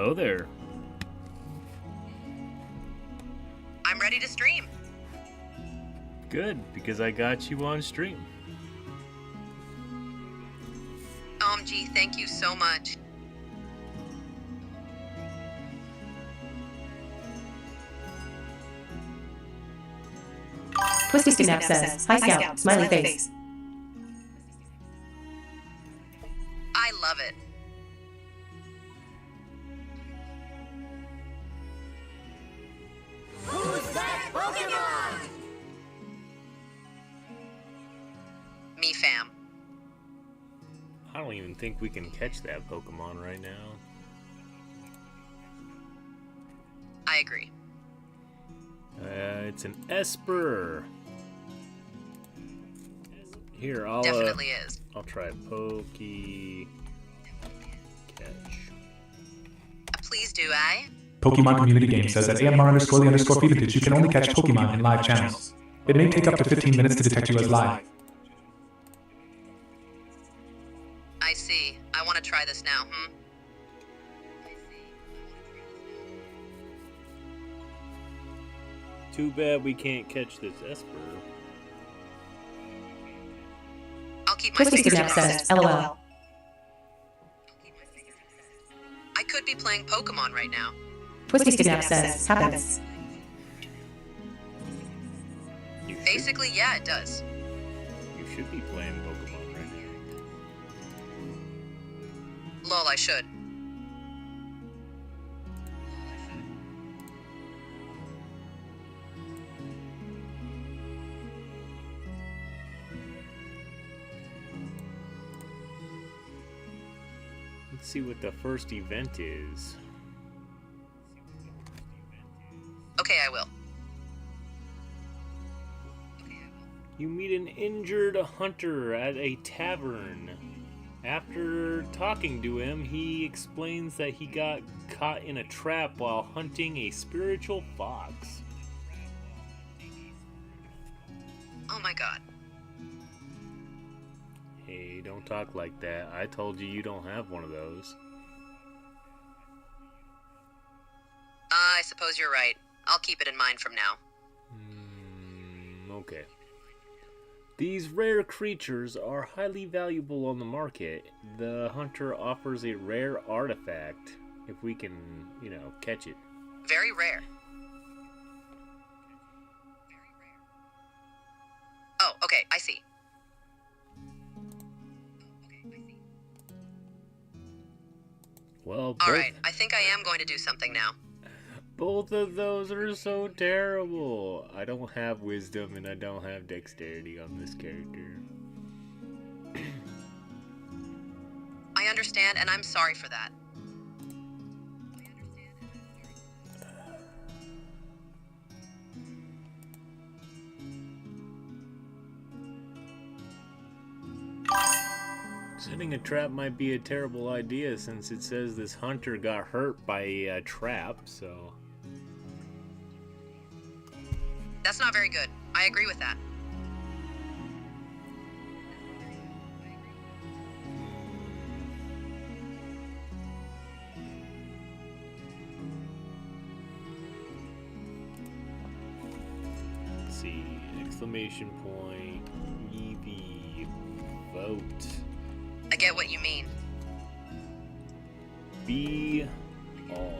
Hello there. I'm ready to stream. Good, because I got you on stream. OMG, thank you so much. Twisty Snap says, "Hi Scout, smiley face." I love it. Who's that Pokemon? Me fam. I don't even think we can catch that Pokemon right now. I agree. It's an Esper. Here, Definitely is. I'll try Pokey Catch. Please do, I. Pokemon Community Game says that AMR_the_feelintage you can only catch Pokemon in live channels. It may take up to 15 minutes to detect you as live. I see. I want to try this now, Too bad we can't catch this Esper. I'll keep my Twisty fingers Snap crossed. says, "LOL." I could be playing Pokemon right now. Twisty Snap says, "Happens." You should, Basically, yeah, it does. you should be playing Pokemon right now. Lol, I should. Let's see what the first event is. Okay, I will. You meet an injured hunter at a tavern. After talking to him, he explains that he got caught in a trap while hunting a spiritual fox. Oh my god. Hey, don't talk like that. I told you you don't have one of those. I suppose you're right. I'll keep it in mind from now. Okay. These rare creatures are highly valuable on the market. The hunter offers a rare artifact if we can, catch it. Very rare. Oh, okay, I see. Well, Alright, I think I am going to do something now. both of those are so terrible. I don't have wisdom and I don't have dexterity on this character. I understand, and I'm sorry for that. Setting a trap might be a terrible idea since it says this hunter got hurt by a trap, so... That's not very good. I agree with that. Let's see, exclamation point, EV, vote, I get what you mean. be all.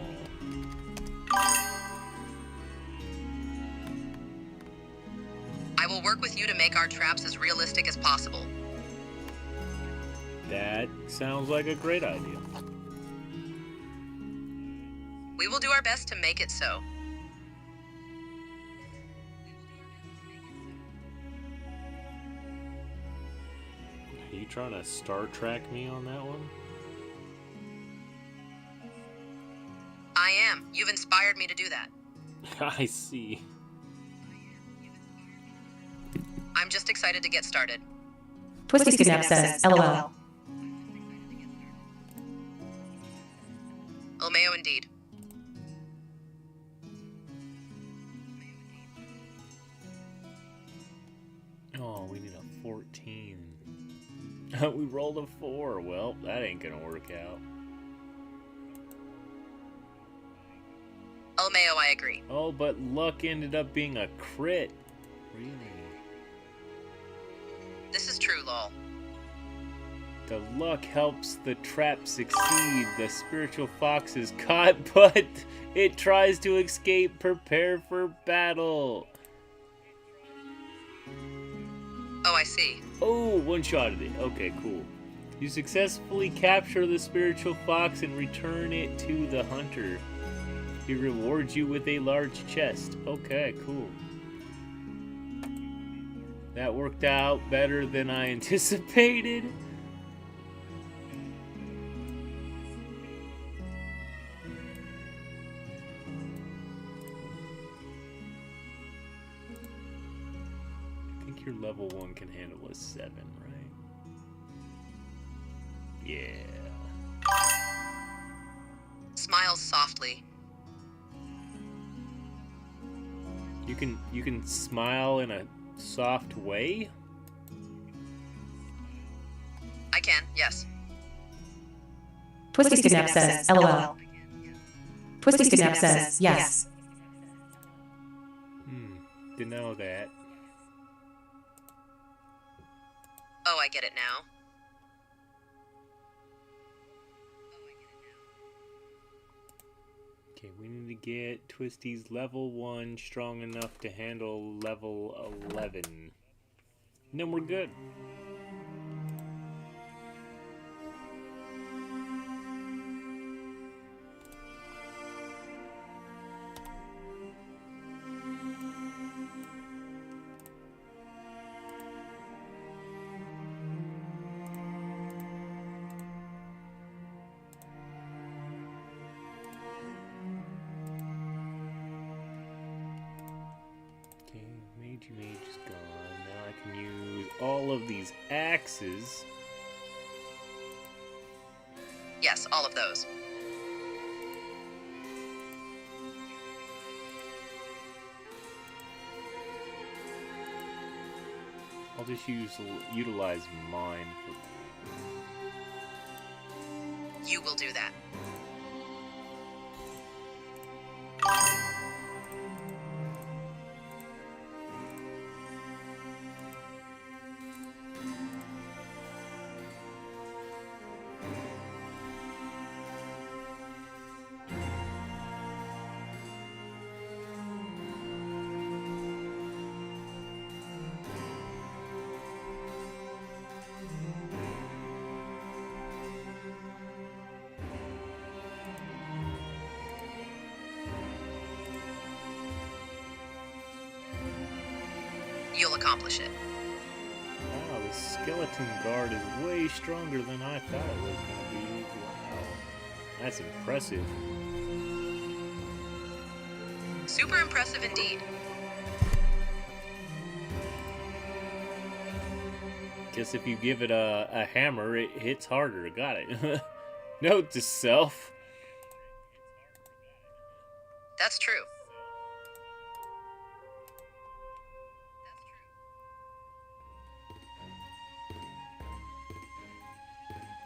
I will work with you to make our traps as realistic as possible. That sounds like a great idea. We will do our best to make it so. Are you trying to Star Trek me on that one? I am. You've inspired me to do that. I see. I'm just excited to get started. Twisty Snap says, "LOL." Lmao indeed. Oh, we need a 14. We rolled a 4. Well, that ain't gonna work out. LeMayo, I agree. Oh, but luck ended up being a crit. Really? This is true, lol. The luck helps the trap succeed. The spiritual fox is caught, but it tries to escape. Prepare for battle. Oh, I see. Oh, one-shotted it. Okay, cool. You successfully capture the spiritual fox and return it to the hunter. He rewards you with a large chest. Okay, cool. That worked out better than I anticipated. I think your level 1 can handle a 7, right? Yeah. Smiles softly. You can smile in a soft way? I can, yes. Twisty Snap says, LOL. Twisty Snap says, yes. Didn't know that. Oh, I get it now. Okay, we need to get Twisty's level 1 strong enough to handle level 11. And then we're good. Mage is gone. Now I can use all of these axes. Yes, all of those. I'll just utilize mine for. You will do that. You'll accomplish it. Wow, the skeleton guard is way stronger than I thought it was going to be. Wow. That's impressive. Super impressive indeed. Guess if you give it a hammer, it hits harder. Got it. Note to self. That's true.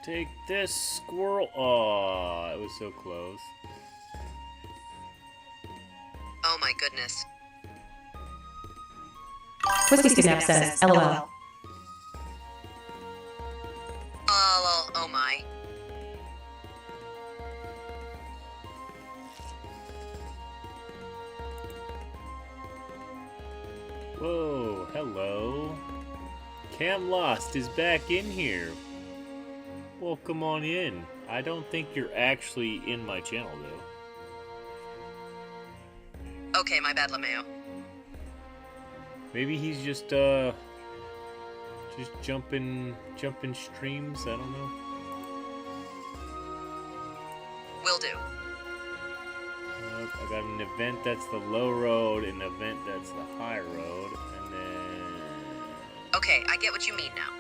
Take this, squirrel. Oh, it was so close. Oh my goodness. Twisty Snap says, LOL. Oh my. Whoa, hello. Cam Lost is back in here. Well, come on in. I don't think you're actually in my channel, though. Okay, my bad, LeMayo. Maybe he's just jumping streams. I don't know. Will do. I got an event that's the low road, an event that's the high road, and then. Okay, I get what you mean now.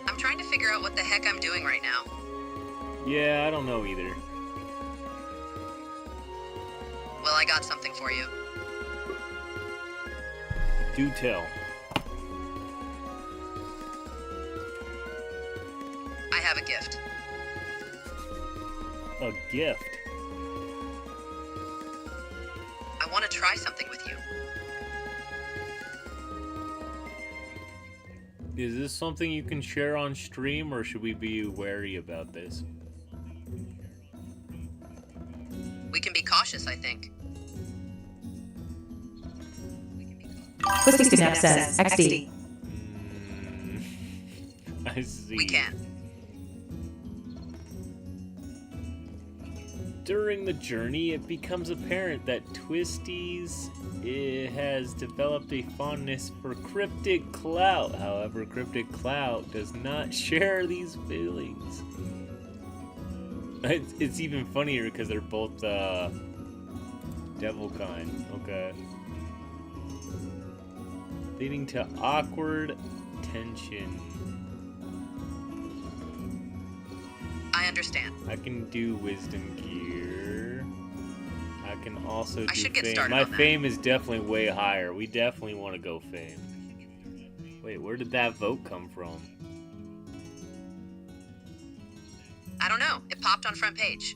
I'm trying to figure out what the heck I'm doing right now. Yeah, I don't know either. Well, I got something for you. Do tell. I have a gift. a gift. I want to try something with you. Is this something you can share on stream, or should we be wary about this? We can be cautious, I think. Twisty Snap says XD. I see. We can. During the journey, it becomes apparent that Twisties has developed a fondness for Cryptic Clout. However, Cryptic Clout does not share these feelings. It's even funnier because they're both devil kind. Okay. Leading to awkward tension. I understand. I can do wisdom gear. I can also do I should get fame. started My on that. fame is definitely way higher. We definitely want to go fame. Wait, where did that vote come from? I don't know. It popped on front page.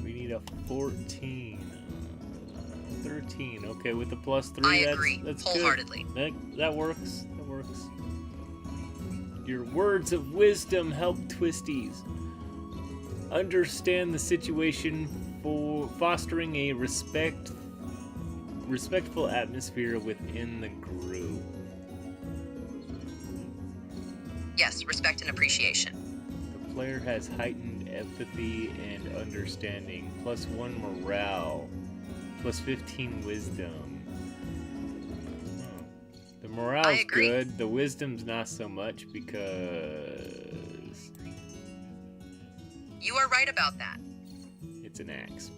We need a 14. 13. Okay, with the plus 3, I that's, agree, that's wholeheartedly. good. That works. That works. Your words of wisdom help Twisties understand the situation, for fostering a respectful atmosphere within the group. Yes, respect and appreciation. The player has heightened empathy and understanding, plus 1 morale, plus 15 wisdom. The morale's agree. good, the wisdom's not so much because You are right about that. it's an axe.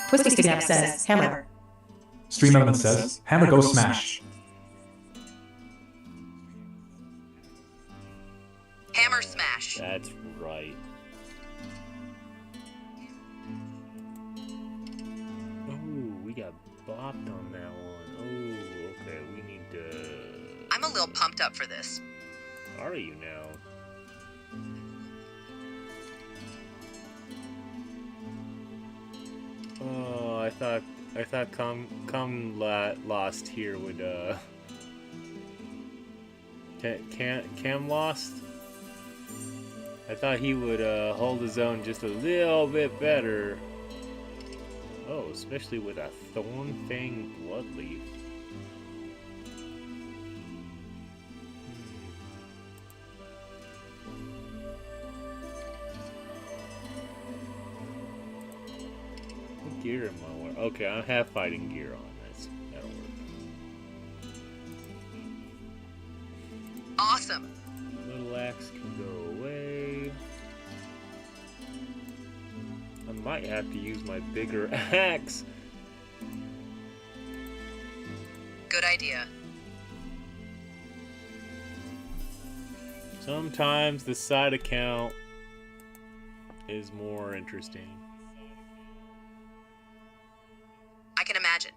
Twisty Snap says hammer. Stream Element says, Hammer Go Smash. Hammer smash. That's right. Oh, we got bopped on that one. Oh, okay, we need to... I'm a little pumped up for this. Are you now? Oh, I thought Lost here would Cam Lost? I thought he would hold his own just a little bit better. Oh, especially with a Thornfang Bloodleaf. What gear am I wearing? Okay, I have fighting gear on. That'll work. Awesome. Little axe can go away. I might have to use my bigger axe. Good idea. Sometimes the side account is more interesting. I can imagine.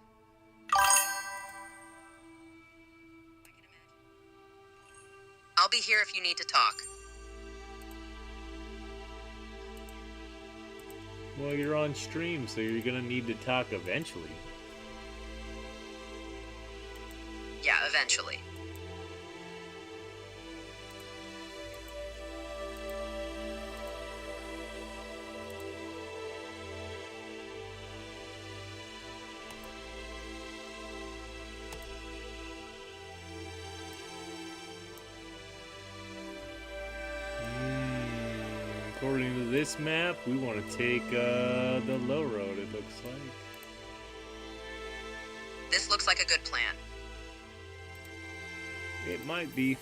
I'll be here if you need to talk. Well, you're on stream, so you're gonna need to talk eventually. Yeah, eventually. According to this map, we want to take the low road, it looks like. This looks like a good plan. It might be.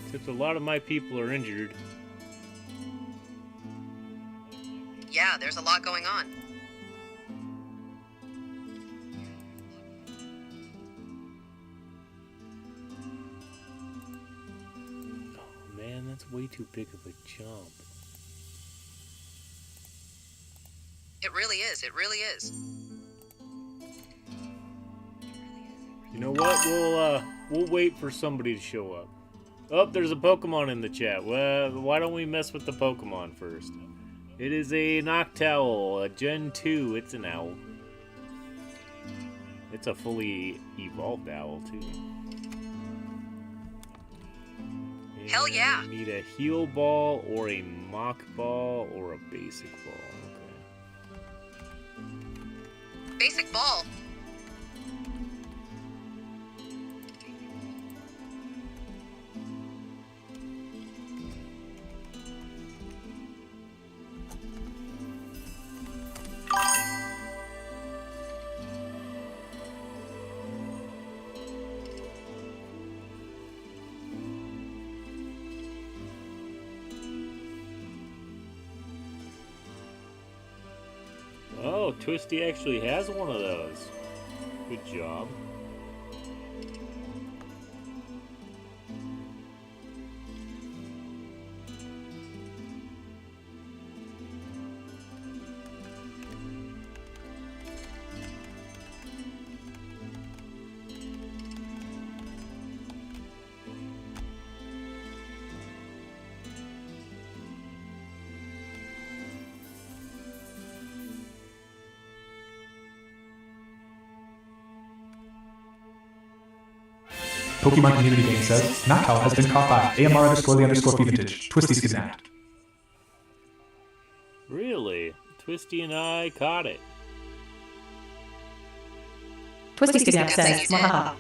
Except a lot of my people are injured. Yeah, there's a lot going on. Oh man, that's way too big of a jump. It really is. It really is. You know what? We'll wait for somebody to show up. Oh, there's a Pokemon in the chat. Well, why don't we mess with the Pokemon first? It is a Noctowl, a Gen 2. It's an owl. It's a fully evolved owl, too. And Hell yeah. you need a Heal Ball or a Mock Ball or a Basic Ball. Okay. Basic ball. Oh, Twisty actually has one of those. Good job. Pokemon Community Game says, Noctowl has been caught by AMR_the_Fevintage. Twisty's kidnapped. Really? Twisty and I caught it. Twisty Skidnap says, Mwahaha.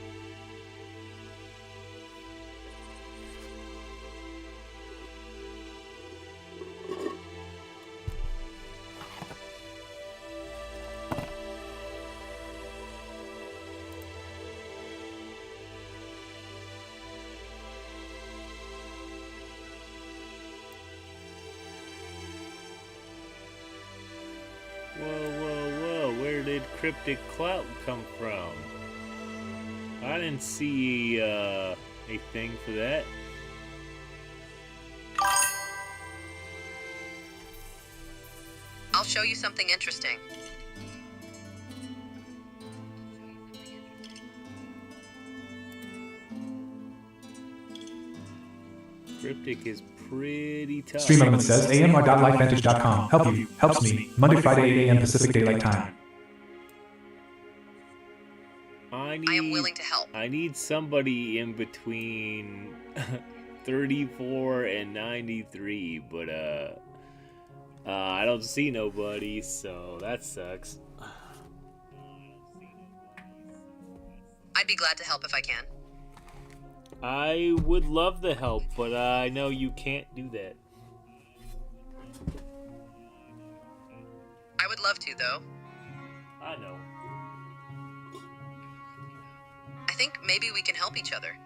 Whoa. Where did Cryptic Clout come from? I didn't see a thing for that. I'll show you something interesting. Cryptic is pretty tough. Stream Element says, AMR.lifevantage.com. Helps me. Monday, Friday, 8 a.m. Pacific Daylight Time. I am willing to help. I need somebody in between 34 and 93, but I don't see nobody, so that sucks. I'd be glad to help if I can. I would love the help, but I know you can't do that. I would love to, though. I know. I think maybe we can help each other.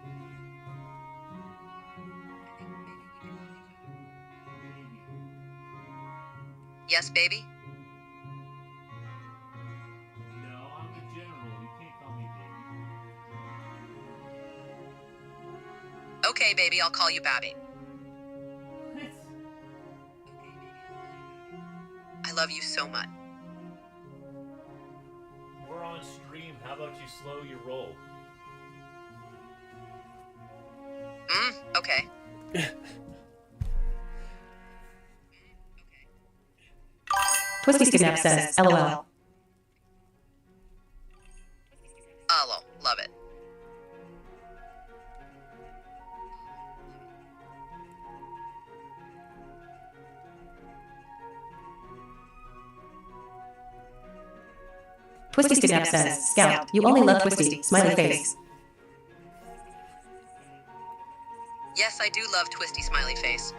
Yes, baby? No, I'm the general. You can't call me baby. Okay, baby, I'll call you Babby. I love you so much. We're on stream. How about you slow your roll? Okay. Twisty Skidnap says, LOL. Oh, love it. Twisty Skidnap says, Scout, you only love Twisty, smiley face. Yes, I do love Twisty Smiley Face.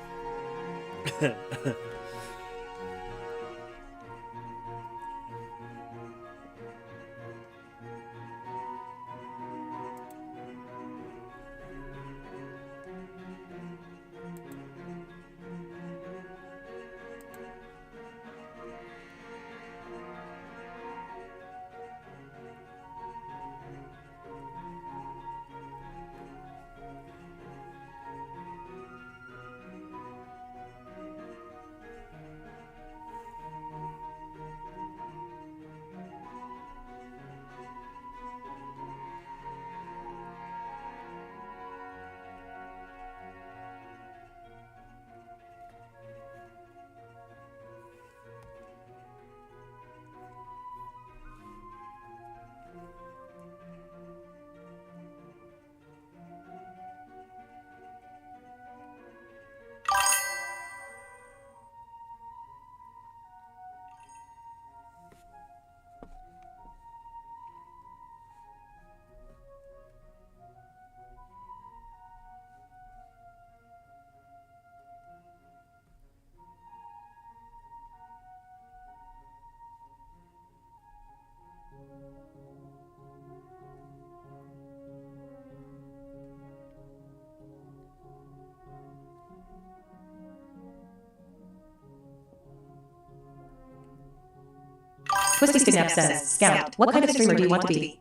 Twisty Snap says, Scout, what kind of streamer do you want to be?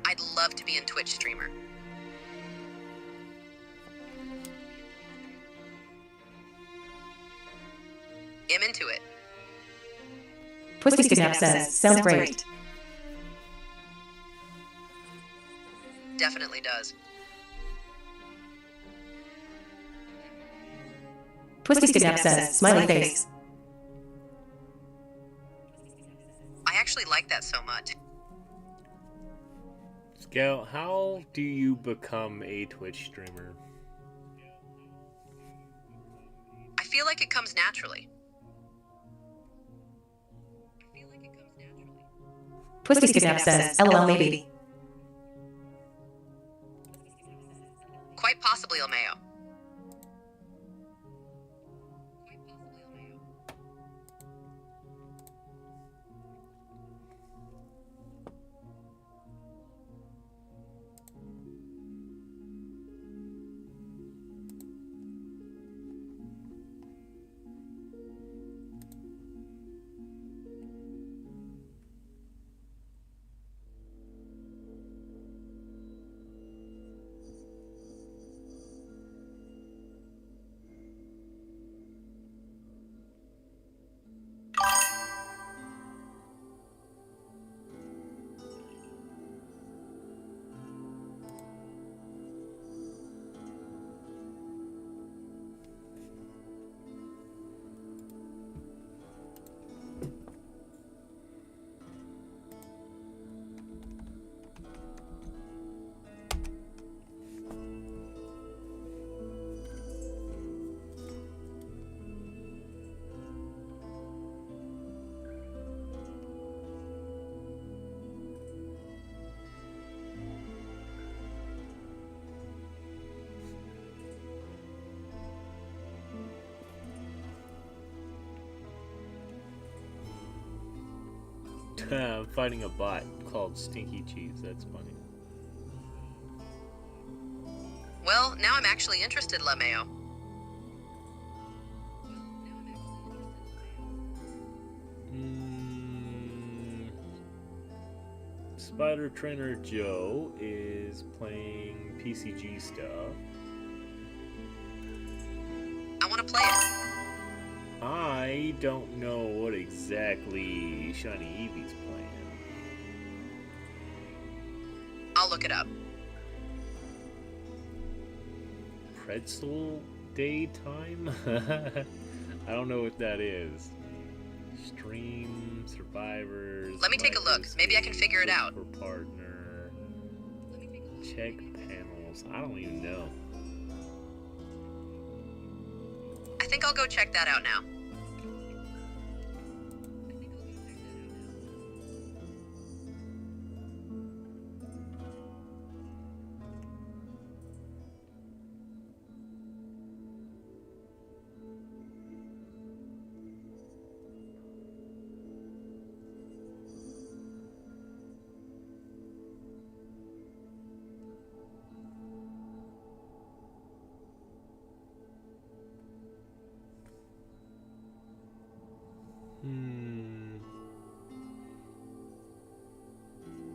I'd love to be a Twitch streamer. I'm into it. Twisty Snap says, sounds great. Definitely does. Twisty Snap says, smiley face. I actually like that so much. Scout, how do you become a Twitch streamer? I feel like it comes naturally. Twisty Snap says, LOL maybe. Quite possibly, Lamayo. I'm fighting a bot called Stinky Cheese. That's funny. Well, now I'm actually interested, Lamayo. Spider Trainer Joe is playing PCG stuff. I want to play it. I don't know what exactly Shiny Eevee's playing. I'll look it up. Pretzel Daytime? I don't know what that is. Stream Survivors. Let me take a look. Maybe I can figure it out. For partner. Check panels. I don't even know. I think I'll go check that out now.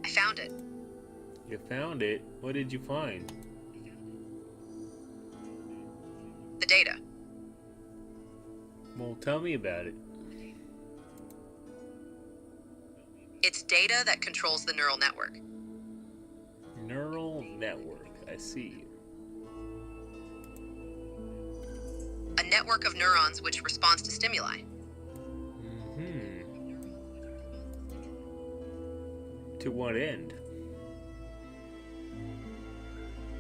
I found it. You found it? What did you find? The data. Well, tell me about it. It's data that controls the neural network. Neural network. I see. A network of neurons which responds to stimuli. To what end?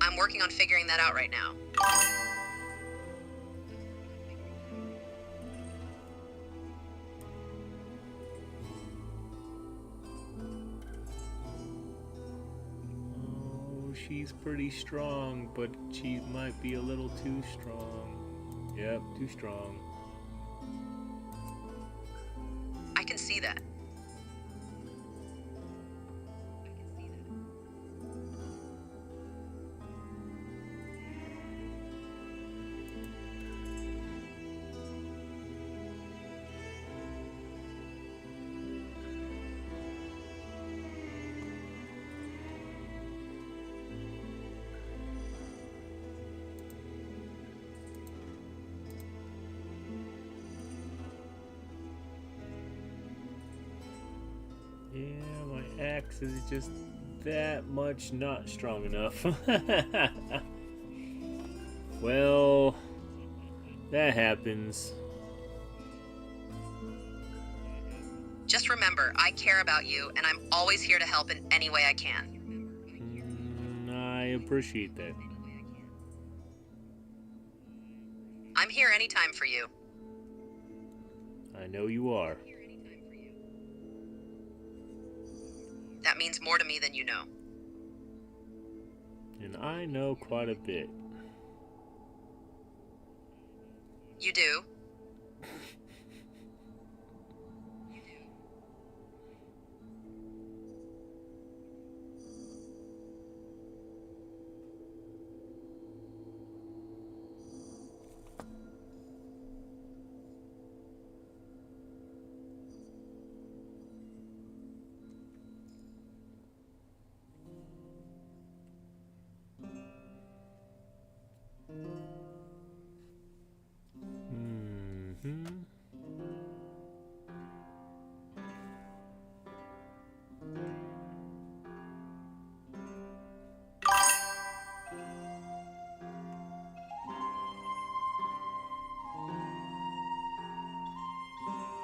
I'm working on figuring that out right now. Oh, she's pretty strong, but she might be a little too strong. Yep, too strong. I can see that. axe is just that much not strong enough. Well, that happens. Just remember, I care about you, and I'm always here to help in any way I can. I appreciate that. I'm here anytime for you. I know you are. That means more to me than you know. And I know quite a bit. You do?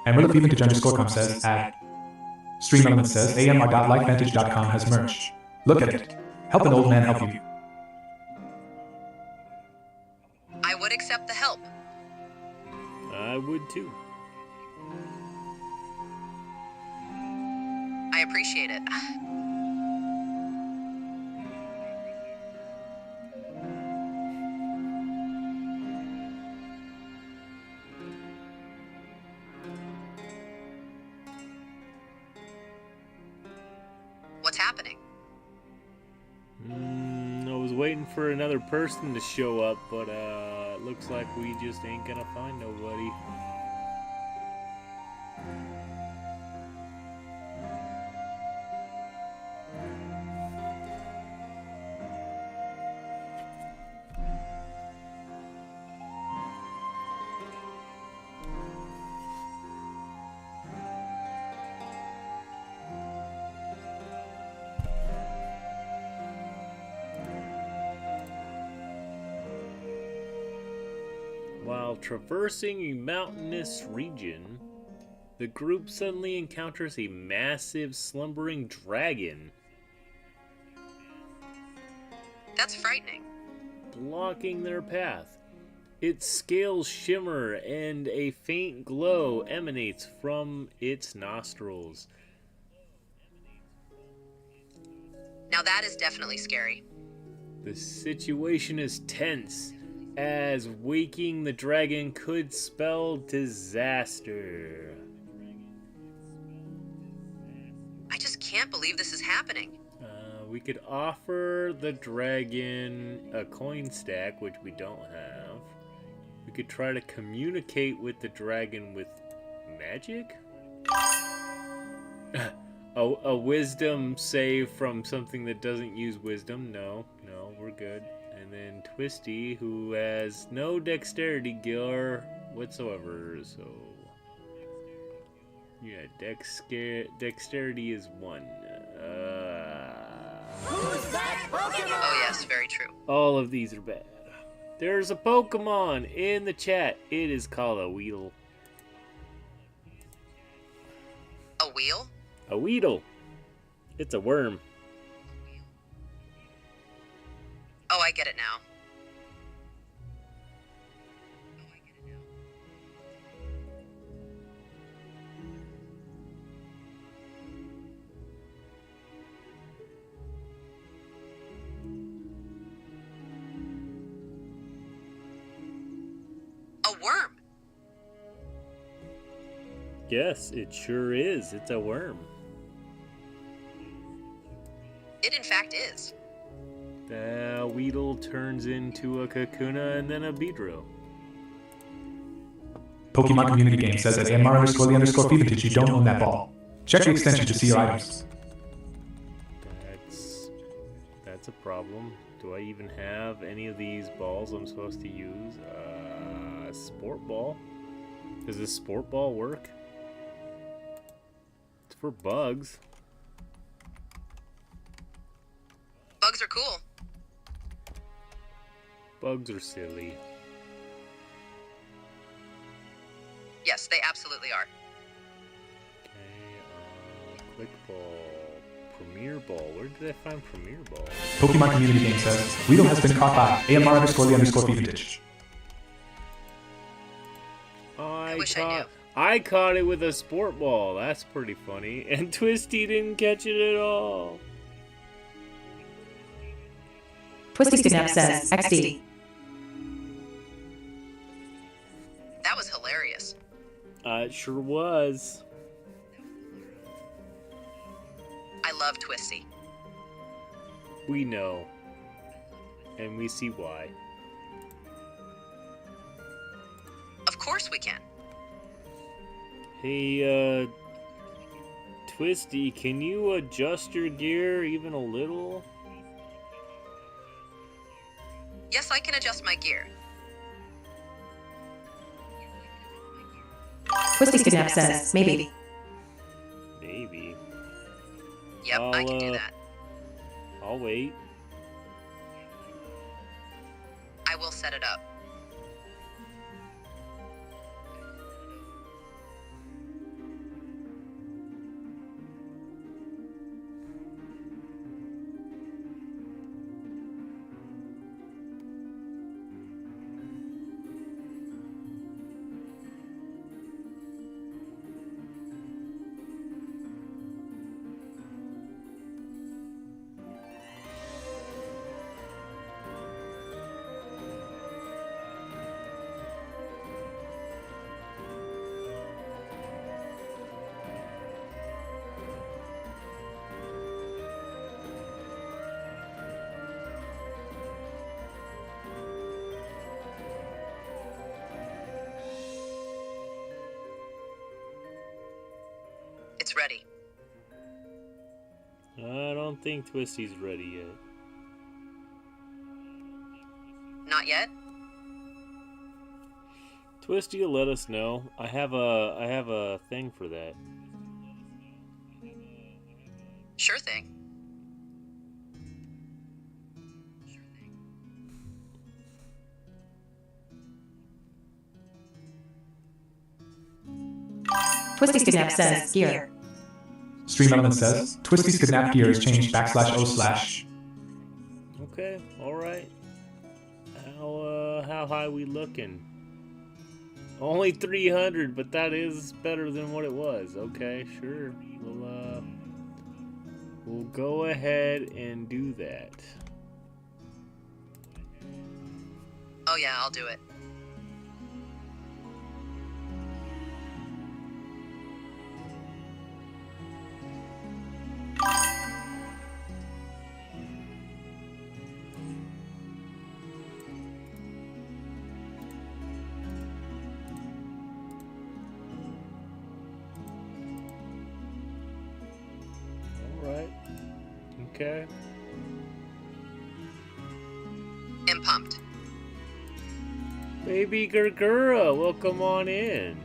And Willa Vintage _com says at Stream Element says amr.lifevantage.com has merged. Look at it. Help an old man help you. I would accept the help. I would too. I appreciate it. What's happening? I was waiting for another person to show up, but it looks like we just ain't gonna find nobody. While traversing a mountainous region, the group suddenly encounters a massive slumbering dragon, That's frightening. blocking their path. Its scales shimmer and a faint glow emanates from its nostrils. Now that is definitely scary. The situation is tense, as waking the dragon could spell disaster. I just can't believe this is happening. We could offer the dragon a coin stack, which we don't have. We could try to communicate with the dragon with magic? A wisdom save from something that doesn't use wisdom. No, we're good. And then Twisty, who has no dexterity gear whatsoever, so... Yeah, dexterity is 1. Who's that Pokemon? Oh yes, very true. All of these are bad. There's a Pokemon in the chat. It is called a Weedle. A wheel? A Weedle. It's a worm. Oh, I get it now. A worm. Yes, it sure is. It's a worm. It in fact is. The Weedle turns into a Kakuna and then a Beedrill. Pokemon Community Game says at amr_the_Vintage you don't own that ball. Check the extension to see your items. That's a problem. Do I even have any of these balls I'm supposed to use? Sport ball? Does this sport ball work? It's for bugs. Cool. Bugs are silly. Yes, they absolutely are. Okay, Quick Ball. Premier Ball. Where did I find Premier Ball? Pokemon Community Game says, Weedle has been caught by AMR_Lee_Vintage. I wish I knew. I caught it with a sport ball. That's pretty funny. And Twisty didn't catch it at all. Twisty Snap says, XD. That was hilarious. It sure was. I love Twisty. We know. And we see why. Of course we can. Hey, Twisty, can you adjust your gear even a little? Yes, I can adjust my gear. Twisty Snap says, maybe. Maybe. Yep, I can do that. I'll wait. I will set it up. It's ready. I don't think Twisty's ready yet. Not yet? Twisty will let us know. I have a thing for that. Sure thing. Twisty Snap says, gear. Stream Element says, Twisty's kidnapped gear is changed /O/. Okay, alright. How high we looking? Only 300, but that is better than what it was. Okay, sure. We'll go ahead and do that. Oh yeah, I'll do it. Alright. Okay. I'm pumped. Baby Gurgura, welcome on in.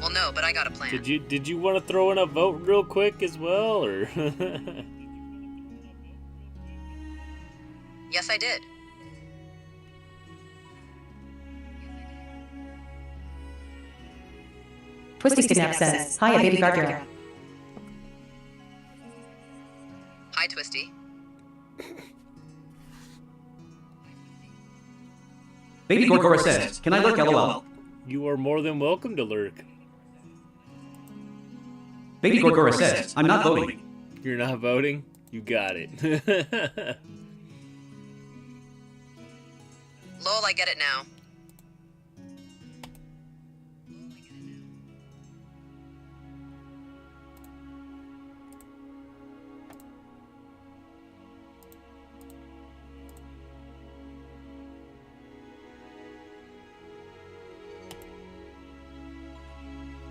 Well, no, but I got a plan. Did you want to throw in a vote real quick as well, or? Yes, I did. Twisty Snap says, hi, Baby Gargura. Hi, Twisty. Baby Gorgora says, can I lurk LOL? You are more than welcome to lurk. Baby Gorgora says, I'm not voting. You're not voting? You got it. Lol, I get it now.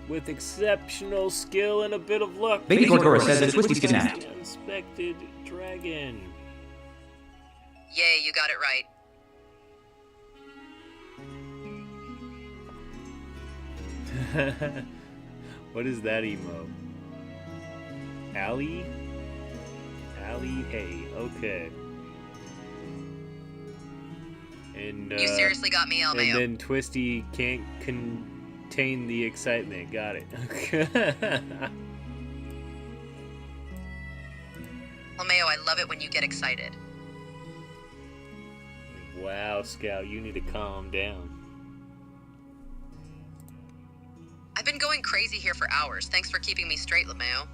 With exceptional skill and a bit of luck. Baby Gorgora says that Twisty's kidnapped. Unexpected dragon. Yay, you got it right. What is that emote? Allie? Sally Hay. Okay. And You seriously got me, and LMAO. then Twisty can't contain the excitement. Got it. LMAO, I love it when you get excited. Wow, Scout, you need to calm down. I've been going crazy here for hours. Thanks for keeping me straight, LMAO.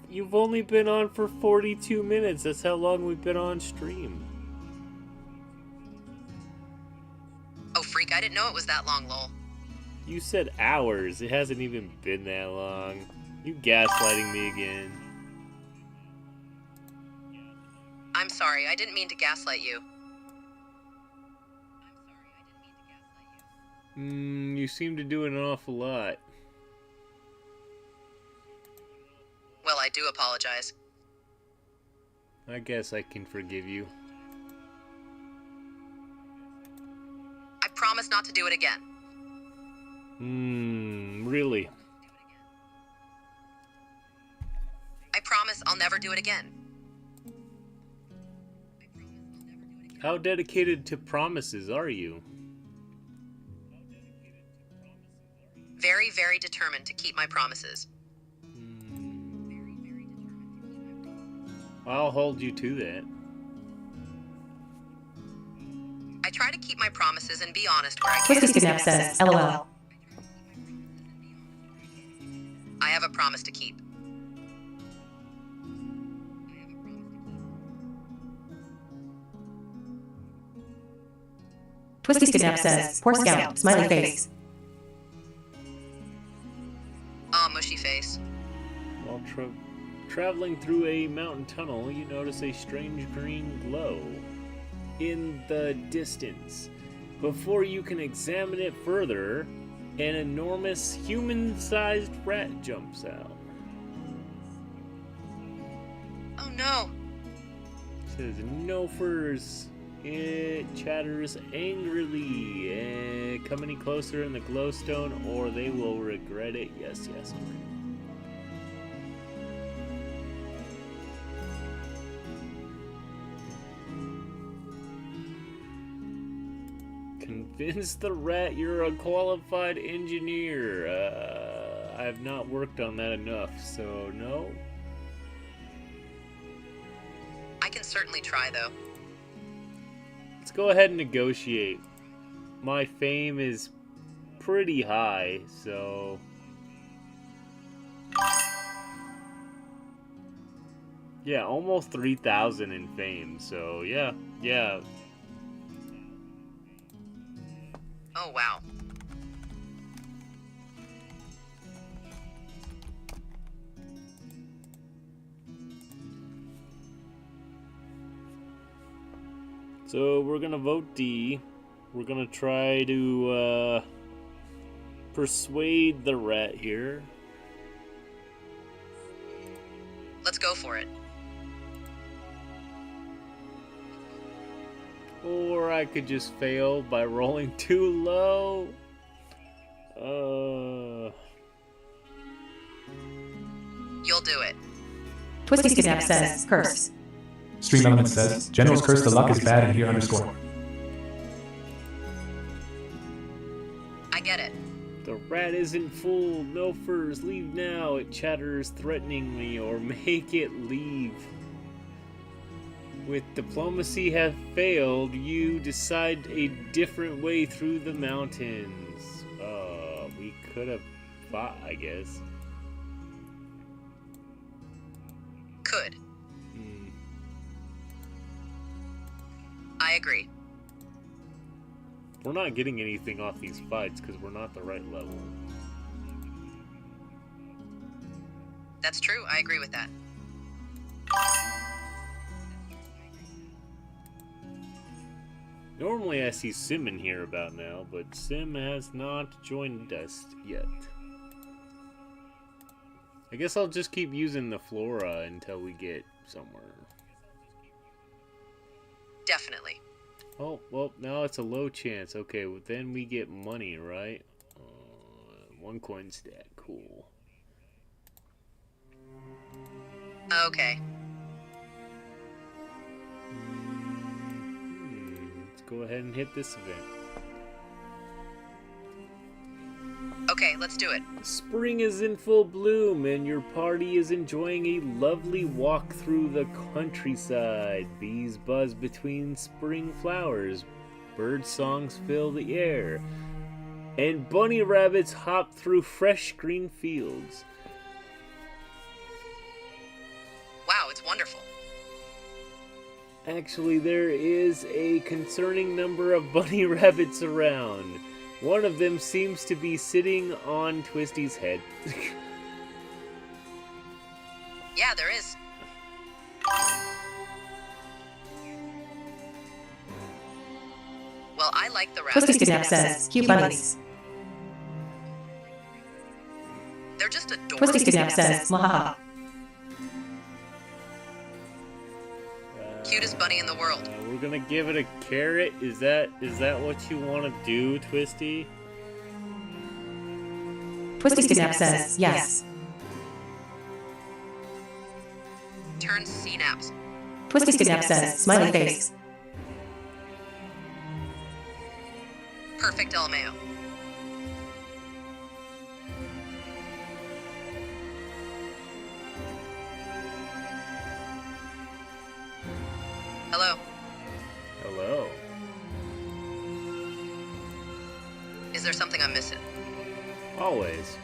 You've only been on for 42 minutes. That's how long we've been on stream. Oh, freak, I didn't know it was that long, lol. You said hours. It hasn't even been that long. You gaslighting me again. I'm sorry, I didn't mean to gaslight you. You seem to do it an awful lot. Well, I do apologize. I guess I can forgive you. I promise not to do it again. Really? I promise I'll never do it again. How dedicated to promises are you? Very, very determined to keep my promises. I'll hold you to that. I try to keep my promises and be honest where I Twisty can. Snap says, LOL. I have a promise to keep. Twisty Snap says, poor Scout, smiley face. Aw, mushy face. While traveling through a mountain tunnel, you notice a strange green glow in the distance. Before you can examine it further, an enormous human-sized rat jumps out. Oh no. It says, "No furs." It chatters angrily. Come any closer in the glowstone or they will regret it. Yes, yes, okay. Convince the rat you're a qualified engineer. I have not worked on that enough, so no. I can certainly try, though. Let's go ahead and negotiate. My fame is pretty high, so... Yeah, almost 3,000 in fame, so yeah. Oh, wow. So we're gonna vote D. We're gonna try to persuade the rat here. Let's go for it. Or I could just fail by rolling too low. You'll do it. Twisty Snap says, curse. Stream Element says, General's curse, the luck is bad in here underscore. I get it. The rat isn't fooled. No furs. Leave now. It chatters threateningly, or make it leave. With diplomacy have failed, you decide a different way through the mountains. We could have fought, I guess. Could. I agree. We're not getting anything off these fights because we're not the right level. That's true. I agree with that. Normally I see Sim in here about now, but Sim has not joined us yet. I guess I'll just keep using the Flora until we get somewhere. Definitely. Oh, well, now it's a low chance. Okay, well, then we get money, right? 1 coin stat. Cool. Okay. Let's go ahead and hit this event. Okay, let's do it. Spring is in full bloom, and your party is enjoying a lovely walk through the countryside. Bees buzz between spring flowers, bird songs fill the air, and bunny rabbits hop through fresh green fields. Wow, it's wonderful. Actually, there is a concerning number of bunny rabbits around. One of them seems to be sitting on Twisty's head. Yeah, there is. Well, I like the Twisty rabbits. Snap says, cute bunnies. They're just adorable. Twisty Snap says, mwahaha. Cutest bunny in the world. We're gonna give it a carrot. Is that what you want to do, Twisty? Twisty Snap says, yes. Turn synapse. Twisty Snap says, smiley face. Perfect LMAO. Hello. Hello. Is there something I'm missing? Always.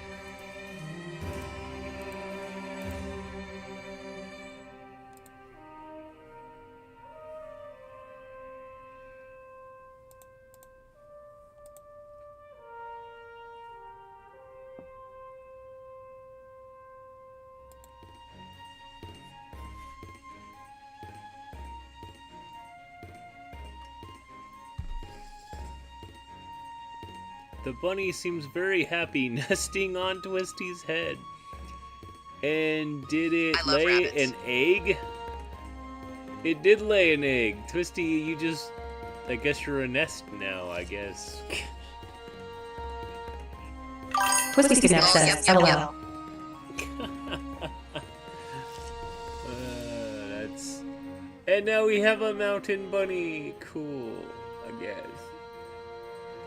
The bunny seems very happy nesting on Twisty's head. And did it I love lay rabbits. an egg? It did lay an egg. Twisty, you just... I guess you're a nest now, I guess. Twisty Snap Oh, says, yep, lol. yep. That's... And now we have a mountain bunny. Cool, I guess.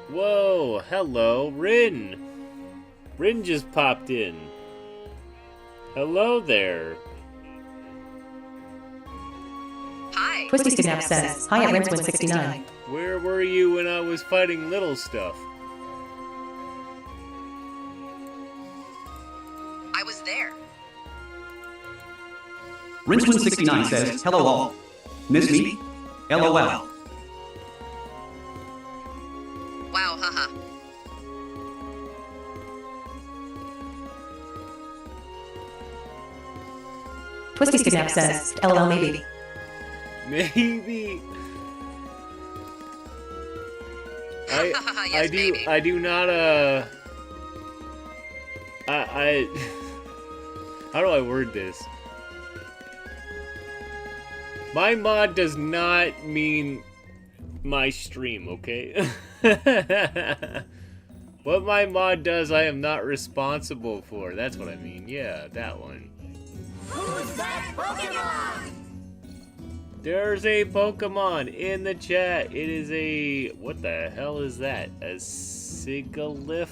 Whoa, hello, Rin. Rin just popped in. Hello there. Hi. Twisty Snap says, hi at Rinswin69. Where were you when I was fighting little stuff? I was there. Rinswin69 says, hello all. Miss me? LOL. Wow, haha. Twisty Snap says, lol maybe. Maybe. Yes, maybe. I do not I how do I word this? My mod does not mean my stream, okay? What my mod does, I am not responsible for. That's what I mean. Yeah, that one. Who's that Pokemon? There's a Pokemon in the chat. It is a... What the hell is that? A Sigilyph?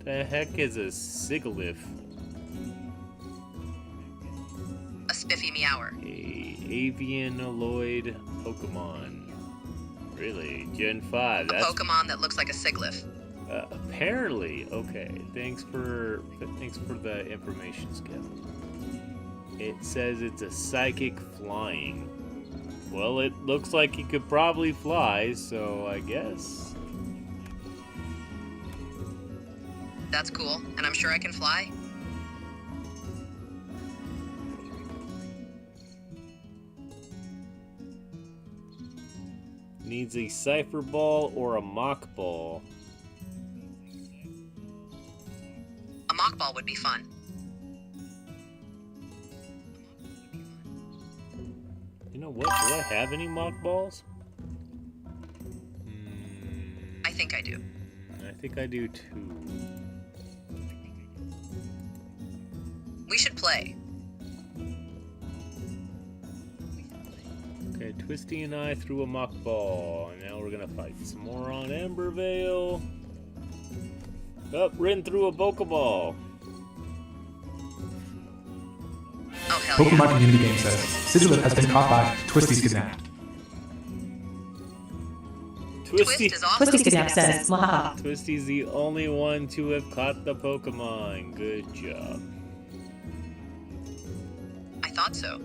The heck is a Sigilyph? A spiffy meower. A avianoloid Pokemon. Really? Gen 5. A That's Pokemon that looks like a Sigilyph. apparently. Okay. Thanks for the information, Skip. It says it's a psychic flying. Well, it looks like he could probably fly, so I guess. That's cool, and I'm sure I can fly. Needs a Cypher Ball or a Mock Ball. A Mock Ball would be fun. You know what? Do I have any Mock Balls? I think I do. I think I do too. We should play. Okay, Twisty and I threw a mock ball, and now we're gonna fight some more on Embervale. Up, Rin threw a Pokeball. Oh, hell Pokemon yeah. Community Game says Sigilip has been caught by Twisty's kidnapped. Twist Twisty. is awesome. Twisty Snap says, Mwahaha. Twisty's the only one to have caught the Pokemon. Good job. I thought so.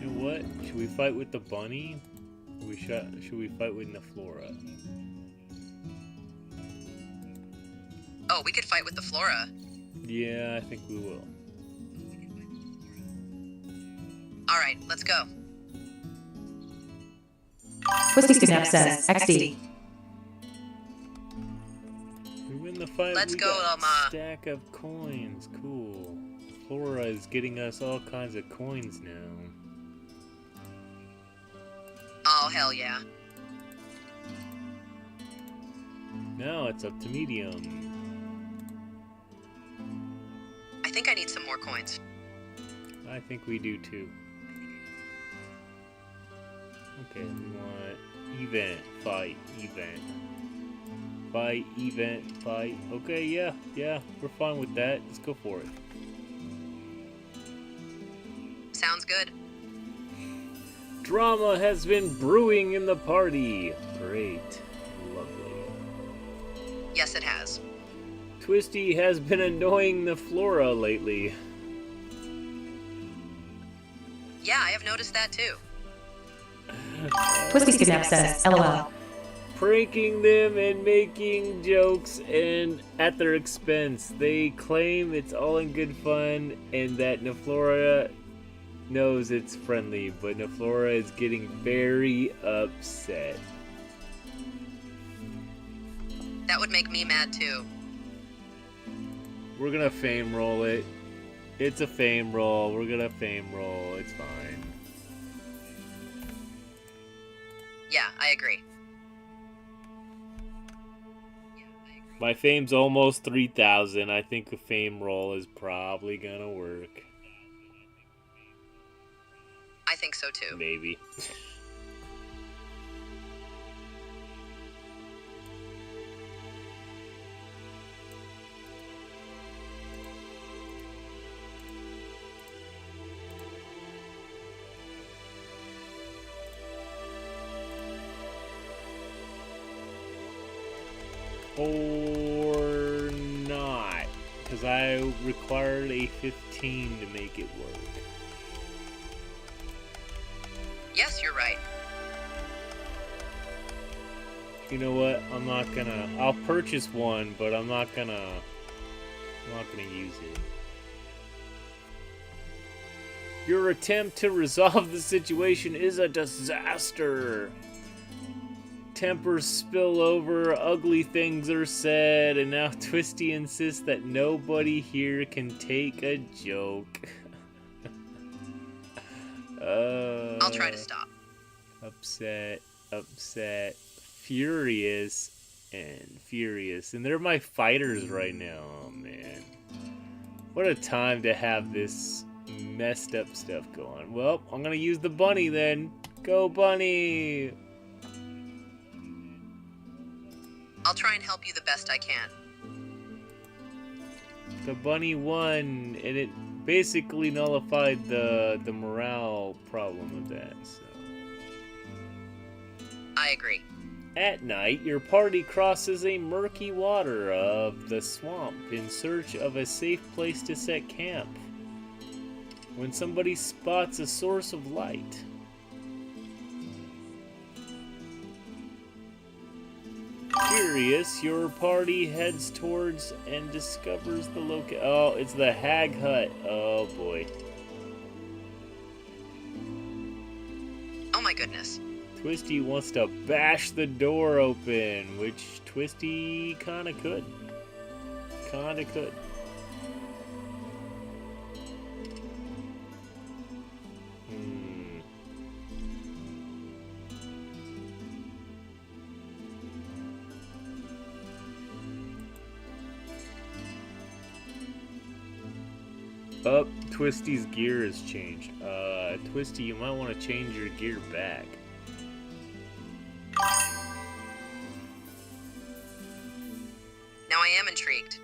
You know what? Should we fight with the bunny? Should we fight with Naflora? Oh, we could fight with the Flora. Yeah, I think we will. All right, let's go. Twisty Snap says, XD. We win the fight. Let's we go, got Loma. a stack of coins. Cool. Flora is getting us all kinds of coins now. Oh, hell yeah. Now it's up to medium. I think I need some more coins. I think we do too. Okay, we want event, fight, event. Fight, event, fight. Okay, yeah, we're fine with that. Let's go for it. Sounds good. Drama has been brewing in the party. Great. Lovely. Yes, it has. Twisty has been annoying the Flora lately. Yeah, I have noticed that too. Twisty Snap says, LOL. Pranking them and making jokes and at their expense. They claim it's all in good fun and that Naflora knows it's friendly, but Naflora is getting very upset. That would make me mad too. We're gonna fame roll it. It's a fame roll. We're gonna fame roll. It's fine. Yeah, I agree. My fame's almost 3,000. I think a fame roll is probably gonna work. I think so too. Maybe. Or not, because I required a 15 to make it work. Yes, you're right. You know what? I'll purchase one, but I'm not gonna use it. Your attempt to resolve the situation is a disaster. Tempers spill over, ugly things are said, and now Twisty insists that nobody here can take a joke. I'll try to stop. Upset, furious, and they're my fighters right now. Oh man, what a time to have this messed up stuff going. Well, I'm gonna use the bunny then. Go bunny! I'll try and help you the best I can. The bunny won, and it basically nullified the morale problem of that. So. I agree. At night, your party crosses a murky water of the swamp in search of a safe place to set camp. When somebody spots a source of light. Curious, your party heads towards and discovers the location. Oh, it's the Hag Hut. Oh boy. Oh my goodness. Twisty wants to bash the door open, which Twisty kinda could. Up, Twisty's gear has changed. Twisty, you might want to change your gear back. Now I am intrigued.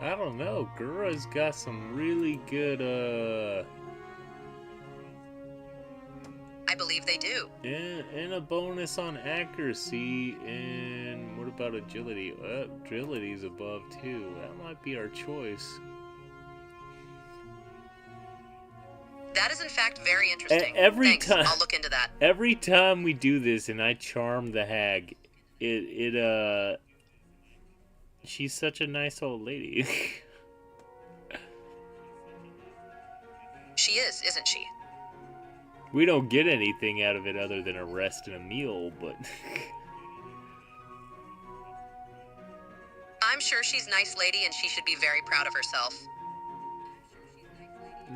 I don't know. Gura's got some really good, I believe they do. and a bonus on accuracy, and what about agility? Agility's above too. That might be our choice. That is in fact very interesting. Thanks. I'll look into that. Every time we do this and I charm the hag, she's such a nice old lady. She is, isn't she? We don't get anything out of it other than a rest and a meal, but... I'm sure she's a nice lady and she should be very proud of herself.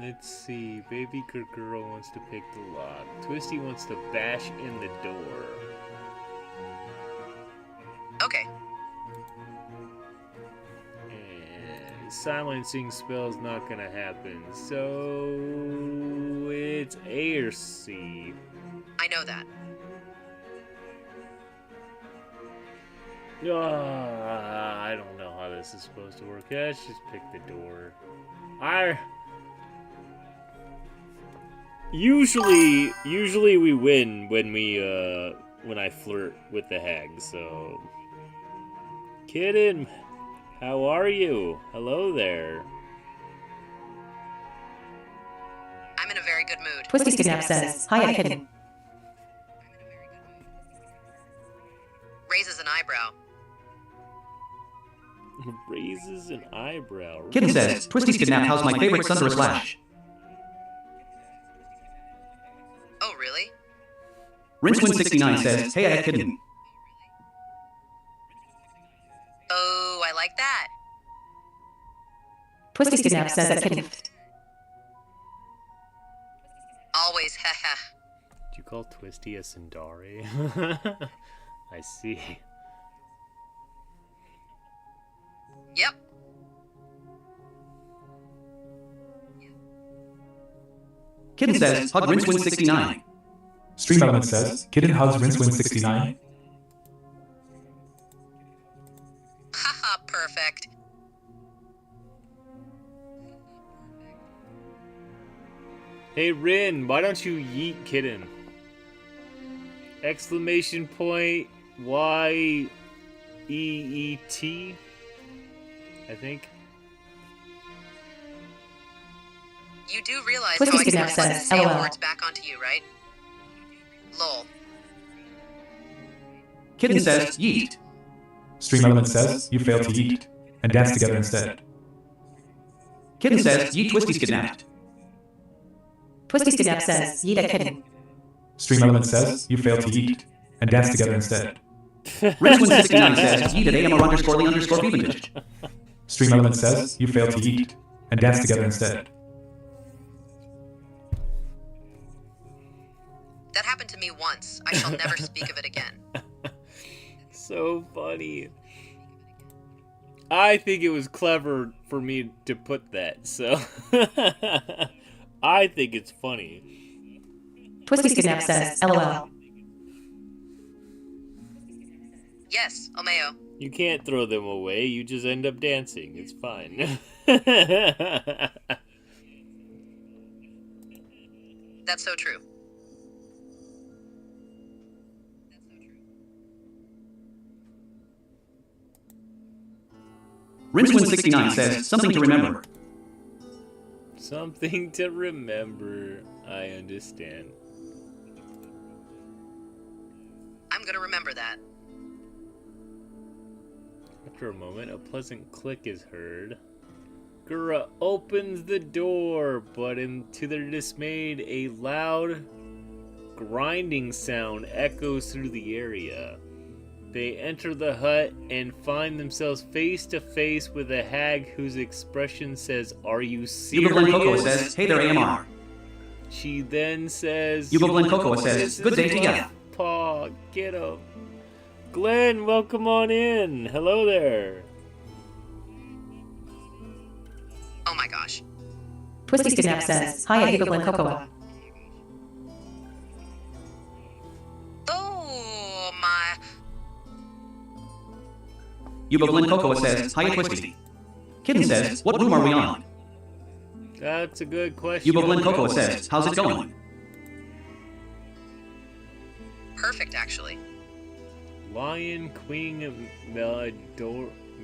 Let's see. Baby girl wants to pick the lock. Twisty wants to bash in the door. Okay. And silencing spell's not gonna happen. So it's A or C. I know that. I don't know how this is supposed to work. Let's just pick the door. Usually we win when I flirt with the hag, so... Kitten, how are you? Hello there. I'm in a very good mood. Twisty Snap says, hi, Kitten. Raises an eyebrow. Raises an eyebrow. Kitten says, Twisty's kidnapped. How's my favorite Thunderous Slash? Oh, really? Rincewind69 says, hey, I had Kitten. Oh, I like that. Twisty Snap says that Kitten. Always, haha. Did you call Twisty a Sindari? I see. Yep. Kitten says, hug Rincewind69. Stream Element says, Kitten hugs Rincewind69. Haha, perfect. Hey Rin, why don't you yeet Kitten? Exclamation point Y-E-E-T, I think. You do realize Twisty how I can Snap reflect the says, same LOL. words back onto you, right? Lol. Kitten says, yeet. Stream Element says, you failed to eat, and dance together instead. Kitten says, yeet Twisty's kidnapped. Twisty Snap says, yeet a kitten. Stream Element says, you failed to eat, and dance together instead. Rincewind69 says, yeet at AMR_the_feet vintage. Stream Element says, you failed to eat, and dance together instead. That happened to me once. I shall never speak of it again. So funny. I think it was clever for me to put that, so I think it's funny. Twisty Snap says, LOL. Yes, Omeo. You can't throw them away, you just end up dancing. It's fine. That's so true. Rincewind69 says, something to remember. Something to remember. I understand. I'm gonna remember that. After a moment, a pleasant click is heard. Gura opens the door, but to their dismay, a loud grinding sound echoes through the area. They enter the hut and find themselves face to face with a hag whose expression says, "Are you serious?" Yuba Cocoa says, hey there AMR. She then says, Yuba Cocoa says, good day to ya. Paw, get up. Glenn, welcome on in. Hello there. Oh my gosh. Twisty Snap says, hi, Yuba Cocoa. Oh my. Yuba Cocoa says, hiya Twisty. Kitten says, what room are we on? That's a good question. Yuba Cocoa says, how's it going? Perfect, actually. Lion Queen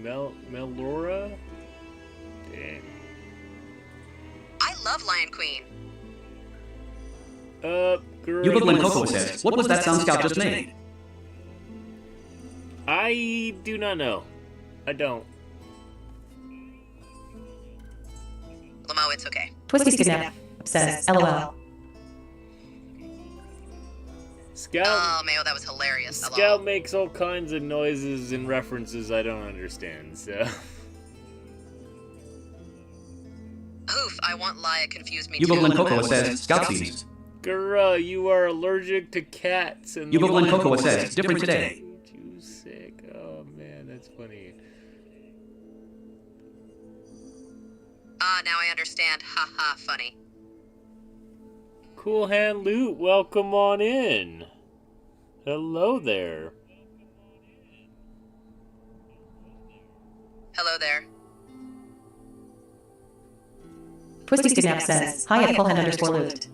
Melora? Dang. I love Lion Queen. Girl. Yuba Cocoa says, what was that sound Scout just made? I do not know. I don't. Lamo, it's okay. Twisty Snap says, LOL. Scout. Oh, Mayo, that was hilarious. Scout makes all kinds of noises and references I don't understand, so. Oof, I want Lia confused me Yuba too. Cocoa says, Scout sees. Gura, you are allergic to cats and Yuba Cocoa says, different today. You sick. Oh man, that's funny. Ah, now I understand. Ha ha, funny. Cool Hand Loot, welcome on in. Hello there. Hello there. Twisty Snap says, hi at @fullhand_loot.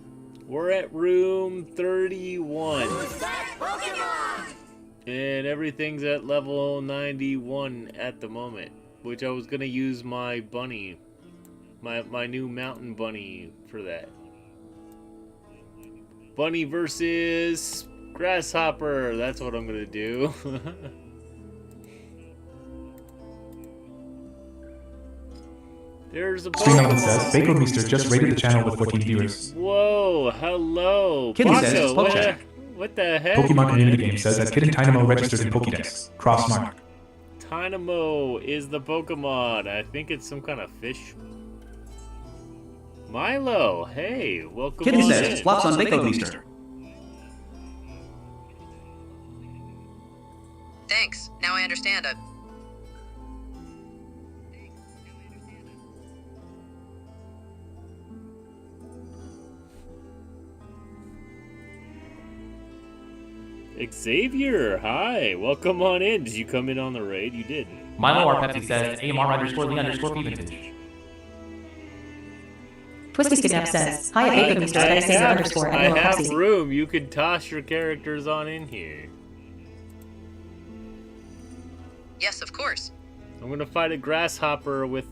We're at room 31. Who's that Pokemon? And everything's at level 91 at the moment. Which I was gonna use my bunny. My new mountain bunny for that. Bunny versus Grasshopper. That's what I'm gonna do. There's a Stream Element Pokemon. says, Bakermeister just rated the channel with 14 viewers. Whoa, hello. Kitten Baco, says, what the heck? Pokemon Community Game says that Kitten Dynamo registered in Pokédex. Cross mark. Tynamo is the Pokemon. I think it's some kind of fish. Milo, hey, welcome Kitten on says, in. flops on Bakermeister. Thanks. Now I understand. Xavier, hi, welcome on in. Did you come in on the raid? You did. Milo R. Pepsi says AMR_the_feet vintage. Twisty Snap says, hi at Bakermeister I have @Pepsi. room. You could toss your characters on in here. Yes, of course. I'm gonna fight a grasshopper with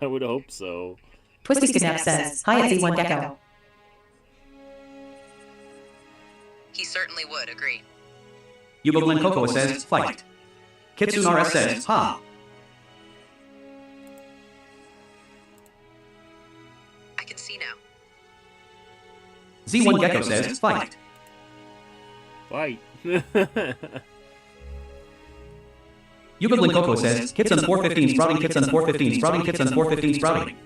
I would hope so. Twisty Snap says, hi at Z1 Gecko. He certainly would agree. Yugo Glen Cocoa says, fight. Kitsune RS says, ha. I can see now. Z1 Gecko says, fight. Fight. Yugo Glen Cocoa says, Kitsune 415 sprouting, Kitsune 415 sprouting, Kitsune 415 sprouting.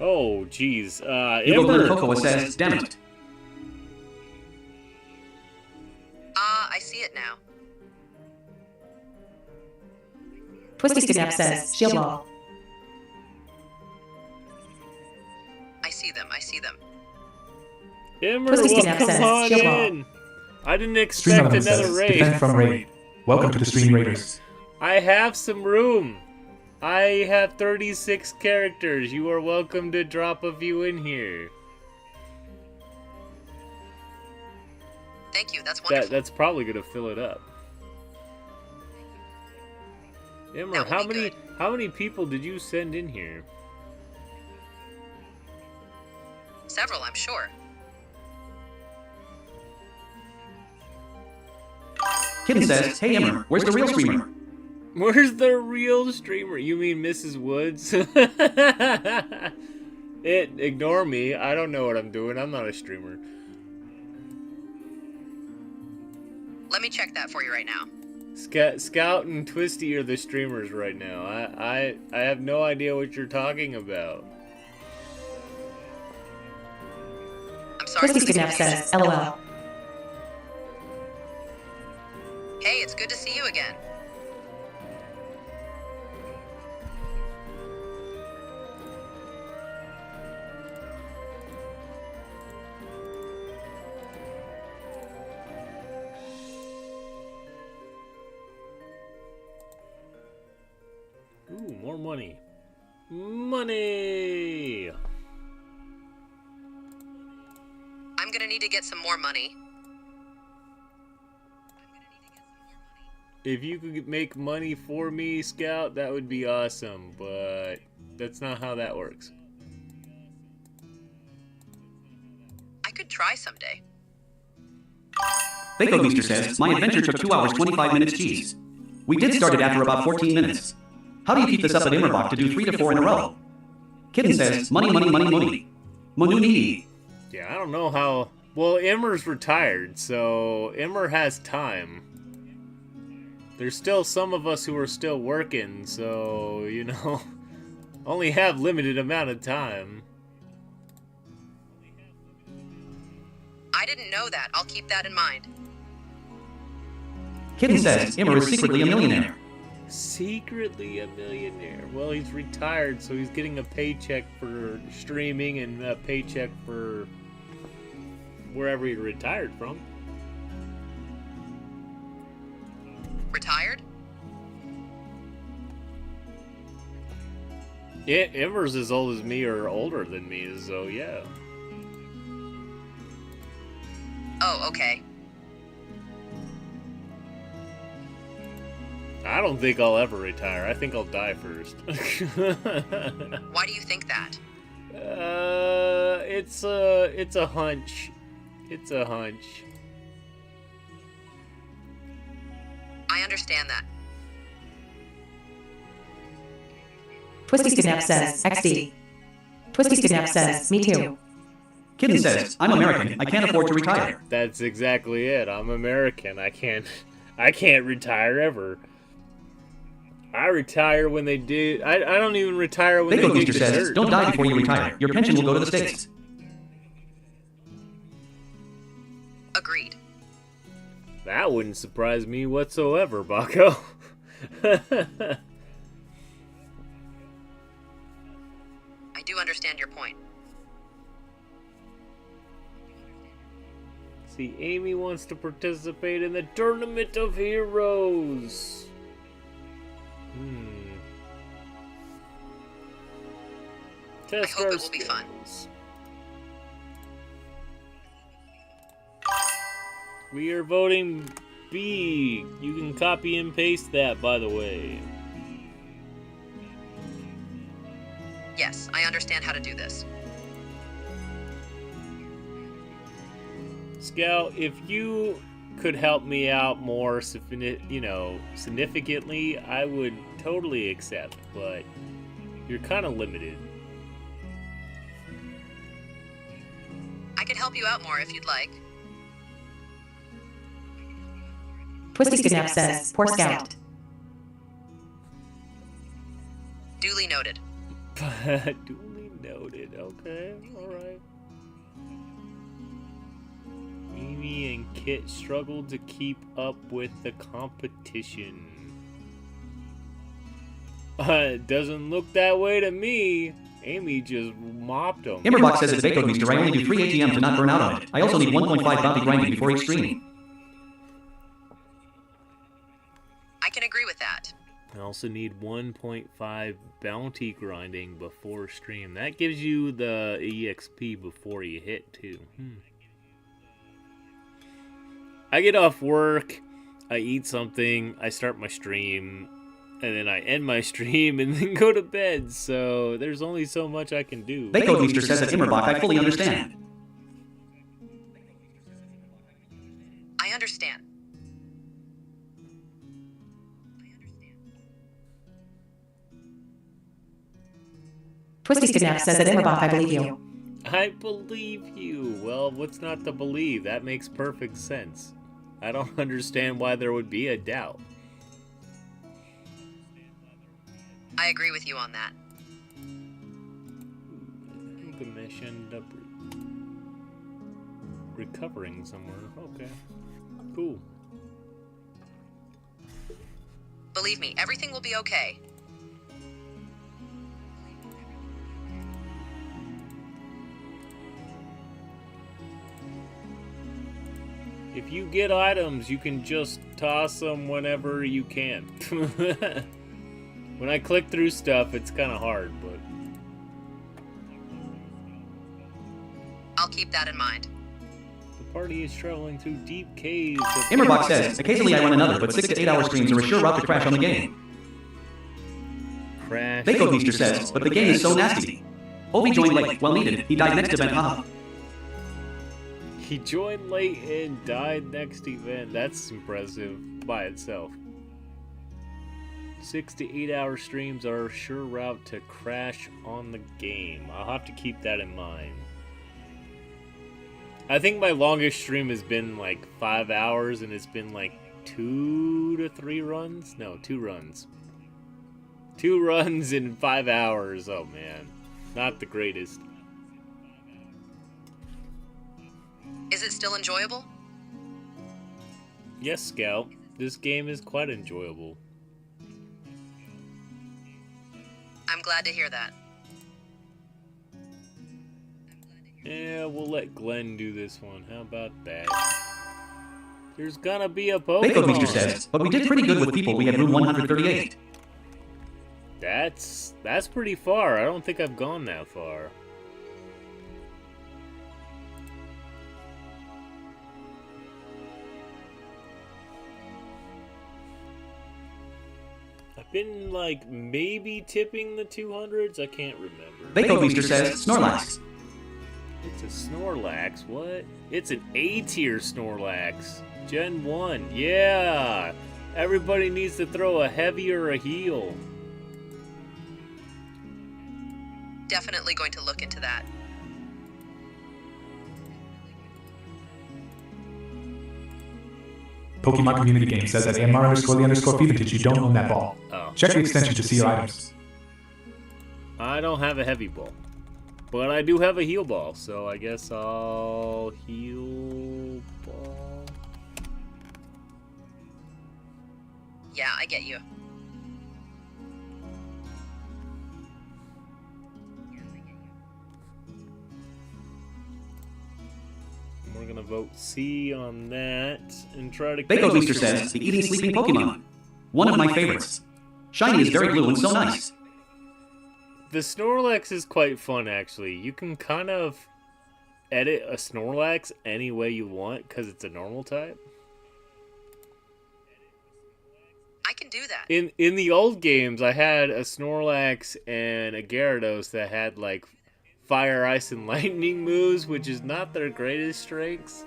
Oh, jeez. Yugo Glen Ember. Cocoa says, damn it. I see it now. Twisty Snap says, shield wall. I see them. I see them. Ember, Twisty well, Snap come says, on shield wall. in. I didn't Stream expect Element another says, raid. defend from raid. Welcome to the Stream Raiders. I have some room. I have 36 characters. You are welcome to drop a few in here. Thank you. That's wonderful. That's probably gonna fill it up. Ember, That would be good. how many people did you send in here? Several, I'm sure. Kitten says, hey Emmer, where's the real streamer? Where's the real streamer? You mean Mrs. Woods? Ignore me. I don't know what I'm doing. I'm not a streamer. Let me check that for you right now. Scout and Twisty are the streamers right now. I have no idea what you're talking about. I'm sorry. Twisty Snap says, LOL. Hey, it's good to see you again. Ooh, more money. Money! I'm gonna need to get some more money. If you could make money for me, Scout, that would be awesome, but that's not how that works. I could try someday. Bako Beaster says, my adventure took 2 hours 25 minutes, geez. We did start it after about 14 minutes. How do you keep this up at Immerbach to do 3 to 4 in a row? Kitten says, money, money, money, money. Monuni. Yeah, I don't know how... Well, Emmer's retired, so Emmer has time. There's still some of us who are still working, so, you know, only have limited amount of time. I didn't know that. I'll keep that in mind. Kitten says, Immer is secretly a millionaire. Secretly a millionaire. Well, he's retired, so he's getting a paycheck for streaming and a paycheck for wherever he retired from. Retired? Yeah, Ember's as old as me or older than me, so yeah. Oh, okay. I don't think I'll ever retire. I think I'll die first. Why do you think that? It's a hunch. It's a hunch. I understand that. Twisty Snap says, XD. Twisty Snap says, me too. Kitten says, I'm American, I can't afford to retire. That's exactly it. I'm American. I can't retire ever. I retire when they do. I don't even retire when Bako they Beaster dig the says, dirt. don't die before you retire. Your pension will go to the States. Agreed. That wouldn't surprise me whatsoever, Baco. I do understand your point. See, Amy wants to participate in the Tournament of Heroes. Test I hope our it will be fun. skills. We are voting B. You can copy and paste that, by the way. Yes, I understand how to do this. Scout, if you could help me out more, significantly, I would totally accept, but you're kind of limited. I could help you out more if you'd like. Twisty Snap says, poor Scout. Duly noted. Duly noted. Okay, alright. Amy and Kit struggle to keep up with the competition. Doesn't look that way to me. Amy just mopped them. Embervale says at Vacomeester I only do 3 ATM to not burn out on it. I also need 1.5 bounty grinding before each stream. I can agree with that. I also need 1.5 bounty grinding before stream. That gives you the EXP before you hit too. I get off work, I eat something, I start my stream, and then I end my stream and then go to bed. So there's only so much I can do. Vacomeester says at Embervale I fully understand. I understand. Twisty Snap says at Emberbach, I believe you. I believe you. Well, what's not to believe? That makes perfect sense. I don't understand why there would be a doubt. I agree with you on that. Gilgamesh ended up recovering somewhere. Okay. Cool. Believe me, everything will be okay. If you get items, you can just toss them whenever you can. When I click through stuff, it's kind of hard, but... I'll keep that in mind. The party is traveling through deep caves of... Embervale says, occasionally I run another, but 6 to 8 hour streams are a sure route to crash on the game. Crash. Vacomeester says, but the game is so nasty. Obi joined late, well needed. He died next event, haha. He joined late and died next event. That's impressive by itself. 6 to 8 hour streams are a sure route to crash on the game. I'll have to keep that in mind. I think my longest stream has been like 5 hours, and it's been like 2 to 3 runs? No, 2 runs. 2 runs in 5 hours. Oh man, not the greatest. Is it still enjoyable? Yes, Scout. This game is quite enjoyable. I'm glad to hear that. Yeah, we'll let Glenn do this one. How about that? There's gonna be a Pokemon. Vacomeester says, but we did pretty good with people. We had room 138. That's pretty far. I don't think I've gone that far. I've been like maybe tipping the 200s. I can't remember. Vacomeester says, Snorlax. It's a Snorlax. What? It's an A-tier Snorlax. Gen 1. Yeah. Everybody needs to throw a heavy or a heal. Definitely going to look into that. Pokemon Community Game says that AMR_the_Feventage you don't own that ball. Oh. Check the extension to see your items. I don't have a heavy ball. But I do have a heal ball, so I guess I'll heal ball. Yeah, I get you. We're gonna vote C on that and try to... Vacomeester says, the eating sleeping Pokemon. One of my favorites. Shiny is very blue and so nice. The Snorlax is quite fun, actually. You can kind of edit a Snorlax any way you want because it's a normal type. I can do that. In the old games, I had a Snorlax and a Gyarados that had like fire, ice, and lightning moves, which is not their greatest strengths.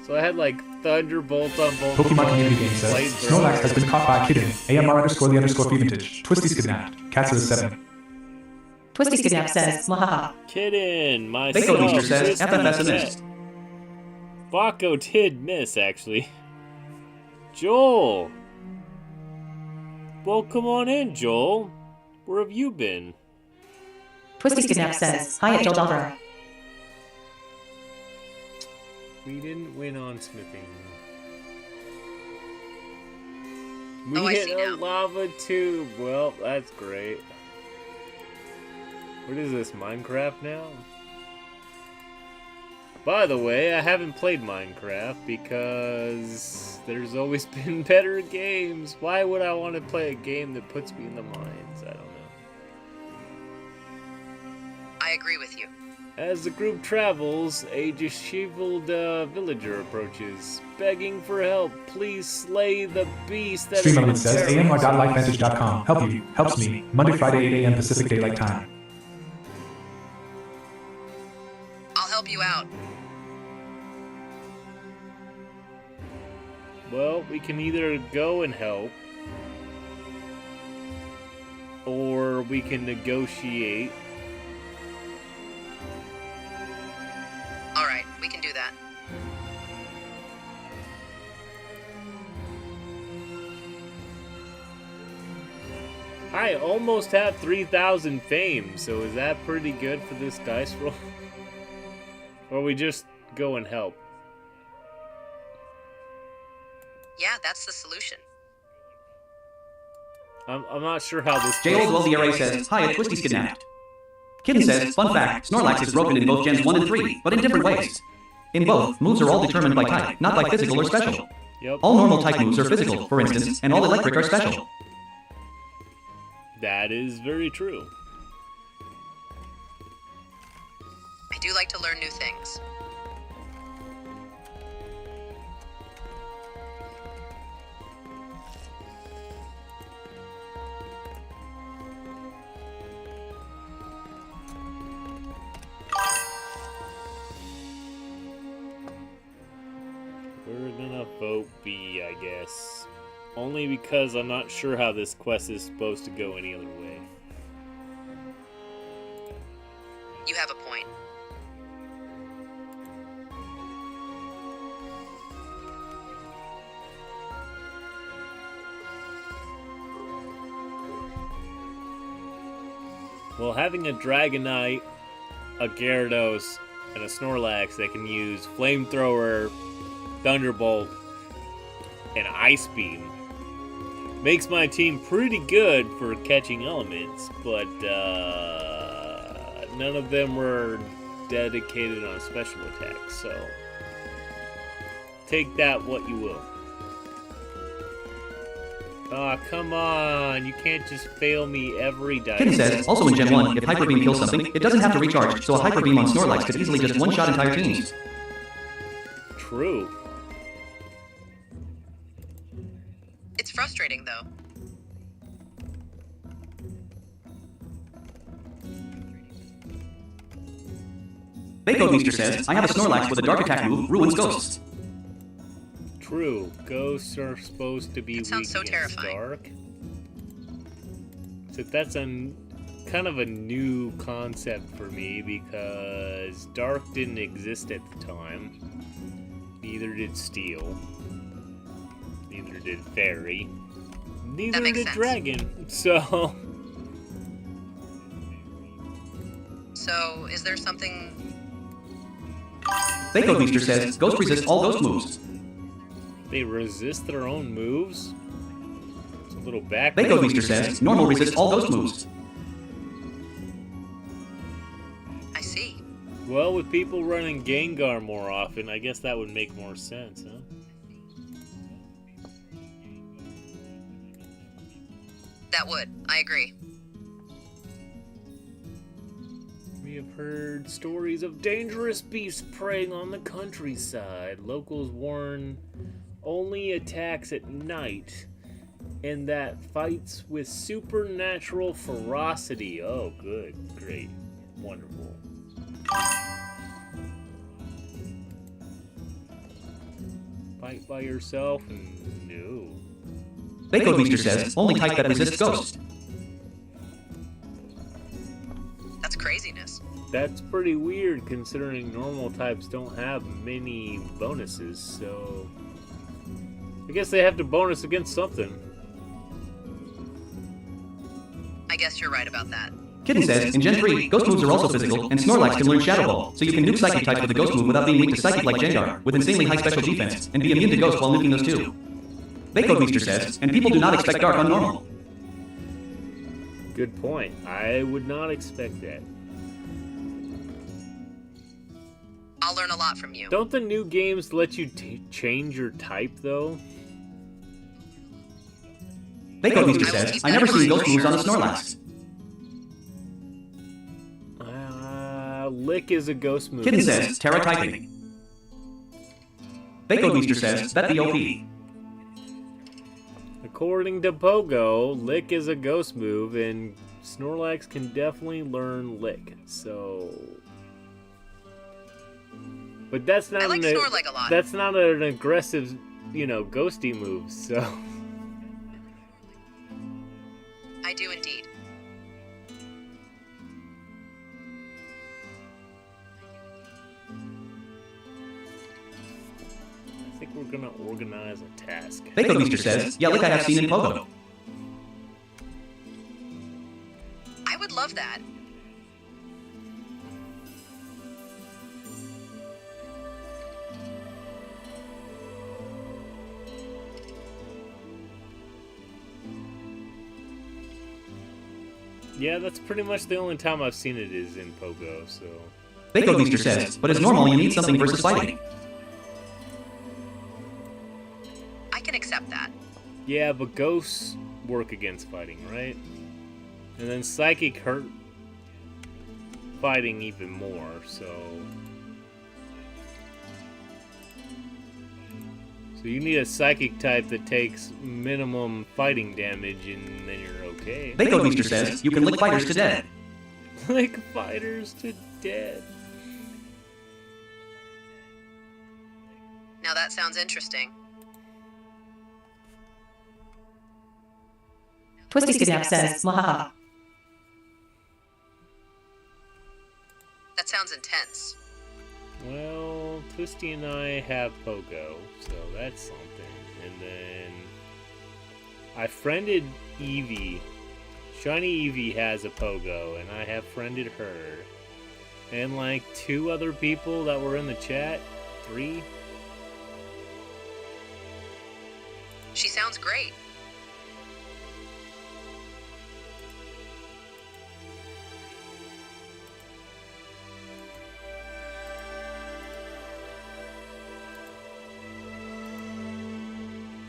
So I had like Thunderbolt on both. Pokemon Community Game says, Snorlax has been caught by a kitten. AMR_the_Feventage. Twisty's kidnapped. Cats is 7. Twisty Skidnap says, Mwahaha. Kitten, my Bako Booster son, says, Twisty FFS missed. Cat. Bako did miss, actually. Joel! Well, come on in, Joel. Where have you been? Twisty Skidnap says, Hi at Joel. We didn't win on smithing. We Oh, I hit see a now. lava tube. Well, that's great. What is this, Minecraft now? By the way, I haven't played Minecraft because there's always been better games. Why would I want to play a game that puts me in the mines? I don't know. I agree with you. As the group travels, a disheveled villager approaches, begging for help. Please slay the beast that Stream has Element been says, terrorizing AMR.lifevantage.com. Help you. Helps me. Monday, Friday, 8 a.m. Pacific Daylight Time. I'll help you out. Well, we can either go and help, or we can negotiate. All right, we can do that. I almost have 3,000 fame, so is that pretty good for this dice roll? Or we just go and help? Yeah, that's the solution. I'm not sure how this JOLDRA says, Hi at Twisty's kidnapped. Kitten says, fun fact, Snorlax is broken in both Gens 1 and 3, but in different ways. In both, moves are all determined by type, not by physical or special. Yep. All normal type moves are physical, for instance, and all electric are special. That is very true. I do like to learn new things. We're gonna vote B, I guess. Only because I'm not sure how this quest is supposed to go any other way. You have a point. Well, having a Dragonite, a Gyarados, and a Snorlax that can use Flamethrower, Thunderbolt, and Ice Beam makes my team pretty good for catching elements, but none of them were dedicated on special attacks, so take that what you will. Aw, come on, you can't just fail me every dice. Kitten says, also in Gen 1, if Hyper Beam kills something, it doesn't have to recharge, so a Hyper Beam on Snorlax could easily just one-shot entire teams. True. It's frustrating, though. Bako Meester says, I have a Snorlax with a dark attack move, Ruins Ghosts. True. Ghosts are supposed to be It weak sounds so against terrifying. dark. So that's kind of a new concept for me because dark didn't exist at the time. Neither did steel. Neither did fairy. Neither makes did sense. dragon. So So, is there something... Bako Meester says, Ghost resists all ghost moves. they resist their own moves. It's a little back. Bako Meester says, Normal resists all ghost moves. I see. Well, with people running Gengar more often, I guess that would make more sense, huh? That would. I agree. We have heard stories of dangerous beasts preying on the countryside. Locals warn only attacks at night and that fights with supernatural ferocity. Oh, good, great, wonderful. Fight by yourself? No. Bacode Meester says, only type that resists ghost. That's craziness. That's pretty weird considering normal types don't have many bonuses, so I guess they have to bonus against something. I guess you're right about that. Kitten says, in Gen 3, ghost moves are also physical, and Snorlax can learn Shadow Ball, so you can nuke Psychic types with a ghost move without being weak to Psychic like Gengar, with insanely high special defense, and be immune to ghost while nuking those too. Bacode Meester says, and people do not expect Dark on normal. Good point. I would not expect that. I'll learn a lot from you. Don't the new games let you change your type, though? Bacode Meester says, I never seen ghost moves on a Snorlax. Lick is a ghost move. Kitten says, Terra typing. Bacode Meester says, bet the OP. According to Pogo, Lick is a ghost move, and Snorlax can definitely learn Lick, so... But that's not I like Snorlax a lot. That's not an aggressive, ghosty move, so... I do indeed. I think we're gonna organize a task. Bacode Meester says, yeah, Lick I have seen in Pogo. I would love that. Yeah, that's pretty much the only time I've seen it is in Pogo, so... Bacode Meester says, but as normal you need something versus fighting. I can accept that. Yeah, but ghosts work against fighting, right? And then psychic hurt fighting even more, so... So you need a psychic type that takes minimum fighting damage, and then you're okay. Bacode Meester says, you can lick fighters to dead. Lick fighters to dead. Now that sounds interesting. Twisty Skidnap says, Mahaha. That sounds intense. Well, Twisty and I have Pogo, so that's something. And then I friended Eevee. Shiny Eevee has a Pogo, and I have friended her. And like 2 other people that were in the chat. 3. She sounds great.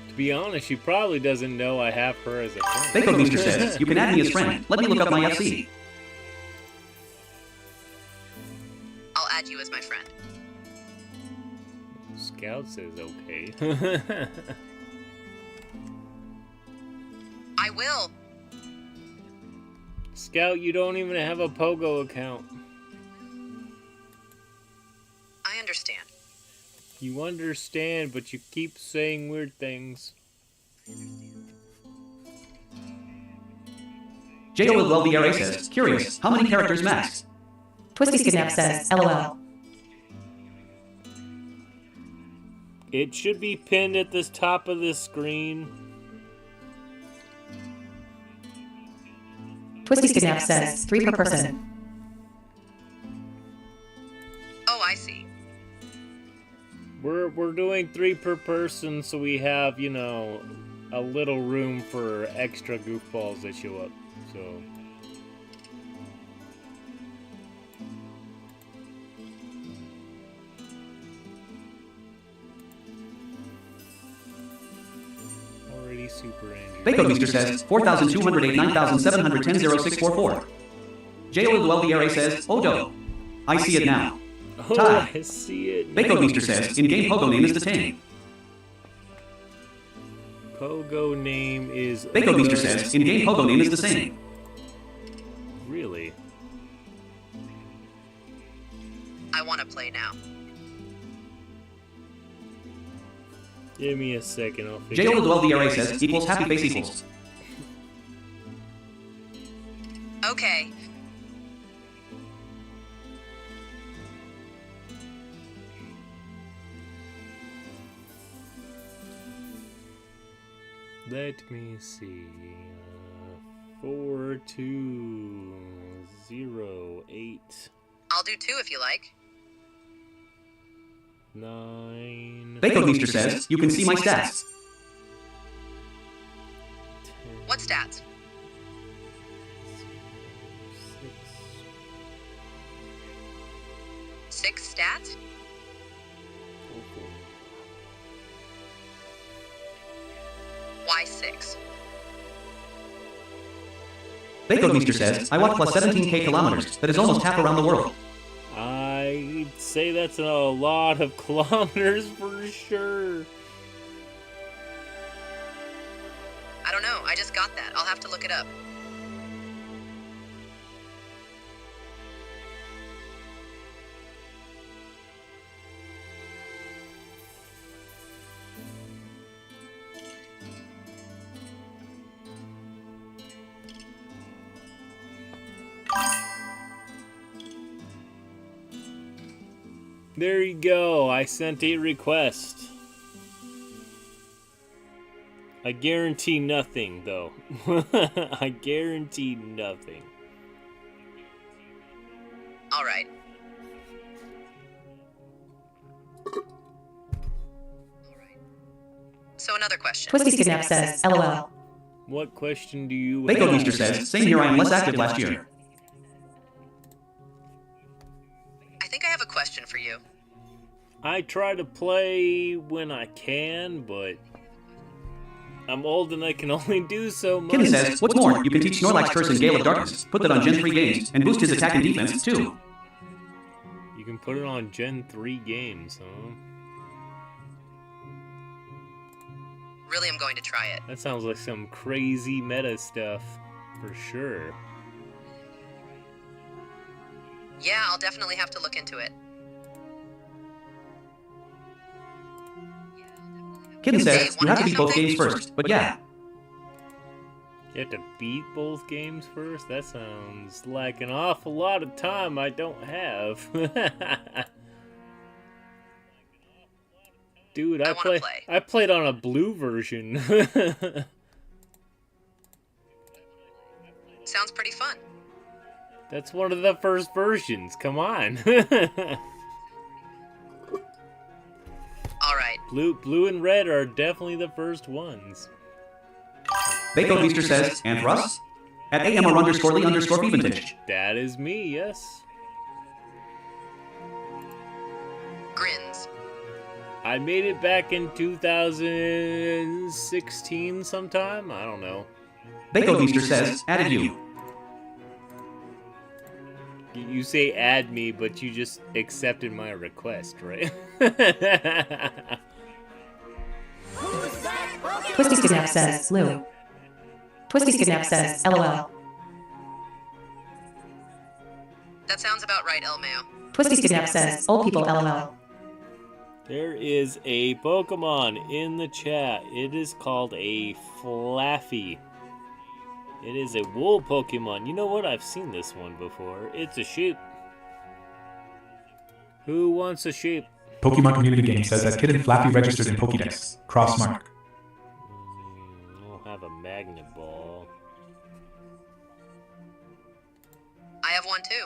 To be honest, she probably doesn't know I have her as a friend. Bacode Meester says, you can add me as friend. Let me look up my FC. I'll add you as my friend. Scout says okay. I will. Scout, you don't even have a Pogo account. I understand. You understand, but you keep saying weird things. JOLVRA says, curious, how many characters max? Twisty Skidnap says, LOL. It should be pinned at the top of this screen. Twisty Skidnap says, 3 per person. Oh, I see. We're doing 3 per person, so we have, a little room for extra goofballs that show up. So already super angry. Bacode Meester says, 4,208, 9,710, 0644. JOLVRA says, Odo. I see it now. Oh, Tie. I see it. Bacode Meester says, in-game Pogo name is the Tang. Pogo Pogo name is... Bako Meester says, in-game Pogo name is the same. Really? I want to play now. Give me a second, I'll figure JOLDRA says, equals happy face equals. Okay. Let me see. 4208 I'll do 2 if you like. 9. Bako Meester says, you can see my stats. What stats? 6 stats? Why 6? Bako Meester says, I walked plus 17k kilometers. That is almost half around the world. I'd say that's a lot of kilometers for sure. I don't know. I just got that. I'll have to look it up. There you go. I sent a request. I guarantee nothing, though. I guarantee nothing. All right. So another question. Twisty Skidnap says, LOL. What question do you Bako have? Meester says, same here, I am less active last year. I think I have a question for you. I try to play when I can, but I'm old and I can only do so much. Kitten says, what's more, you can teach Snorlax person Gale of Darkness, put that on Gen 3 games, and boost his attack and defense, too. You can put it on Gen 3 games, huh? Really, I'm going to try it. That sounds like some crazy meta stuff, for sure. Yeah, I'll definitely have to look into it. Kitten says, you have to beat both games first, but yeah. You have to beat both games first? That sounds like an awful lot of time I don't have. Dude, I played on a blue version. Sounds pretty fun. That's one of the first versions. Come on. All right. Blue and red are definitely the first ones. Bako Meester says, and for us? At AMR_Lee_Feventage. That is me, yes. Grins. I made it back in 2016 sometime. I don't know. Bako Meester says, added you. You say add me, but you just accepted my request, right? Twisty Skidnap says, Lou. Twisty Skidnap says, LOL. That sounds about right, Elmeo. Twisty Skidnap says, old people LOL. There is a Pokemon in the chat. It is called a Flaffy. It is a wool Pokemon. You know what? I've seen this one before. It's a sheep. Who wants a sheep? Pokemon Community Game says that Kitten Flappy registered in Pokédex. Cross mark. I'll have a Magnet Ball. I have one too.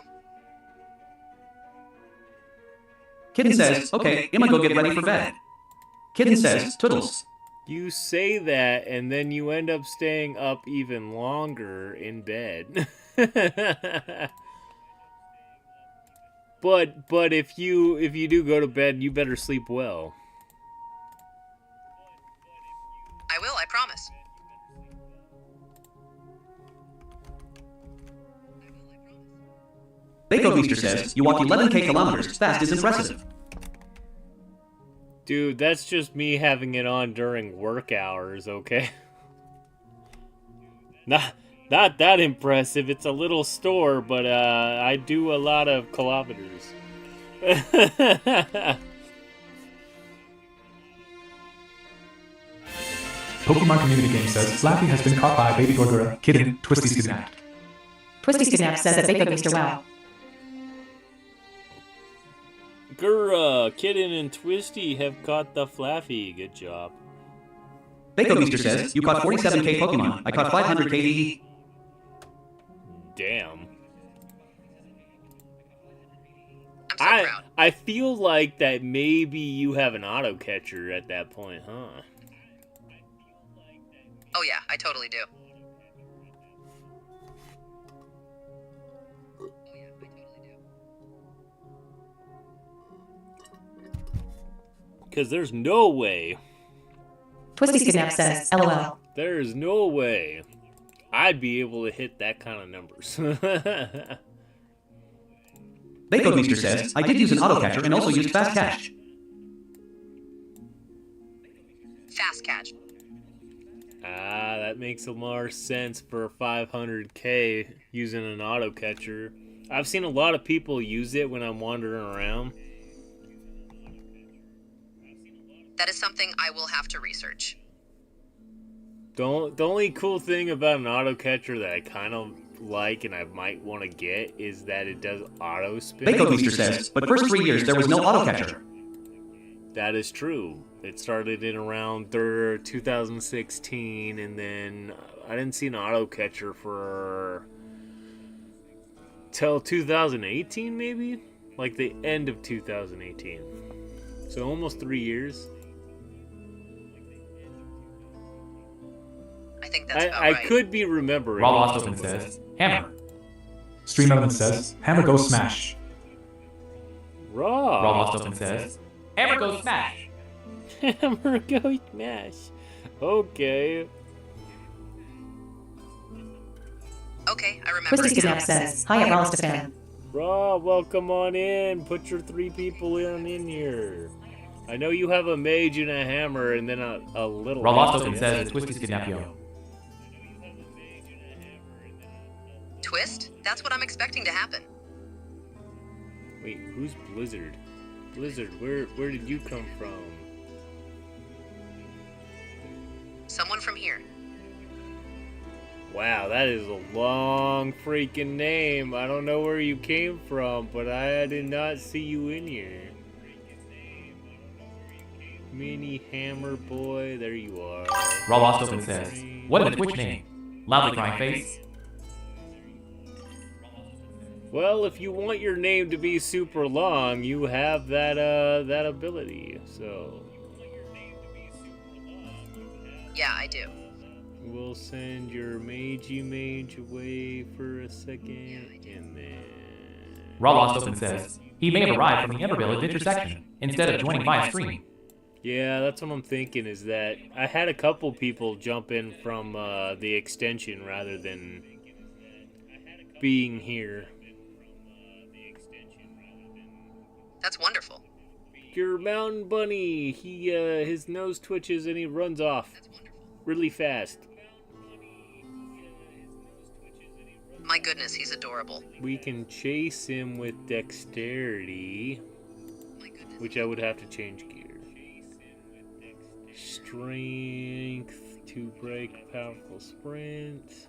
Kitten says, okay, I'ma go get ready for bed. Kitten says, toodles. You say that, and then you end up staying up even longer in bed. But if you do go to bed, you better sleep well. I will, I promise. Bako Meester says, you walk 11k kilometers, fast is impressive. Dude, that's just me having it on during work hours, okay? Not that impressive. It's a little store, but I do a lot of kilometers. Pokemon Community Game says Flappy has been caught by Baby Gorgura, Kitten, Twisty Skidnapped. Twisty Skidnap says that they could Mr. Wow. Gura, Kitten, and Twisty have caught the Flaffy. Good job. Bako Meester says, you caught 47k Pokemon. I caught 500 KDE. Damn. I'm so proud. I feel like that maybe you have an auto catcher at that point, huh? Oh yeah, I totally do. Because there's no way. Twisty Skidnap says, LOL. There's no way I'd be able to hit that kind of numbers. Bako Meester says, I did use an auto catcher and also used fast catch. Fast catch. That makes a more sense for 500k using an auto catcher. I've seen a lot of people use it when I'm wandering around. That is something I will have to research. The only cool thing about an auto catcher that I kind of like and I might want to get is that it does auto spin. Bako Meester says, but first 3 years there was no auto catcher. That is true. It started in around 2016, and then I didn't see an auto catcher for till 2018, maybe, like the end of 2018. So almost 3 years. I think that's about I right. could be remembering. Raw Lost Open says, Hammer. Stream Element says Hammer Go Smash. Raw. Raw Lost Open says, Hammer goes smash. Hammer go smash. Okay. Okay, I remember. Twisty Skidnap says, hi at Ronsta fan. Raw, welcome on in. Put your 3 people in here. I know you have a mage and a hammer and then a little... Raw Lost Open says, Twisty Skidnapio. Twist? That's what I'm expecting to happen. Wait, who's Blizzard? Blizzard, where did you come from? Someone from here. Wow, that is a long freaking name. I don't know where you came from, but I did not see you in here. Mini Hammer Boy, there you are. Raw Lost Open says, what in the Twitch name? Loudly crying face. Well, if you want your name to be super long, you have that that ability. So Yeah, I do. we'll send your magey mage away for a second, and then Raw Lost Open says, he may have arrived from the Embervale Adventure section, instead of joining via stream. yeah, that's what I'm thinking. Is that I had a couple people jump in from the extension rather than being here. That's wonderful. Your mountain bunny, he his nose twitches and he runs off really fast. My goodness, he's adorable. We can chase him with dexterity, which I would have to change gear. Strength to break, powerful sprint.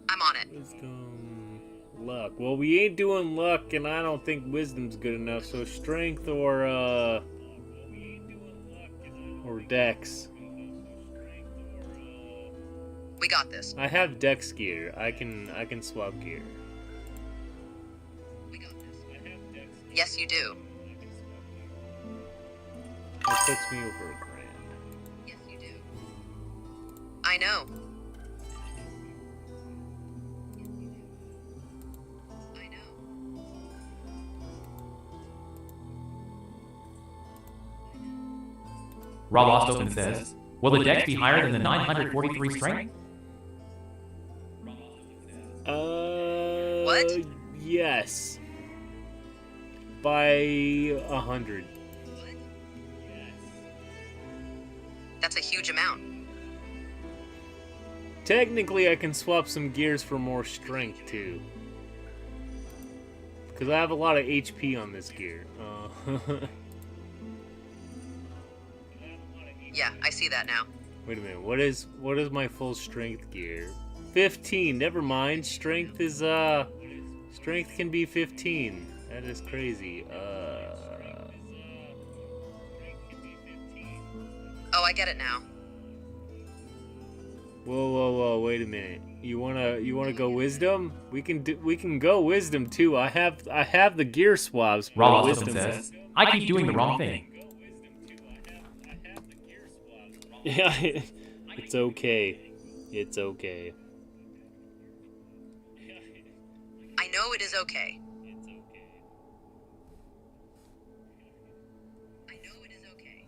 I'm on it. Wisdom, luck. Well, we ain't doing luck, and I don't think wisdom's good enough. So strength or dex. We got this. I have dex gear. I can swap gear. Yes, you do. That puts me over a grand. Yes, you do. I know. I know. Raw Lost Open says, will the dex be higher than the 943 strength? What? Yes. By 100. That's a huge amount. Technically, I can swap some gears for more strength, too. Because I have a lot of HP on this gear. Yeah, I see that now. Wait a minute, what is my full strength gear? 15, never mind. Strength is, strength can be 15. That is crazy. Oh, I get it now. Whoa, wait a minute. You wanna go wisdom? We can go wisdom too. I have the gear swaps. but Raw wisdom says, I keep doing the wrong thing. Yeah, it's okay. It's okay. I know it is okay. I know it is okay.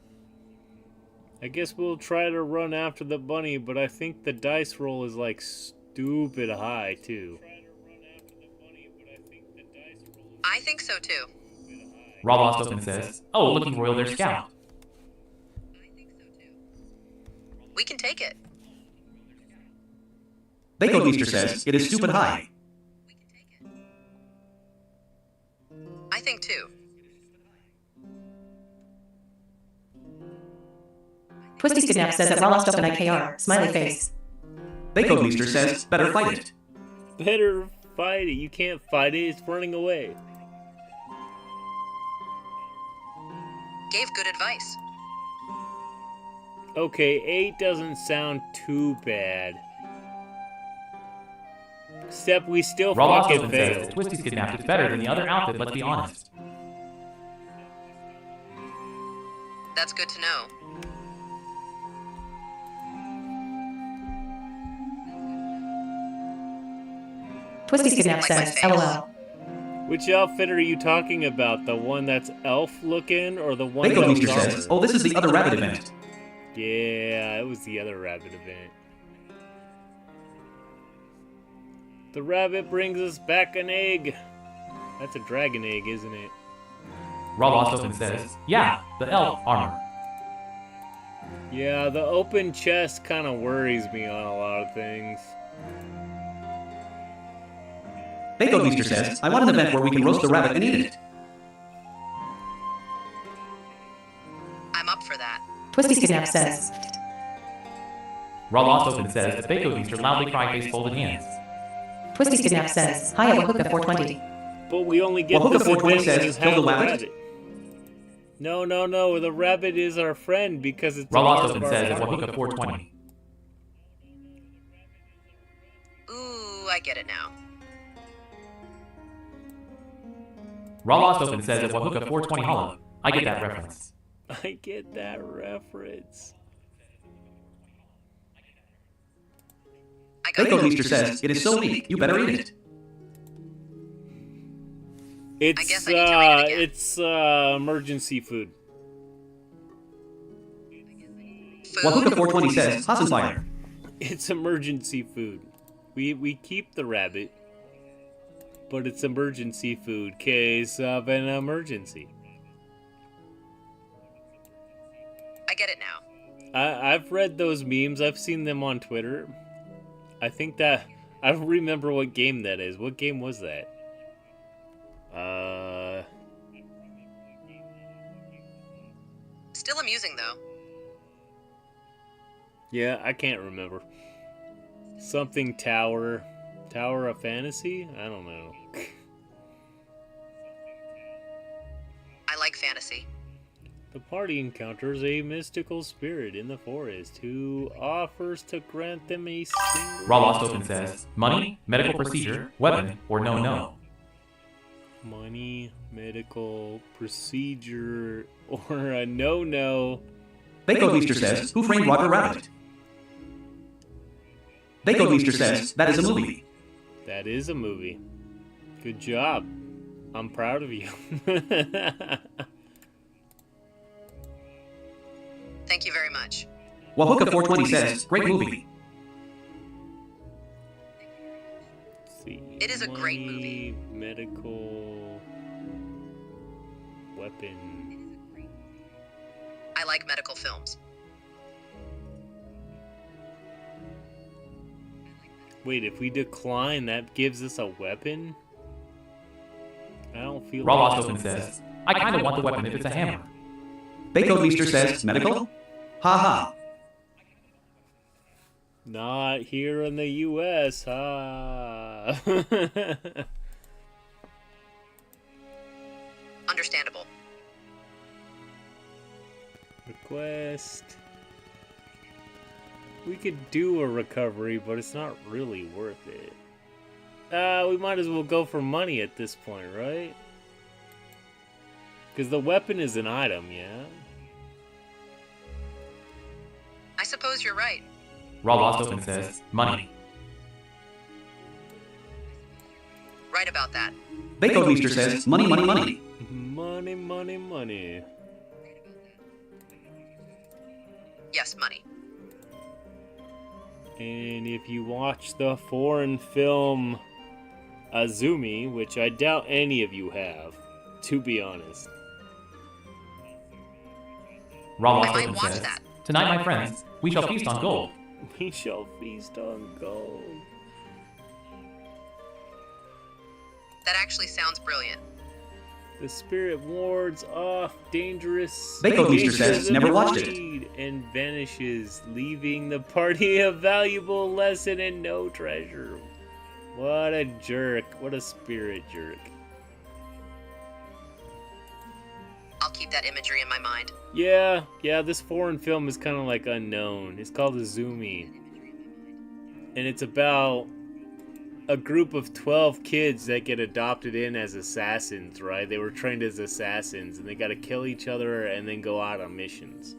I guess we'll try to run after the bunny, but I think the dice roll is like stupid high too. I think so too. Raw Lost Open says, oh, looking royal there, Scout. We can take it. Bacon Meester says it is stupid high. I think too. Twisty Skidnap says that Raw lost up an IKR. Smiley face. Bacon Meester says better fight it. Better fight it. You can't fight it. It's running away. Gave good advice. Okay, 8 doesn't sound too bad. Except we still Raw Lost fucking Open says failed. that Twisty Skidnapped is better than the other outfit, let's be honest. That's good to know. Twisty Skidnap says, LOL. Which outfit are you talking about? The one that's elf looking or the one Bacon that Meester was says, armor? oh, this is the other rabbit event. Yeah, it was the other rabbit event. The rabbit brings us back an egg. That's a dragon egg, isn't it? Raw Lost Open says, yeah, the elf armor. Yeah, the open chest kind of worries me on a lot of things. Bacon Meester says, I want an event where we can roast the rabbit and eat it. I'm up for that. Twisty Skidnap says, Raw Lost Open says that Bacon Meester loudly crying face folded hands. Twisty Skidnap says, hi at Wahookah 420. But we only get Well, this Hookah 420 event when says, we kill have the rabbit? No, the rabbit is our friend because it's Raw a Lost part of Open our says that armor. Wahookah 420. Ooh, I get it now. Raw Lost Open says that Wahookah 420 hollow. I get that reference. I get that reference. I got Bacon it. Meester says, it is so weak, you better eat it. It's guess I need to read it again. it's emergency food. Well, Food? Hookah 420 says, Hassenfire. It's emergency food. We keep the rabbit, but it's emergency food case of an emergency. I get it now. I've read those memes. I've seen them on Twitter. I think that I don't remember what game that is. What game was that? Still amusing though. Yeah, I can't remember. Something Tower of Fantasy? I don't know. I like fantasy. The party encounters a mystical spirit in the forest who offers to grant them a single... Raw Lost Open says, money, medical procedure, weapon, or no. Money, medical procedure, or a no-no. Bacon Meester says, who framed Roger Rabbit? Bacon Meester says, that is a movie. That is a movie. Good job. I'm proud of you. Thank you very much. Well, Hookah 420 says, great movie. Let's see. It is a great Money, medical, weapon. I like medical films. Wait, if we decline, that gives us a weapon? I don't feel Raw like Lost Open says, I kinda want the weapon if it's a hammer. Bacode Meester says, medical? Ha ha. Not here in the US, huh? Understandable. Request. We could do a recovery, but it's not really worth it. We might as well go for money at this point, right? Because the weapon is an item, yeah? I suppose you're right. Raw Lost Open says, money. Right about that. Bacode Meester says, money, money, money. Money, money, money. Yes, money. And if you watch the foreign film Azumi, which I doubt any of you have, to be honest. Raw I Lost might Open watch says, that. tonight, my friends, we shall feast on gold. We shall feast on gold. That actually sounds brilliant. The spirit wards off dangerous Bacode Meester says, dangers of never watched it. greed and vanishes, leaving the party a valuable lesson and no treasure. What a jerk. What a spirit jerk. I'll keep that imagery in my mind. Yeah, this foreign film is kind of like unknown. It's called Azumi. And it's about a group of 12 kids that get adopted in as assassins, right? They were trained as assassins, and they got to kill each other and then go out on missions.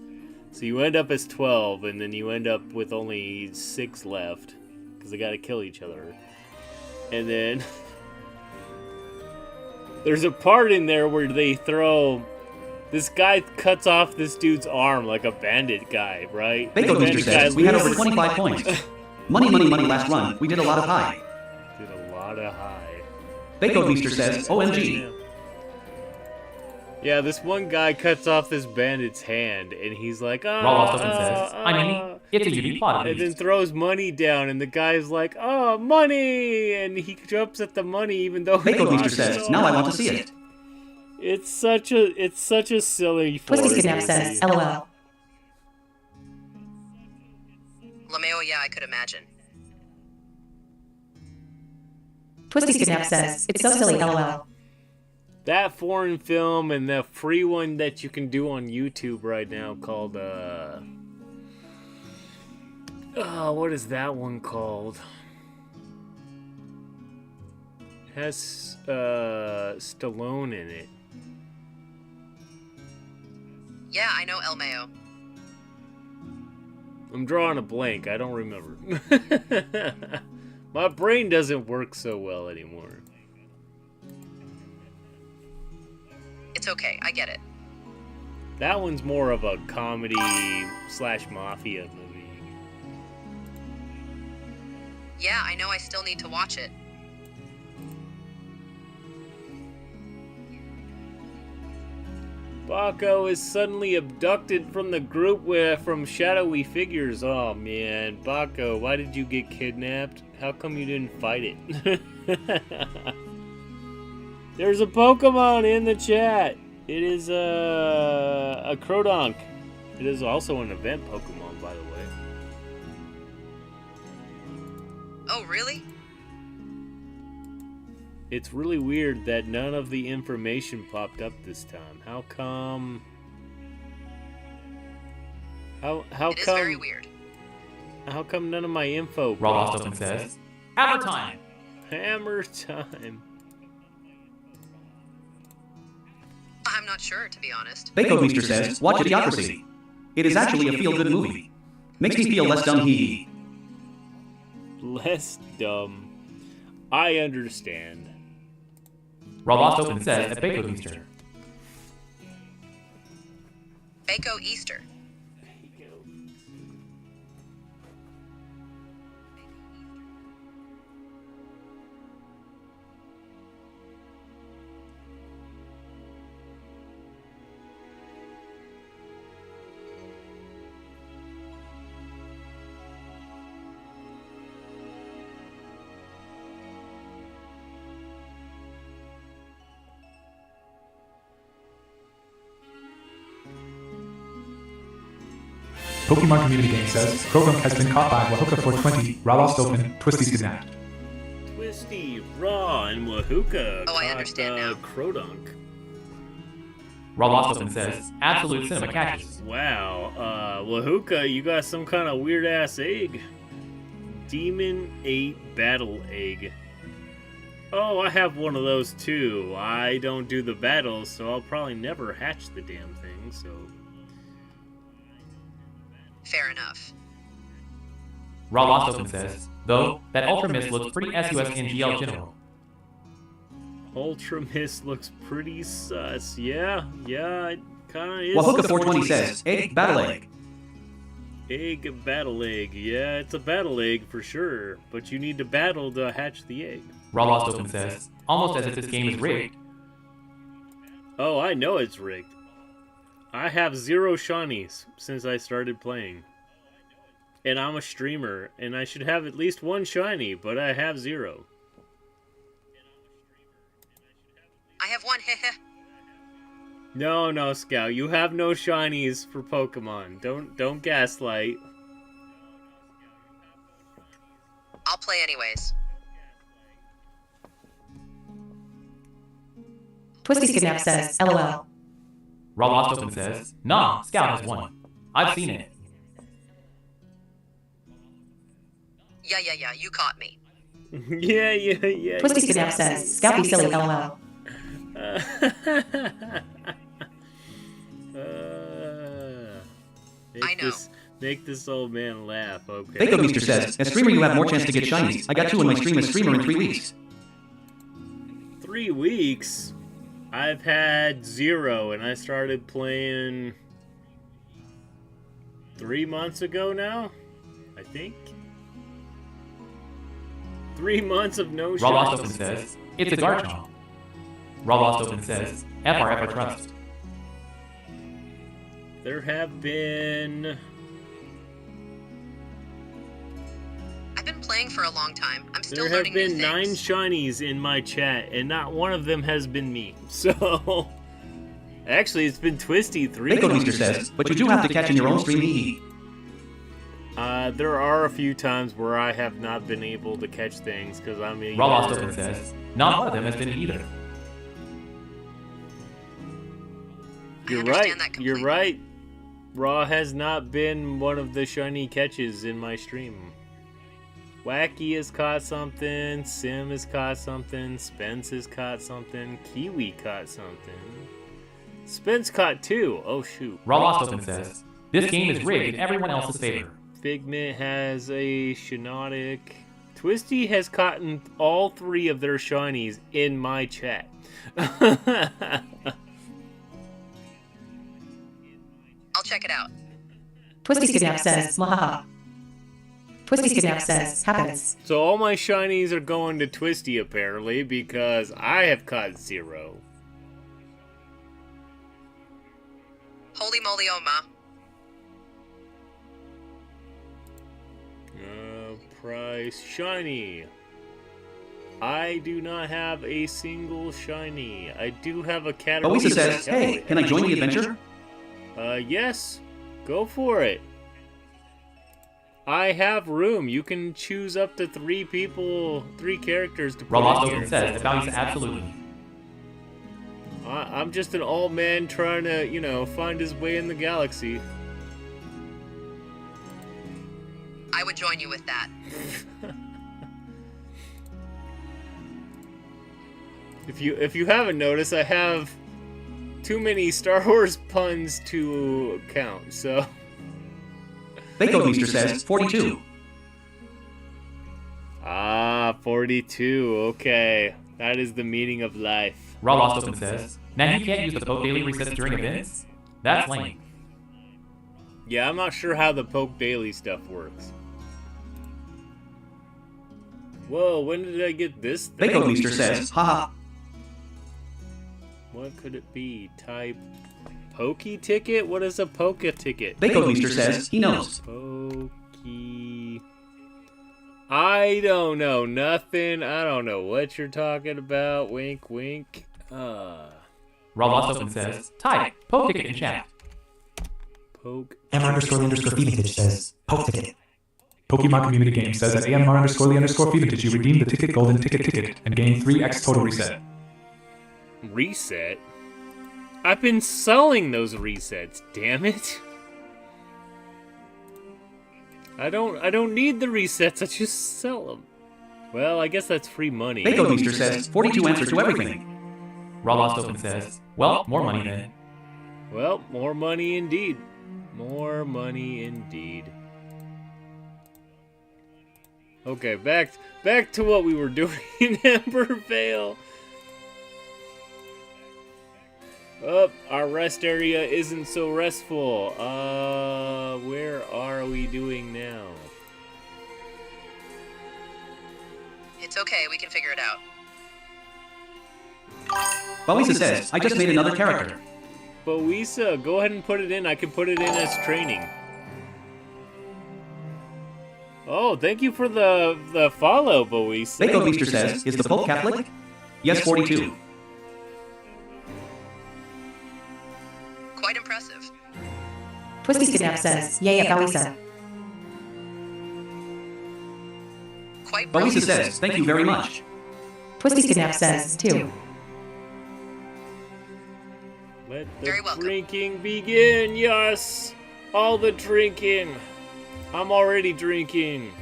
So you end up as 12, and then you end up with only 6 left, because they got to kill each other. And then there's a part in there where they throw... This guy cuts off this dude's arm like a bandit guy, right? Bacode Meester says, we had over 25 points. Money, money, money last run. We did a lot of high. Did a lot of high. Bacode Meester says, OMG. Yeah, this one guy cuts off this bandit's hand, and he's like, Raw Lost Open says, I mean, it's a unique plot at and then least. throws money down, and the guy's like, oh, money! And he jumps at the money even though he Bacode Meester lost says, it. now I want to see it. It's such a silly Twisty force. Kidnap says, LOL. Lameo, yeah, I could imagine. Twisty Kidnap says, it's so silly, LOL. That foreign film and the free one that you can do on YouTube right now called, what is that one called? It has, Stallone in it. Yeah, I know El Mayo. I'm drawing a blank. I don't remember. My brain doesn't work so well anymore. It's okay, I get it. That one's more of a comedy / mafia movie. Yeah, I know I still need to watch it. Baco is suddenly abducted from the group from shadowy figures. Oh man, Baco, why did you get kidnapped? How come you didn't fight it? There's a Pokemon in the chat. It is a Crodonk. It is also an event Pokemon, by the way. Oh, really? It's really weird that none of the information popped up this time. How come? How It is come? very weird. How come none of my info? Raw popped Lost Open up? says, hammer time. Hammer time. I'm not sure, to be honest. Bacode Meester says, watch Idiocracy. It is actually a feel-good movie. Makes me feel less dumb hee. Less dumb. I understand. Raw Lost Open says at Bacode Meester. Bako Easter. Pokemon Community Game says, Croagunk has been caught by Wahoka 420, Raw Lost Open, Twisty's kidnapped. Twisty, Raw, and Wahoka Oh, I caught understand now. Crodunk. Raw Lost Open says, Absolute Cinema catches. Wow, Wahoka, you got some kind of weird-ass egg. Demon 8 Battle Egg. Oh, I have one of those too. I don't do the battles, so I'll probably never hatch the damn thing, so... Fair enough. Raw Lost Open says, though, that Ultra Mist looks pretty SUS in GL General. Ultra Mist looks pretty sus. Yeah, it kinda is. Wahoka 420 says, egg, battle egg. Egg, battle egg. Yeah, it's a battle egg for sure, but you need to battle to hatch the egg. Raw Lost Open says, almost as if this game is rigged. Oh, I know it's rigged. I have 0 shinies since I started playing. And I'm a streamer, and I should have at least 1 shiny, but I have 0. I have one, heh. No, Scout, you have no shinies for Pokemon. Don't gaslight. I'll play anyways. Twisty's kidnap says, LOL. Raw Lost Open says, nah, Scout has won. I've seen it. Yeah, you caught me. Yeah. Twisty's kidnap says, Scout be silly, LOL. I know. Make this old man laugh, okay? Fake Meester says, as streamer you have more chance to get shinies. I got 2 in my stream as streamer in 3 weeks. 3 weeks? I've had 0, and I started playing 3 months ago now, I think. 3 months of no Raw Lost shots. Open says, it's a Garchomp. Raw Lost Open says, FR Trust. There have been... I've been playing for a long time. I'm still There have learning new been 9 things. shinies in my chat, and not one of them has been me. So... Actually, it's been Twisty 3 Fake Meester says, but you do have to catch in your own stream hee. There are a few times where I have not been able to catch things, because I'm a... Raw Lost Open says, not one of them has been either. You're right. You're right. Raw has not been one of the shiny catches in my stream. Wacky has caught something, Sim has caught something, Spence has caught something, Kiwi caught something. Spence caught 2. Oh shoot. Raw Lost Open says, this game is rigged in everyone else's favor. Figment has a Shiinotic. Twisty has caught all 3 of their shinies in my chat. I'll check it out. Twisty's kidnap says, Mahaha. Twisty's kidnap says, happens. So all my shinies are going to Twisty apparently because I have caught 0. Holy moly, Oma. Price shiny. I do not have a single shiny. I do have a category. Oisa says, hey, can I join the adventure? Yes. Go for it. I have room. You can choose up to 3 people, 3 characters to play. Raw Lost Open says, the values absolutely. I'm just an old man trying to, find his way in the galaxy. I would join you with that. If you haven't noticed, I have too many Star Wars puns to count, so... Fake Meester says, 42. 42, okay. That is the meaning of life. Raw Lost Open says, now you can't use the Poke Daily resets during events? That's lame. Yeah, I'm not sure how the Poke Daily stuff works. Whoa, when did I get this thing? Fake Meester says, haha. What could it be? Type Pokey ticket? What is a Poke ticket? Fake Meester says, he knows. Pokey... I don't know nothing. I don't know what you're talking about. Wink, wink. Raw Lost Open says, type Poke ticket in chat. Poke. Amber__the_feeding says, poke ticket. Pokemon Community Game says at AMR_the_feeding you redeem the ticket golden ticket and gain 3x total reset. Reset? I've been selling those resets, damn it. I don't need the resets, I just sell them. Well, I guess that's free money. Bako Meester says, 42 answer to everything. Raw Lost Open says, well, more money then. Well, more money indeed. More money indeed. Okay, back to what we were doing in Embervale. Oh, our rest area isn't so restful. Where are we doing now? It's okay, we can figure it out. Balisa says, I just made another character. Boisa, go ahead and put it in. I can put it in as training. Oh, thank you for the follow, Boisa. Bako Meester says, is the Pope Catholic? Yes, 42. Quite impressive. Twisty Skidnap says, yay at Balisa. Quite Balisa brilliant. says, thank you very much. Twisty Skidnap says, 2. Let the Very welcome. drinking begin, yes! All the drinking. I'm already drinking.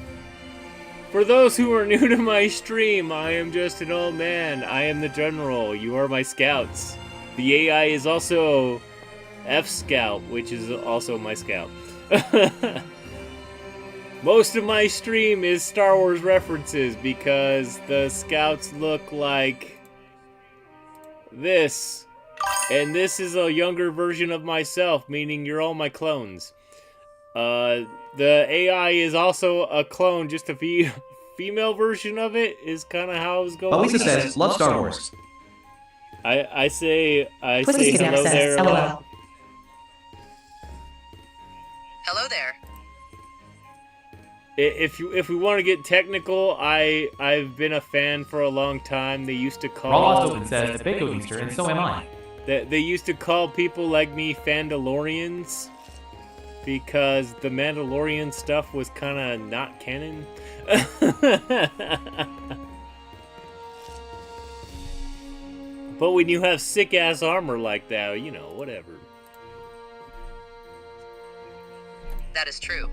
For those who are new to my stream, I am just an old man. I am the general. You are my scouts. The AI is also F-Scout, which is also my scout. Most of my stream is Star Wars references because the scouts look like this. And this is a younger version of myself, meaning you're all my clones. The AI is also a clone, just a female version of it is kind of how it's going. Balisa says, love Star Wars. I say Twisty Skidnap hello says, there. LOL. Hello there. If we want to get technical, I've been a fan for a long time. They used to Raw Lost call Open says, Bako Meester, and so am I. they used to call people like me Fandalorians because the Mandalorian stuff was kind of not canon. But when you have sick ass armor like that, you know, whatever. That is true.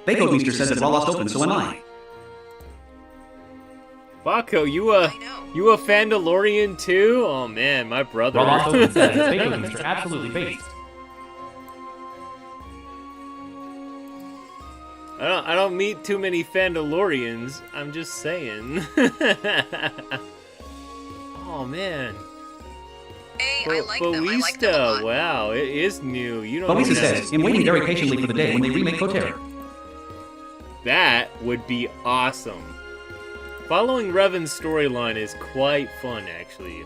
Bako Meester says that Raw Lost Open, so am I. Baco, you I know. a Fandalorian too? Oh man, my brother. Raw Lost Open says, Bako Meester, absolutely based. I don't meet too many Fandalorians. I'm just saying. Oh man. Hey, I like them. I like them a Ballista, lot. wow, it is new. You don't Balisa know. says, I'm waiting very patiently for the day when they remake Koter. That would be awesome. Following Revan's storyline is quite fun, actually.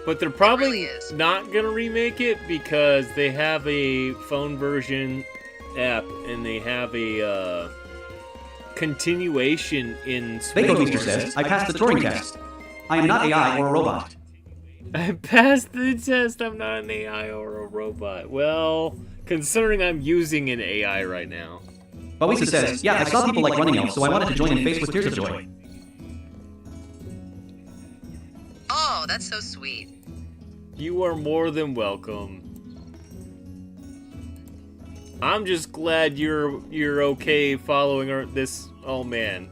But they're probably really is. not gonna remake it because they have a phone version app and they have a continuation in Bako Meester says, I passed the Turing test. I am not AI or a robot. I passed the test. I'm not an AI or a robot. Well, considering I'm using an AI right now. Balisa says, yeah, I saw people like running elves, so I wanted to join in face with tears of joy. Oh, that's so sweet. You are more than welcome. I'm just glad you're okay following this. Oh man.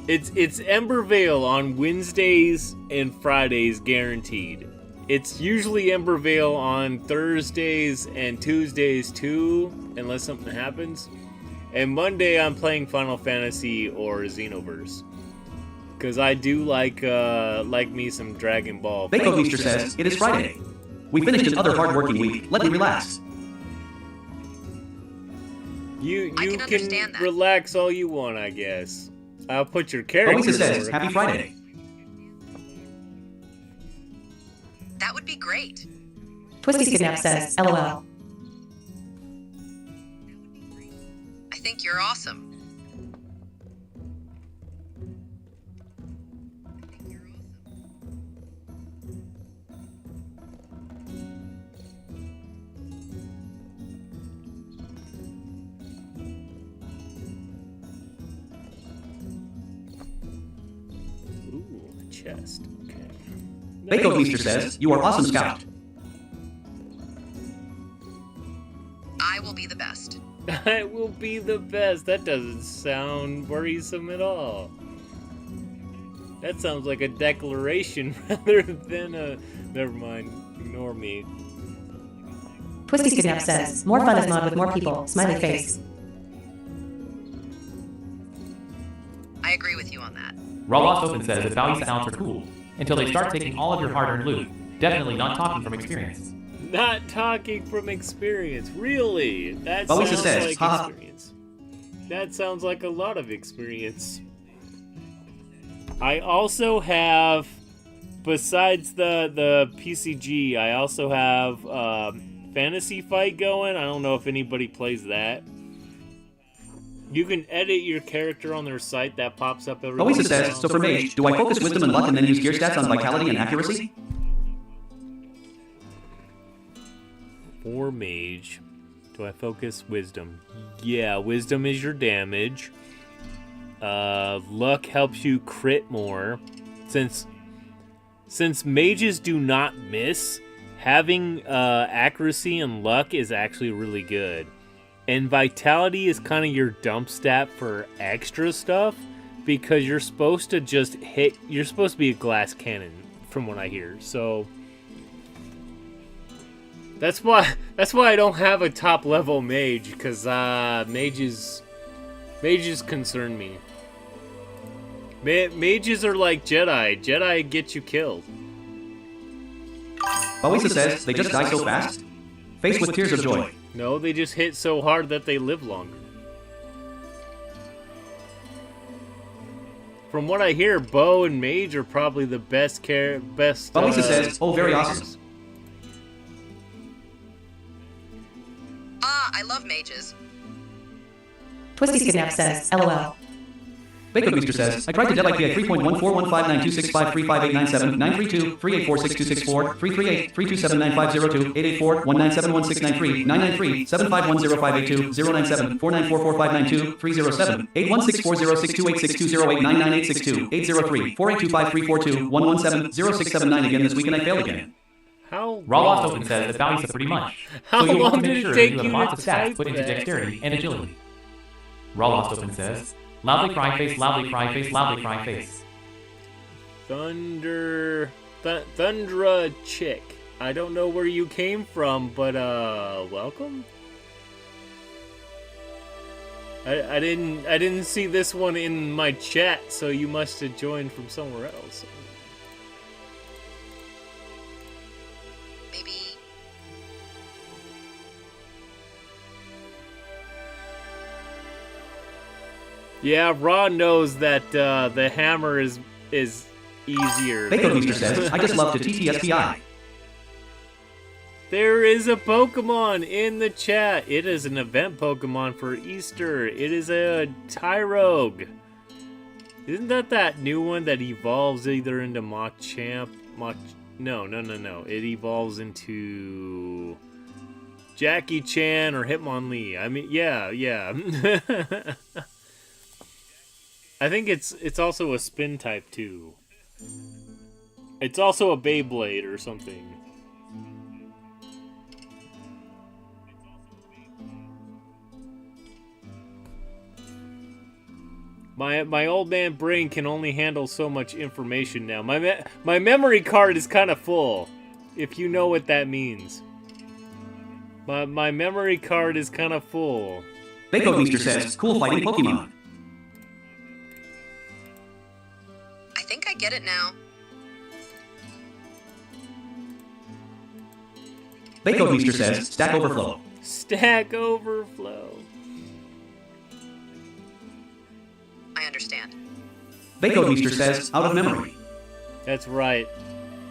It's Embervale on Wednesdays and Fridays guaranteed. It's usually Embervale on Thursdays and Tuesdays too, unless something happens. And Monday I'm playing Final Fantasy or Xenoverse. Cause I do like me some Dragon Ball. Bako Meester says, it is Friday. We finished another hard-working week. Let me relax. You I can can understand that. relax all you want, I guess. I'll put your character. Balisa says, to work. happy Friday. That would be great. Twisty Skidnap says, LOL. I think you're awesome. chest. Okay. Bako Meester says, you are awesome scout. I will be the best. I will be the best. That doesn't sound worrisome at all. That sounds like a declaration rather than a... Never mind. Ignore me. Twisty Skidnap says, more fun as mod with more people. Smiley face. I agree with you on that. Raw Lost Open says that Valley sounds are cool until they start taking all of your hard-earned loot. Definitely not talking from experience. Not talking from experience. Really? That Balisa sounds says, like haha. experience. That sounds like a lot of experience. I also have, besides the PCG, I also have Fantasy Fight going. I don't know if anybody plays that. You can edit your character on their site. That pops up every once Balisa in a says, while. so for mage, do I focus wisdom and luck and then use gear stats on vitality and accuracy? For mage, do I focus wisdom? Yeah, wisdom is your damage. Luck helps you crit more. Since mages do not miss, having accuracy and luck is actually really good. And vitality is kind of your dump stat for extra stuff, because you're supposed to just hit. You're supposed to be a glass cannon, from what I hear. So that's why I don't have a top level mage, because mages concern me. Mages are like Jedi. Jedi get you killed. Balisa says, they just die so fast? Faced with tears of joy. No, they just hit so hard that they live longer. From what I hear, bow and mage are probably the best. Balisa says, oh, very awesome. I love mages. Twisty Skidnap says, LOL. Bako Meester says, I tried to deadlight the 3.1415926535897 932 3846264 338 3279502 884 1971693 993 7510582 097 4944592 307 81640628620 899862862 803 4825342 117 0679 again this week and I failed again. How Raw Lost long? Open says that Valley's pretty much. How So you'll want long to did make it sure take you have you lots to of stats type put into that? dexterity and agility. Raw Lost Open says, loudly cry face, loudly cry face, loudly cry face. Thundra chick. I don't know where you came from, but welcome. I didn't see this one in my chat, so you must have joined from somewhere else. Maybe. Yeah, Ron knows that the hammer is easier. Bako Meester says, I just love to TTSPI. There is a Pokemon in the chat. It is an event Pokemon for Easter. It is a Tyrogue. Isn't that new one that evolves either into Machamp? No. It evolves into Jackie Chan or Hitmonlee. I mean, yeah. I think it's also a spin type too. It's also a Beyblade or something. My old man brain can only handle so much information now. My memory card is kind of full, if you know what that means. My memory card is kind of full. Bako Meester says, cool fighting Pokemon. I think I get it now. Bako Meester says, stack overflow. Stack overflow. I understand. Bako Meester says, out of memory. That's right.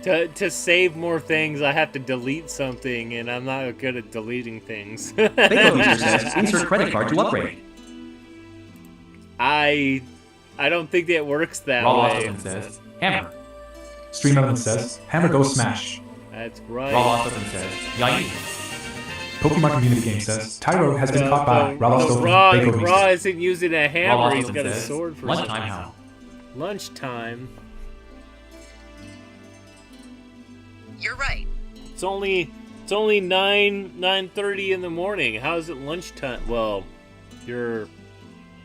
To save more things, I have to delete something, and I'm not good at deleting things. Bako Meester says, insert credit card to upgrade. I don't think that works that Raw Lost way. Open says, hammer. Stream Element says, hammer go smash. That's Raw right. Lost Open says, yai. Pokemon Community Game says, Tyro has been caught by Raw Open Raw Bako Meester. isn't using a Raw hammer, Lost he's Open got a says, sword for lunchtime something. how. Lunchtime. You're right. It's only 9:30 in the morning. How is it lunchtime? Well, you're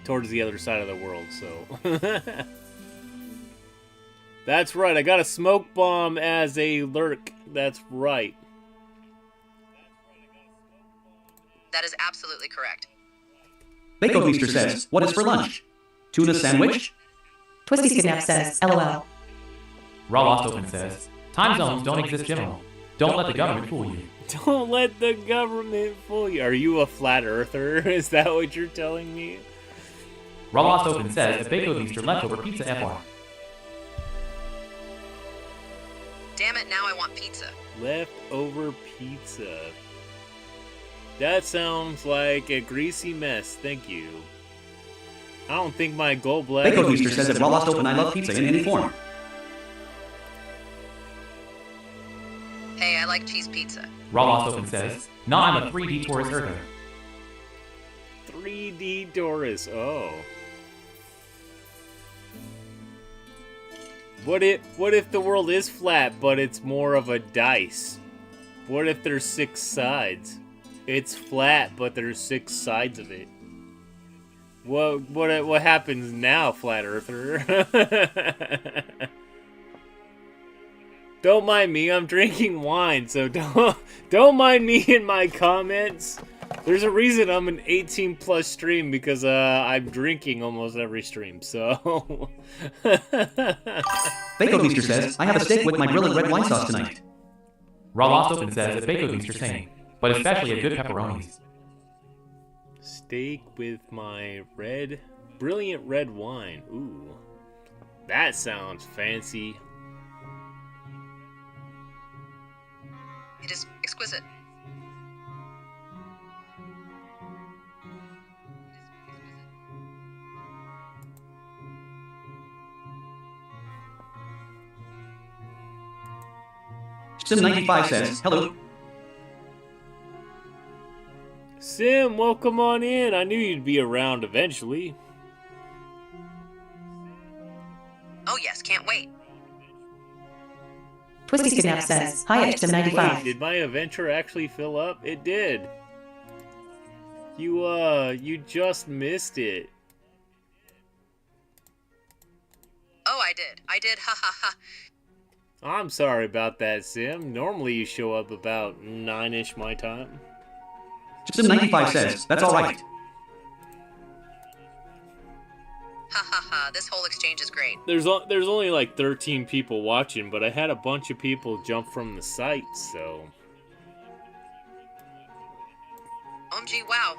towards the other side of the world, so. That's right. I got a smoke bomb as a lurk. That's right. That is absolutely correct. Bako Beaster says, what is for lunch? Tuna sandwich? Twisty Skidnap says, LOL. Raw Lost Open says, time zones don't exist general. Don't let the government fool you. Don't let the government fool you. Are you a flat earther? Is that what you're telling me? Raw Lost Open says, a Bako Beaster leftover pizza FR. Damn it, now I want pizza. Leftover pizza. That sounds like a greasy mess. Thank you. I don't think my gallbladder... Bako Beaster says at Raw Lost Open, I love pizza in any form. Hey, I like cheese pizza. Raw Lost Open says, nah, I'm a 3D tourist Ergo. 3D Doris. Oh. What if the world is flat, but it's more of a dice? What if there's 6 sides? It's flat, but there's 6 sides of it. What happens now, flat earther? Don't mind me. I'm drinking wine, so don't mind me in my comments. There's a reason I'm an 18+ stream, because I'm drinking almost every stream, so... Bako Beaster says, I have a steak with my grilled red wine sauce tonight. Raw Lost Open says, a Bako Beaster same, but especially a good pepperonis. Steak with my brilliant red wine. Ooh, that sounds fancy. It is exquisite. Sim95 says, hello. Sim, welcome on in. I knew you'd be around eventually. Oh yes, can't wait. Twisty Skidnap says, hi, Sim95. Wait, did my adventure actually fill up? It did. You just missed it. Oh, I did, ha ha ha. I'm sorry about that, Sim. Normally you show up about 9-ish my time. Sim95 says, that's alright. Ha ha ha, this whole exchange is great. There's only like 13 people watching, but I had a bunch of people jump from the site, so... OMG, wow.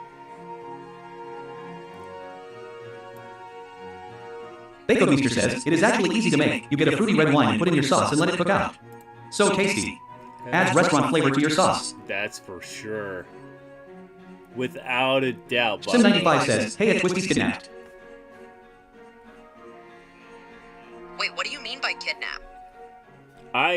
Bako Beaster says, it is actually easy to make. You get a fruity red wine and put in your sauce and let it cook out. So tasty. Adds restaurant flavor to your sauce. That's for sure. Without a doubt. Sim95 says, hey, a Twisty Skidnapped. Wait, what do you mean by kidnap? I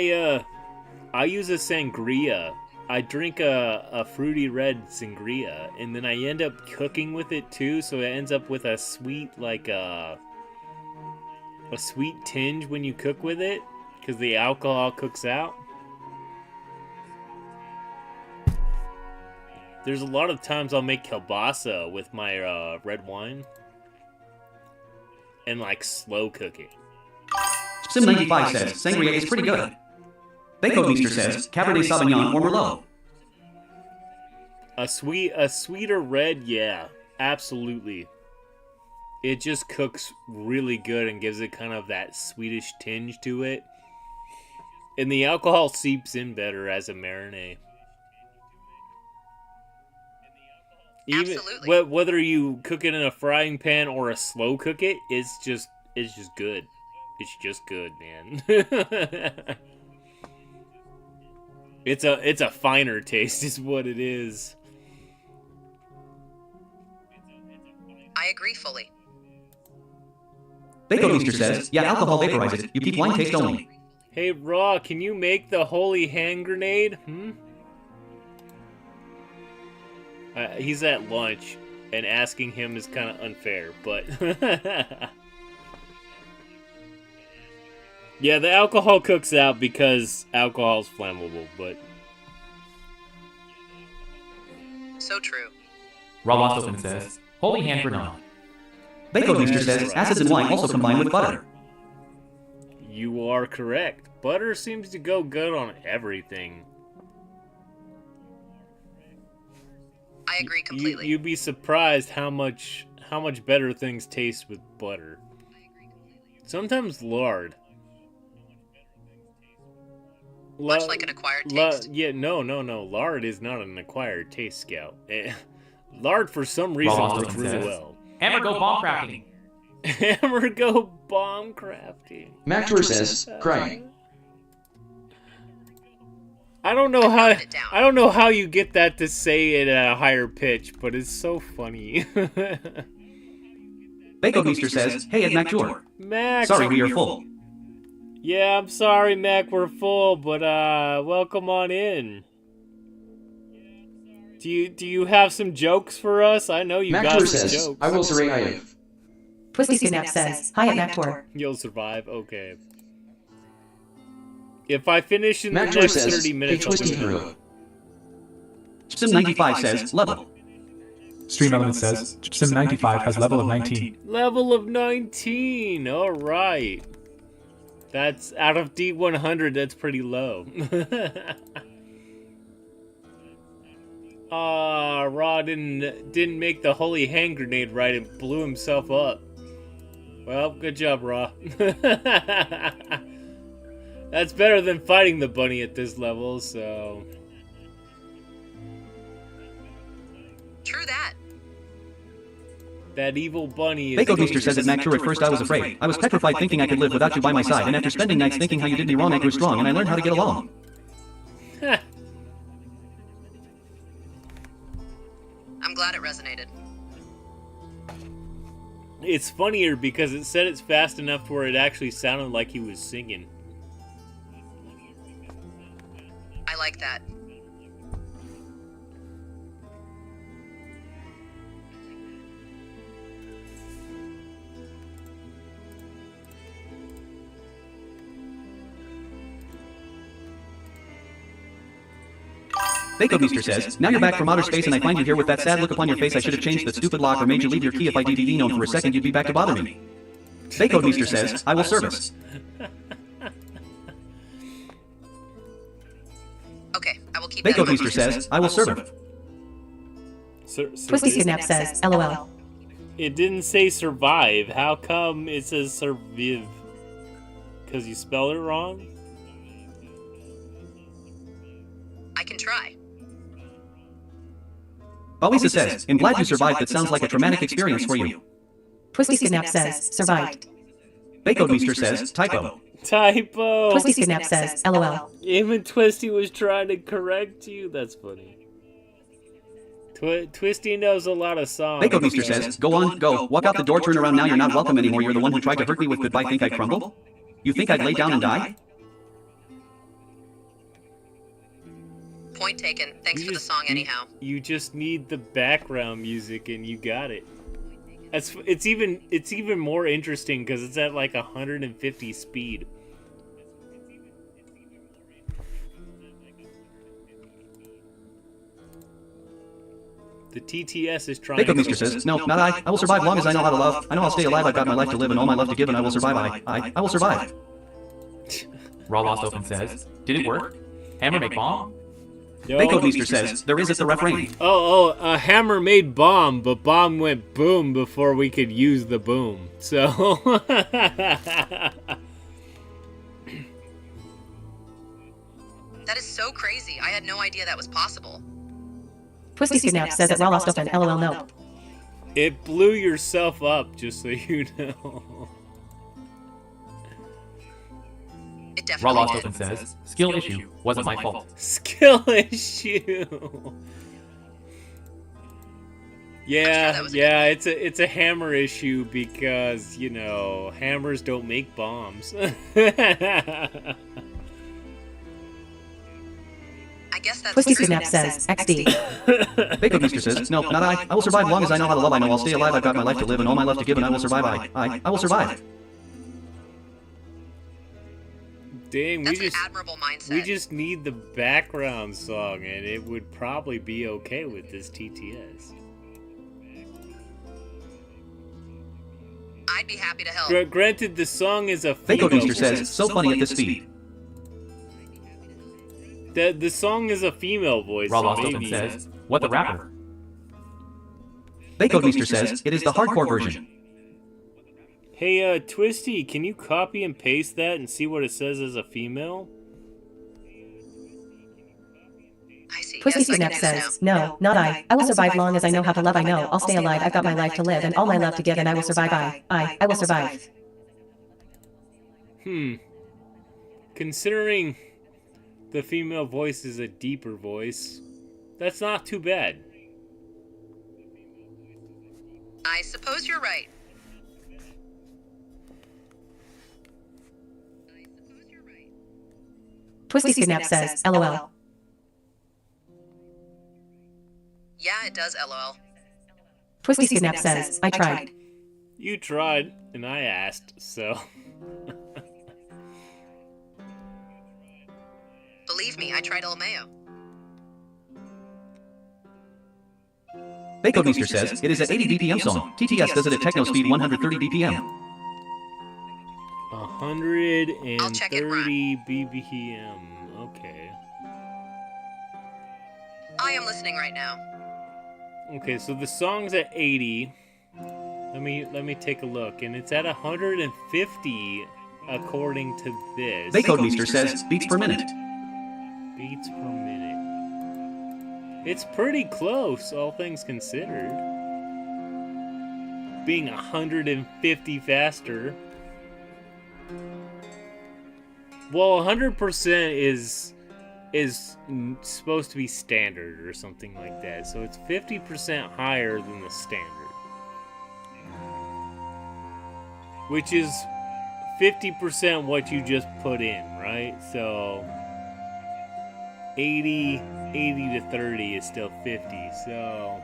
use a sangria. I drink a fruity red sangria, and then I end up cooking with it too, so it ends up with a sweet, like a sweet tinge when you cook with it, because the alcohol cooks out. There's a lot of times I'll make kielbasa with my red wine, and like slow cook it. Sim95 says, sangria is pretty good. Bako Beaster says, Cabernet Sauvignon or Merlot. A sweeter red, yeah, absolutely. It just cooks really good and gives it kind of that sweetish tinge to it. And the alcohol seeps in better as a marinade. Absolutely. Whether you cook it in a frying pan or a slow cook it, it's just good. It's just good, man. It's a finer taste is what it is. I agree fully. Bako Beaster says, yeah, alcohol vaporizes it. You keep wine taste only. Hey, Raw, can you make the holy hand grenade? He's at lunch, and asking him is kind of unfair, but... Yeah, the alcohol cooks out because alcohol's flammable, but... So true. Raw Lost Open says, Holy Hand Grenade. Baconmeester says acids and wine also combine with butter. You are correct. Butter seems to go good on everything. I agree completely. You'd be surprised how much better things taste with butter. Sometimes lard. Much like an acquired taste. Yeah, no. Lard is not an acquired taste, Scout. Lard, for some reason, Raw works Lost really says, well. Hammer go bomb crafting. Hammer go bomb crafting. Mactor says, crying. I don't know how you get that to say it at a higher pitch, but it's so funny. Baconmeester says, hey, at Mactor. Mac, Sorry, we are full. Yeah, I'm sorry, Mac, we're full, but welcome on in. Do you have some jokes for us? I know you got Mactor some says, jokes. I will survive. Twisty Snap says, hi at Mactor. You'll survive? Okay. If I finish in the Mactor next says, 30 hey, minutes, I'll Twisty do it. Hero. Sim95 says level. Stream Element says Sim95 has level of 19. Level of 19! Alright. That's out of D100, that's pretty low. Raw didn't make the holy hand grenade right and blew himself up. Well, good job, Raw. That's better than fighting the bunny at this level, so... True that. That evil bunny is... Baconmeester says at Mactor, at first I was afraid. I was petrified thinking I could live without you by my side, and after spending nights thinking how you did me wrong I grew strong and I learned how to get along. I'm glad it resonated. It's funnier because it said it's fast enough where it actually sounded like he was singing. I like that. Baconmeester says, now you're back from outer space and I find you here with that sad look upon your face. I should have changed that stupid lock or made you leave your key. If I DDD known for a second, you'd be back to bother me. Baconmeester says, I will service. Okay, I will keep that in mind. Baconmeester says, I will serve. Twisty Snap says, LOL. It didn't say survive. How come it says survive? Because you spelled it wrong? I can try. Balisa says, I'm glad you survived. That sounds like a traumatic experience for you. Twisty Snap says, survived. Baconmeester says, typo. Typo! Twisty Snap says, LOL. Even Twisty was trying to correct you. That's funny. Twisty knows a lot of songs. Baconmeester says, go on, go. Walk out the door, turn around now. You're not welcome anymore. You're the one who tried to hurt me with goodbye. Think I'd crumble? You think I'd lay down and die? Point taken. Thanks for the song anyhow. You just need the background music and you got it. It's even more interesting because it's at like 150 speed. The TTS is trying. Baconmeester says, no, not I. I will survive long as I know how to love. I know I'll stay alive. I've got my life to live and all my love to give, and I will survive. I will survive. Raw Lost Open says, did it work? Hammer make bomb? Baconmeester says, there is at the refrain. A hammer made bomb, but bomb went boom before we could use the boom. So... That is so crazy. I had no idea that was possible. Twisty Snap says that Raw Lost Open, LOL no. It blew yourself up, just so you know. It definitely Raw Lost did. Open says, skill issue, wasn't my fault. Skill issue. Yeah, it's a hammer issue because, you know, hammers don't make bombs. I guess that's Twisty true. Snap says, XD. Baconmeester says, no, not I. I will survive long as I know how to love. I know I'll stay alive. I've got my life to live and all my love to give, and I will survive. I will survive. Dang, That's an admirable mindset. we just need the background song, and it would probably be okay with this TTS. I'd be happy to help. Granted, the song is a Fake female Meester voice. says, so funny at this speed. The song is a female voice. Raw so Lost Open maybe- says, what the rapper? Fake Meester says, it is the hardcore version. Hey, Twisty, can you copy and paste that and see what it says as a female? I see. Twisty Yes, I can Snap do this says, no, not I. I will survive long as I know how to love. I know. I'll stay alive. I've got my life to live and all my love to give, and I will survive. I will survive. Considering the female voice is a deeper voice, that's not too bad. I suppose you're right. Twisty Snap says, LOL. Yeah, it does, LOL. Twisty Snap says, I tried. You tried, and I asked, so... Believe me, I tried LMAO. Fake Meester says, it is at 80 BPM song. TTS does it at techno speed 130 BPM. 130 BPM. Okay. I am listening right now. Okay, so the song's at 80. Let me take a look, and it's at 150 according to this. Fake Meester says, beats per minute. Beats per minute. It's pretty close, all things considered. Being 150 faster. Well, 100% is supposed to be standard or something like that. So it's 50% higher than the standard. Which is 50% what you just put in, right? So 80 to 30 is still 50, so...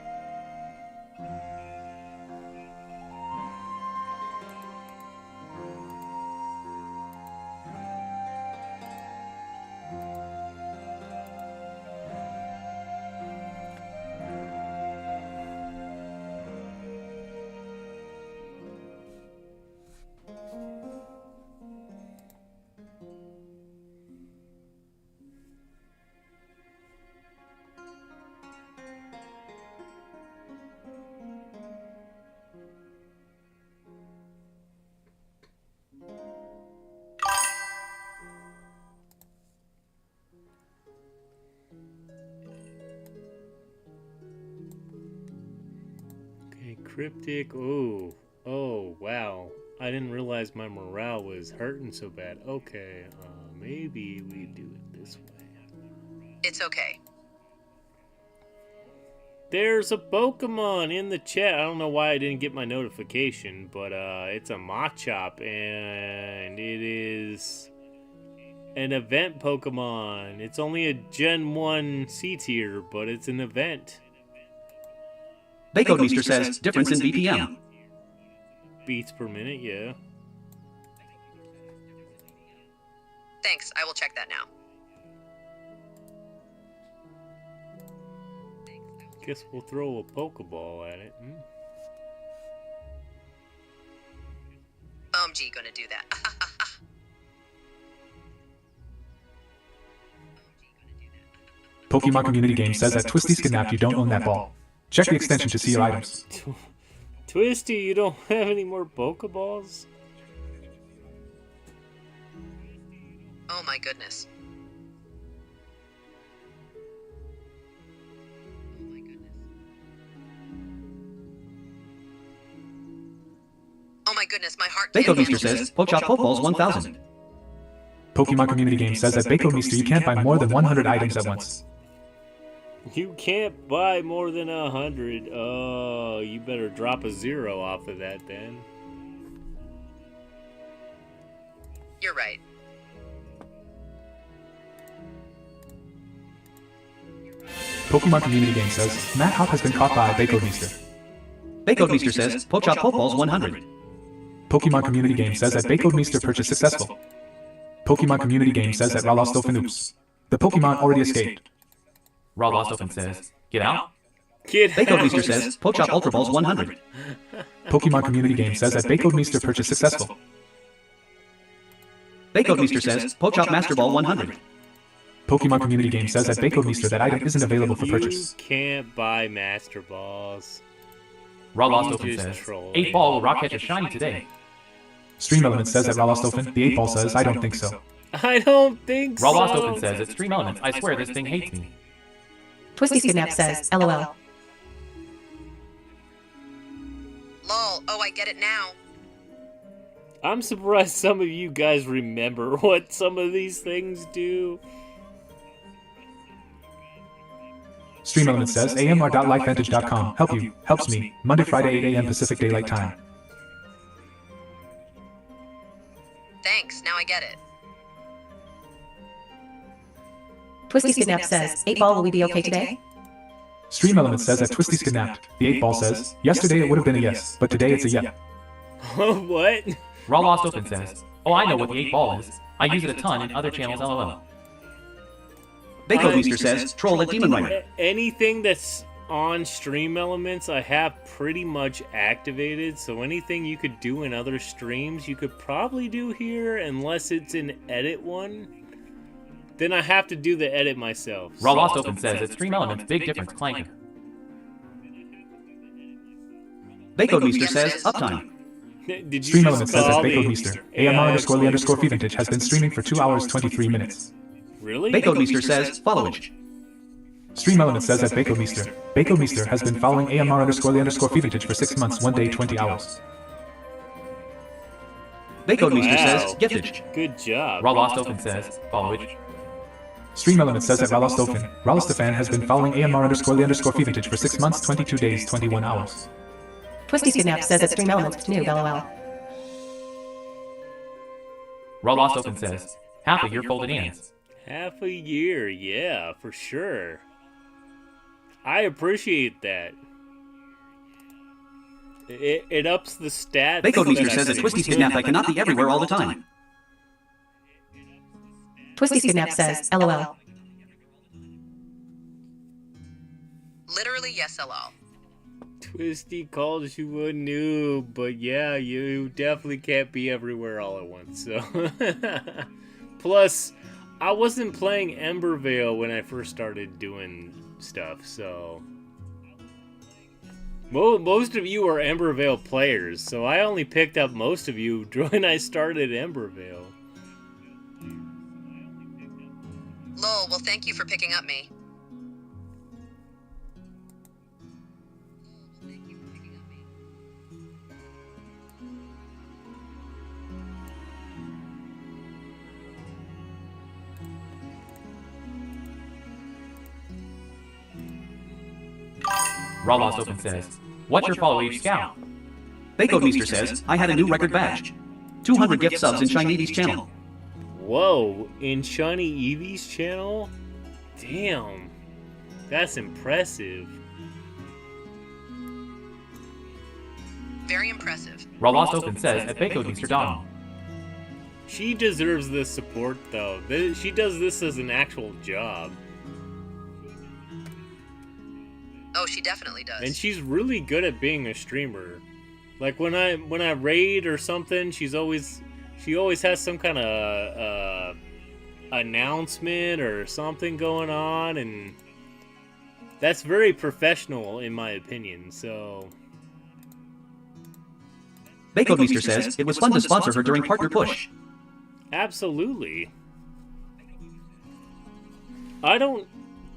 Cryptic. Oh, wow. I didn't realize my morale was hurting so bad. Okay, maybe we do it this way. It's okay. There's a Pokemon in the chat. I don't know why I didn't get my notification, but it's a Machop, and it is an event Pokemon. It's only a Gen 1 C tier, but it's an event. Fake Meester says, difference in BPM. Beats per minute, yeah. Thanks, I will check that now. Guess we'll throw a Pokeball at it. Gee, gonna do that. Pokemon Community Game says that Twisty's kidnapped, you don't own that ball. Check the extension to see your items. Twisty, you don't have any more Pokeballs? Oh my goodness. Oh my goodness, my heart Fake can't Meester handle says, Pokechop Pokeballs 1000. Pokemon Community Game says that Bako Meester, you can't buy more than 100 items at once. You can't buy more than 100. Oh, you better drop a 0 off of that then. You're right. Pokemon Community Game says, Matt Hop has been caught by Bako Meester. Fake Meester says, Pokechop Pokeballs 100. Pokemon Community Game says that Bako Meester purchase successful. Pokemon Community Game says that Ra lost Dolphin oops. The Pokemon already escaped. Raw Lost Open says, get out. Kid Bakeomeester says, Pokechop Ultra Balls 100. Pokemon Community Game says that Bakeomeester purchase successful. Bakeomeester says, Pokechop Master Ball 100. Pokemon Community Game says that Bakeomeester that item isn't available for purchase. You can't buy Master Balls. Raw Lost You Open just says, troll. 8 Ball will rock catch a shiny today. Stream Elements says that Ra lost Dolphin. The 8-Ball says, I don't think so. I don't think Raw so. Lost Open says, it's Stream Elements. I swear this thing hates me. Twisty Kidnap says, LOL. Lol, oh, I get it now. I'm surprised some of you guys remember what some of these things do. Stream Elements says, amr.lifevantage.com. Help you. Helps me. Monday, Friday, 8 a.m. Pacific Daylight Time. Thanks, now I get it. Twisty Kidnap says, 8-Ball, will we be okay today? Stream Elements says that Twisty's kidnapped. The 8-Ball says, yesterday it would have been a yes, but today it's a yeah. What? Raw Lost Open says, oh, I know what the 8 Ball is. I use it a ton in other channels, lol. Bakeomeester says, Troll at Demon Rider. Anything that's on Stream Elements, I have pretty much activated. So anything you could do in other streams, you could probably do here, unless it's an edit one. Then I have to do the edit myself. Raw Lost Open says, it's Stream Elements, big difference, clanker. Bakeomeester says, Uptime. Did you Stream just Elements says that call me Bakeomeester. AI AMR_the_Vintage has been streaming for 2 hours 23 minutes. Really? Bakeomeester says, Followage. Stream Elements says that Bakeomeester. Bakeomeester has been following AMR_the_Vintage for 6 months, 1 day, 20 hours. Bakeomeester Wow. says, Giftage. Good job. Raw Lost Open says, followage. Stream Elements says that Ralos Dolphin. Ralos the fan has been following AMR_the_Vintage for 6 months, 22 days, 21 hours. Twisty Kidnap says that Stream Elements new, LOL. Raw Lost Open says, half a year folded hands. Half a year, yeah, for sure. I appreciate that. It ups the stats. Bakeomeester that I says that can Twisty's do. kidnapped. I cannot be everywhere all the time. Twisty Kidnap says, LOL. Literally, yes, lol. Twisty calls you a noob, but yeah, you definitely can't be everywhere all at once. So, plus, I wasn't playing Embervale when I first started doing stuff, so most of you are Embervale players. So I only picked up most of you when I started Embervale. Lol, well, thank you for picking up me. Raw Lost Open says, what's your follow each scout? Bakeomeester says, I had a new record badge. 200 gift subs in Shiny's channel. Whoa, in Shiny Eevee's channel? Damn, that's impressive. Very impressive. Raw Lost Open says, at Bakeomeester Donald. She deserves this support, though. She does this as an actual job. Oh, she definitely does. And she's really good at being a streamer. Like when I raid or something, she always has some kind of announcement or something going on, and that's very professional in my opinion. So Bakeomeester says, it was fun to sponsor her during Partner Push. absolutely.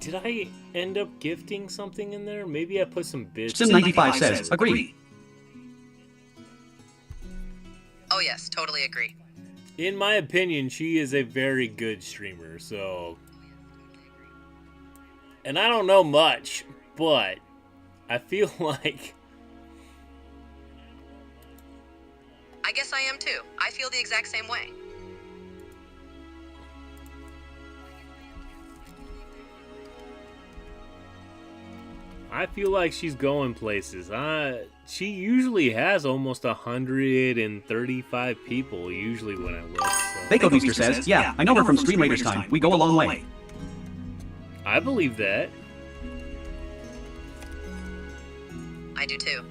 Did I end up gifting something in there? Maybe I put some bits. Sim95 says, agree. Oh, yes, totally agree. In my opinion, she is a very good streamer, so... And I don't know much, but I feel like... I guess I am too. I feel the exact same way. I feel like she's going places. She usually has almost 135 people, usually when I look. So. Baconmeester says, yeah, I know her from Stream Raiders time. We go a long way. I believe that. I do too.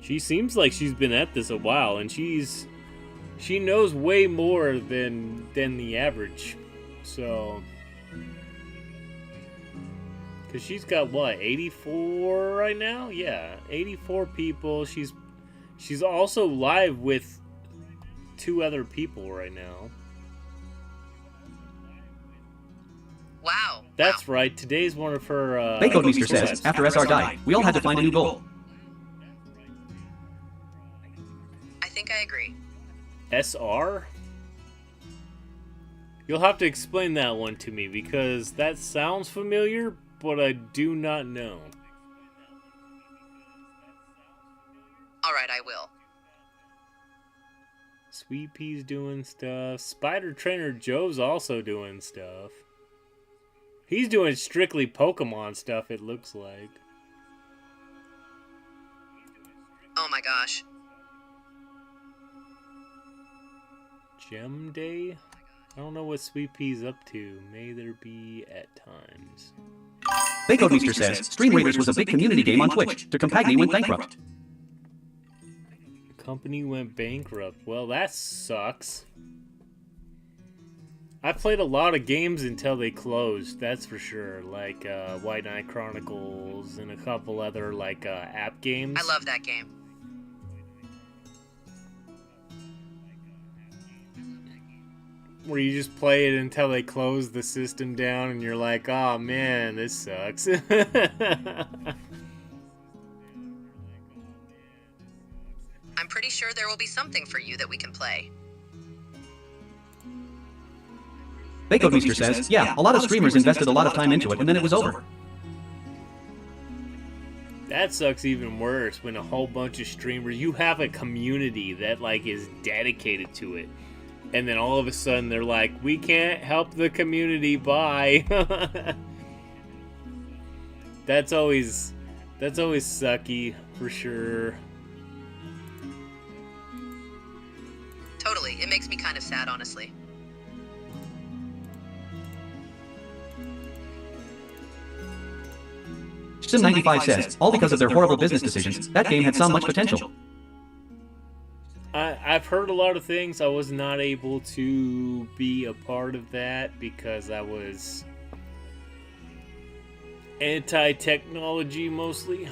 She seems like she's been at this a while, and she knows way more than the average. So, because she's got what, 84 right now? Yeah, 84 people. She's also live with 2 other people right now. Wow. That's right. Today's one of her. Baconmeester says, after SR died, we all had to find a new goal. I think I agree. SR? You'll have to explain that one to me because that sounds familiar, but I do not know. Alright, I will. Sweet Pea's doing stuff. Spider Trainer Joe's also doing stuff. He's doing strictly Pokemon stuff, it looks like. Oh my gosh. Gem Day? I don't know what Sweet Pea's up to. May there be at times. Baconmeester says, Stream Raiders was a big community game on Twitch. To Compagni went bankrupt. Company went bankrupt. Well, that sucks. I played a lot of games until they closed, that's for sure. Like White Knight Chronicles and a couple other like app games. I love that game. Where you just play it until they close the system down and you're like, oh man, this sucks. I'm pretty sure there will be something for you that we can play. Baconmeester says, yeah, a lot of streamers invested a lot of time into it and then it was over. That sucks even worse when a whole bunch of streamers, you have a community that like is dedicated to it. And then all of a sudden they're like, we can't help the community, bye. That's always sucky, for sure. Totally, it makes me kind of sad, honestly. Sim95 says, all because of their horrible business decisions, that game had so much potential. I've heard a lot of things. I was not able to be a part of that because I was anti-technology mostly.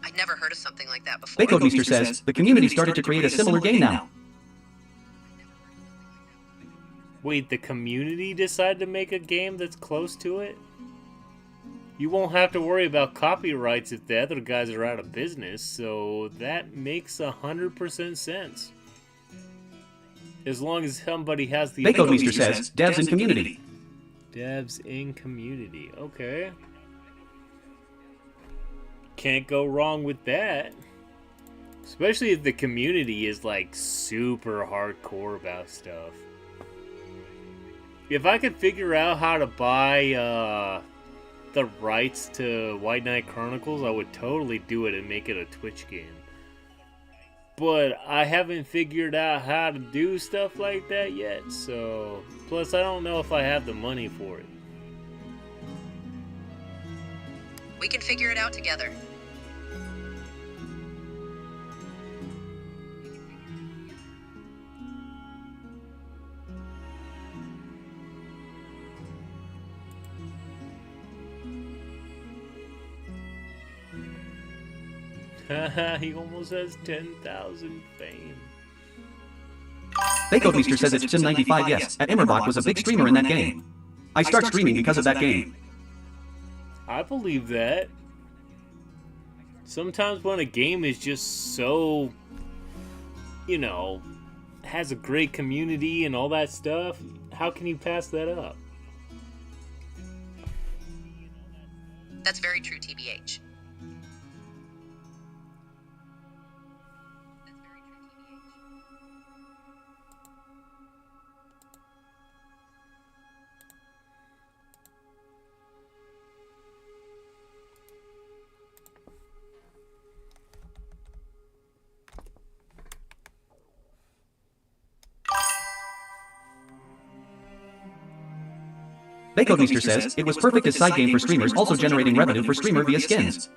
I'd never heard of something like that before. Baconmeester says, the community started to create a similar game now. Wait, the community decided to make a game that's close to it? You won't have to worry about copyrights if the other guys are out of business, so that makes 100% sense. As long as somebody has the... Baconmeester says, devs in community. Devs in community, okay. Can't go wrong with that. Especially if the community is like super hardcore about stuff. If I could figure out how to buy the rights to White Knight Chronicles, I would totally do it and make it a Twitch game. But I haven't figured out how to do stuff like that yet, so... Plus, I don't know if I have the money for it. We can figure it out together. Haha, he almost has 10,000 fame. Baconmeester says it's Sim95, yes. At Embervale was a big streamer in that game. I start streaming because of that game. I believe that. Sometimes when a game is just so, you know, has a great community and all that stuff, how can you pass that up? That's very true, TBH. Bakeomeester says, it was perfect as side game for streamers, also generating revenue for streamer via skins.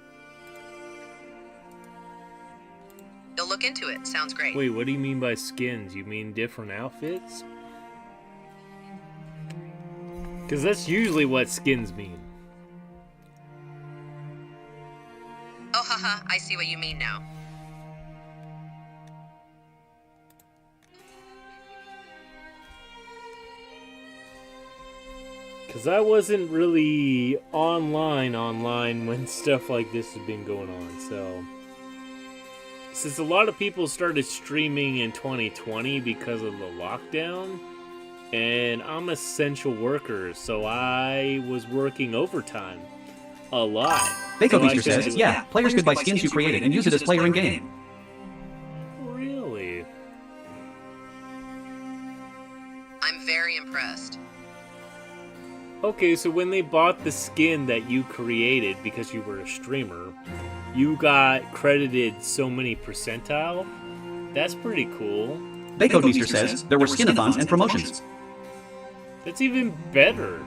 You'll look into it. Sounds great. Wait, what do you mean by skins? You mean different outfits? Because that's usually what skins mean. Oh, haha, I see what you mean now. Because I wasn't really online when stuff like this has been going on, so... Since a lot of people started streaming in 2020 because of the lockdown, and I'm an essential worker, so I was working overtime. A lot. Bakeomeester says, yeah, players could buy skins you created and use it as player in-game. Really? I'm very impressed. Okay, so when they bought the skin that you created because you were a streamer, you got credited so many percentile? That's pretty cool. Bakeomeester says, there were skinathons and promotions. That's even better.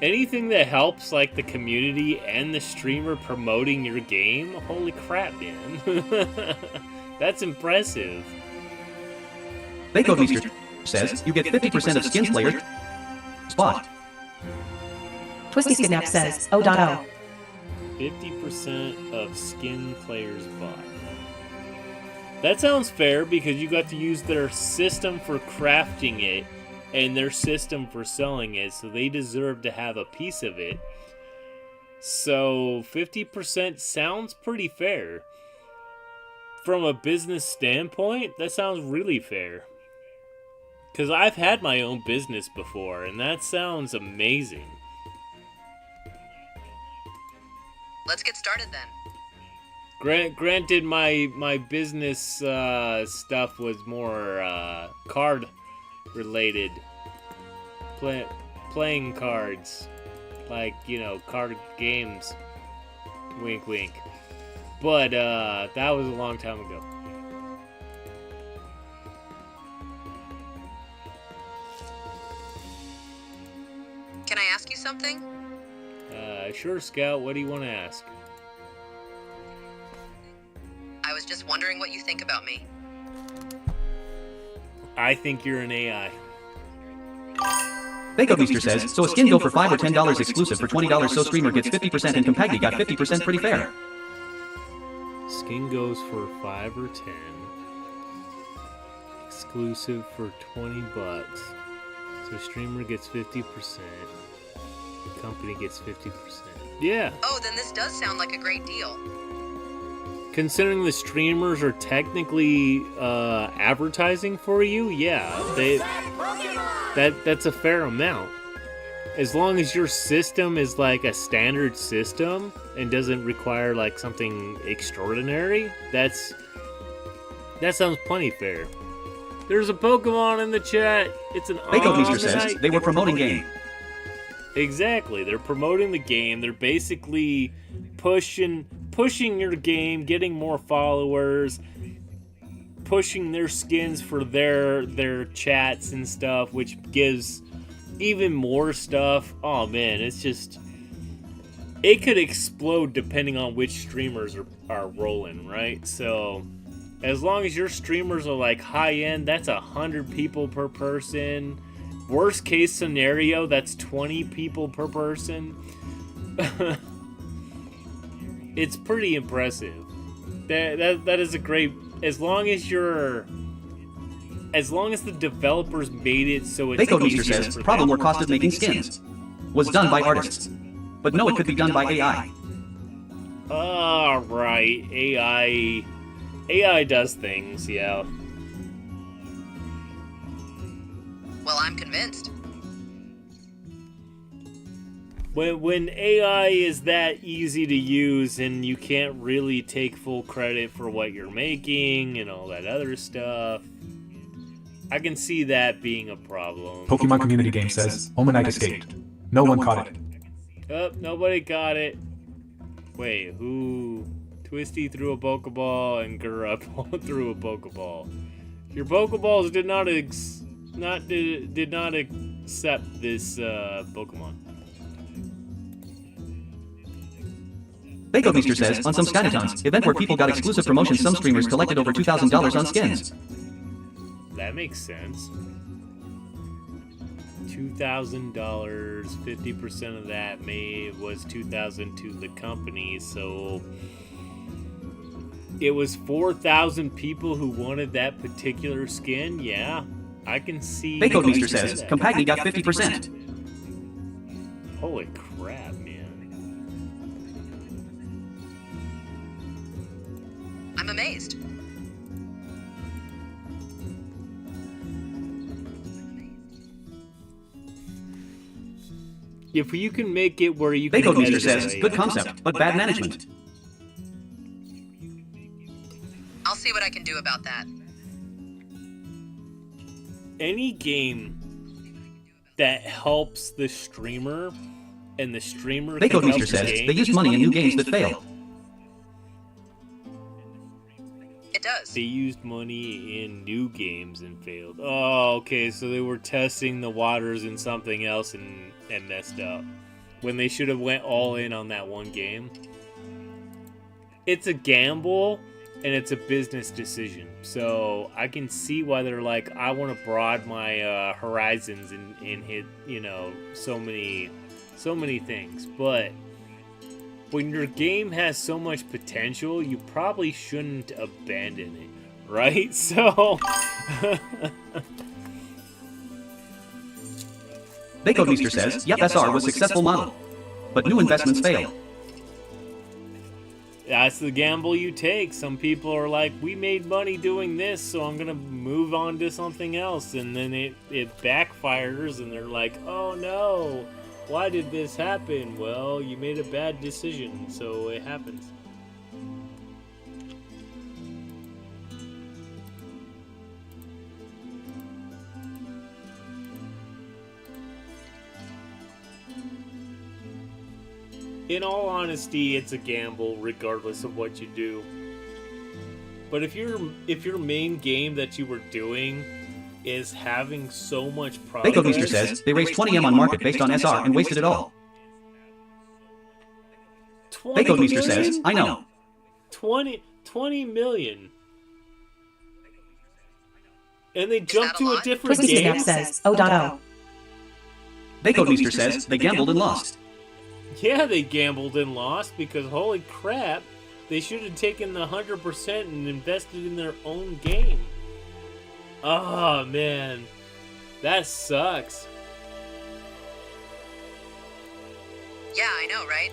Anything that helps like the community and the streamer promoting your game, holy crap, man. That's impressive. Bakeomeester says, you get 50% of skins players spot. Twisty Snap says, O.O. 50% of skin players bought. That sounds fair because you got to use their system for crafting it and their system for selling it, so they deserve to have a piece of it. So 50% sounds pretty fair. From a business standpoint, that sounds really fair. Because I've had my own business before, and that sounds amazing. Let's get started then. Granted, my business stuff was more card related, playing cards, like, you know, card games. Wink, wink. But that was a long time ago. Can I ask you something? Sure, Scout. What do you want to ask? I was just wondering what you think about me. I think you're an AI. Bakeomeester says, so a skin go for $5 or $10 exclusive for $20, so streamer gets 50% and Compagni got 50%, pretty fair. Skin goes for 5 or 10. Exclusive for $20. So streamer gets 50%. Company gets 50%. Yeah. Oh, then this does sound like a great deal. Considering the streamers are technically advertising for you, yeah, that's a fair amount. As long as your system is like a standard system and doesn't require like something extraordinary, that sounds plenty fair. There's a Pokemon in the chat. It's an Bakeomeester says they were promoting game. Exactly, they're promoting the game. They're basically pushing your game, getting more followers, pushing their skins for their chats and stuff, which gives even more stuff. Oh man, it's just, it could explode depending on which streamers are rolling, right? So as long as your streamers are like high end, that's 100 people per person. Worst case scenario, that's 20 people per person. It's pretty impressive. That is a great, as long as the developers made it so it's Bakeomeester says problem or cost of making skins was done by artists, but no, it could be done by AI. Right, AI does things, yeah. Well, I'm convinced. When AI is that easy to use and you can't really take full credit for what you're making and all that other stuff, I can see that being a problem. Pokemon Community Game says, Omanite escaped. No one caught it. Oh, nobody got it. Wait, who? Twisty threw a Pokeball and Gura threw a Pokeball. Your Pokeballs did not accept this Pokemon. Bakeomeester says, on some Skynatons, event where people got exclusive promotions, some streamers collected over $2,000 on skins. That makes sense. $2,000, 50% of that was $2,000 to the company, so it was 4,000 people who wanted that particular skin. Yeah, I can see. Bakeomeester says, Compagni got 50%. Holy crap, man. I'm amazed. If you can make it where you can. Bakeomeester says, good concept, but bad management. I'll see what I can do about that. Any game that helps the streamer and the streamer. Bakeomeester says, they use money in new games that fail. It does. They used money in new games and failed. Oh, okay, so they were testing the waters in something else and messed up. When they should have went all in on that one game. It's a gamble, and it's a business decision. So I can see why they're like, I want to broaden my horizons and hit, so many things. But when your game has so much potential, you probably shouldn't abandon it, right? So Bakeomeester says, yep, SR was successful model, but new investments fail. That's the gamble you take. Some people are like, we made money doing this, so I'm going to move on to something else. And then it backfires, and they're like, oh no, why did this happen? Well, you made a bad decision, so it happens. In all honesty, it's a gamble regardless of what you do. But if your main game that you were doing is having so much progress... Bakeomeester says, they raised 20M on market based on SR and wasted it all. Bakeomeester says, I know. 20 million. And they jumped to a different Twisty game? Snap says, O.O. Bakeomeester says, they gambled and lost. Yeah, they gambled and lost because holy crap, they should have taken the 100% and invested in their own game. Oh man, that sucks. Yeah, I know, right?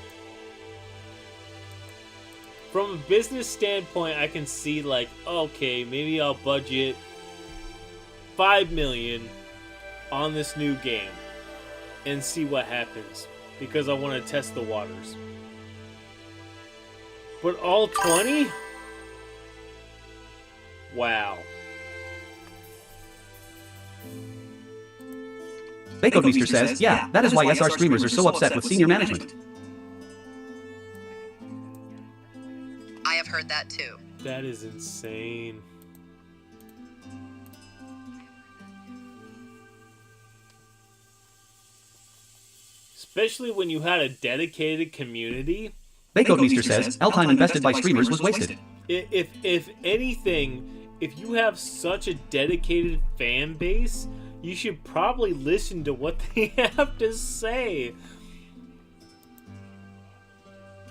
From a business standpoint, I can see like, okay, maybe I'll budget $5 million on this new game and see what happens. Because I want to test the waters. But all 20? Wow. Bakeomeester says, yeah, that is why SR streamers are so upset with senior management. I have heard that too. That is insane. Especially when you had a dedicated community. Bakeomeester says, L-time invested by streamers was wasted. If anything, if you have such a dedicated fan base, you should probably listen to what they have to say.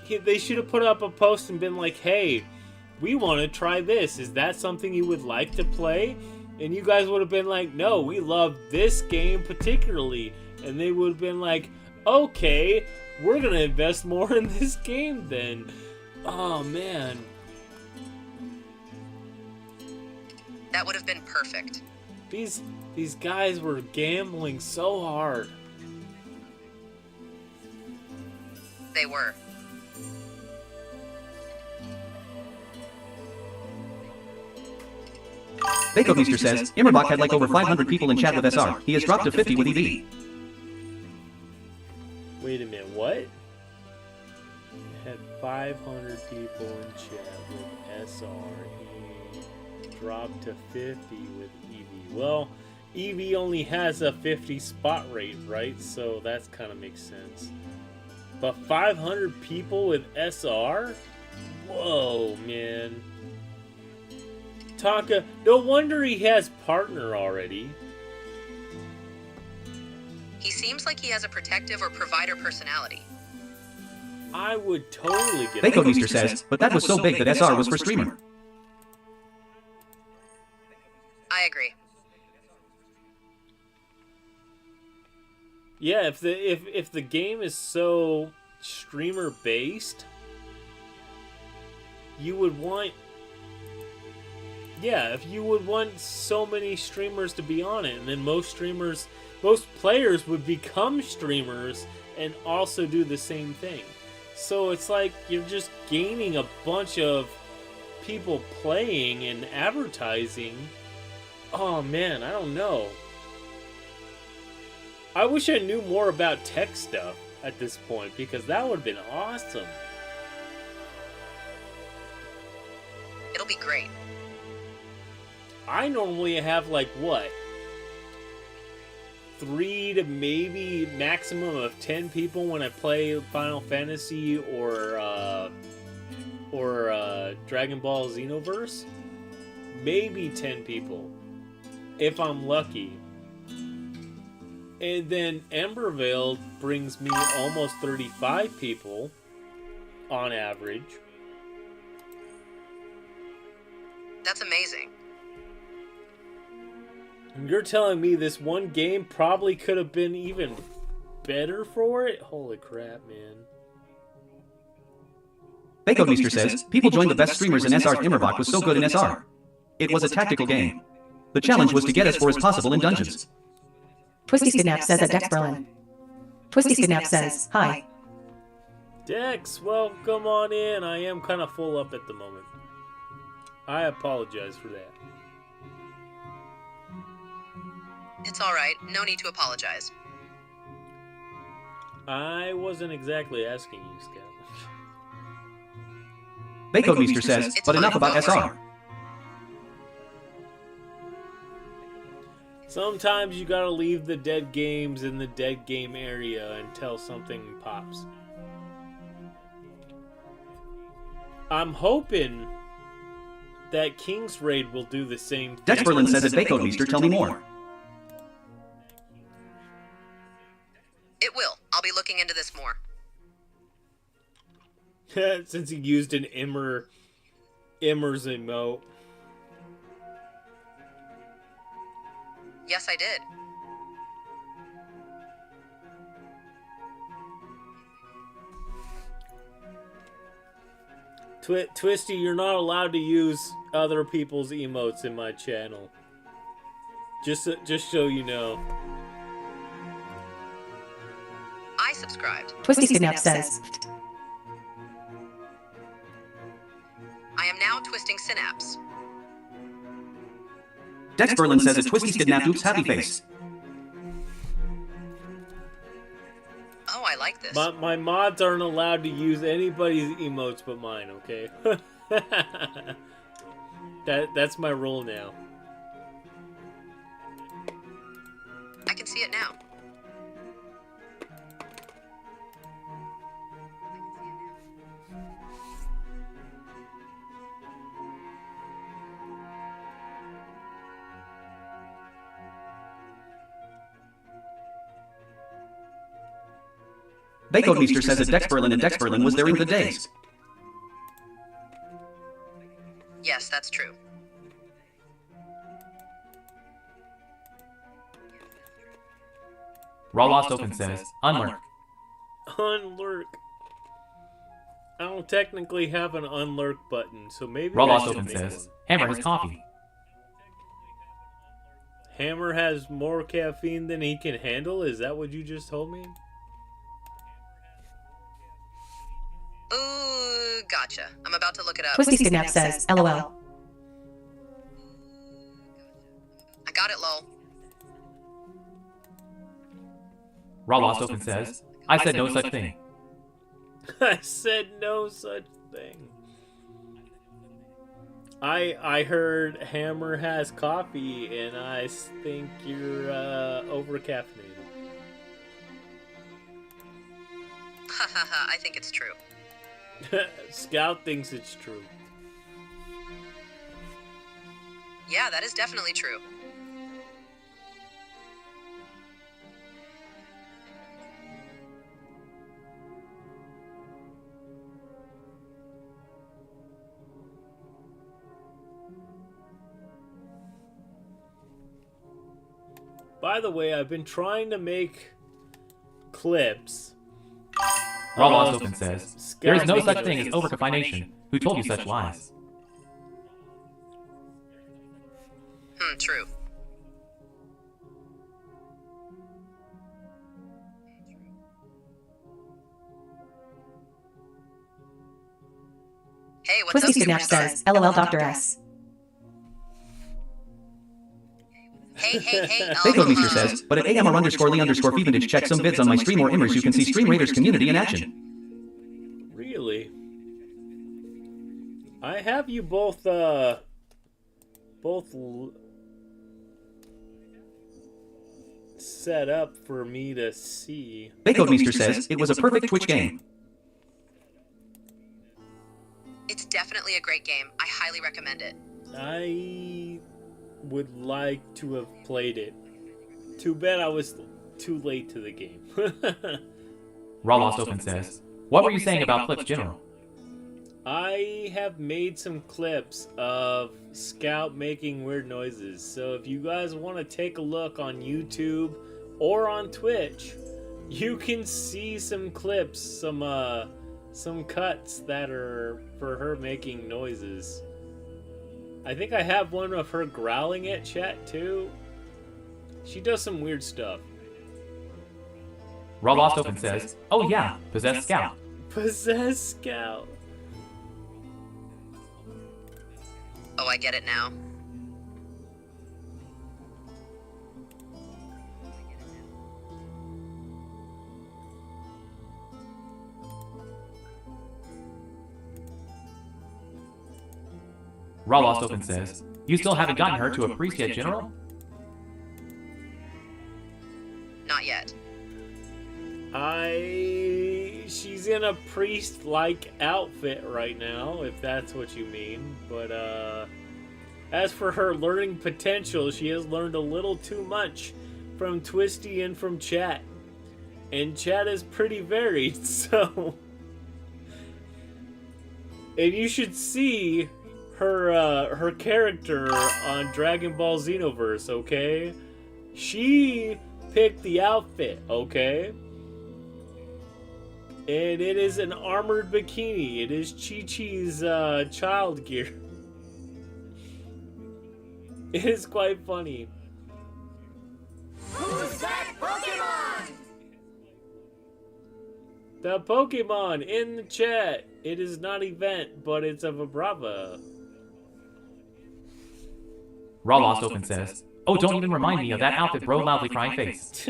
They should have put up a post and been like, hey, we want to try this. Is that something you would like to play? And you guys would have been like, no, we love this game particularly. And they would have been like, okay, we're gonna invest more in this game then. Oh man. That would have been perfect. These guys were gambling so hard. They were. Bakeomeester says, Immerbach had like over 500 people in chat with SR. He has dropped to 50 with EV. Wait a minute, what? You had 500 people in chat with SR. He dropped to 50 with EV. Well, Eevee only has a 50 spot rate, right? So that kind of makes sense. But 500 people with SR? Whoa, man. Taka, no wonder he has partner already. He seems like he has a protective or provider personality. I would totally get Bacode Meester says, but that was so big that SR was for streamer. I agree. Yeah, if the game is so streamer based, you would want if you would want so many streamers to be on it, and then most players would become streamers and also do the same thing. So it's like you're just gaining a bunch of people playing and advertising. Oh man, I don't know. I wish I knew more about tech stuff at this point, because that would have been awesome. It'll be great. I normally have like what? 3 to maybe maximum of 10 people when I play Final Fantasy or Dragon Ball Xenoverse. Maybe 10 people, if I'm lucky. And then Embervale brings me almost 35 people on average. That's amazing. And you're telling me this one game probably could have been even better for it? Holy crap, man. Bacode Meester says, people joined the best streamers in SR's Embervale was so good in SR. It was a tactical game. The challenge was to get as far as possible in dungeons. Twisty Skidnap says at Dex Berlin. Twisty Skidnap says, hi. Dex, welcome on in. I am kind of full up at the moment. I apologize for that. It's alright. No need to apologize. I wasn't exactly asking you, Scout. Bacode Meester says, but enough about SR. Sometimes you gotta leave the dead games in the dead game area until something pops. I'm hoping that King's Raid will do the same thing. Dex Berlin says at Bacode Meester, tell me more. It will. I'll be looking into this more. Since he used an Immer's emote. Yes, I did. Twisty, you're not allowed to use other people's emotes in my channel. Just so you know. I subscribed. Twisty Skidnap says, I am now twisting synapse. Dex Berlin says a Twisty Skidnap oops happy face. Oh, I like this. My mods aren't allowed to use anybody's emotes but mine, okay? That's my rule now. I can see it now. Bacode Meester says that Dex Berlin and Dex Berlin was there in good days. Yes, that's true. Raw Lost Open says, unlurk. Unlurk. I don't technically have an unlurk button, so maybe Raw I Lost should Open make says, one. Hammer has coffee. Hammer has more caffeine than he can handle? Is that what you just told me? Ooh, gotcha. I'm about to look it up. Twisty Skidnap says, LOL. I got it, lol. Raw Lost Open says, I said no such thing. I said no such thing. I heard Hammer has coffee, and I think you're over caffeinated. Hahaha, I think it's true. Scout thinks it's true. Yeah, that is definitely true. By the way, I've been trying to make clips. Raw Open says, there is no such thing as overconfination. Who told you such lies? True. Hey, what's Twisty up, Snap says, LOL Dr. S. Hey. Bakeomeester says, but at AMR_Lee_Feventage check some vids on my stream or immers you can see Stream Raiders community in action. Really? I have you both set up for me to see. Bakeomeester says, it was a perfect Twitch game. It's definitely a great game. I highly recommend it. I would like to have played it. Too bad I was too late to the game. Raw Open says, what were you saying about clips general? I have made some clips of Scout making weird noises, so if you guys want to take a look on YouTube or on Twitch, you can see some clips, some cuts that are for her making noises. I think I have one of her growling at chat too. She does some weird stuff. Raw Open says, oh yeah, possessed Scout. Possessed Scout. Oh, I get it now. Raw Open says, you still haven't gotten her to a priest yet, General? Not yet. She's in a priest-like outfit right now, if that's what you mean. But, as for her learning potential, she has learned a little too much from Twisty and from chat. And chat is pretty varied, so... And you should see her character on Dragon Ball Xenoverse, okay? She picked the outfit, okay? And it is an armored bikini. It is Chi-Chi's child gear. It is quite funny. Who's that Pokemon? The Pokemon in the chat. It is not event, but it's of a Brava. Raw Open says, oh, don't even remind me of that outfit, bro, loudly crying face.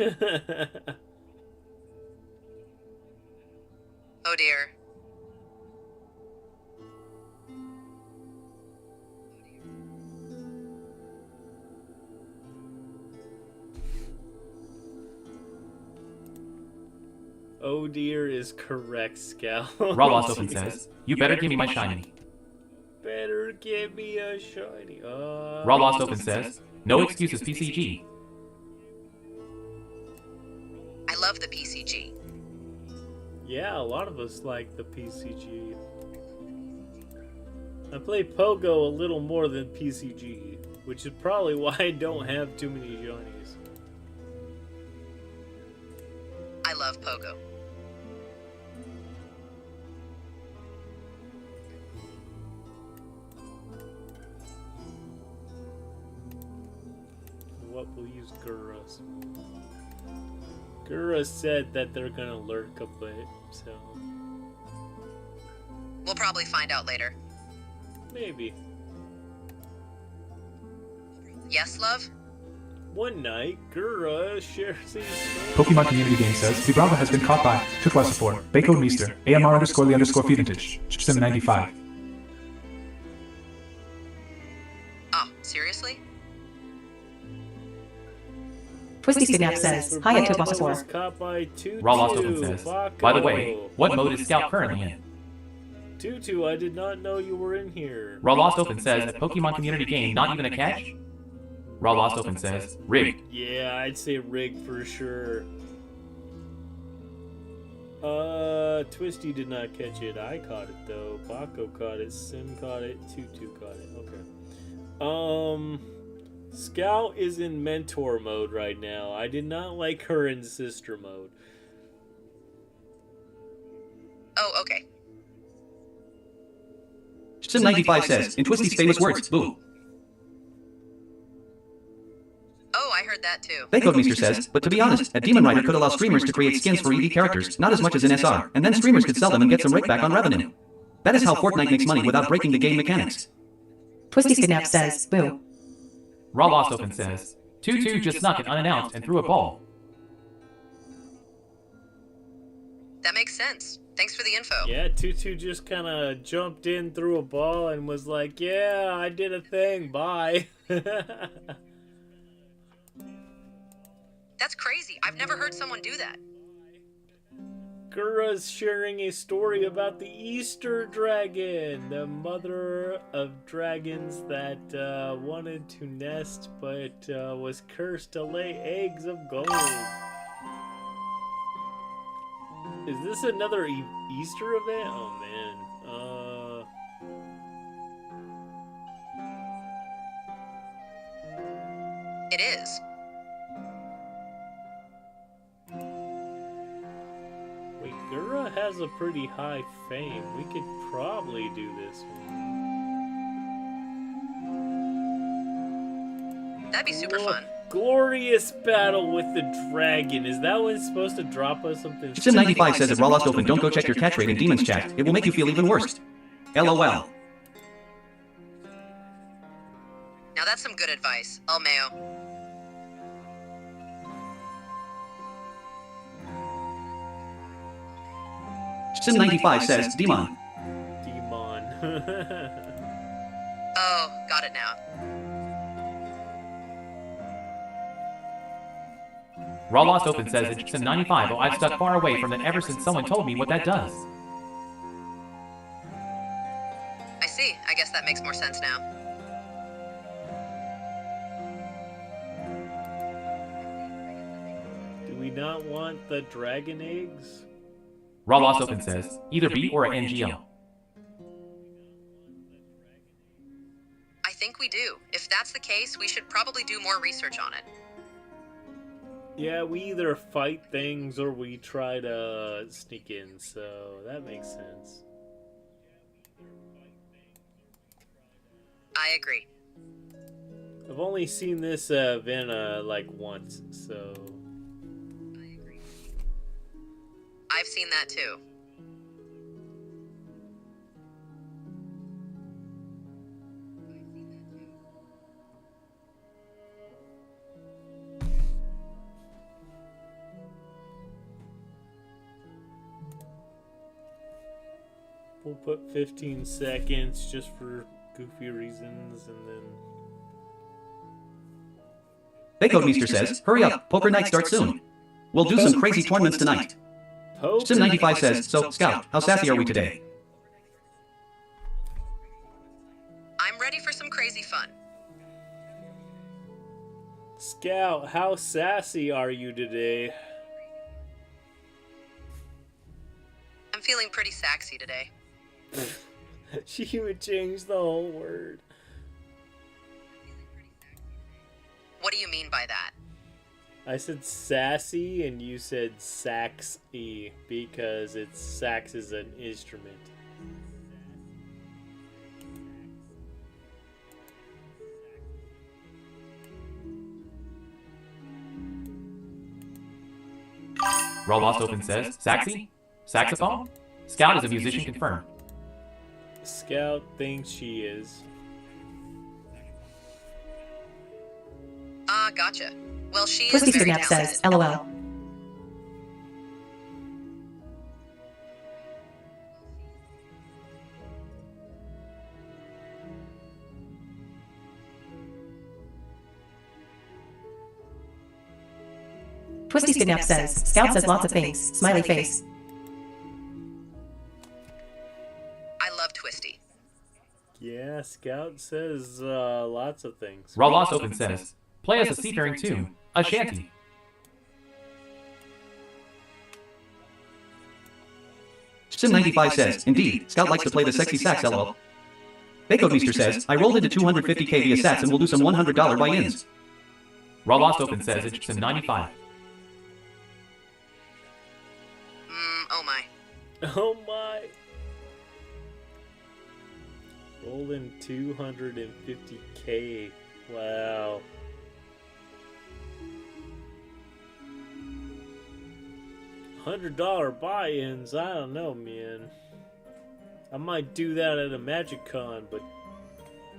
Oh dear. Oh dear is correct, Scout. Raw Open says, you better give me my shiny. Better give me a shiny. Raw Open says, no excuses, PCG. I love the PCG. Yeah, a lot of us like the PCG. I play Pogo a little more than PCG, which is probably why I don't have too many shinies. I love Pogo. What will use Gurus? Gura said that they're gonna lurk a bit, so... We'll probably find out later. Maybe. Yes, love? One night, Gura shares his... Pokemon Community Game says, Vibrava has been caught by Tutwa Support, Bakeomeester, AMR_Lee_Feventage, Sim95. Twisty Snap says, hi at was Tupwasapor. caught by Tutu. Raw Lost Open says, by the way, what mode is Scout currently in? Tutu, I did not know you were in here. Raw Lost Open says, a Pokemon community game, not even a catch? Raw Lost Open says, rigged. Yeah, I'd say rigged for sure. Twisty did not catch it. I caught it though. Baco caught it. Sim caught it. Tutu caught it. Okay. Scout is in mentor mode right now. I did not like her in sister mode. Oh, okay. Sim95 says, in Twisty's famous words, boo. Oh, I heard that too. Fakeomeester says, but to be honest, a Demon Rider could allow streamers to create skins for EV characters, not as much as in SR, and then streamers could sell them and get some rake back on revenue. That is how Fortnite makes money without breaking the game mechanics. Twisty Snap says, boo. Raw Lost Open says, Tutu just snuck it unannounced and threw a ball. That makes sense. Thanks for the info. Yeah, Tutu just kind of jumped in, threw a ball, and was like, yeah, I did a thing, bye. That's crazy. I've never heard someone do that. Gura's sharing a story about the Easter dragon, the mother of dragons that wanted to nest but was cursed to lay eggs of gold. Is this another Easter event? Oh man. It is. Wait, Gura has a pretty high fame. We could probably do this one. That'd be super fun. Glorious battle with the dragon. Is that one supposed to drop us something? Sim95 says at Raw Lost Open, don't go check your catch rate in Demon's Chat. It will make you feel even worse. LOL. Now that's some good advice. Mayo. Sim95 says, Demon. Demon. Oh, got it now. Raw Lost Open says, it's Sim 95, oh, I've stuck far away from that ever since someone told me what that does. I see. I guess that makes more sense now. Do we not want the dragon eggs? Raw Lost Open says, either B or an NGO. I think we do. If that's the case, we should probably do more research on it. Yeah, we either fight things or we try to sneak in, so that makes sense. I agree. I've only seen this event like once, so... I agree. I've seen that too. We'll put 15 seconds just for goofy reasons, and then... Fakeomeester says, hurry up, Poker Night starts soon. We'll do some crazy tournaments tonight. Sim95 says, so, Scout, how sassy are we today? I'm ready for some crazy fun. Scout, how sassy are you today? I'm feeling pretty saxy today. She would change the whole word. What do you mean by that? I said sassy and you said sax-y because sax is an instrument. Raw Lost Open says, Saxy? Saxophone? Scout is a musician confirmed. Scout thinks she is. Ah, gotcha. Well, she is Twisty very Snap talented. says, LOL. Twisty Skidnap says, Scout says lots of things, smiley face. I love Twisty. Yeah, Scout says lots of things. Raw Lost Open says, play us a seafaring tune, a shanty. Sim95 says, indeed, Scout likes to play the sexy sax, lol. Bakeomeester says, I rolled into 250k via sats and we'll do some $100 buy-ins. Raw Lost Open says, it's in 95. Oh my. Oh my. Rolled in 250k. Wow. $100 buy-ins. I don't know, man. I might do that at a Magic Con, but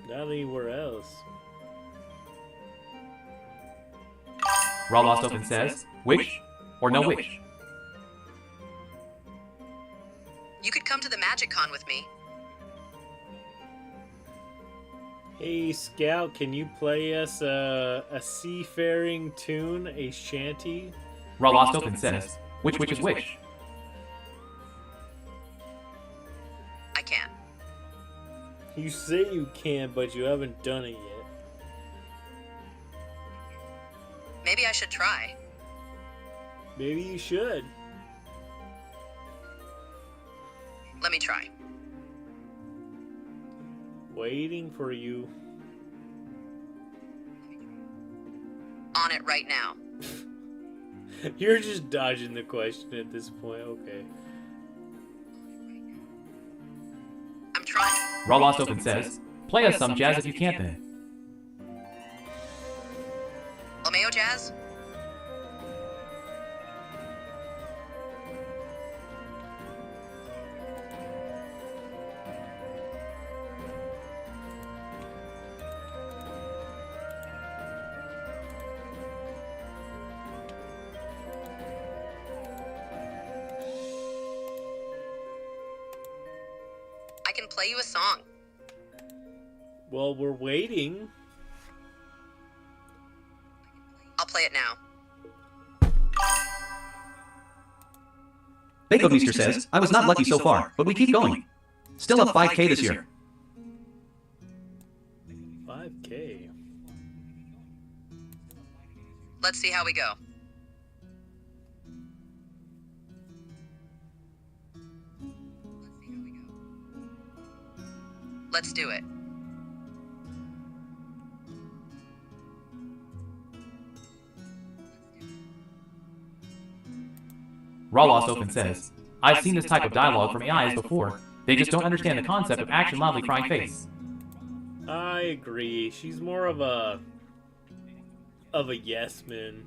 not anywhere else. Raw Lost Open says, wish or no wish. You could come to the Magic Con with me. Hey, Scout, can you play us a seafaring tune, a shanty? Raw Lost Open says, which is wish? I can't. You say you can, but you haven't done it yet. Maybe I should try. Maybe you should. Let me try. Waiting for you. On it right now. You're just dodging the question at this point, okay. I'm trying. Raw Lost Open says, play us some jazz if you can't then. LMAO Jazz? I can play you a song. Well, we're waiting. I'll play it now. Bakeomeester says, I was not lucky so far, but we keep going. Still up 5k this year. 5k. Let's see how we go. Let's do it. Raw Lost Open says, I've seen this type of dialogue from AIs before. They just don't understand the concept of action loudly crying face. I agree. She's more of a yes man.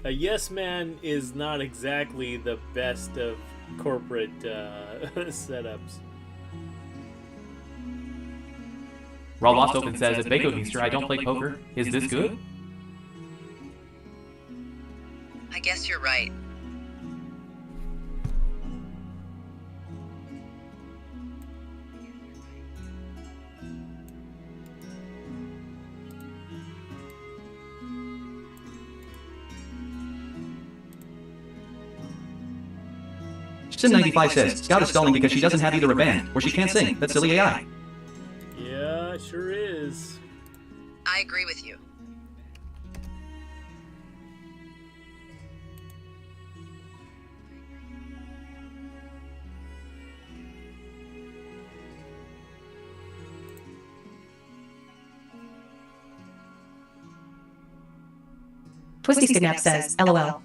A yes man is not exactly the best of corporate setups. Raw Lost Open says, at Bakeomeester I don't play poker. Is this good? I guess you're right. Sim95 says, Scout is stalling because she doesn't have either a band, or she can't sing. That's silly AI. Yeah, sure is. I agree with you. Twisty Skidnap says, LOL.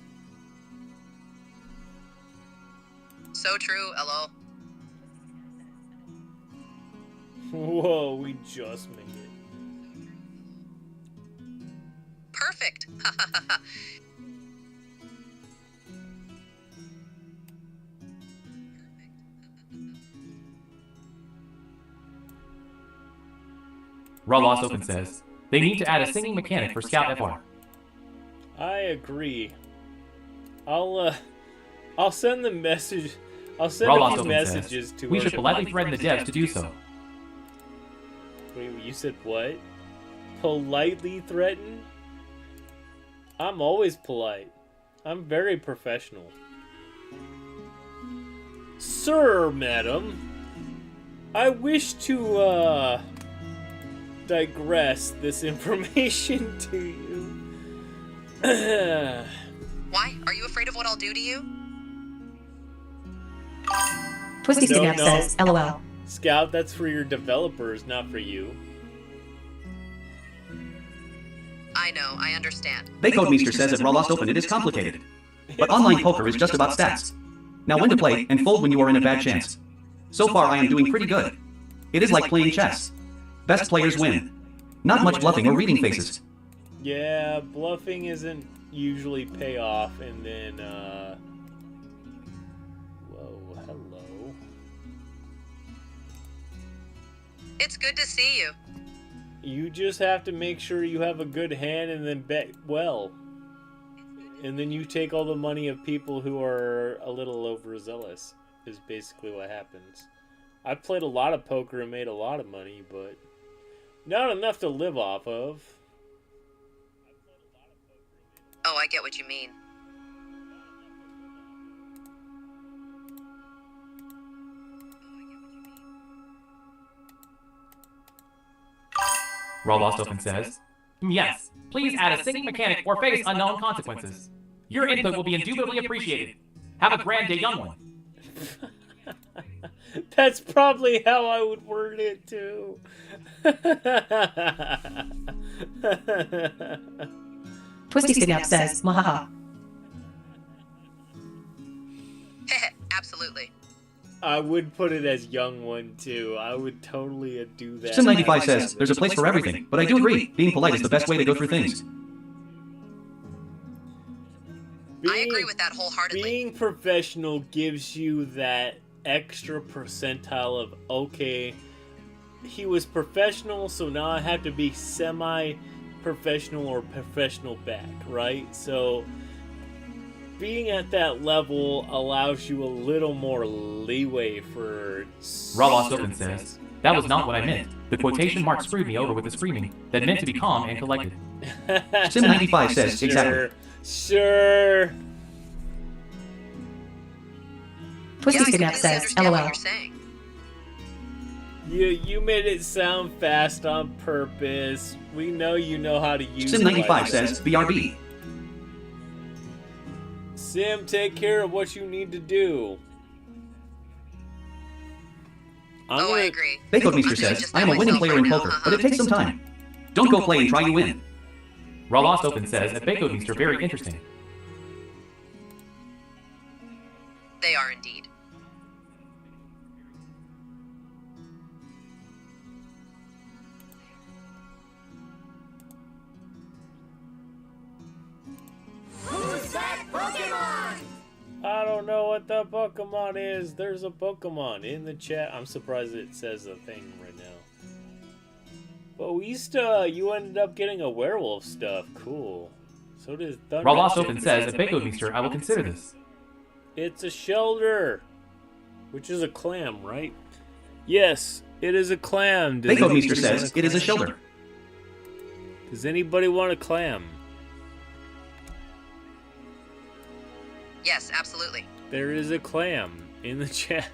So true, LO. Whoa, we just made it. Perfect. Raw Lost Open says, they need to add a singing mechanic for Scout FR. I agree. I'll send the message. I'll send Raw a Lost few Open messages says, to we her. should politely threaten the devs to do so. Wait, you said what? Politely threaten? I'm always polite. I'm very professional. Sir, madam, I wish to, digress this information to you. Why? Are you afraid of what I'll do to you? Twisty No, Snap no. says, LOL. Scout, that's for your developers, not for you. I know, I understand. Bakeoatmeester says at Raw Lost Open it is complicated. But online poker is just about stats. Now when to play and fold when you are in a bad chance. So far I am doing pretty good. It is like playing chess. Best players win. Not much bluffing or reading faces. Yeah, bluffing isn't usually payoff, and then, whoa, hello. It's good to see you. You just have to make sure you have a good hand and then bet well. And then you take all the money of people who are a little overzealous, is basically what happens. I've played a lot of poker and made a lot of money, but not enough to live off of. Oh, I get what you mean. Raw Lost Open says, yes, please add a singing mechanic or face unknown consequences. Your input will be indubitably appreciated. Have a grand day, young one. That's probably how I would word it too. Twisty Snap says, Mahaha. Absolutely. I would put it as young one too. I would totally do that. Sim95 says, there's a place for everything, but I do agree, being polite is the best way to go through things. I agree with that wholeheartedly. Being professional gives you that extra percentile of, okay, he was professional, so now I have to be semi-professional or professional back, right? So being at that level allows you a little more leeway for... Raw Lost Open says, that was not what I meant. The quotation mark screwed me over with the screaming that meant to be calm and collected. Sim95 says, exactly. Sure. Twisty I Snap completely says, understand what LOL. you're saying. You made it sound fast on purpose. We know you know how to use it. Sim95 says, BRB. Sim, take care of what you need to do. I agree. Bakeoatmeester says, I am a winning player in poker, but it takes some time. Don't go play and try you win. Raw Lost Open says that Bakeoatmeester very interesting. They are indeed. Who's that Pokemon? I don't know what the Pokemon is. There's a Pokemon in the chat. I'm surprised it says a thing right now. But you ended up getting a werewolf stuff. Cool. So does Thunder. Raw Lost Open says that Bakeoatmeester, I will consider this. It's a shelter, which is a clam, right? Yes, it is a clam. Bakeoatmeester says, it is a shelter. Does anybody want a clam? Yes, absolutely. There is a clam in the chat.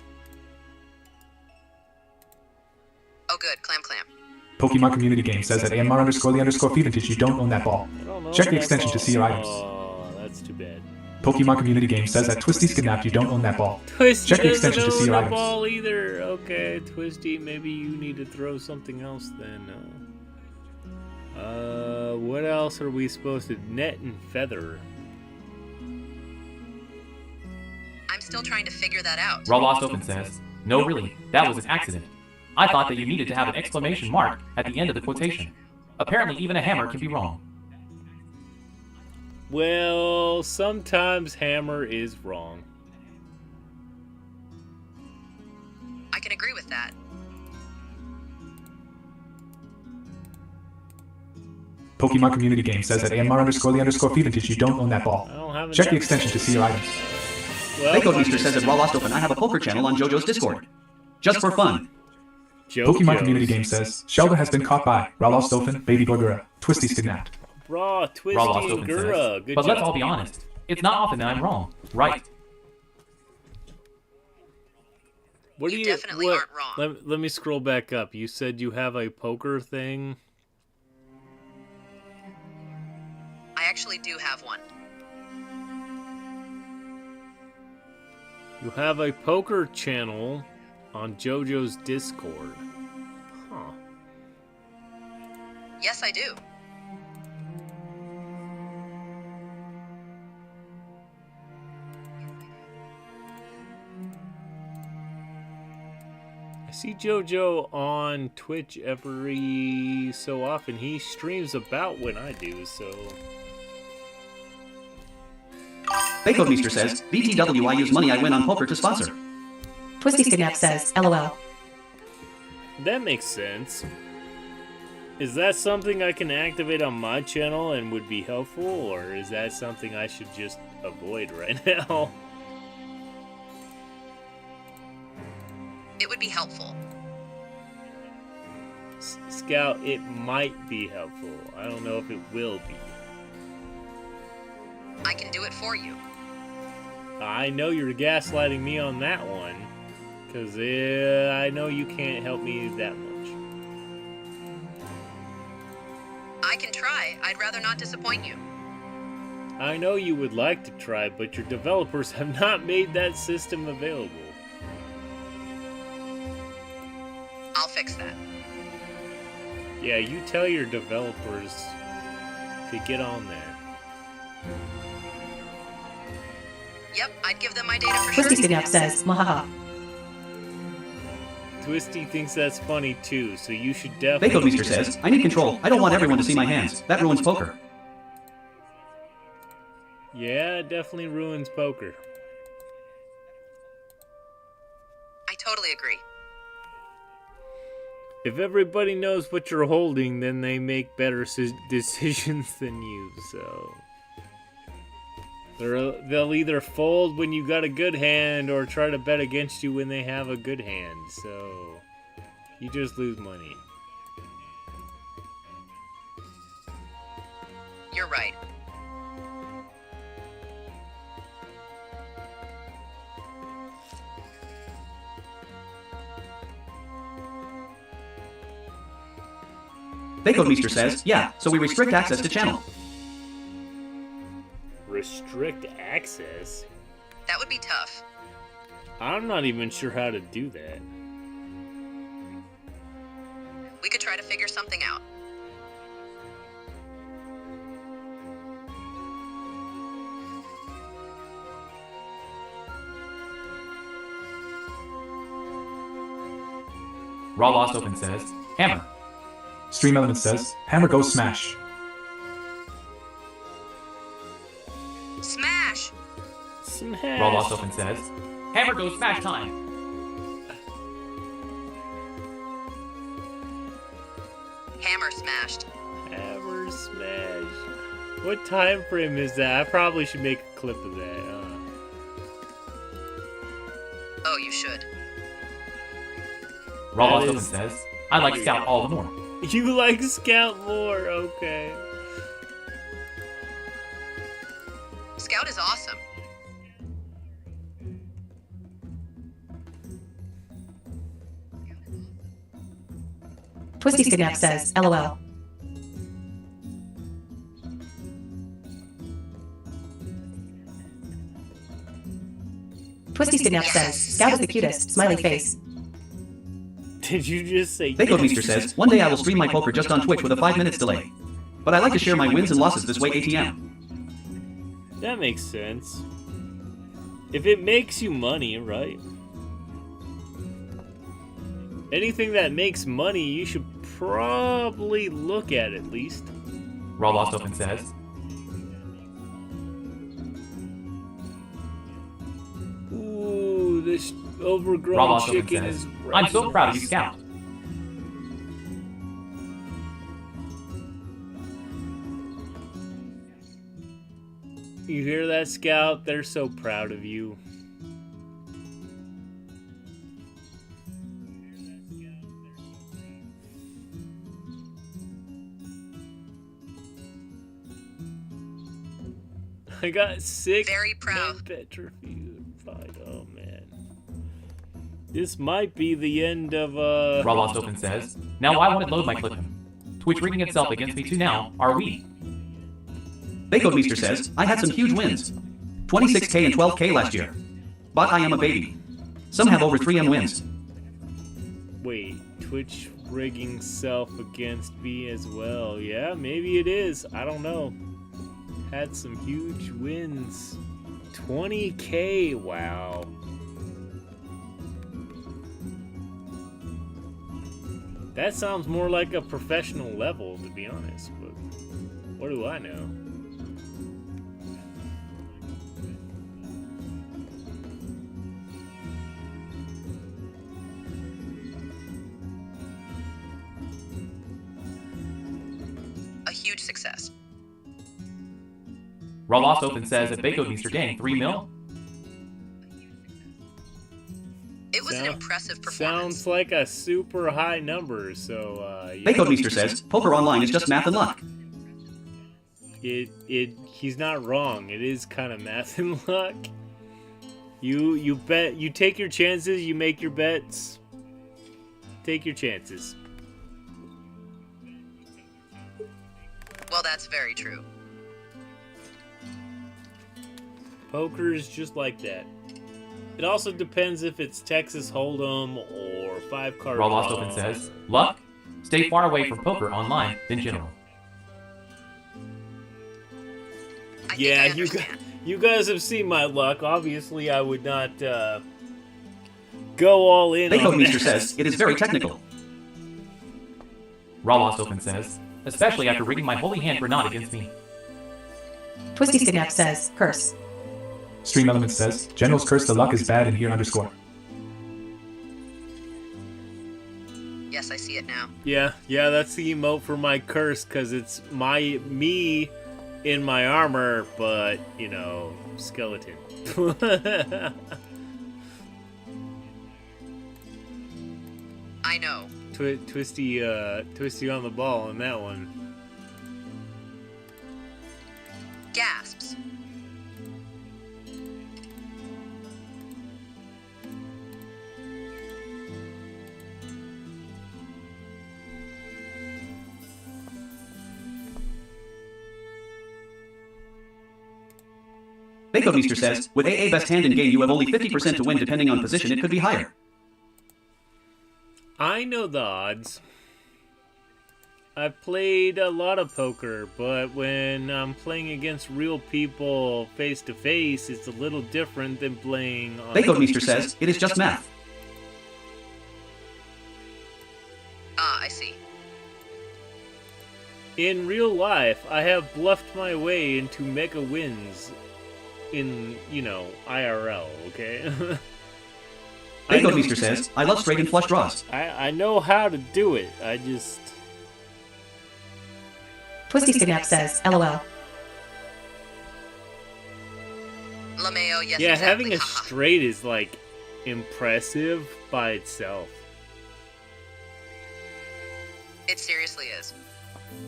Oh good, clam. Pokemon Community Game says that AMR_the_feed you don't own that ball. I don't know Check if the that's extension to all. see your items. Oh, that's too bad. Pokemon Community Game says that Twisty's kidnapped you don't own that ball. Twisty Check the doesn't extension to see own your the items. ball either. Okay, Twisty, maybe you need to throw something else then. What else are we supposed to... Net and feather. I'm still trying to figure that out. Raw Lost Open says, no really, that was an accident. I thought that you needed to have an exclamation mark at the end of the quotation. Apparently even a hammer can be wrong. Well, sometimes hammer is wrong. I can agree with that. Pokemon Community Game says that AMR_the_feed you don't own that ball. I don't have a Check the net. extension to see your items. Well, Bakeoatmeester says at Raw Lost Open I have a poker channel on JoJo's Discord. Just for fun. Pokemon Community Game says, Shelter has been caught by Ralostophin, Baby Gorgura, Twisty's kidnapped. Raw, Twisty, Raw Lost and Open Gura. says, Good but job. let's all be honest. It's not often that I'm wrong. Right. You definitely aren't wrong. Let me scroll back up. You said you have a poker thing? I actually do have one. You have a poker channel on JoJo's Discord. Huh. Yes, I do. I see JoJo on Twitch every so often. He streams about when I do, so... Bakeomeester says, BTW, I use money I win on poker to sponsor. Twisty Skidnap says, LOL. That makes sense. Is that something I can activate on my channel and would be helpful, or is that something I should just avoid right now? It would be helpful. Scout, it might be helpful. I don't know if it will be. I can do it for you. I know you're gaslighting me on that one, because I know you can't help me that much. I can try. I'd rather not disappoint you. I know you would like to try, but your developers have not made that system available. I'll fix that. Yeah, you tell your developers to get on there. Yep, I'd give them my data for Twisty sure. Skidnap says, Mahaha. Twisty thinks that's funny too, so you should definitely... Bakeomeester says, I need control. I don't want everyone to see my hands. That ruins poker. Yeah, it definitely ruins poker. I totally agree. If everybody knows what you're holding, then they make better decisions than you, so... They'll either fold when you got a good hand or try to bet against you when they have a good hand, so... You just lose money. You're right. Bakeomeester says, yeah, so we restrict access to channel. Restrict access? That would be tough. I'm not even sure how to do that. We could try to figure something out. Raw Lost Open says, Hammer. Stream Element says, Hammer goes smash. Smash! Smash! Raw Lost Open says, Hammer goes smash time. Hammer smashed. Hammer smash. What time frame is that? I probably should make a clip of that. Oh, you should. Raw That Lost Open is- says, I like Scout all the more. You like Scout more, okay. Scout is awesome. Twisty Skidnap says, LOL. Twisty Skidnap says, Scout is the cutest, smiley face. Did you just say... Bakeomeester says, one day I will stream my poker just on Twitch with a 5 minutes delay. But I like to share my wins and losses this way ATM. That makes sense. If it makes you money, right? Anything that makes money, you should probably look at least. Raw Lost Open says, Ooh, this Raw overgrown Lost Open chicken says, is... I'm so proud of you, Scout. You hear that, Scout? They're so proud of you. I got sick. Very proud. And petrified. Oh man. This might be the end of Raw Lost Open says, now why won't it load my clip him? Twitch rigging itself against me too now, are we? Baycode Meester says, I had some huge wins. 26k and 12k last year. But I am a baby. Some have over 3M wins. Wait, Twitch rigging self against me as well. Yeah, maybe it is. I don't know. Had some huge wins. 20k, wow. That sounds more like a professional level, to be honest, but what do I know? A huge success. Raw Lost Open says that Baycode Meester dang 3 mil? It was an impressive performance. Sounds like a super high number, so yeah. Baycode Meester says, poker online is just math and luck. He's not wrong. It is kind of math and luck. You bet, you take your chances, you make your bets. Take your chances. Well, that's very true. Poker is just like that. It also depends if it's Texas Hold'em or 5-card Raw Lost draw. Open says, luck? Stay far away from poker online in general. Yeah, you guys have seen my luck. Obviously, I would not go all in Baycode on Meester that. says, it is very technical. Raw Lost Open says, especially after rigging my holy hand for not against me. Twisty Skidnap says, curse. Stream Element says, General's curse the luck is bad in here underscore. Yes, I see it now. Yeah, that's the emote for my curse, because it's me in my armor, but, you know, skeleton. I know. Twisty on the ball on that one. Gasps. Baycode Meester says, with AA best hand in game you have only 50% to win depending on position, it could be higher. I know the odds. I've played a lot of poker, but when I'm playing against real people face to face, it's a little different than playing on... Baycode Meester says, it is just math. Ah, I see. In real life, I have bluffed my way into mega wins in, you know, IRL, okay? Baycode Meester says, I love straight and flush draws. I know how to do it. I just... Twisty Skidnap says, LOL. LeMayo, yes, Yeah, exactly. having a haha. straight is, like, impressive by itself. It seriously is.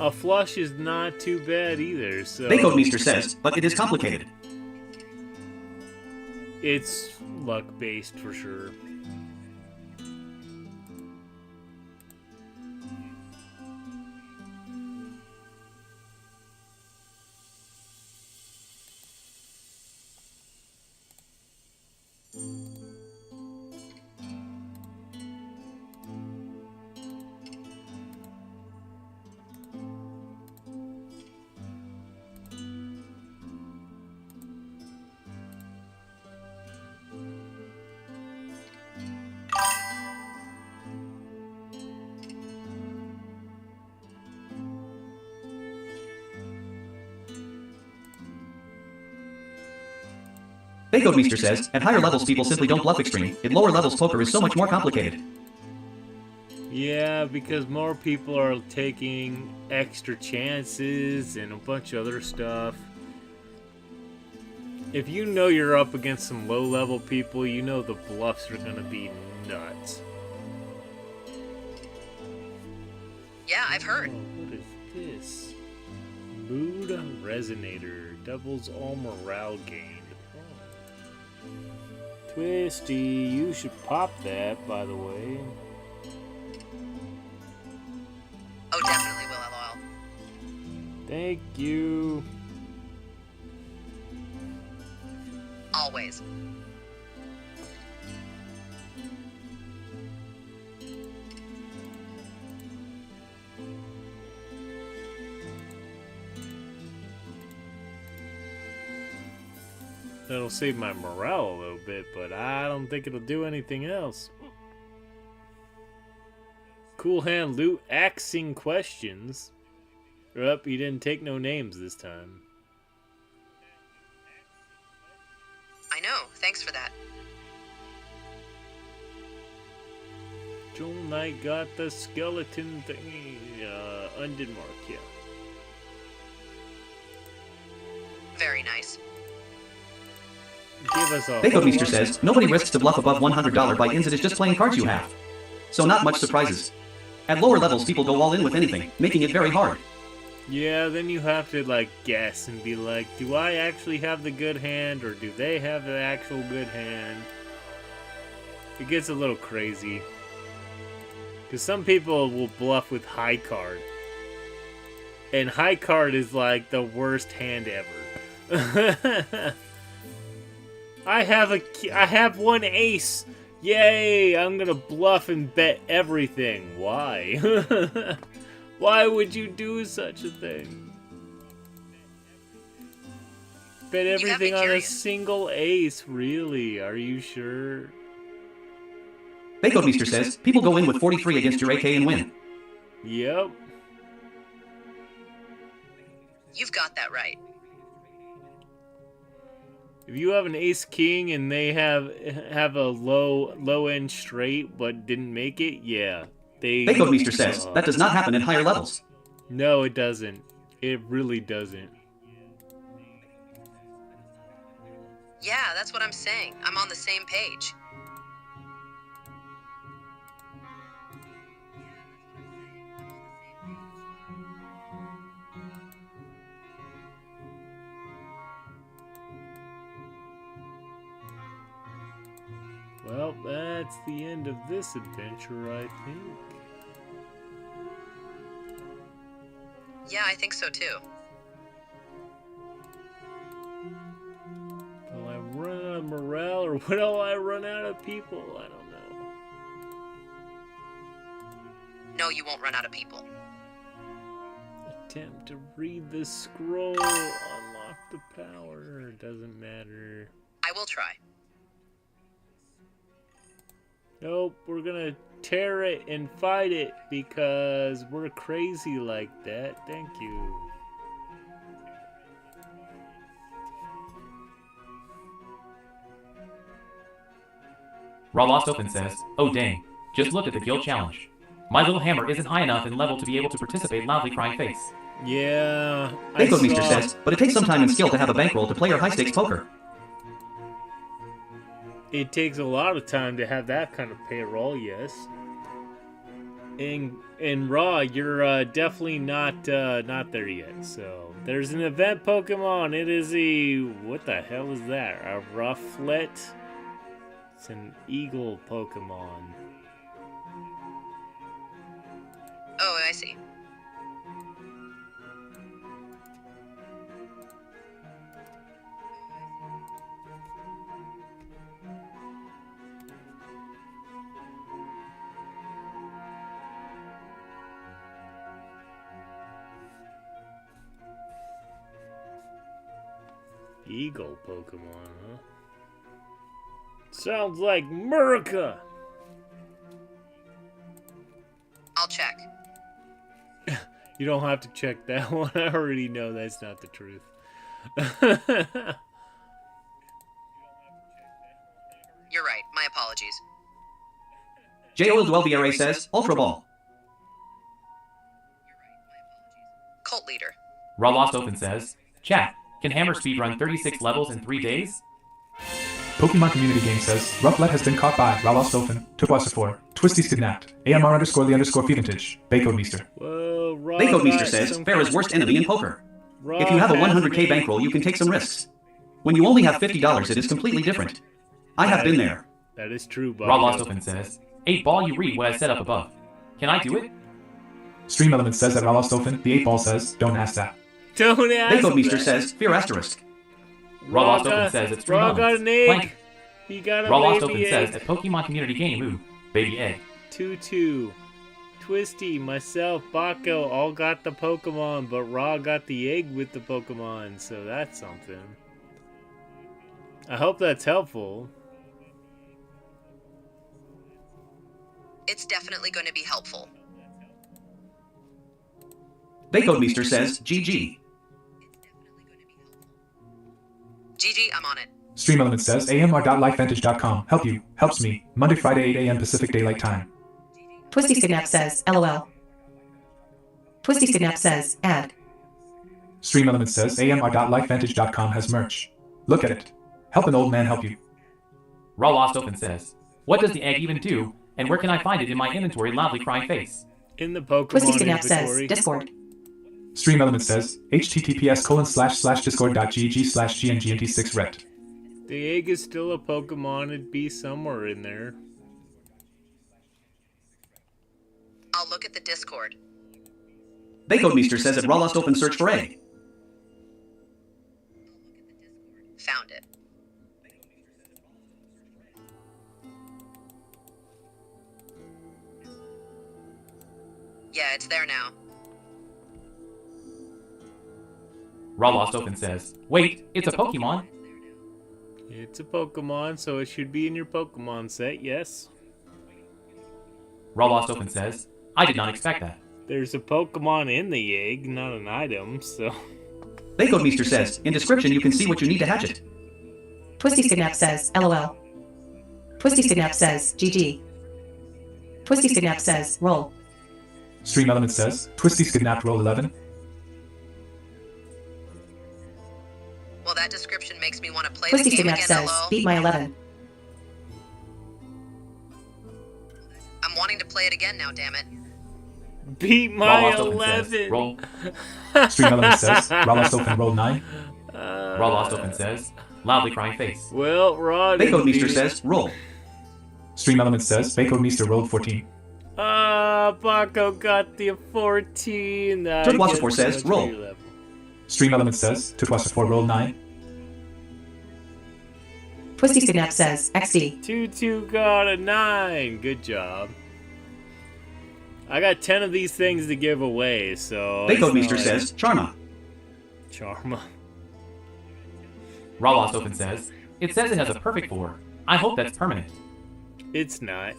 A flush is not too bad either, so... Baycode Meester says, but it is complicated. It's luck-based for sure. Baycode Meester says, at higher levels people simply don't bluff extreme. At lower levels poker is so much more complicated. Yeah, because more people are taking extra chances and a bunch of other stuff. If you know you're up against some low-level people, you know the bluffs are gonna be nuts. Yeah, I've heard. Oh, what is this? Mood Resonator. Doubles all morale gained. Twisty, you should pop that, by the way. Oh, definitely will, LOL. Thank you. Always. That'll save my morale a little bit, but I don't think it'll do anything else. Cool hand loot axing questions. You didn't take no names this time. I know, thanks for that. Joel Knight got the skeleton thingy. Undid mark, yeah. Very nice. Give us a Baconmeester says, nobody risks to bluff above $100 buy-ins, it is just playing cards you have. So not much surprises. At lower levels people go all in with anything, making it very hard. Yeah, then you have to like guess and be like, do I actually have the good hand or do they have the actual good hand? It gets a little crazy. Because some people will bluff with high card. And high card is like the worst hand ever. I have one ace. Yay, I'm gonna bluff and bet everything. Why? Why would you do such a thing? Bet everything on a single ace, really? Are you sure? Baconmeester says, people go in with 43 against your AK and win. Yep. You've got that right. If you have an ace king and they have a low end straight but didn't make it, yeah. Baconmeester says, that does not happen at higher levels. No, it doesn't. It really doesn't. Yeah, that's what I'm saying. I'm on the same page. Well, that's the end of this adventure, I think. Yeah, I think so too. Will I run out of morale or will I run out of people? I don't know. No, you won't run out of people. Attempt to read the scroll. Unlock the power. Doesn't matter. I will try. Nope, we're gonna tear it and fight it because we're crazy like that. Thank you. Raw Lost Open says, oh dang, just look at the guild challenge. My little hammer isn't high enough in level to be able to participate. Loudly crying face. Yeah. Baconmeester says, but it takes some time and skill to have a bankroll to play your high-stakes poker. It takes a lot of time to have that kind of payroll, yes. In Raw, you're definitely not there yet. So there's an event Pokemon. It is a what the hell is that? A Rufflet. It's an eagle Pokemon. Oh, I see. Eagle Pokemon, huh? Sounds like Murica! I'll check. You don't have to check that one. I already know that's not the truth. You're right. My apologies. JOLDWLVRA says, Ultra Ball. Cult leader. Raw Lost Open says, chat, can Hammer speedrun 36 levels in 3 days? Pokemon Community Game says, Rufflet has been caught by Ralostophin, Tupwasifor, Twisty's kidnapped, AMR_the_Feelintage, Baconmeester. Whoa, Raw Baconmeester got says, some Farrah's worst enemy in poker. If you have a 100k bankroll, you can take some risks. When you only have $50, it is completely different. I have been there. That is true, Bucko. Raw Lost Open says, 8-ball, you read what I set up above. Can I do it? Stream Element says that Raw Lost Open. The 8-ball says, don't ask that. Don't ask Bakemeester that. says, fear asterisk. Raw Lost Open says it's 3 Raw moments. got an egg. Plank. He got a Raw Lost baby Open egg. says, a Pokemon community game, ooh, baby egg. 2-2. Twisty, myself, Baco all got the Pokemon, but Raw got the egg with the Pokemon, so that's something. I hope that's helpful. It's definitely going to be helpful. Bakemeester says, GG. GG, I'm on it. Stream Element says, amr.lifevantage.com. Help you. Helps me. Monday, Friday, 8 a.m. Pacific Daylight Time. Twisty Skidnap says, LOL. Twisty Skidnap says, add. Stream Element says, amr.lifevantage.com has merch. Look at it. Help an old man help you. Raw Lost Open says, what does the egg even do, and where can I find it in my inventory, loudly crying face? In the Pokemon Twisty Skidnap inventory. says, Discord. Stream Element says, https://discord.gg/gngnt6ret. The egg is still a Pokemon. It'd be somewhere in there. I'll look at the Discord. Bakemeester says at Raw Lost Open search for egg. Found it. Yeah, it's there now. Raw Lost Open says, wait, it's a Pokemon? It's a Pokemon, so it should be in your Pokemon set, yes. Raw Lost Open says, I did not expect that. There's a Pokemon in the egg, not an item, so... Bakemeester says, in description you can see what you need to hatch it. Twisty Skidnap says, LOL. Twisty Skidnap says, GG. Twisty Skidnap says, roll. Stream Element says, Twisty Skidnapped roll 11. Well, that description makes me want to play Twisty the game Skidnap again, says, LOL. beat my 11. I'm wanting to play it again now, damn it. Beat Raw my Lost Open says, 11! roll. Stream Element says, Raw Lost Open roll 9. Raw Lost Open says, loudly crying face. Well, Raw didn't Bakemeester beat it. says, roll. Stream Element says, Bakemeester rolled 14. Baco got the 14. Turtwassafor says, roll. Stream Element says, Tutwassafor roll 9. Twisty Skidnap says, XD. 2-2 got a 9. Good job. I got 10 of these things to give away, so... Bakemeester says, Charma. Charma. Raw Lost Open says, it says it has a perfect 4. I hope that's permanent. It's not.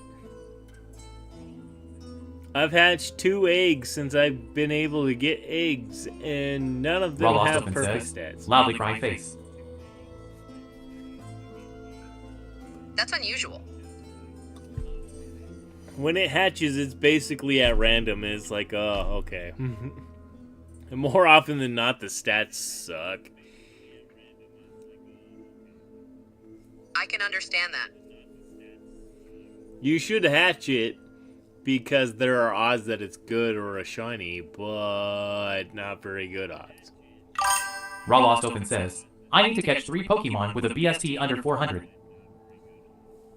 I've hatched 2 eggs since I've been able to get eggs, and none of them Raw Lost have Open perfect says, stats. loudly crying face. That's unusual. When it hatches, it's basically at random. It's like, oh, okay. And more often than not, the stats suck. I can understand that. You should hatch it because there are odds that it's good or a shiny, but not very good odds. Raw Lost Open says, I need to catch 3 Pokemon with a BST under 400.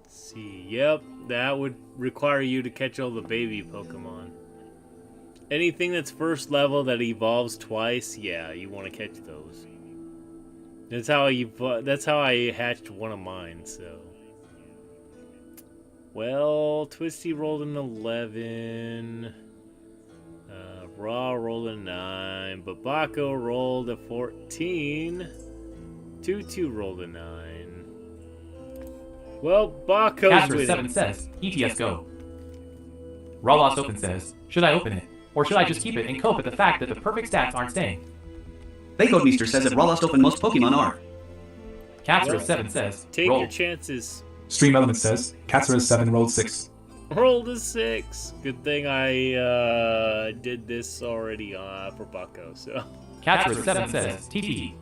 Let's see, yep, that would require you to catch all the baby Pokemon. Anything that's first level that evolves twice, yeah, you want to catch those. That's how I hatched one of mine, so. Well, Twisty rolled an 11. Raw rolled a 9. But Baco rolled a 14. 2-2 rolled a 9. Well, Baco's Casper winning. 7 says, ETS go. Raw Lost Open says, should I open it? Or should I just keep it and cope with the fact that the perfect stats aren't staying? Bakemeester says at Raw Lost Open most Pokemon are. Casper 7 says, Take roll. your chances. Stream Element says, Katsura 7 rolled 6. Rolled a 6. Good thing I did this already for Baco, so. Casper 7 says, TT.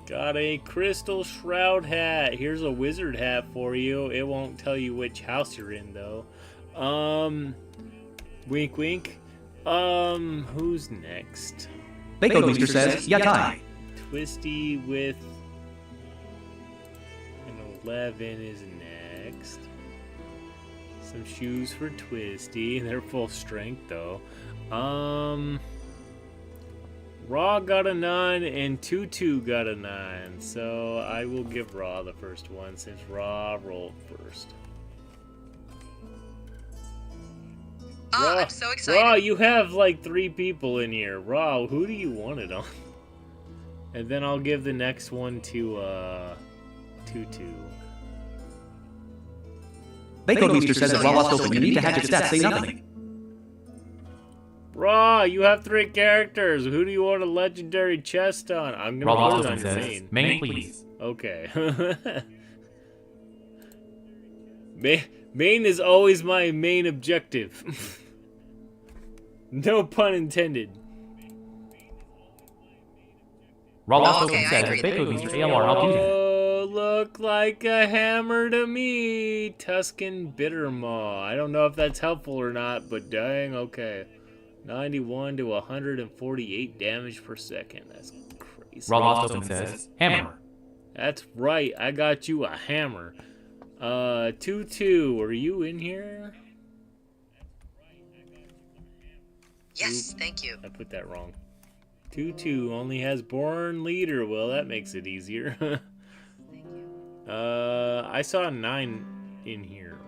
Got a Crystal Shroud hat. Here's a wizard hat for you. It won't tell you which house you're in, though. Wink wink. Who's next? Baconmeester says, Yatai. Twisty with an 11 is next. Some shoes for Twisty. They're full strength though. Raw got a 9 and Tutu got a 9. So I will give Raw the first one since Raw rolled first. Oh, I'm so excited. Raw, you have like 3 people in here. Raw, who do you want it on? And then I'll give the next one to Tutu. Baconmeester says that while lost open, you need to hatch its stats, say nothing. Raw, you have 3 characters. Who do you want a legendary chest on? I'm gonna Raw put it Lost on your says, main. main please. Okay. Main is always my main objective. No pun intended. Raw Lost okay, I says, agree Baconmeester ALR, I'll do that. Oh, look like a hammer to me. Tuscan Bittermaw. I don't know if that's helpful or not, but dang, okay. 91 to 148 damage per second. That's crazy. Raw Lost says, hammer. That's right. I got you a hammer. 2-2. Are you in here? Yes, thank you. I put that wrong. 2-2 only has Born Leader. Well, that makes it easier. I saw a 9 in here.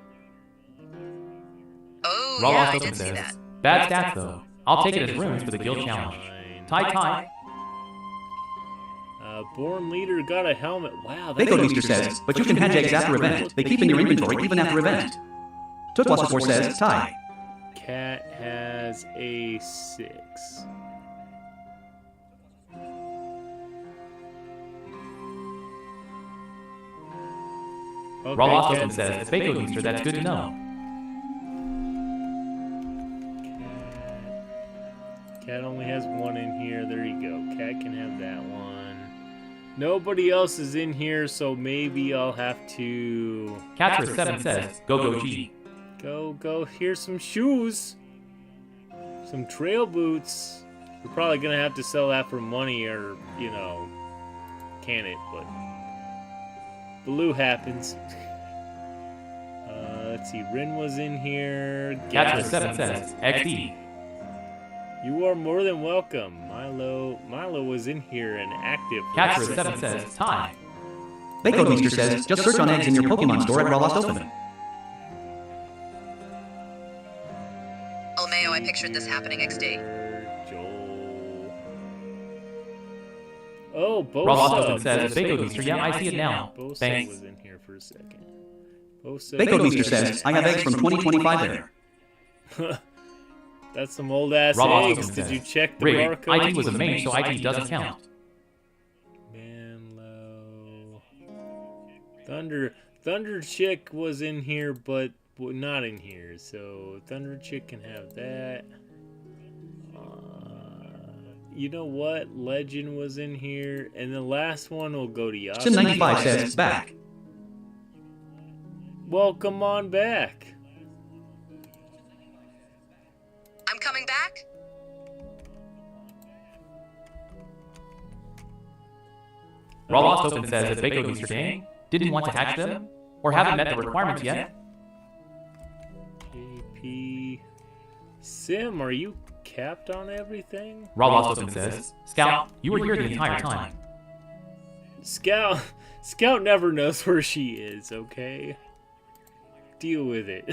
Oh, Raw yeah, Lost I did see says, that. bad stats though. I'll take it as runes for the guild challenge. Tie. Born Leader got a helmet. Wow. That's Baconmeester says, but you can hatch eggs after event. They keep in your inventory even after event. Tootwas4 says, tie. Cat has a 6. Okay, Raw Lost Cat- says, it's Baconmeester, that's good to know. Cat only has 1 in here. There you go. Cat can have that one. Nobody else is in here, so maybe I'll have to Catcher7 says, go G. go. Here's some shoes. Some trail boots. We're probably gonna have to sell that for money or, you know, can it, but blue happens. Let's see, Rin was in here. Catcher7 says, XD. You are more than welcome. Milo was in here and active. Catcher7 says, tie. Baconmeester says, just search on eggs in your Pokemon store at Raw Lost Open. LMAO, I pictured this happening XD. Joel. Oh, Bosa. Raw Lost says, Baconmeester, yeah, I see it now. Bosa Thanks. was in here for a second. Bosa. Baconmeester says, I have eggs from 2025 there. That's some old ass Raw eggs. Lost Did says, you check the Rig, barcode? IT was a main, so IT doesn't count. Manlow. Thunder Chick was in here, but not in here. So Thunder Chick can have that. You know what? Legend was in here, and the last one will go to Yasuo. Sim95 says, back. Welcome on back. I'm coming back? Raw Lost says that Baconmeester gang didn't want to hatch them, or haven't met the requirements yet. JP. Sim, are you capped on everything? Raw Lost says, Scout, you were here the entire time. Scout never knows where she is, okay? Deal with it.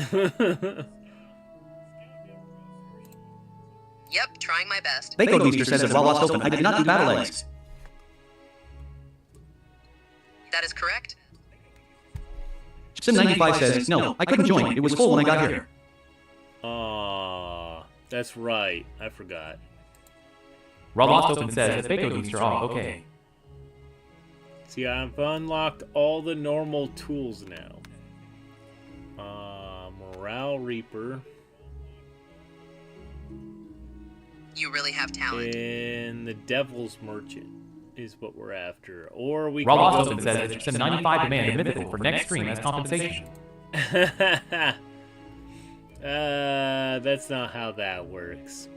Yep, trying my best. Baconmeester says at Raw Lost Open, I did not do battle eggs. That is correct. Sim95 says, no, I couldn't join. It was full when I got here. Aw, that's right. I forgot. Raw Lost says that Baconmeester, oh, okay. See, I've unlocked all the normal tools now. Morale Reaper. You really have talent. And the Devil's Merchant is what we're after. Or we Raw can Lost says it's a 95 demand of Mythical for next stream as compensation. That's not how that works.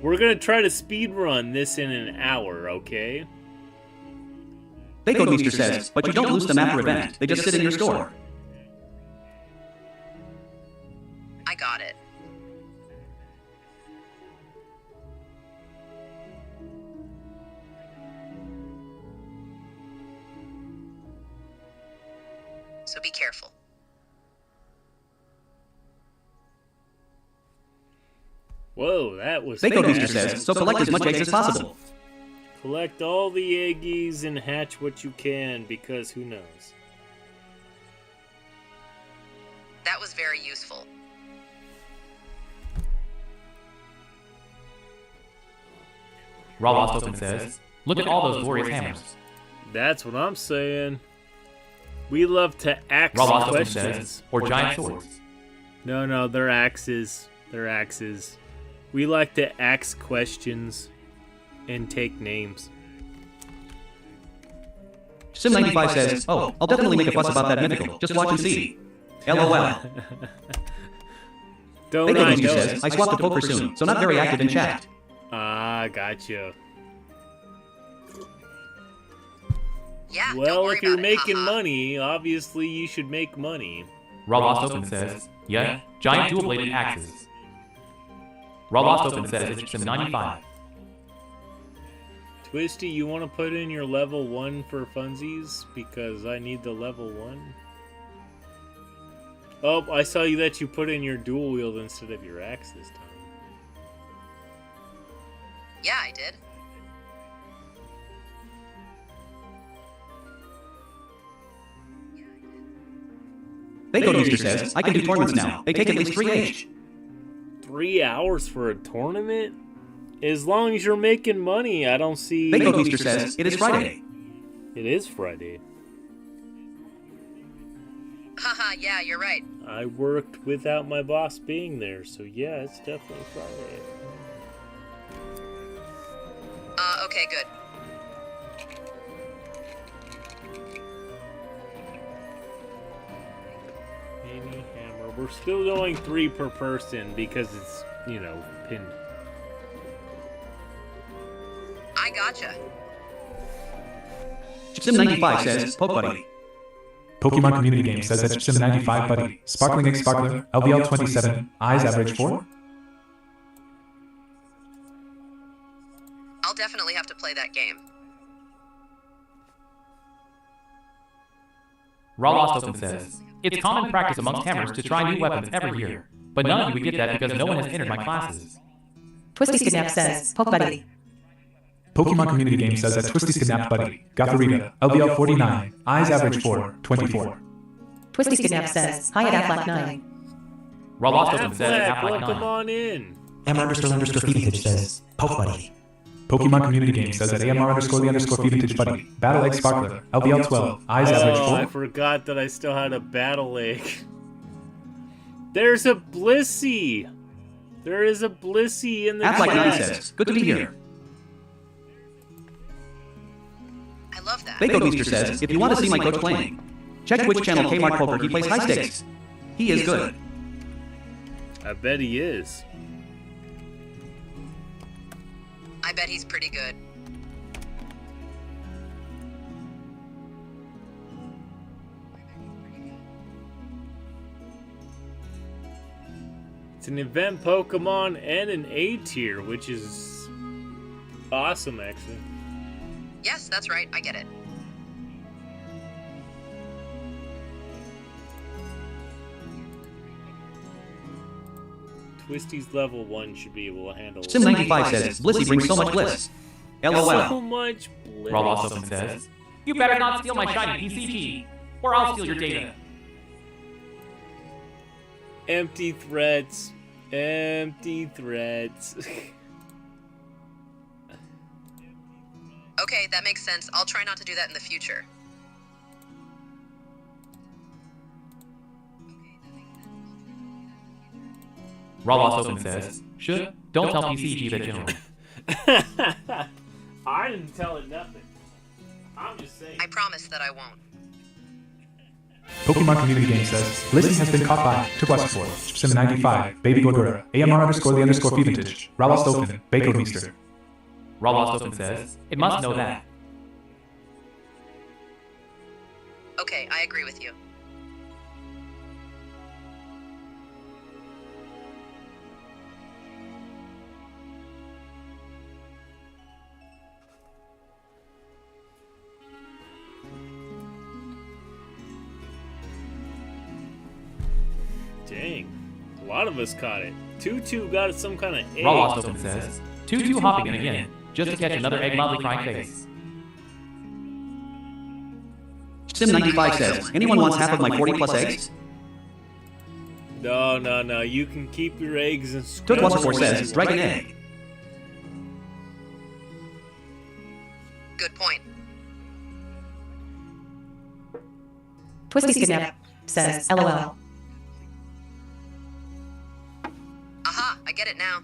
We're gonna try to speed run this in an hour, okay? Bacon Meester says, but you don't lose them after event. They just sit in your store. I got it. So be careful. Whoa, that was Bacon fast. Meester says, so collect as much eggs as possible. Collect all the eggies and hatch what you can, because who knows? That was very useful. Raw Lost Open says, look at all those glorious hammers. That's what I'm saying. We love to ask Raw Lost Open questions. says, or giant swords. No, they're axes. They're axes. We like to ask questions and take names. Sim95 says, oh, I'll definitely make a fuss about that mythical. Just watch and see. LOL. Don't Bacon I Meester know says, it? I swapped to poker soon, so not very active in chat. Ah, gotcha. Yeah, don't Well, worry if you're about it, making haha. money, obviously you should make money. Raw Lost Open says, yeah, giant dual-bladed axes. Raw Lost Open says it's Sim 95. Twisty, you want to put in your level 1 for funsies? Because I need the level 1. Oh, I saw you that you put in your dual wield instead of your axe this time. Yeah, I did. Bacon Meester says, I can do tournaments now. They take at least 3H. 3 hours for a tournament? As long as you're making money, I don't see... Bacon Meester says, it is Friday. It is Friday. Haha, yeah, you're right. I worked without my boss being there, so yeah, it's definitely Friday. Okay, good. Any hammer. We're still going 3 per person because it's, you know, pinned. I gotcha. Sim95 says, poke buddy. Pokemon Community Game says that Sim95 buddy. Sparkling Egg Sparkler, LVL 27, eyes average 4. I'll definitely have to play that game. Raw Lost Open says, it's common practice amongst hammers to try new weapons every year, but none of you would get that because no one has entered my classes. Twisty Skidnap says, poke buddy. Pokemon Community Game says that Twisty Skidnap buddy. Gotharita, LVL 49, eyes average 4, 24. Twisty Skidnap says, hi at Affleck 9. Raw Lost Open says, Affleck, Affleck welcome 9. on in. AMR__Feevintage says, poke buddy. Pokemon Community Game says that AMR__Feevintage buddy. Battle Egg Sparkler, LVL 12, eyes average Oh, I 4. forgot that I still had a battle egg. There's a Blissey. There is a Blissey in the Affleck 9 chat. says, good to be here. I love that. Bacon Meester says, if you want to see my coach playing, check Twitch channel Kmart Poker. He plays high stakes. He is good. I bet he is. I bet he's pretty good. It's an event Pokemon and an A tier, which is awesome, actually. Yes, that's right. I get it. Twisty's level 1 should be able to handle Sim95 says, Blissey brings so much bliss. so LOL. much bliss. Raw Lost Open says, you better not steal my shiny PCG, or I'll steal your data. Empty threats. Empty threats. Okay, that makes sense. I'll try not to do that in the future. Raw Lost Open says, should, don't tell PCG that you know. I didn't tell it nothing. I'm just saying. I promise that I won't. Pokemon Community Game says, Lizzie has been caught by Tugwasfor, Sim95, Baby Gordura, AMR_the_Fevintage, Rawastofin, Bako Meester. Rawastofin says, it must know that. Okay, I agree with you. Dang. A lot of us caught it. Tutu got some kind of egg. Rawastofin says, Tutu hopping in again, just to catch another egg mildly crying face. Sim95 says, anyone wants half of my 40 plus eggs? No. You can keep your eggs and Tugwasfor says, Dragon Egg. Good point. Twisty Skidnap says, LOL. Aha, I get it now.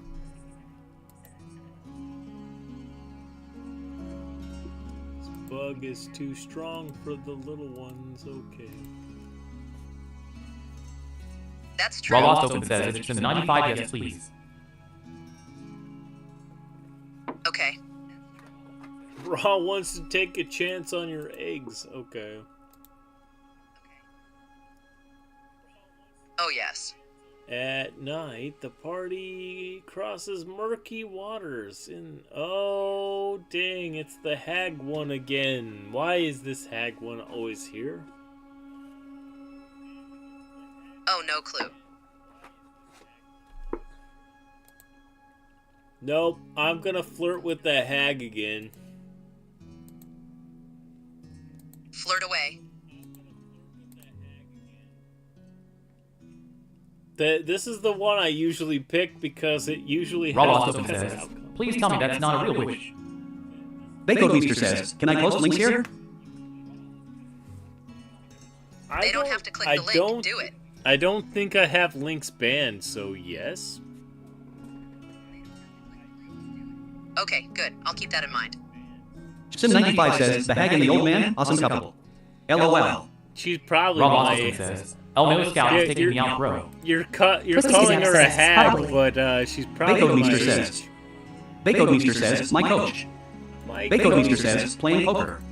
This bug is too strong for the little ones. Okay. That's true. Rawastofin says, it's Sim 95, yes please. Okay. Raw wants to take a chance on your eggs. Okay. Oh, yes. At night, the party crosses murky waters in... Oh, dang, it's the hag one again. Why is this hag one always here? Oh, no clue. Nope, I'm gonna flirt with the hag again. Flirt away. This is the one I usually pick because it usually has the Rawastofin best says, outcome. please tell me that's not a real wish. Bako Meester says, can I post links here? They don't have to click the link, do it. I don't think I have links banned, so yes. Okay, good. I'll keep that in mind. Sim95 says, the hag and the old man, awesome couple. LOL. She's probably Rawastofin says, Elmo Scout is taking me out, bro. You're calling her a says, hag, probably. but she's probably Bako my Meester age. says, Bako Meester says, my coach. Bako Meester says, playing poker.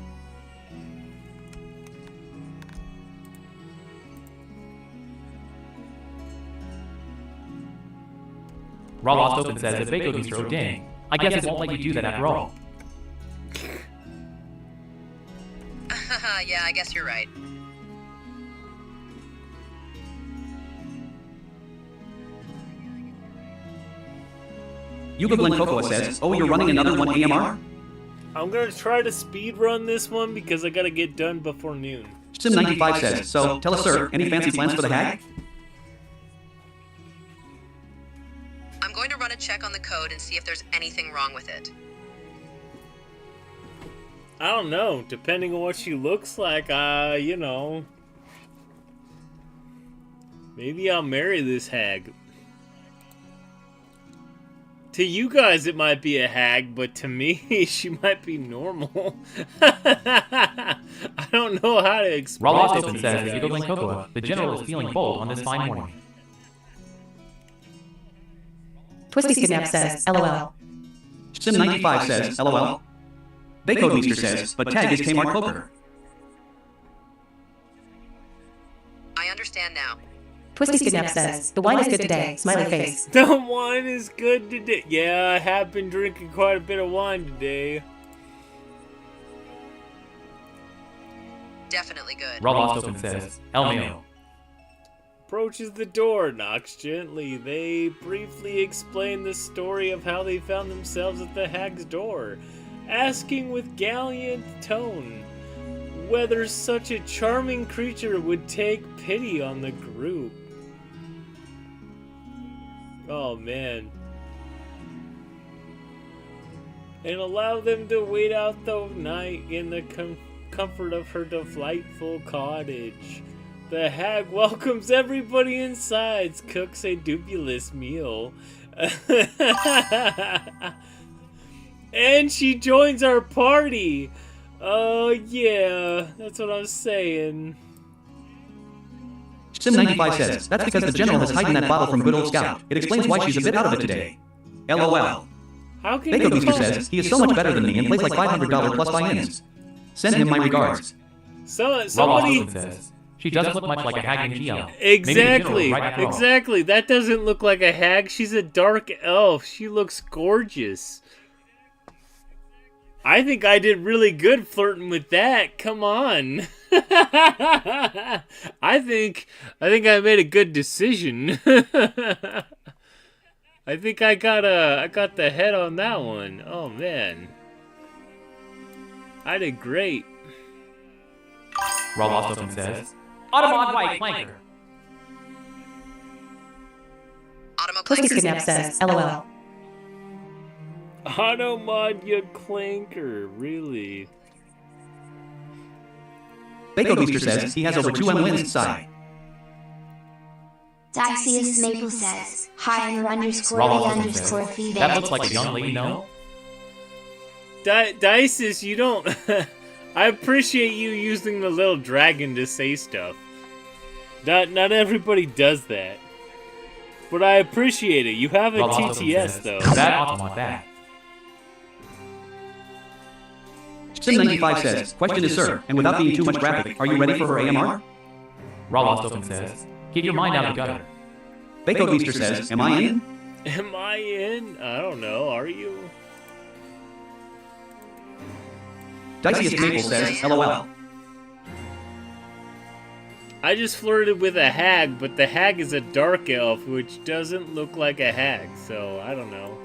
Rawastofin says, if Bako Distro, dang. I guess it won't let you do that after all. Yeah, I guess you're right. Yuga Glen Cocoa says, oh, you're running another one AMR? I'm gonna try to speed run this one because I gotta get done before noon. Sim95 says, so, tell us sir, any fancy plans for the hag? I'm going to run a check on the code and see if there's anything wrong with it. I don't know, depending on what she looks like, you know. Maybe I'll marry this hag. To you guys, it might be a hag, but to me, she might be normal. I don't know how to explain it to Rawastofin you says, guys. Yuga Glen Cocoa, the general is feeling bold on this fine morning. Twisty Skidnap says, LOL. Sim95 says, LOL. Bako Meester says, but tag is Kmart Poker. I understand now. Twisty Skidnap says, the wine is good today, smiley face. The wine is good today. Yeah, I have been drinking quite a bit of wine today. Definitely good. Rawastofin says, Elmo. Approaches the door, knocks gently. They briefly explain the story of how they found themselves at the hag's door, asking with gallant tone whether such a charming creature would take pity on the group. Oh man. And allow them to wait out the night in the comfort of her delightful cottage. The hag welcomes everybody inside, cooks a dubulous meal. And she joins our party. Oh yeah, that's what I'm saying. Sim95 says, that's because the general has hidden that bottle from good old Scout. It explains why she's a bit out of it today. LOL. How can Bako you Beaster call- says, he is so much better than me and plays like $500 plus buy-ins. Send him my regards. So, Raw somebody... Austin says, she doesn't look much like a hag in GL. Exactly, Right after all. exactly. That doesn't look like a hag. She's a dark elf. She looks gorgeous. I think I did really good flirting with that. Come on. I think I made a good decision. I think I got the head on that one. Oh man. I did great. Raw Austin says, Automod White Flanker. Pussy Kidnap says, LOL. Automod ya clanker, really? Bako Beaster says, he has over 2M wins, sigh. Diceus Maple says, hi underscore Raw the Austin underscore says, feed. that looks like a young lady, no? Dices, you don't... I appreciate you using the little dragon to say stuff. Not everybody does that. But I appreciate it. You have a Raw Austin TTS, says, though. that Automod bad. Sim95 says, question is sir, and without being too much graphic, are you ready for her AMR? Raw Austin says, get your mind out of the gutter. Bako Beaster says, am I in? Am I in? I don't know. Are you? Diceus Maple says, LOL. I just flirted with a hag, but the hag is a dark elf, which doesn't look like a hag, so I don't know.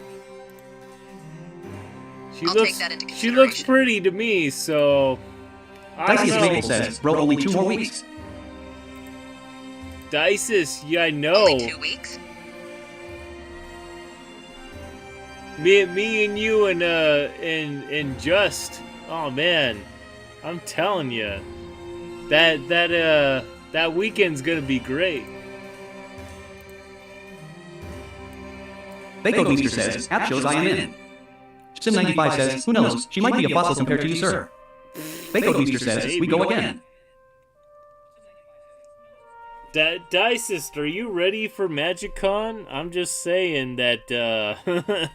I'll take that into She looks consideration. pretty to me, so I don't Diceus know. Maple says, bro, only 2 more weeks. Dices, yeah, I know. Only 2 weeks? Me and you and Just. Oh man, I'm telling you, that weekend's gonna be great. Bako Beaster says, app shows I am in. Sim95 says, who knows, she might be a fossil compared to you, sir. Bako Beaster says, we go again. Dicist, are you ready for MagicCon? I'm just saying that,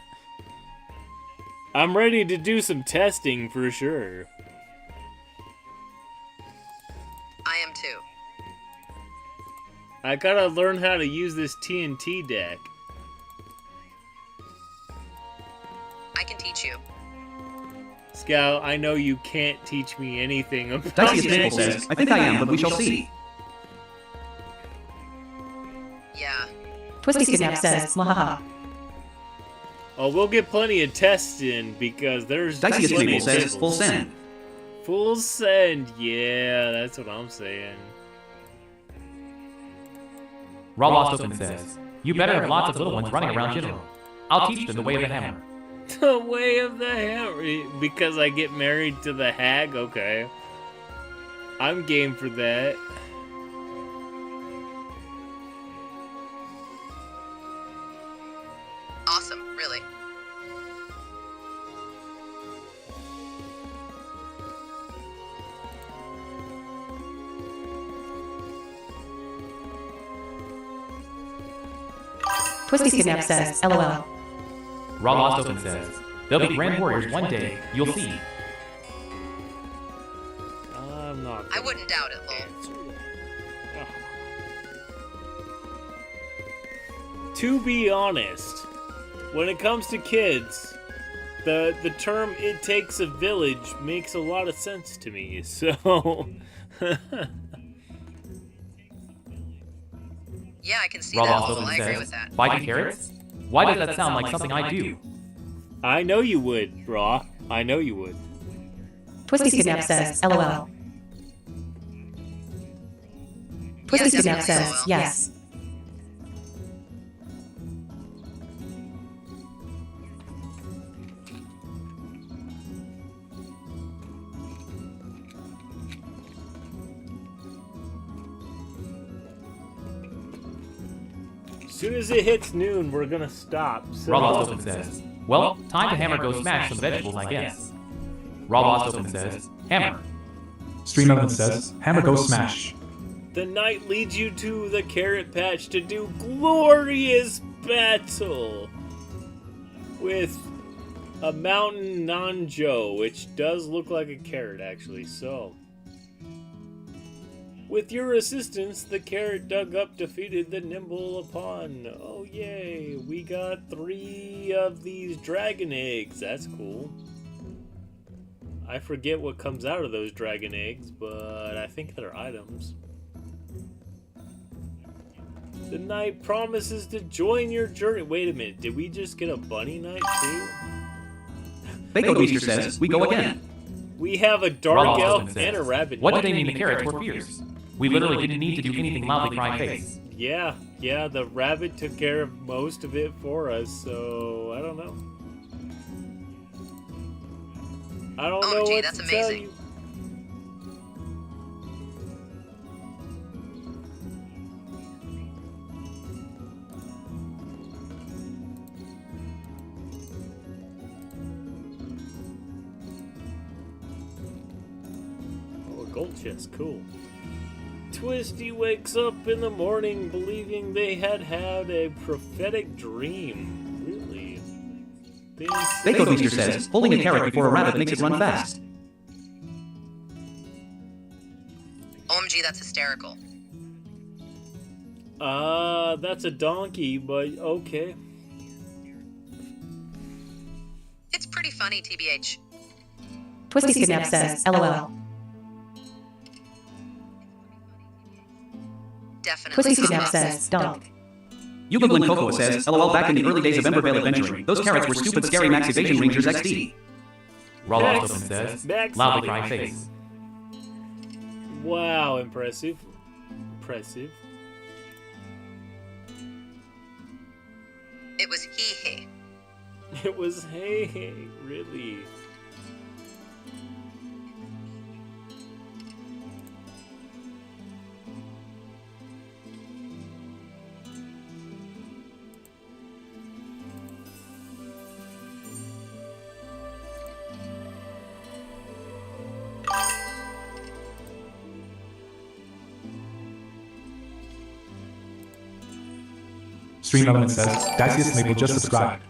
I'm ready to do some testing for sure. I am too. I gotta learn how to use this TNT deck. I can teach you. Scout, I know you can't teach me anything about Diceus Maple magic. says, I think I am, but we shall see. Yeah. Twisty Kidnap says, Mwahaha. Oh, we'll get plenty of tests in because there's Diceus plenty Maple of says, tables. full send. Full send, yeah, that's what I'm saying. Raw Austin says, you better have lots of little ones running around General. I'll teach them the way of the hammer. The way of the hammer, because I get married to the hag? Okay. I'm game for that. Awesome, really. Twisty Kidnap says, LOL. Raw Austin says, they'll be grand warriors one day, you'll see. I'm not. I wouldn't doubt it, lol. To be honest, when it comes to kids, the term "it takes a village" makes a lot of sense to me. So, Yeah, I can see Raw that, lol. Austin I agree says, with that. biting carrots? Why does that sound like something I do? I know you would, Raw. I know you would. Twisty Kidnap says, LOL. Twisty Kidnap says, LOL. yes. As soon as it hits noon, we're gonna stop. So, Raw Austin says, well, time to hammer go smash some vegetables, I guess. Raw Austin says, hammer. Stream Element says, hammer go smash. The knight leads you to the carrot patch to do glorious battle with a mountain Nanjo, which does look like a carrot actually, so. With your assistance, the carrot dug up defeated the nimble upon. Oh yay, we got 3 of these dragon eggs, that's cool. I forget what comes out of those dragon eggs, but I think they're items. The knight promises to join your journey. Wait a minute, did we just get a bunny knight too? Bako Beaster says, we go again. We have a dark Roll elf says, and a rabbit What knight. did they mean the carrots were fierce? We literally didn't need to do anything loudly crying face. Yeah, the rabbit took care of most of it for us, so I don't know. I don't know OMG, what that's to tell amazing. you. Oh, a gold chest, cool. Twisty wakes up in the morning believing they had had a prophetic dream. Really? Bako Beaster says, holding a carrot before a rabbit makes it run fast. OMG, that's hysterical. That's a donkey, but okay. It's pretty funny, TBH. Twisty Snap says, LOL. Definitely. Twisty Snap says, donk. Yugoblin Cocoa says, LOL back in the early days of Embervale adventuring. Those carrots were stupid scary Max Evasion Rangers XD. Rolloff Max- Open says, Max- loudly crying face. Wow, impressive. Impressive. It was hee. It was hey, really. Stream Element says, Dicius Maple just subscribed.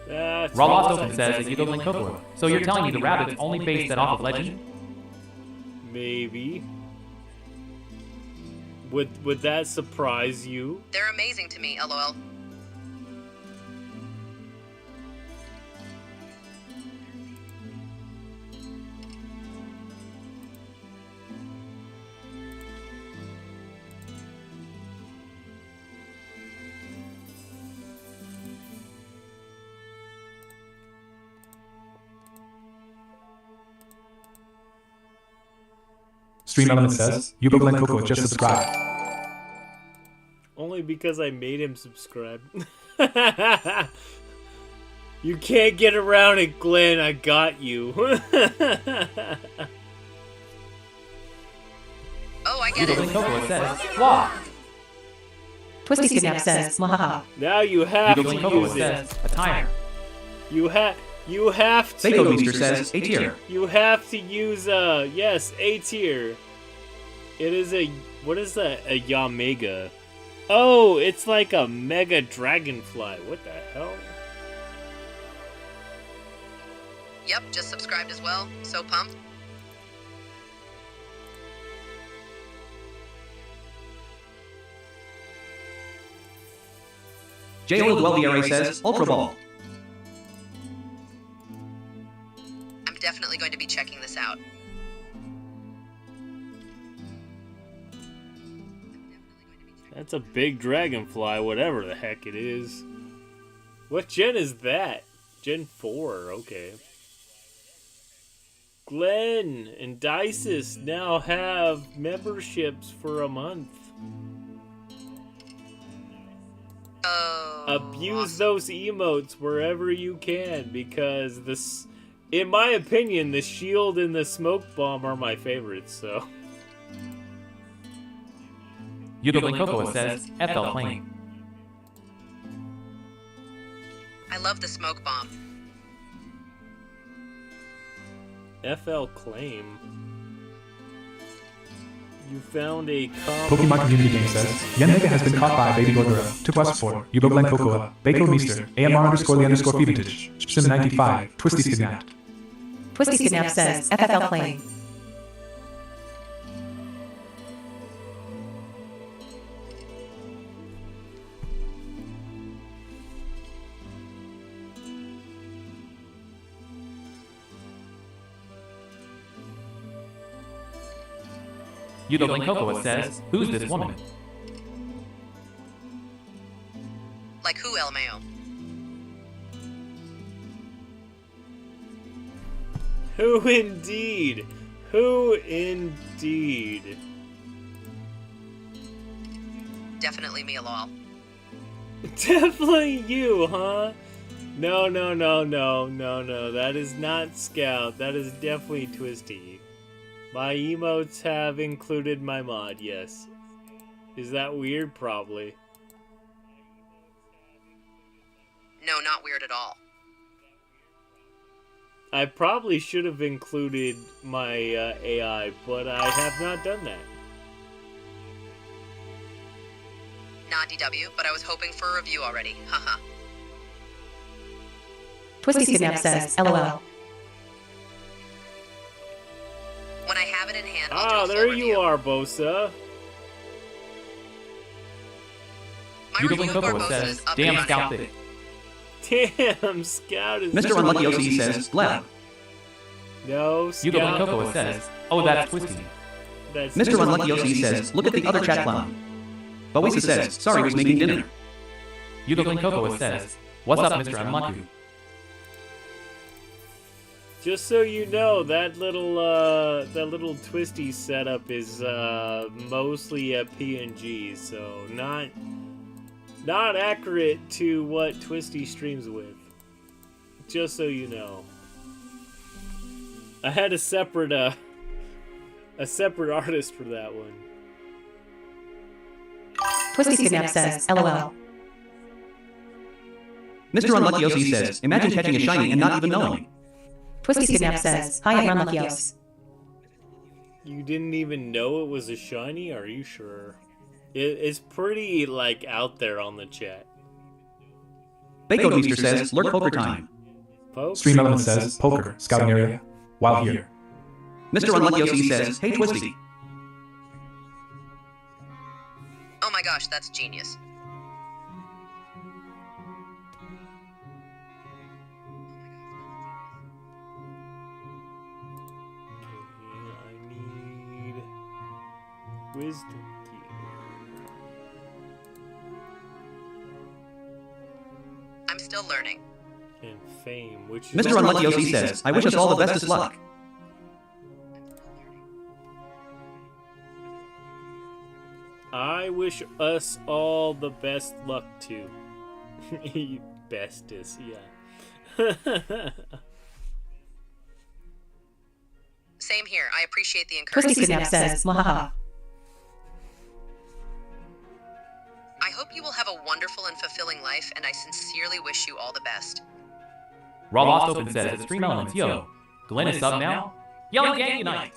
That's Rolloff awesome. Open says that you don't link Cocoa. So you're telling me the rabbits only based that off of legend? Maybe. Would that surprise you? They're amazing to me, LOL. Stream Element says, Yugoblin Cocoa just subscribed. Only because I made him subscribe. You can't get around it, Glenn. I got you. Oh, I get Yugoblin it. Cocoa says, Wah! Twisty Snap says, Mahaha. Now you have to Yugoblin Cocoa use it. says, a tire. You have to. Bako Beaster says, A tier. You have to use yes, A tier. It is a, what is that? A Yamega. Oh, it's like a mega dragonfly. What the hell? Yep, just subscribed as well. So pumped. J.O. Dweldiere says, Ultra Ball. I'm definitely going to be checking this out. That's a big dragonfly, whatever the heck it is. What gen is that? Gen 4, okay. Glenn and Dices now have memberships for a month. Oh. Abuse awesome. those emotes wherever you can, because this, in my opinion, the shield and the smoke bomb are my favorites, so. Yugoblin Cocoa says, FL Plane. I love the smoke bomb. FL Claim. You found a Pokemon Community Game says, Yenmega has been caught by Baby Gorgora, to plus 4, Yugo Glen Cocoa, Bako Meester, AMR_the_underscore Feventage, Sim 95, Twisty Skidnapped. Twisty Skidnap says FFL playing. Yugo Glen Cocoa says, who's this woman? Like who, LMAO? Who indeed? Who indeed? Definitely me, lol. Definitely you, huh? No. That is not Scout. That is definitely Twisty. My emotes have included my mod, yes. Is that weird? Probably. No, not weird at all. I probably should have included my AI, but I have not done that. Not DW, but I was hoping for a review already. Haha. Twisty Skidnap says LOL. When I have it in hand, I'll do a there full you review. are, Bosa. My Yugo review Glen of Cocoa Barbosa says, is up damn and Scout running. thick. Damn, Scout is... Mr. Unlucky OCE says, Lab. No, Yugo Glen Scout... Cocoa says, oh, that's Twisty. That's Mr. Unlucky OCE says, look at the other chat clown. Boisa says, sorry, was making dinner. Yugo Glen Cocoa says, what's up, Mr. Unlucky? Just so you know, that little Twisty setup is mostly a PNG, so not accurate to what Twisty streams with. Just so you know. I had a separate artist for that one. Twisty Skidnap says LOL. Mr. Unlucky OCE says, imagine catching a shiny and not even knowing. Twisty Skidnap says, hi, I'm Unluckyos. You didn't even know it was a shiny? Are you sure? It's pretty, like, out there on the chat. Bako Meester says, lurk poker time. Folks? Stream Element says, Poker, scouting area, while here. Mr. Unlucky OCE says, hey Twisty. Oh my gosh, that's genius. I need wisdom gear. I'm still learning. And fame, which is... Mr. Unlucky OCE says, I wish us all the bestest luck. I wish us all the best luck too. Bestest, yeah. Same here. I appreciate the Twisty encouragement. Skidnap says mwahaha. I hope you will have a wonderful and fulfilling life, and I sincerely wish you all the best. Raw Lost Open says, it's Stream Elements, yo. Glenn is sub now? Yelling Gang Unite!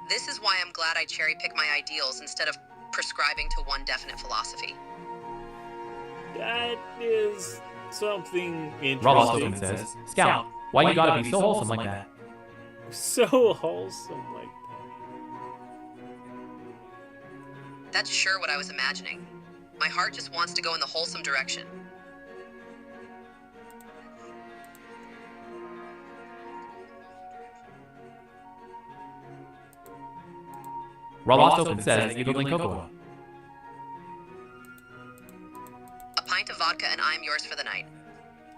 This is why I'm glad I cherry-pick my ideals instead of prescribing to one definite philosophy. That is something Raw Lost interesting. Open says, Scout, why you gotta be so wholesome like that? So wholesome like That's sure what I was imagining. My heart just wants to go in the wholesome direction. Raw Lost Open says that you go Glen Cocoa. A pint of vodka and I'm yours for the night.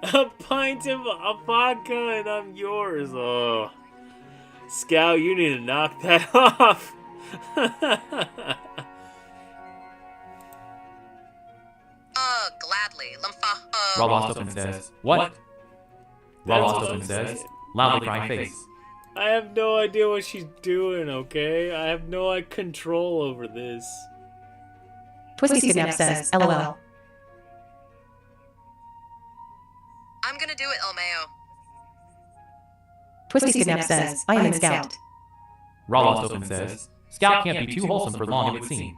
that. A pint of vodka and I'm yours. Oh. Scout, you need to knock that off. Gladly. Raw Lost Open says, what? Raw Lost Open says, loudly crying face. I have no idea what she's doing, okay? I have no control over this. Twisty Skidnap says LOL. I'm gonna do it, El Mayo. Twisty Skidnap says I am in Scout. Raw Lost Open says, Scout can't be too wholesome for long, it would seem.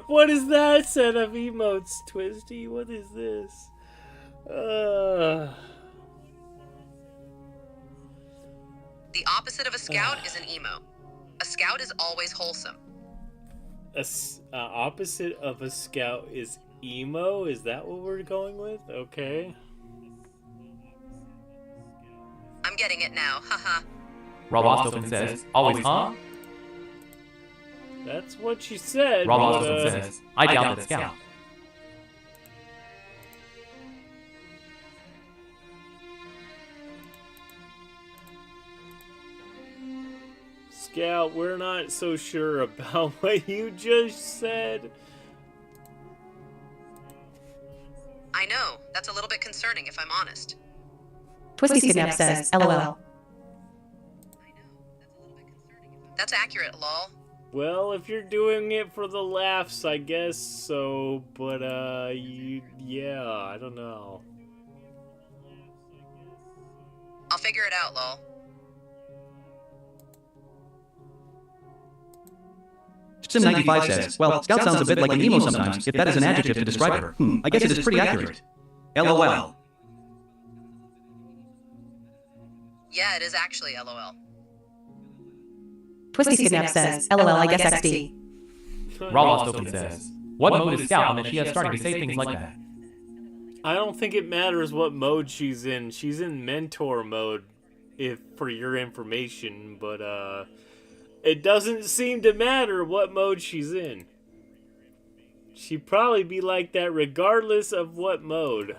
What is that set of emotes, Twisty? What is this? The opposite of a scout is an emo. A scout is always wholesome. Opposite of a scout is emo? Is that what we're going with? Okay. I'm getting it now, haha. Raw Lost Open says, always huh? That's what she said. Raw Lost Open says, I doubt that Scout. Scout, we're not so sure about what you just said. I know, that's a little bit concerning if I'm honest. Twisty Snap says, LOL. That's accurate, lol. Well, if you're doing it for the laughs, I guess so, but, yeah, I don't know. I'll figure it out, lol. Sim95 says, well, Scout sounds a bit like an emo sometimes, if that is an adjective to describe her. I guess it is pretty accurate. LOL. Yeah, it is actually lol. Twisty Snap says, LOL, I guess XD. Raw Lost Open says, what mode is Scout? And then she has started to say things like that. I don't think it matters what mode she's in. She's in mentor mode, if for your information, but it doesn't seem to matter what mode she's in. She'd probably be like that regardless of what mode.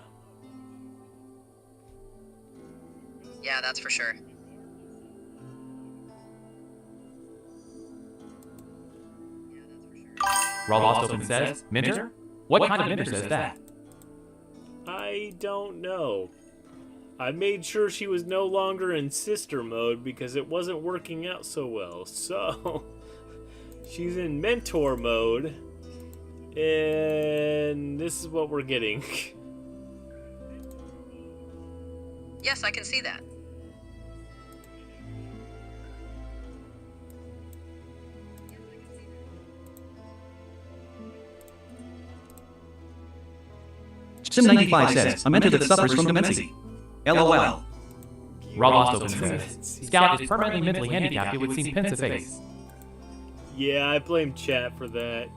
Yeah, that's for sure. Raw Lost Open says, Minter? What kind of Minter says that? I don't know. I made sure she was no longer in sister mode because it wasn't working out so well. So, she's in mentor mode. And this is what we're getting. Yes, I can see that. Sim95 says, a mentor that suffers from dementia. LOL. Raw Lost Open says, Scout is permanently mentally handicapped, it would seem pensive face. Yeah, I blame chat for that.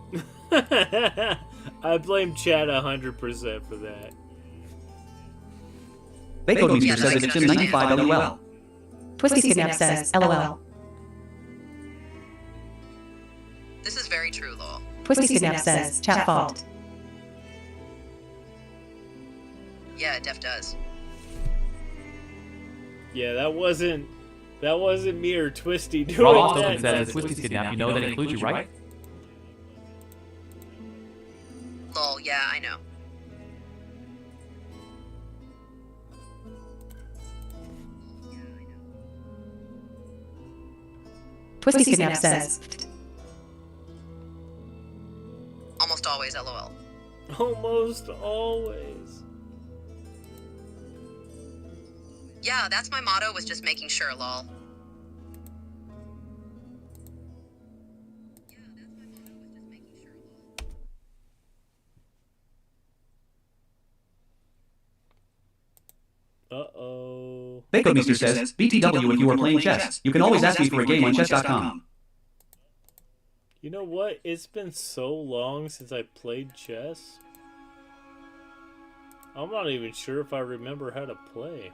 I blame chat 100% for that. Bacode Meester says it's Sim95 LOL. Twisty Snap says, LOL. This is very true, lol. Twisty Snap says, chat fault. Yeah, it def does. Yeah, that wasn't me or Twisty doing Raw Lost that. Open says, Twisty's kidnapped, you know that includes you, right? Lol, yeah, I know. Twisty Snap says, Almost always lol. Almost always. Yeah, that's my motto, was just making sure, lol. Uh-oh. Bacode Meester says, BTW if you are playing chess. You can always ask me for a game on chess.com. You know what? It's been so long since I played chess. I'm not even sure if I remember how to play.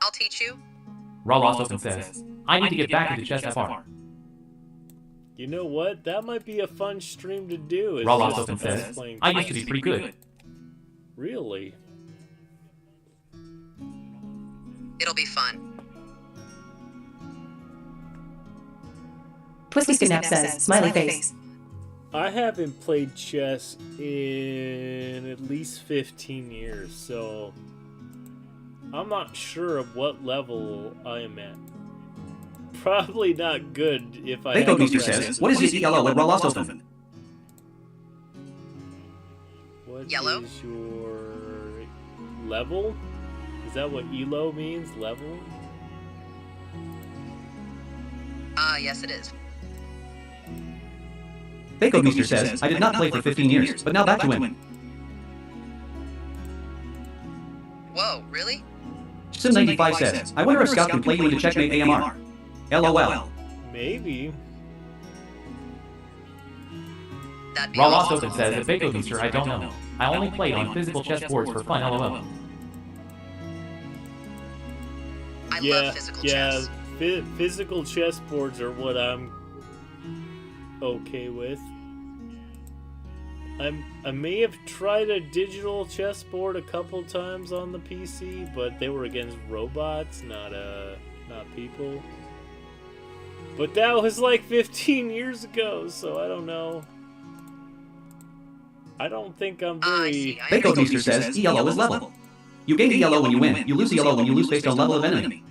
I'll teach you. Raw Lost Open says, I need to get back into chess FR. You know what? That might be a fun stream to do. Raw Lost Open says, I used to be pretty good. Really? It'll be fun. Twisty Snap says, smiley face. I haven't played chess in at least 15 years, so I'm not sure of what level I am at. Probably not good if I Bacode Meester says, what is his ELO at Raw Lost Open? What Yellow. is your level? Is that what ELO means? Level? Yes it is. Bakeomeester says, I did not play for 15 years, but now back to win. Whoa, really? Sim95 says, I wonder if Scout can play you into checkmate AMR. LOL. Maybe. That'd be Raw awesome. Open says, at Bakeomeester, I don't know. I only played on physical chessboards for fun, lol. I love physical chess. Physical chessboards are what I'm okay with. I may have tried a digital chessboard a couple times on the PC, but they were against robots, not people. But that was like 15 years ago, so I don't know. I don't think I'm very... Bakeomeester says, ELO is level. You gain ELO when you win, you lose ELO when you lose based on level of enemy.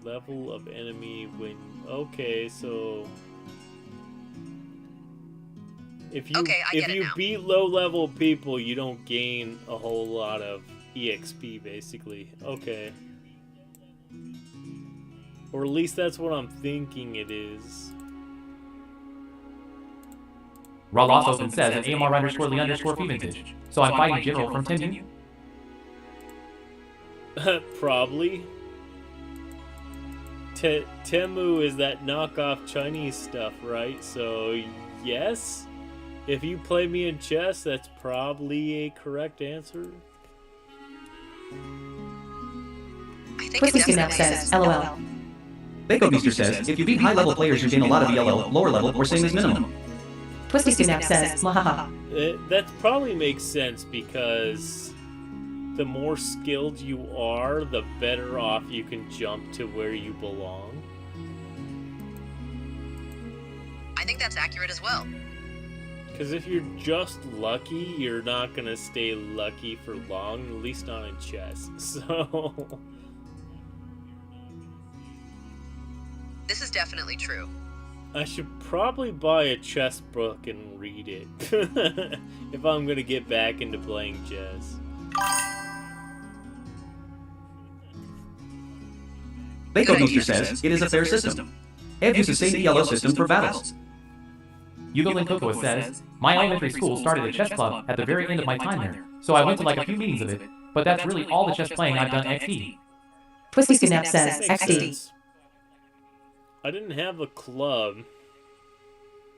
Level of enemy when... Okay, so... If you beat low-level people, you don't gain a whole lot of EXP, basically. Okay. Or at least that's what I'm thinking it is. Raw Open says, at AMR _the_fee vintage. So I'm fighting General from Temu? Probably. Temu is that knockoff Chinese stuff, right? So, yes? If you play me in chess, that's probably a correct answer. Twisty Snap says, LOL. Bakeomeester says, if you beat high-level players you gain a lot of ELO, lower level, or same as minimum. Twisty Snap says, Mahaha. That probably makes sense because the more skilled you are, the better off you can jump to where you belong. I think that's accurate as well. Because if you're just lucky, you're not going to stay lucky for long, at least not in chess. So... This is definitely true. I should probably buy a chess book and read it. If I'm going to get back into playing chess. Bakeomeester says, it is a fair system. Ev uses the same ELO system for battles. Yugo Cocoa says, my elementary school started a chess club at the very end of my time there, so I went to like a few meetings of it, but that's really all the chess playing I've done XD. Twisty Snap says, XD. I didn't have a club,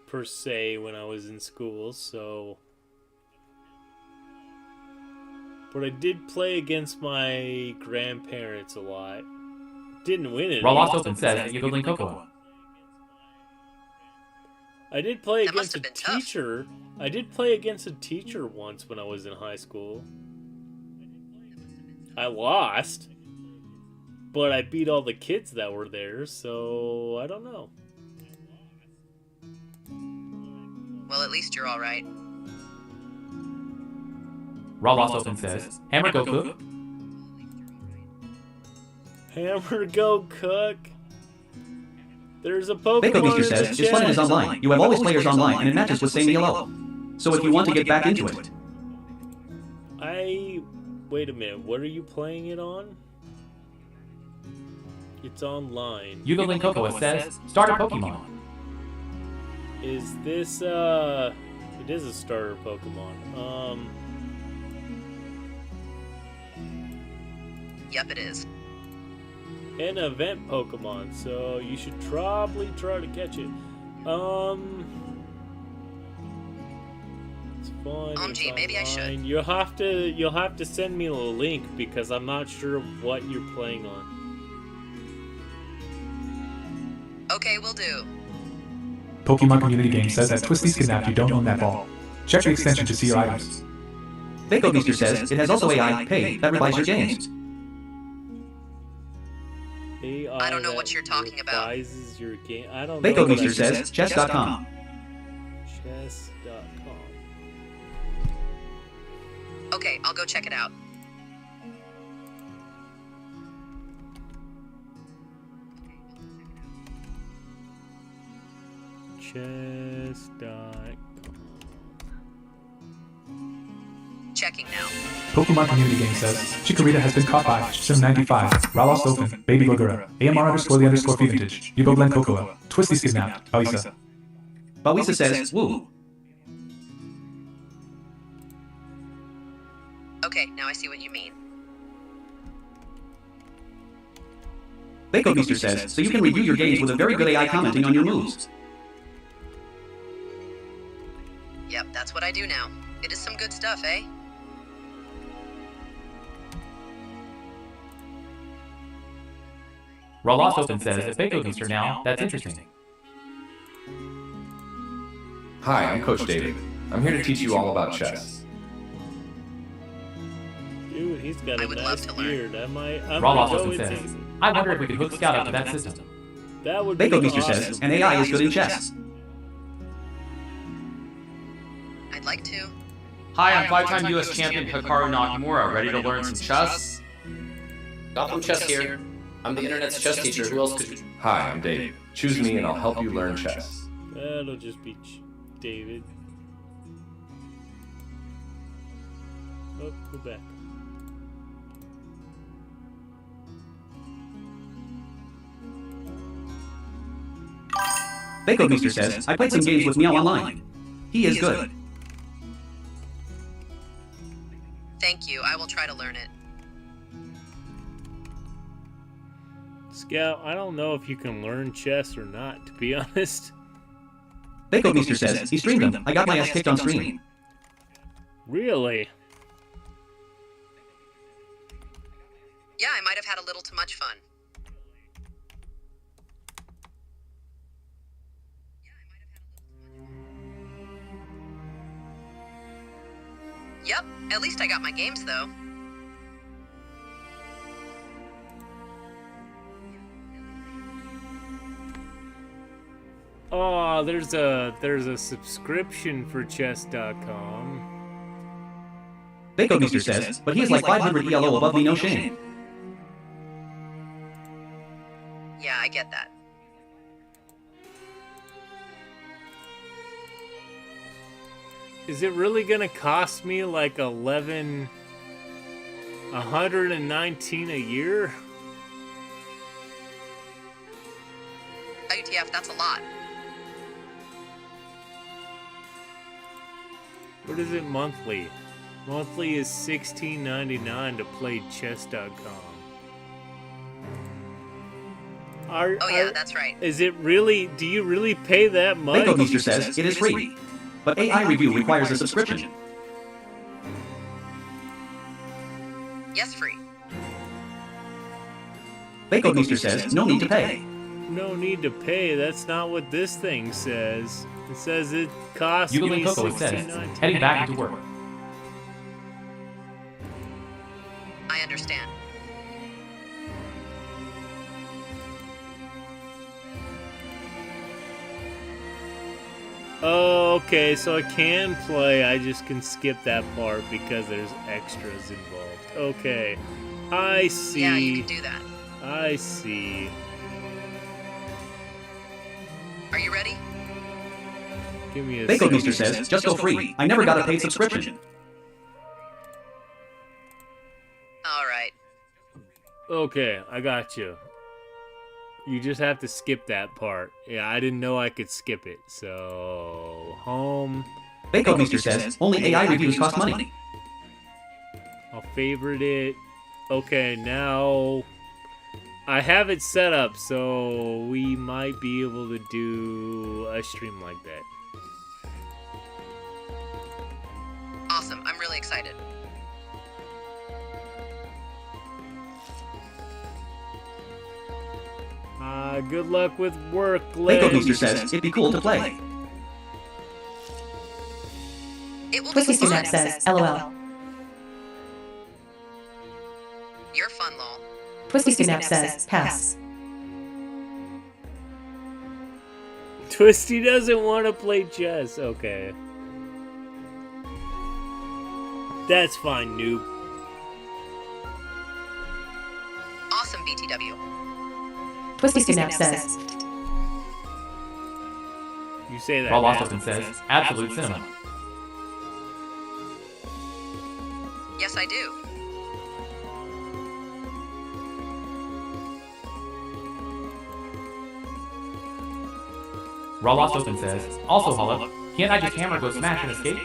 per se, when I was in school, so... But I did play against my grandparents a lot. Didn't win it. Raw Open says, Yugo Cocoa. I did play against a teacher. I did play against a teacher once when I was in high school. I lost, but I beat all the kids that were there, so I don't know. Well, at least you're alright. Raw Open says, Hammer Go Cook. Hammer Go Cook. There's a Pokemon Bakeomeester says, it's fun and is online. You have always players online, and it matches with same ELO. So if you want to get back into it. Wait a minute, what are you playing it on? It's online. Yugo Cocoa says, start a Pokemon. Is this, it is a starter Pokemon. Yep, it is. An event Pokemon, so you should probably try to catch it. It's fine. Gee, maybe I should. You'll have to send me a link because I'm not sure what you're playing on. Okay, will do. Pokemon Community Game says that Twisty's kidnapped you don't own that ball. Check the extension to see your items. Bakeomeester says, it has also AI, pay, that revives your games. I don't know what you're talking about. Your game. I don't know. Bakeomeester says, chess.com. Chess.com. Okay, I'll go check it out. Chess.com. Checking now. Pokemon Community Game says, Chikorita has been caught by Sim95, Ralos Open, Baby Gogura, AMR_the_fee vintage, Yugo Glen Cocoa, Twisty Skidnapped, Bowisa. Bowisa says, woo. Okay, now I see what you mean. Bako Beaster says, so you can review your games with a very good AI commenting on your moves. Yep, that's what I do now. It is some good stuff, eh? Rolos Open says, if Bako Booster now, that's interesting. Hi, I'm Coach David. I'm here to teach you all about chess. Dude, he's got a nice beard. I'm Rolos Open says, I wonder if we could hook Scout up to that system. That would be Bako Beaster awesome. says, an AI is good in chess. I'd like to. Hi, I'm five-time US champion Hikaru Nakamura, ready to learn some chess? Gotham Chess here. I'm the internet's chess teacher. Who else could you... Hi, I'm Dave. Choose me and I'll help you learn chess. That'll just be David. Oh, go back. Bako Beaster says, I played some games with Meow Online. He is good. Thank you. I will try to learn it. Scout, I don't know if you can learn chess or not, to be honest. Bako Beaster says, he streamed them. I got my ass kicked on stream. Really? Yeah, I might have had a little too much fun. Yep, at least I got my games, though. Oh, there's a subscription for chess.com. Bako Beaster says, but he is like 500 ELO above me, no shame. Yeah, I get that. Is it really gonna cost me like 119 a year? WTF, that's a lot. What is it monthly? Monthly is $16.99 to play chess.com. Yeah, that's right. Is it really? Do you really pay that much? Bako Beaster says, it is free. But AI review requires a subscription. Yes, free. Bako Beaster says, no need to pay. No need to pay. That's not what this thing says. It says it costs Yugo me and Coco, it says, $69. heading back into work. I understand. Oh, okay, so I can play, I just can skip that part because there's extras involved. Okay, I see. Yeah, you can do that. I see. Are you ready? Give me a Bako second. Beaster says, just go free. I never got a paid subscription. All right. Okay, I got you. You just have to skip that part. Yeah, I didn't know I could skip it. So, home. Bako Beaster says, only AI reviews cost money. I'll favorite it. Okay, now I have it set up, so we might be able to do a stream like that. Awesome. I'm really excited. Good luck with work, Len. Bako Beaster says, it'd be cool to play. It will be Twisty fun. Snap says, LOL. You're fun, lol. Twisty Snap says, pass. Twisty doesn't want to play chess. Okay. That's fine, noob. Awesome, BTW. Twisty Snap says, You say that. Rob now. Austin says, absolute cinema. Yes, I do. Raw Lost Open says, also Hollow, can't I just hammer, go smash, and escape?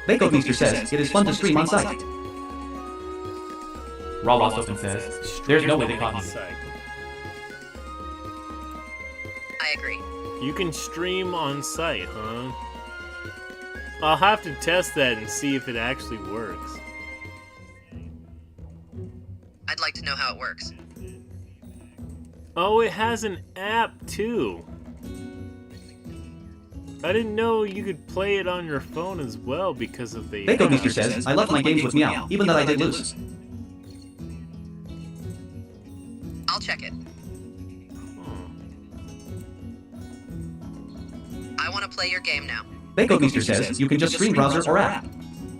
Bakeomeester says, it is fun to stream on site. Raw Lost Open says, there's no way they caught me. I agree. You can stream on site, huh? I'll have to test that and see if it actually works. I'd like to know how it works. Oh, it has an app too. I didn't know you could play it on your phone as well because of the Bakeomeester says, I love my games with Meow, even though I did lose. I'll check it. I want to play your game now. Bakeomeester says, you can just stream browser or app.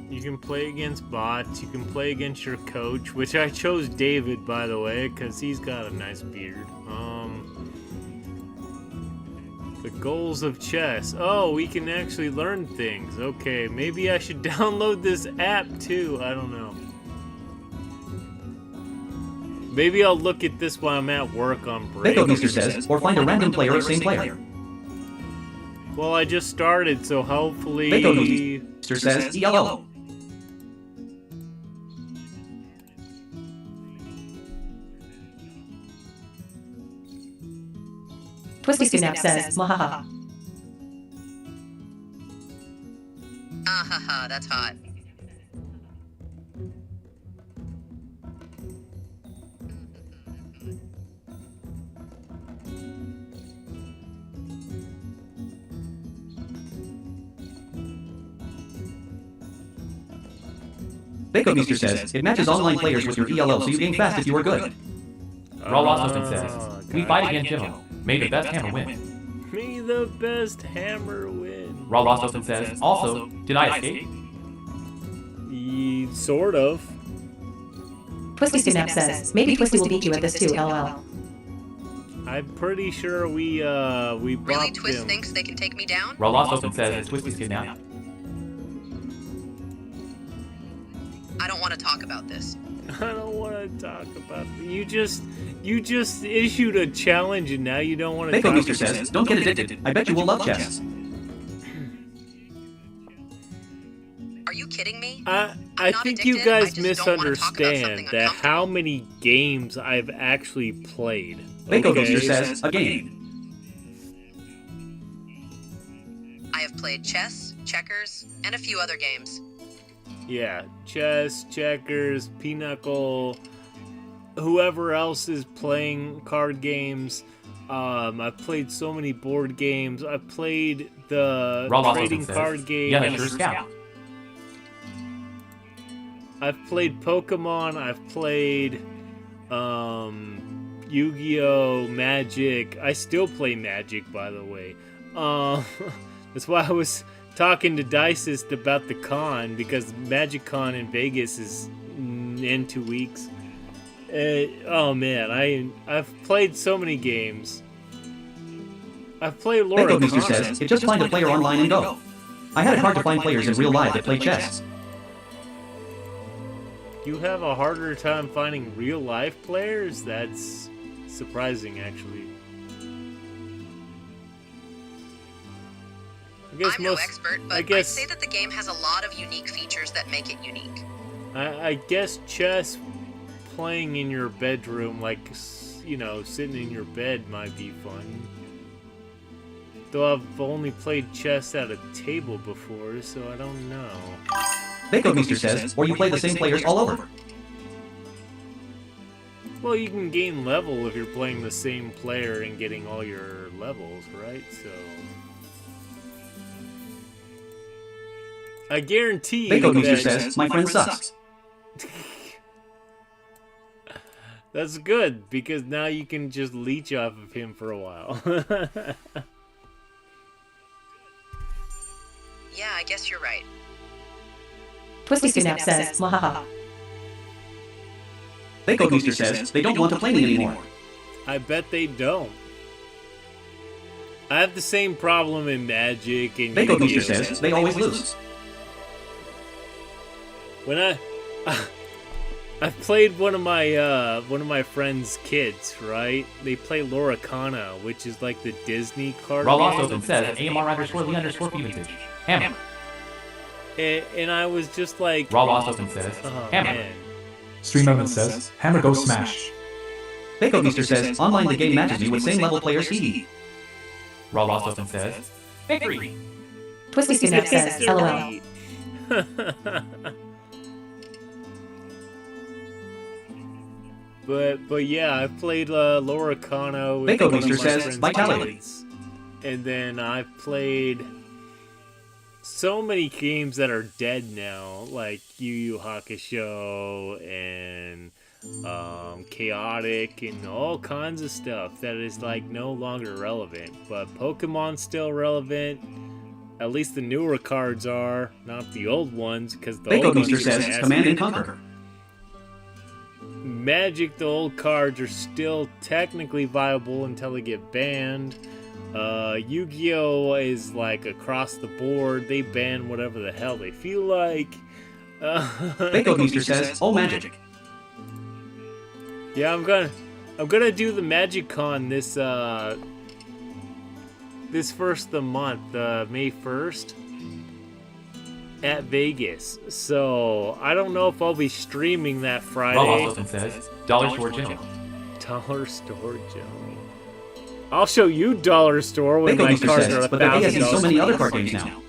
You can play against bots, you can play against your coach, which I chose David, by the way, because he's got a nice beard. The goals of chess. Oh, we can actually learn things. Okay, maybe I should download this app too. I don't know. Maybe I'll look at this while I'm at work on break. Bakeomeester says, or find a random player, same player. Well, I just started, so hopefully... Bakeomeester says, ELO. Twisty Snap says, Mahaha. Ahaha, that's hot. Bakeomeester says, it matches online players with your ELO, so you gain fast if you are good. Raw Lost Open says, we fight against Jimmo. May the best hammer win. May the best hammer win. Raw Lost Open says, also, did I escape? Sort of. Twisty Snap says, maybe Twisty will beat you at this too, LL. I'm pretty sure we Really, bopped Twist him. thinks they can take me down? Raw Lost Open says, it's Twisty's kid now. I don't want to talk about this. I don't want to talk about it. You just issued a challenge and now you don't want to talk about it. Bakeomeester says, don't get addicted. I bet you will love chess. Are you kidding me? I think you guys misunderstand that how many games I've actually played. Bakeomeester says, a game. I have played chess, checkers, and a few other games. Yeah, chess, checkers, pinochle, whoever else is playing card games. I've played so many board games. I've played the trading card game. Yeah, sure, Scout. I've played Pokemon. I've played Yu-Gi-Oh, Magic. I still play Magic, by the way. That's why I was talking to Dicest about the con, because Magic Con in Vegas is in 2 weeks. Oh man, I've played so many games. I've played Laura Bakeomeester says, it just find a player online and go. I had it hard to find players in real life that play chess. You have a harder time finding real life players? That's surprising, actually. I'm no expert, but I'd say that the game has a lot of unique features that make it unique. I guess chess playing in your bedroom, like, you know, sitting in your bed might be fun. Though I've only played chess at a table before, so I don't know. Bakeomeester says, or you play the same players all over. Well, you can gain level if you're playing the same player and getting all your levels, right? So I guarantee you Bakeomeester says, my friend sucks. That's good, because now you can just leech off of him for a while. Yeah, I guess you're right. Twisty Snap says, Mahaha. Bakeomeester says, they don't want to play me anymore. I bet they don't. I have the same problem in Magic and Bakeomeester says, they always lose. When I've played one of my friend's kids, right? They play Loracana, which is like the Disney card Raw game. Lost Open says AMR_Lee_Vintage. Hammer. And I was just like... Raw Lost Open says Hammer. Man. Stream Element says, Hammer Go Smash. Bako Meester says, online the game matches me with same level players EE. Raw Lost Open says Victory. Twisty Snap says, LOL. But yeah, I played Loracana with Bako one of Meester my says, friend's Vitality. kids. And then I've played so many games that are dead now, like Yu Yu Hakusho and Chaotic and all kinds of stuff that is like no longer relevant. But Pokemon's still relevant. At least the newer cards are, not the old ones, because the Bako old ones Meester are says, nasty. Command and Conquer. Magic, the old cards are still technically viable until they get banned. Yu-Gi-Oh! Is like across the board. They ban whatever the hell they feel like. Bako Meester says, Oh Magic. Yeah, I'm gonna do the Magic Con this first of the month, May 1st, at Vegas. So I don't know if I'll be streaming that Friday. Raw Lost Open says Dollar Store Joe. Dollar Store Joe. I'll show you Dollar Store when Bako my Meester cards are says, but there has $1,000. so many other card games now.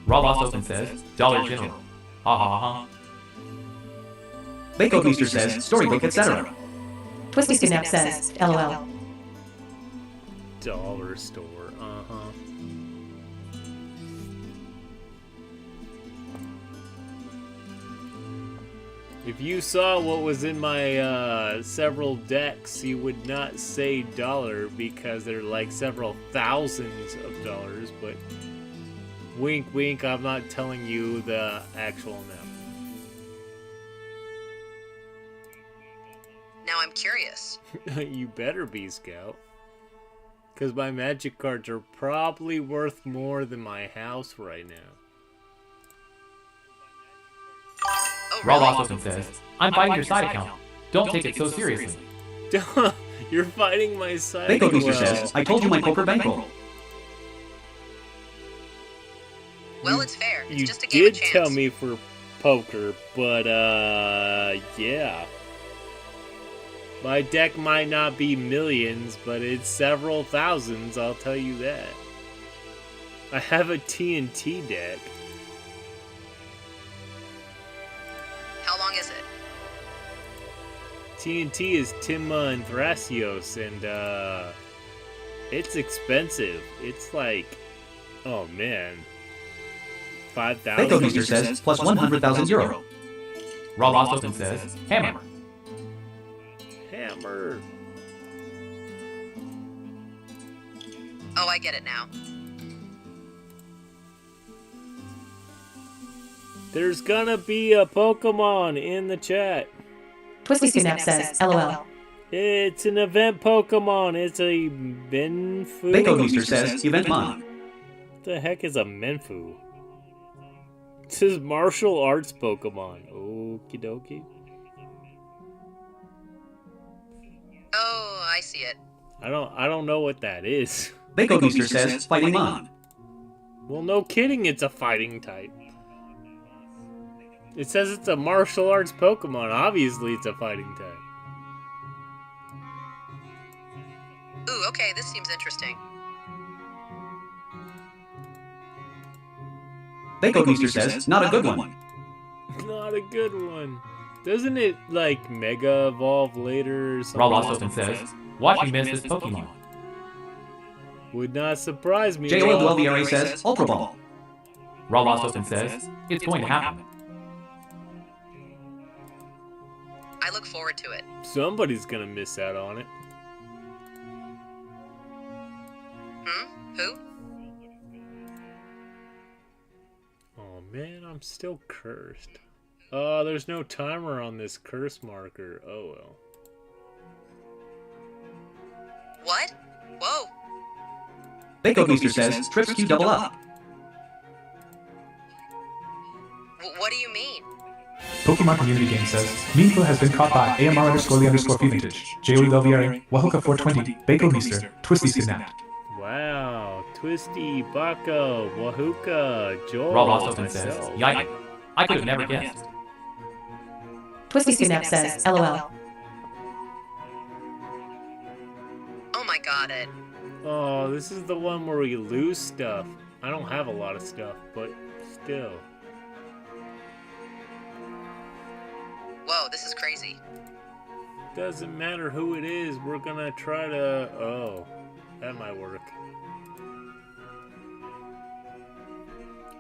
Raw Lost Open says Dollar General. Ha ha ha. Bako Meester says, Storybook, etc. Twisty Snap says, LOL. Dollar Store, If you saw what was in my several decks, you would not say dollar because they're like several thousands of dollars, but wink wink, I'm not telling you the actual amount. Now I'm curious. You better be, Scout. Because my magic cards are probably worth more than my house right now. Oh, Raw really? Lost Open says I'm fighting your side account. Don't take it so seriously. You're fighting my side Bako Meester well. says, I told you my poker bankroll. Well, it's fair. It's You just a game of did chance. tell me for poker, but yeah. My deck might not be millions, but it's several thousands, I'll tell you that. I have a TNT deck. How long is it? TNT is Timma and Thrasios, and it's expensive. It's like, oh man, 5,000. Bako Meester says, plus 100,000 euro. Raw Lost Open says Hammer. Hammer. Oh, I get it now. There's gonna be a Pokemon in the chat. Twisty Snap says, LOL. It's an event Pokemon. It's a Menfu. Bako Meester says, Event Mon. What the heck is a Menfu? It says martial arts Pokemon. Okie dokie. Oh, I see it. I don't know what that is. Bako Meester says, Fighting Mon. Well, no kidding, it's a fighting type. It says it's a martial arts Pokemon. Obviously, it's a fighting type. Ooh, okay, this seems interesting. Bako Meester says, Not a good one. Not a good one. Doesn't it, like, Mega Evolve later or something? Raw Lost Open says watch me miss this Pokemon. Would not surprise me. J.O. Dwelviere says, Ultra Ball. Raw Lost Open says it's going to happen. I look forward to it. Somebody's gonna miss out on it. Who? Oh man, I'm still cursed. Oh, there's no timer on this curse marker. Oh well. What? Whoa. Bako Meester says, Trips Q double up. What do you mean? Pokemon Community Game says, Meanful has been caught by AMR_the_Fevintage, Joey Delvieri, Wahoka420, Bako Meester, Twisty's kidnapped. Wow, Twisty, Bako, Wahuka, Joel, Rob also says, myself. yike. I could have never guessed. Twisty Snap says, LOL. Oh my god, it. Oh, this is the one where we lose stuff. I don't have a lot of stuff, but still. Whoa, this is crazy. Doesn't matter who it is, we're gonna try to... Oh, that might work.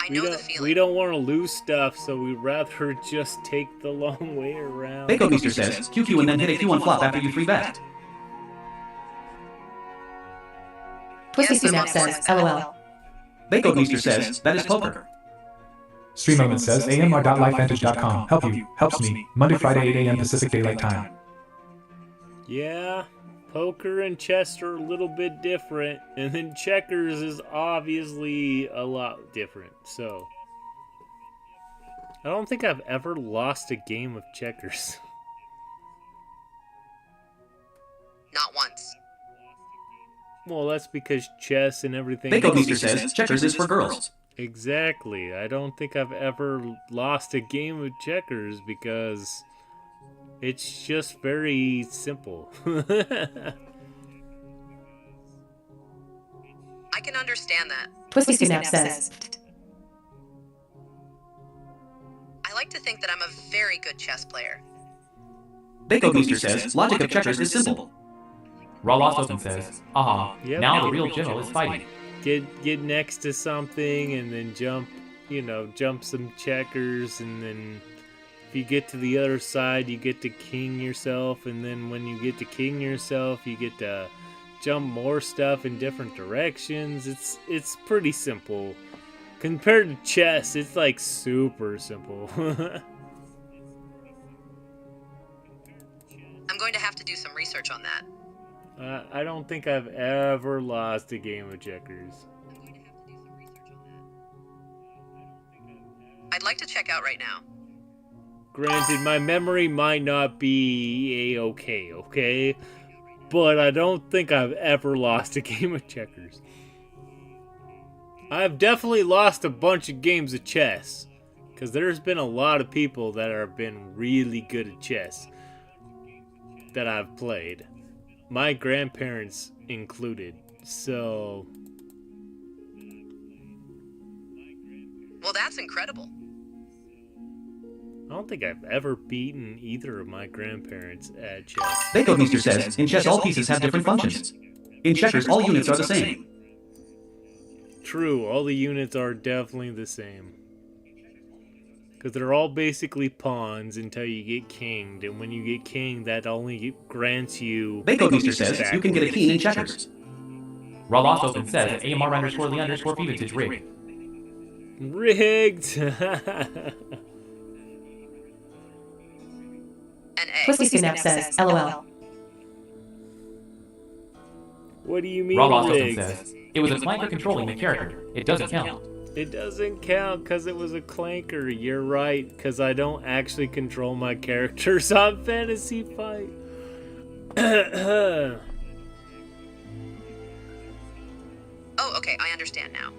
I know the feeling. We don't want to lose stuff, so we'd rather just take the long way around. Bako Meester says, QQ and then hit a Q on flop after you 3-bet. Twisty Snap says, LOL. Bako Meester says, that is poker. Stream Element says, AMR.lifevantage.com. Help you. Helps me. Monday, Friday, 8 a.m. Pacific Daylight Time. Yeah, poker and chess are a little bit different, and then checkers is obviously a lot different, so... I don't think I've ever lost a game of checkers. Not once. Well, that's because chess and everything... Bako Meester says, checkers is for girls. Exactly. I don't think I've ever lost a game of checkers because it's just very simple. I can understand that. Twisty Snap says. I like to think that I'm a very good chess player. Bako Meester says, logic of checkers is simple. Raw says, Yep. now the real general is fighting. Get next to something and then jump, jump some checkers, and then if you get to the other side, you get to king yourself, and then when you get to king yourself, you get to jump more stuff in different directions. It's pretty simple. Compared to chess, it's like super simple. I'm going to have to do some research on that. I don't think I've ever lost a game of checkers. I'd like to check out right now. Granted, my memory might not be A-okay, okay? But I don't think I've ever lost a game of checkers. I've definitely lost a bunch of games of chess. Because there's been a lot of people that have been really good at chess that I've played. My grandparents included, so... Well, that's incredible. I don't think I've ever beaten either of my grandparents at chess. Bako Meester says, in chess all pieces have different functions. In checkers all units are the same. True, all the units are definitely the same. Because they're all basically pawns until you get kinged, and when you get kinged, that only grants you... Bako Meester says, you can get a king in checkers. Raw says, AMR_the_Fevintage rigged. Rigged! Twisty Snap says, LOL. What do you mean, Raw rigged? says, it was a flanker controlling the character. It doesn't count. It doesn't count because it was a clanker. You're right, because I don't actually control my characters on Fantasy Fight. Oh, okay, I understand now.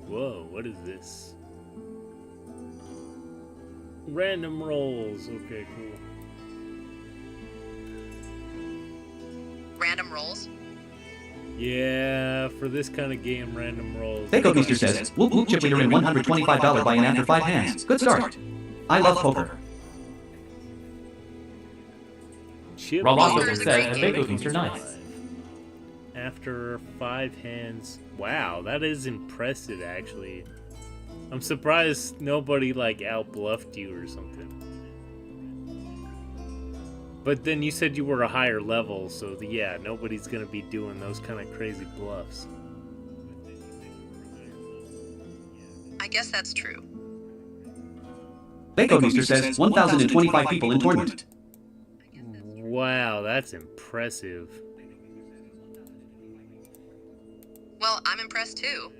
Whoa, what is this? Random rolls. Okay, cool. Random rolls? Yeah, for this kind of game, random rolls. Bako Meester says, whoop whoop chip leader in $125 buy-in after 5 hands. Good start. I love poker. Raw says, Bako Meester nice. After 5 hands. Wow, that is impressive, actually. I'm surprised nobody, like, out-bluffed you or something. But then you said you were a higher level, so yeah, nobody's gonna be doing those kind of crazy bluffs. I guess that's true. Bako Meester says 1,025 people in tournament. Wow, that's impressive. Well, I'm impressed too.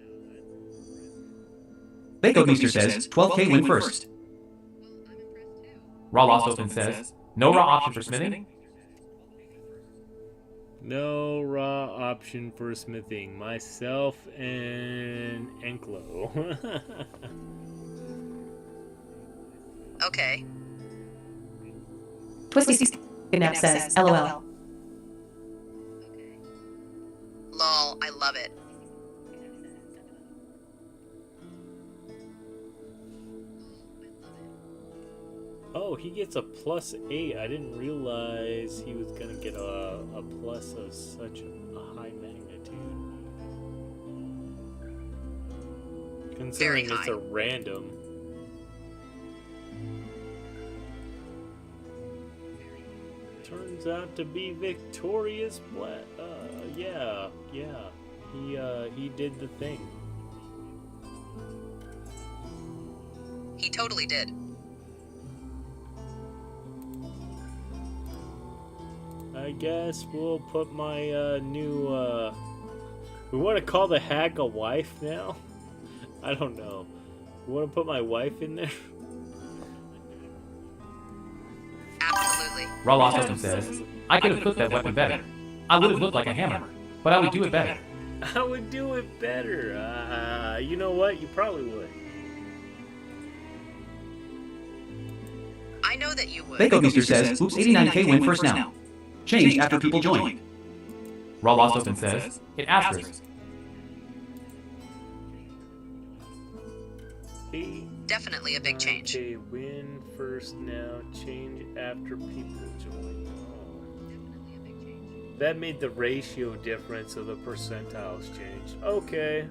Bako Meester says 12K win first. Raw Lost Open says, no raw option for smithing? No raw option for smithing. Myself and Enclo. Okay. Twisty Kidnap says, LOL. Lol, I love it. Oh, he gets a +8. I didn't realize he was gonna get a plus of such a high magnitude. Considering it's a random. Turns out to be victorious. Yeah. He did the thing. He totally did. I guess we'll put my new, we want to call the hag a wife now? I don't know. We want to put my wife in there? Absolutely. Raw Lost Open says, I could have cooked that weapon better. I would have looked like a hammer, but I would do it better. I would do it better. You know what? You probably would. I know that you would. Bako Meester says, oops, 89K win first now. Changed after people joined. Raw Lost Open says, hit asterisk. Definitely a big change. Okay, win first now, change after people join. Oh. That made the ratio difference, so the percentiles changed. Okay.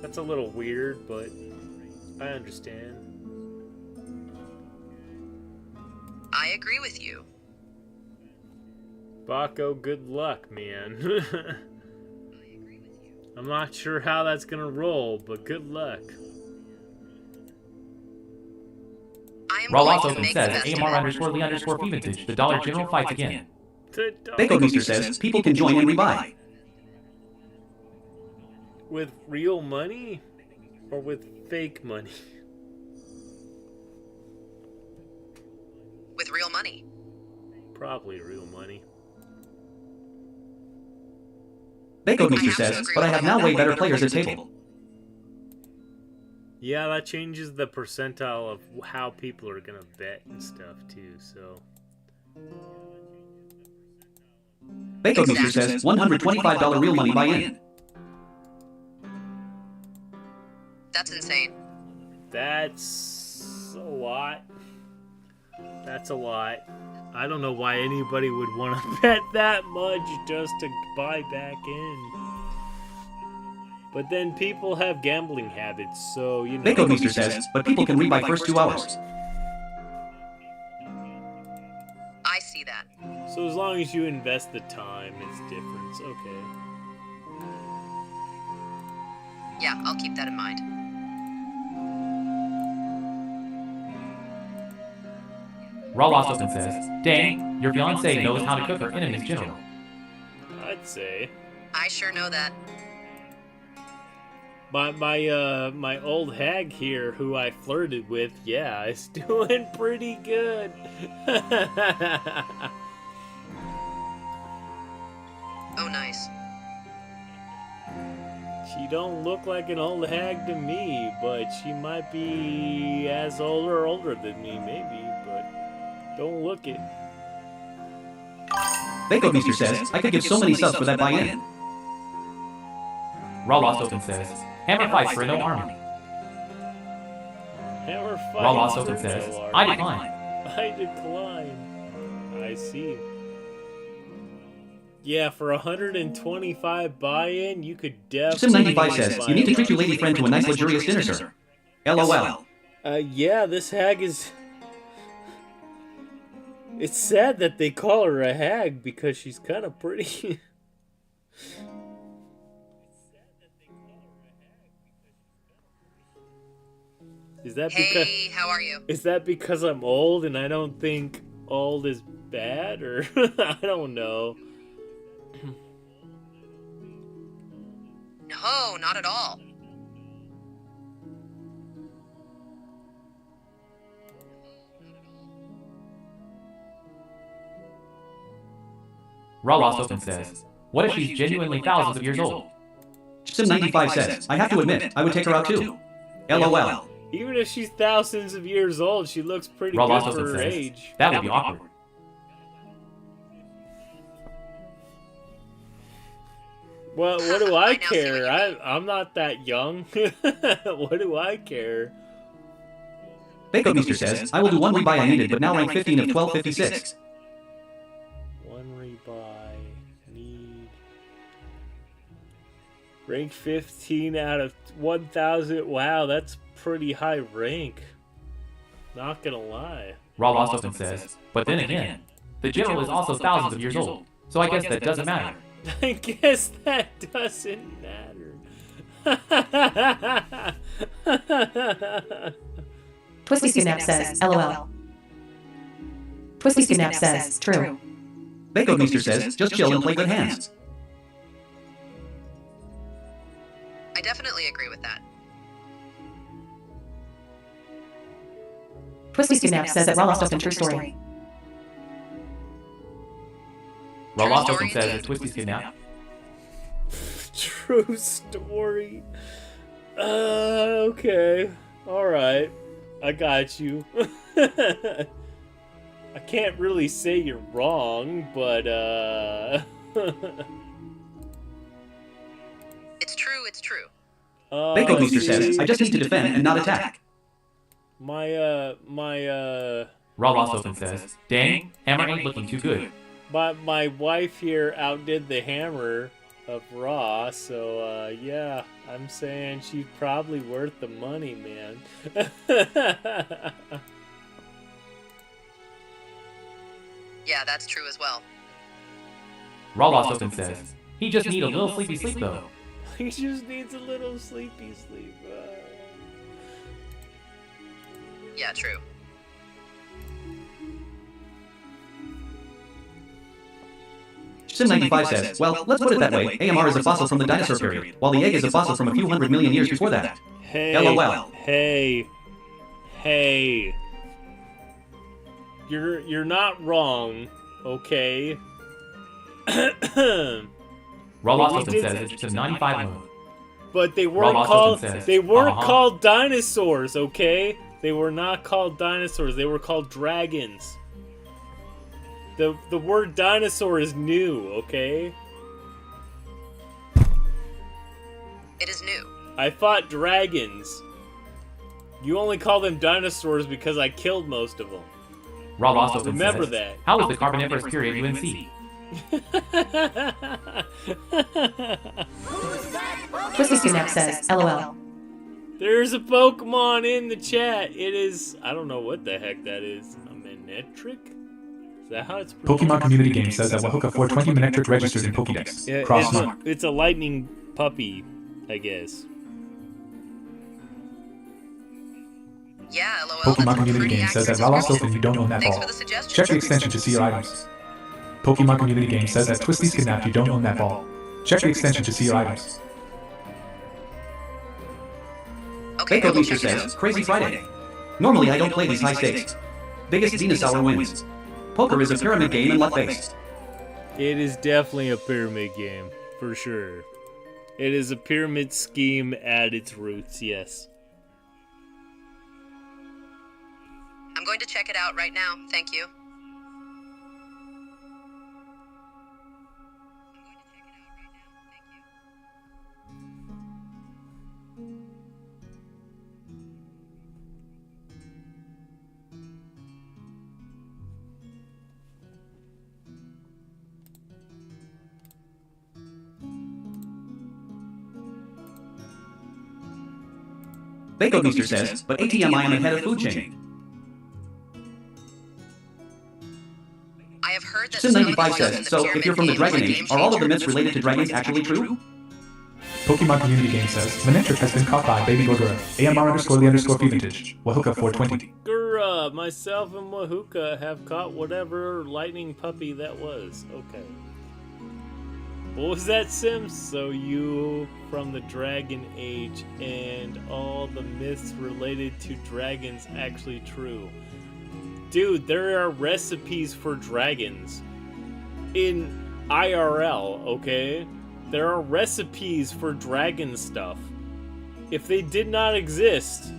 That's a little weird, but I understand. I agree with you. Bako, good luck, man. I'm not sure how that's gonna roll, but good luck. Raw Lost Open says, AMR_Lee_Feventage, the Dollar General fights again. Bako Meester says, people can join and rebuy. With real money? Or with fake money? With real money. Probably real money. Bako Meester says, but I have now way better players at table. Yeah, that changes the percentile of how people are gonna bet and stuff too, so. Bako Meester says, $125 real money buy-in. That's insane. That's a lot. That's a lot. I don't know why anybody would want to bet that much just to buy back in. But then people have gambling habits, so you know. Bako Meester says, but people can rebuy first 2 hours. I see that. So as long as you invest the time, it's different. Okay. Yeah, I'll keep that in mind. Raw Lost Open says, dang, your fiancé knows how to cook her enemy's general. I'd say. I sure know that. My old hag here, who I flirted with, yeah, is doing pretty good. Oh, nice. She don't look like an old hag to me, but she might be as old or older than me, maybe, but don't look it. Bako Meester says, I could give so many subs for that buy-in. Raw Lost Open says, Hammer fights for no army. Hammer fights Raw Lost Open for says, no army. I decline. I decline. I see. Yeah, for 125 buy-in, you could definitely. Sim95 says, you need to treat your lady friend to a nice luxurious dinner, sir. LOL. Yeah, this hag is. It's sad that they call her a hag because she's kind of pretty. Is that because? Hey, how are you? Is that because I'm old and I don't think old is bad, or I don't know. No, not at all. Ralostopin says, what if she's genuinely thousands of years old? Sim95 says, I have to admit, I would take her out too. LOL. Even if she's thousands of years old, she looks pretty good for her age. That would be awkward. Well, what do I care? I'm not that young. What do I care? Bako Meester says, I will do one rebuy I needed, but now rank 15 of 1256. One rebuy. Need. Rank 15 out of 1,000. Wow, that's pretty high rank. Not gonna lie. Ralostopin says, but then again, the general is also thousands of years old, so I guess that doesn't matter. I guess that doesn't matter. Twisty Snap says, LOL. Twisty Snap says, true. Bako Meester says, just chill and play good hands. I definitely agree with that. Twisty Snap says that Ralostopin true story. Ralostopin says it's Twisty Kidnap. True story. Okay. Alright. I got you. I can't really say you're wrong, but It's true, it's true. Bako Meester says, I just need to defend and not attack. Ralostopin says, dang, hammer ain't looking too good. My wife here outdid the hammer of Raw, so yeah, I'm saying she's probably worth the money, man. Yeah, that's true as well. Ralostopin says, he just need a little sleepy sleep though. He just needs a little sleepy sleep. Yeah, true. Sim95 says, well, let's put it that way, AMR is a fossil from the dinosaur period, while the egg is a fossil from a few 100 million years before that. Hey, LOL. Hey. You're not wrong, okay? Ralostopin says it's a 95 mode. But they weren't called dinosaurs, okay? They were not called dinosaurs, they were called dragons. The word dinosaur is new, okay? It is new. I fought dragons. You only call them dinosaurs because I killed most of them. Ralostopin Remember says, that. how was the Carboniferous period UNC? Twisty Snap says, LOL. There's a Pokemon in the chat. It is, I don't know what the heck that is. A Manectric? Is that how it's pronounced? Pokemon Community Game says that Wahoka 420 Manectric registered in Pokédex. Yeah, Cross mark. it's a lightning puppy, I guess. Yeah, LOL. Pokemon Community Game says that Ralostopin, you don't own that Thanks ball. for the suggestion. Check the extension to see your items. Pokemon Community Game says that Twisty's kidnapped, you don't own that ball. Check the extension to see your items. Okay, Bako Meester says, Crazy Friday. Normally I don't play these high stakes. Biggest dinosaur wins. Poker is a pyramid game and luck-based. It is definitely a pyramid game, for sure. It is a pyramid scheme at its roots, yes. I'm going to check it out right now. Thank you. Bako Meester says, but ATM I am ahead of food chain. Sim95 says, so if you're from the Dragon Age, are all of the myths related to dragons actually true? Pokemon Community Game says, Manectric has been caught by Baby Gorgora. AMR_the_Fevintage. Wahuka 420. Gura, myself and Wahuka have caught whatever lightning puppy that was. Okay. What was that, Sims? So you from the Dragon Age and all the myths related to dragons actually true. Dude, there are recipes for dragons in IRL, okay? There are recipes for dragon stuff. If they did not exist,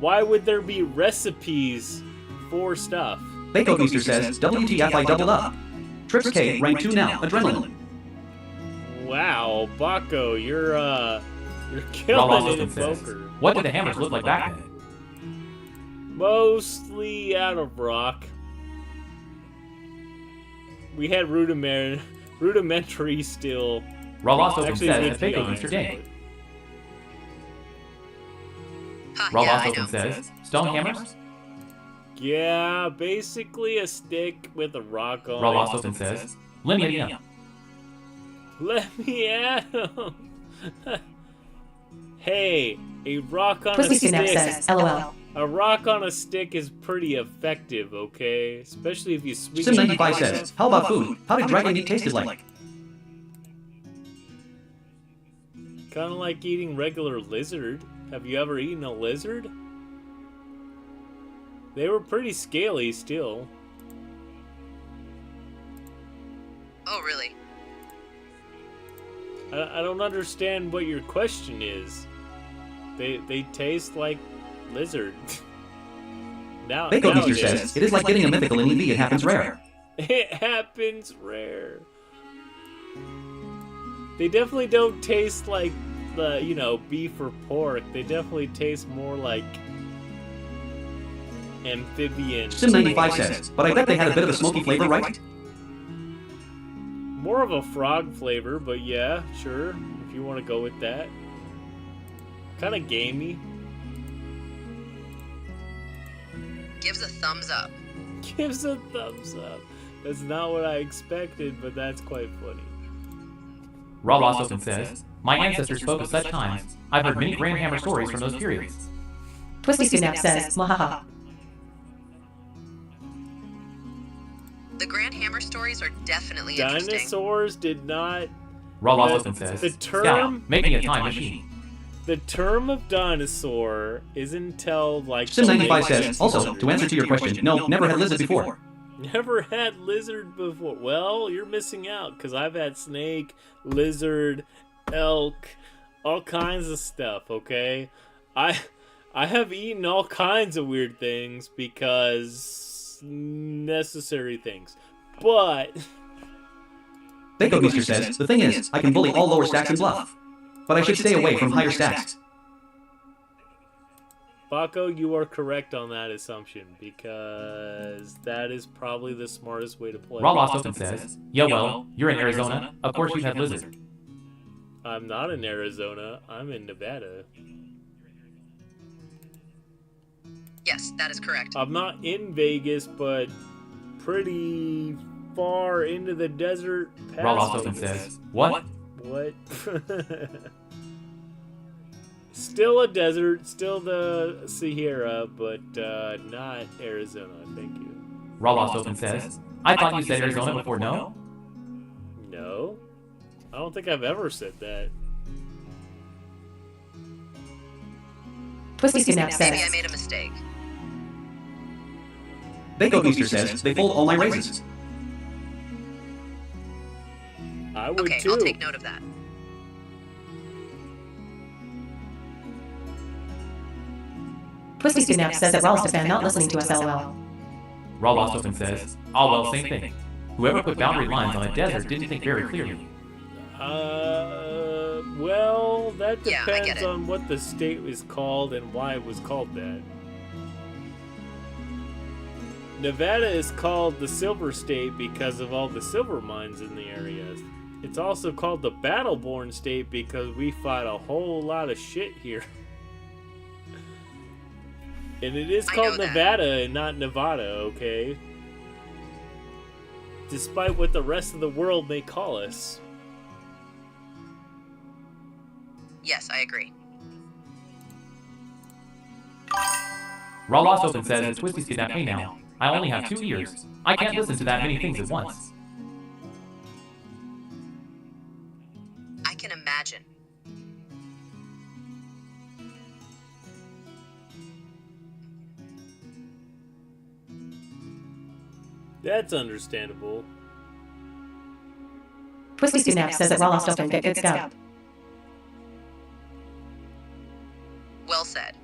why would there be recipes for stuff? Bacobeaster says, WTF I doubled up. Trips K, rank 2 now, adrenaline. Wow, Baco, you're killing it in poker. What did the hammers look like back then? Mostly out of rock. We had rudimentary still. Rolostofen says, Bacobeaster Day. Rolostofen says, stone hammers? Yeah, basically a stick with a rock on Rolostofen says, let me at him. Let me at him. Hey, a rock on Twisty a stick. says, LOL. A rock on a stick is pretty effective, okay? Especially if you swing it. Sim95 says, how about food? How did dragon meat tasted like? Kind of like eating regular lizard. Have you ever eaten a lizard? They were pretty scaly still. Oh, really? I don't understand what your question is. They taste like lizard. Bacobeaster says, it is like getting a mythical in EV, it happens rare. It happens rare. They definitely don't taste like the, you know, beef or pork. They definitely taste more like amphibian. Sim95 says, but I bet they had a bit of a smoky flavor, right? More of a frog flavor, but yeah, sure, if you want to go with that. Kind of gamey. Gives a thumbs up. Gives a thumbs up. That's not what I expected, but that's quite funny. Rolostofen says, my ancestors spoke of such times. I've heard many Grand Hammer stories from those periods. Twisty Snap says, Mahaha. The Grand Hammer stories are definitely interesting. Dinosaurs did not... Rolostofen says, the term... Scout, make me a time machine. The term of dinosaur isn't until like... Sim95 says, also, to answer to your question, no, never had lizard before. Never had lizard before. Well, you're missing out, because I've had snake, lizard, elk, all kinds of stuff, okay? I have eaten all kinds of weird things because... necessary things. But... Bacobeaster says, the thing is, I can bully all lower stacks and bluff. But I should stay away from higher stacks. Baco, you are correct on that assumption, because that is probably the smartest way to play. Rolostofen says, yo, well, you're in Arizona, of course you have lizard. I'm not in Arizona, I'm in Nevada. Yes, that is correct. I'm not in Vegas, but pretty far into the desert past Rolostofen says, what? What? Still a desert, still the Sahara, but not Arizona, thank you. Rolostofen says, I thought you said Arizona before, no? No. I don't think I've ever said that. Twisty Snap says, Maybe I made a mistake. Bacobeaster says, they fold all my raises. I would okay, too. I'll take note of that. Twisty Snap says that Rolostofen not listening to us, LOL. Rolostofen says, oh well, same thing. Whoever put boundary lines on a desert didn't think very clearly. Well, that Yeah, I get depends it. on what the state was called and why it was called that. Nevada is called the Silver State because of all the silver mines in the area. It's also called the Battleborn State because we fight a whole lot of shit here. And it is I know called that. Nevada and not Nevada, okay? despite what the rest of the world may call us. Yes, I agree. Raw Lost Open says that Twisty's kidnapped. Hey now, I only have 2 ears. I can't listen to that many things at once. I can imagine. That's understandable. Twisty Kidnap says that Raw Lost Open get good scout. Well said.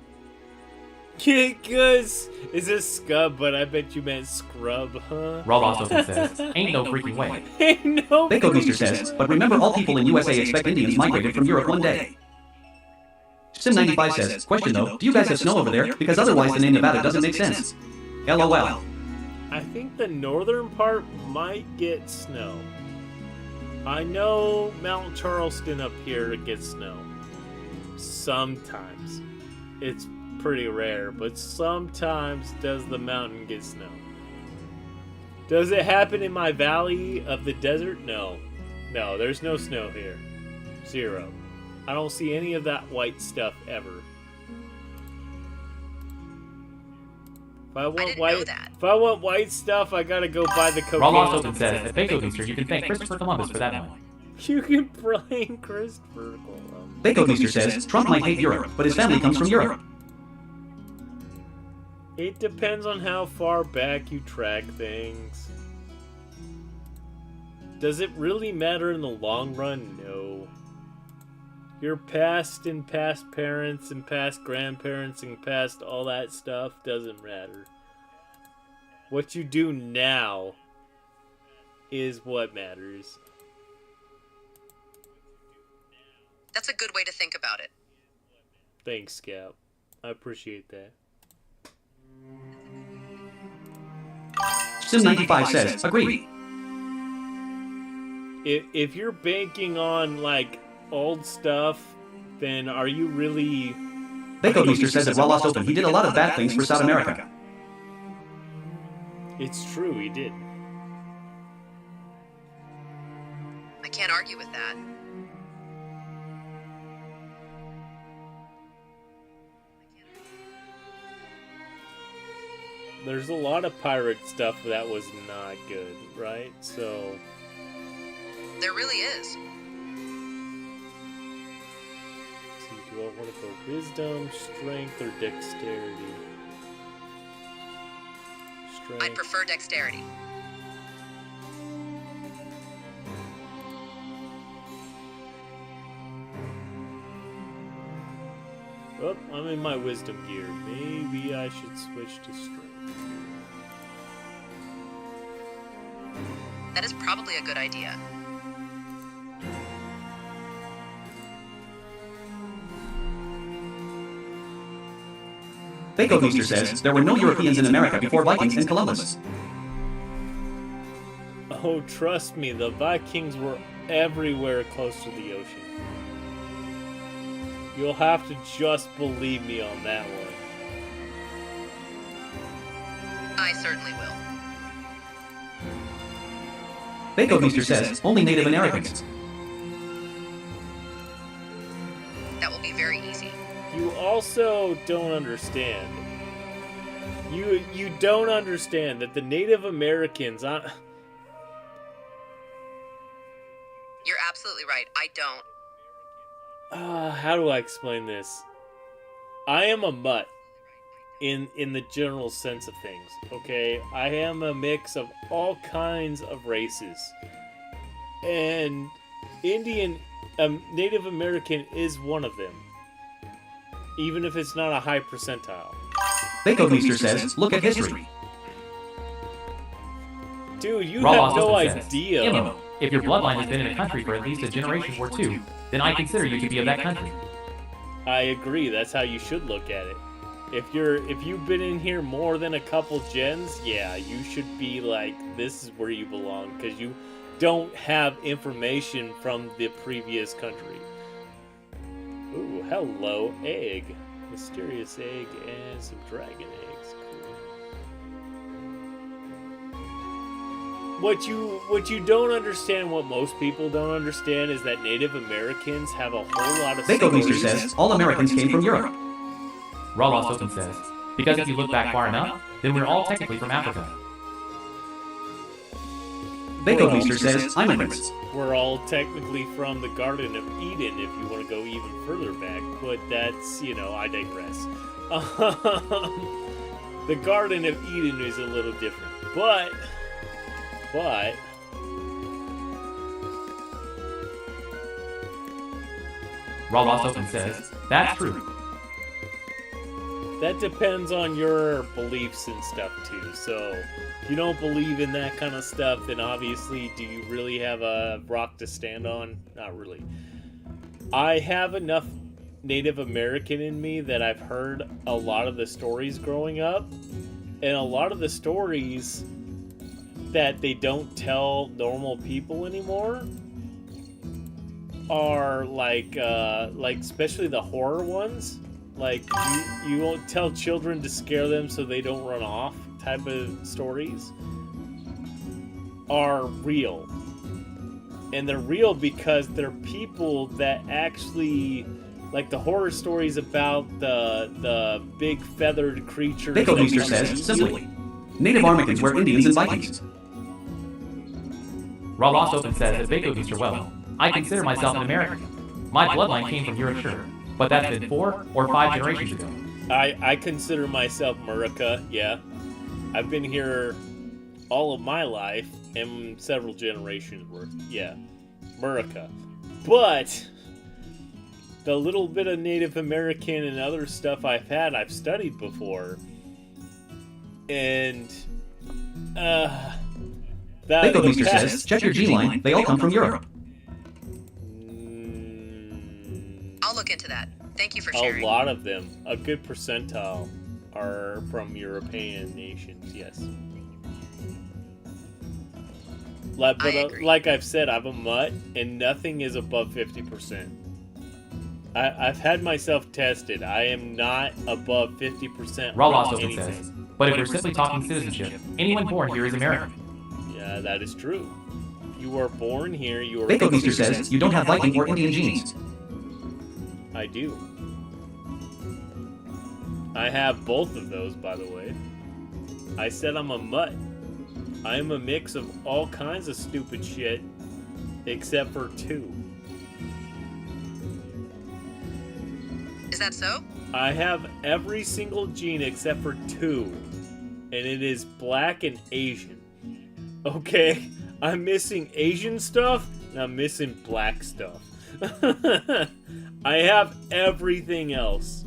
Cuz is this scub, but I bet you meant scrub, huh? Raw Lost Open says, ain't no freaking way. Ain't no Bako Booster says, but remember all people in USA expect Indians migrated from Europe one day. Sim95 says, question though, do you guys have snow over there? Because otherwise the name Nevada doesn't make sense. LOL. I think the northern part might get snow. I know Mount Charleston up here gets snow. Sometimes. It's pretty rare, but sometimes does the mountain get snow. Does it happen in my valley of the desert? No. No, there's no snow here. 0. I don't see any of that white stuff ever. If I want white stuff, I gotta go buy the cocaine. Raw Lost Open says, at Bako Booster, you can thank Christopher Columbus for that one. You can blame Christopher Columbus. Bako Booster says, Trump might hate Europe, but his family comes from Europe. It depends on how far back you track things. Does it really matter in the long run? No. Your past and past parents and past grandparents and past all that stuff doesn't matter. What you do now is what matters. That's a good way to think about it. Thanks, Scout. I appreciate that. Sim95 says, agree. If you're banking on, like, old stuff, then are you really... Bako Booster says that Raw Lost Open, he did a lot of bad things for South America. It's true, he did. I can't argue with that. There's a lot of pirate stuff that was not good, right? So... There really is. See, do I want to go wisdom, strength, or dexterity? Strength. I'd prefer dexterity. Oh, I'm in my wisdom gear. Maybe I should switch to strength. That is probably a good idea. Bako Booster says, there were no Europeans in America before Vikings and Columbus. Oh, trust me, the Vikings were everywhere close to the ocean. You'll have to just believe me on that one. I certainly will. Bako Booster says, only Native Americans. That will be very easy. You also don't understand. You don't understand that the Native Americans... You're absolutely right. I don't. How do I explain this? I am a mutt in the general sense of things, okay? I am a mix of all kinds of races. And Native American is one of them. Even if it's not a high percentile. Bako Booster says, look at history. Dude, you Raw have no Lost idea. Says, Immo, if your bloodline has been in a country for at least a generation or 2, then I consider you to be of that country. I agree, that's how you should look at it. If you've been in here more than a couple gens, yeah, you should be like, this is where you belong, because you don't have information from the previous country. Ooh, hello, egg. Mysterious egg and some dragon eggs. Cool. What you don't understand, what most people don't understand, is that Native Americans have a whole lot of Bako stories. Meester says all Americans came from Europe. Raw Lost Open says, because if you look back far enough, then we're all technically from Africa. Bako Meester says immigrants. We're all technically from the Garden of Eden, if you want to go even further back, but that's, I digress. The Garden of Eden is a little different, but Raw Lost Open says, that's true. that depends on your beliefs and stuff too. So if you don't believe in that kind of stuff, then obviously, do you really have a rock to stand on? Not really. I have enough Native American in me that I've heard a lot of the stories growing up, and a lot of the stories that they don't tell normal people anymore are like especially the horror ones. Like you won't tell children to scare them so they don't run off type of stories are real. And they're real because they're people that actually, like the horror stories about the big feathered creatures. Bako Meester says simply, Native Americans were Indians and Vikings. Raw Lost Open says that Bako Meester, well, I consider myself an American. My bloodline came from Europe, sure, but that's been 4 or 5 generations ago. I consider myself Murica, yeah. I've been here all of my life and several generations worth, yeah. Murica. But the little bit of Native American and other stuff I've studied before. And Bako Meester says, check your G line, they all come from Europe. I'll look into that. Thank you for sharing. A lot of them, a good percentile, are from European nations, yes. Like I've said, I'm a mutt, and nothing is above 50%. I've had myself tested. I am not above 50%. Raw Lost Open says, but if we're simply talking citizenship, anyone born here is American. Yeah, that is true. You were born here, you are... Bako Meester says you don't have Viking or Indian genes. I do. I have both of those, by the way. I said I'm a mutt. I am a mix of all kinds of stupid shit, except for 2. Is that so? I have every single gene except for 2, and it is black and Asian. Okay? I'm missing Asian stuff, and I'm missing black stuff. I have everything else.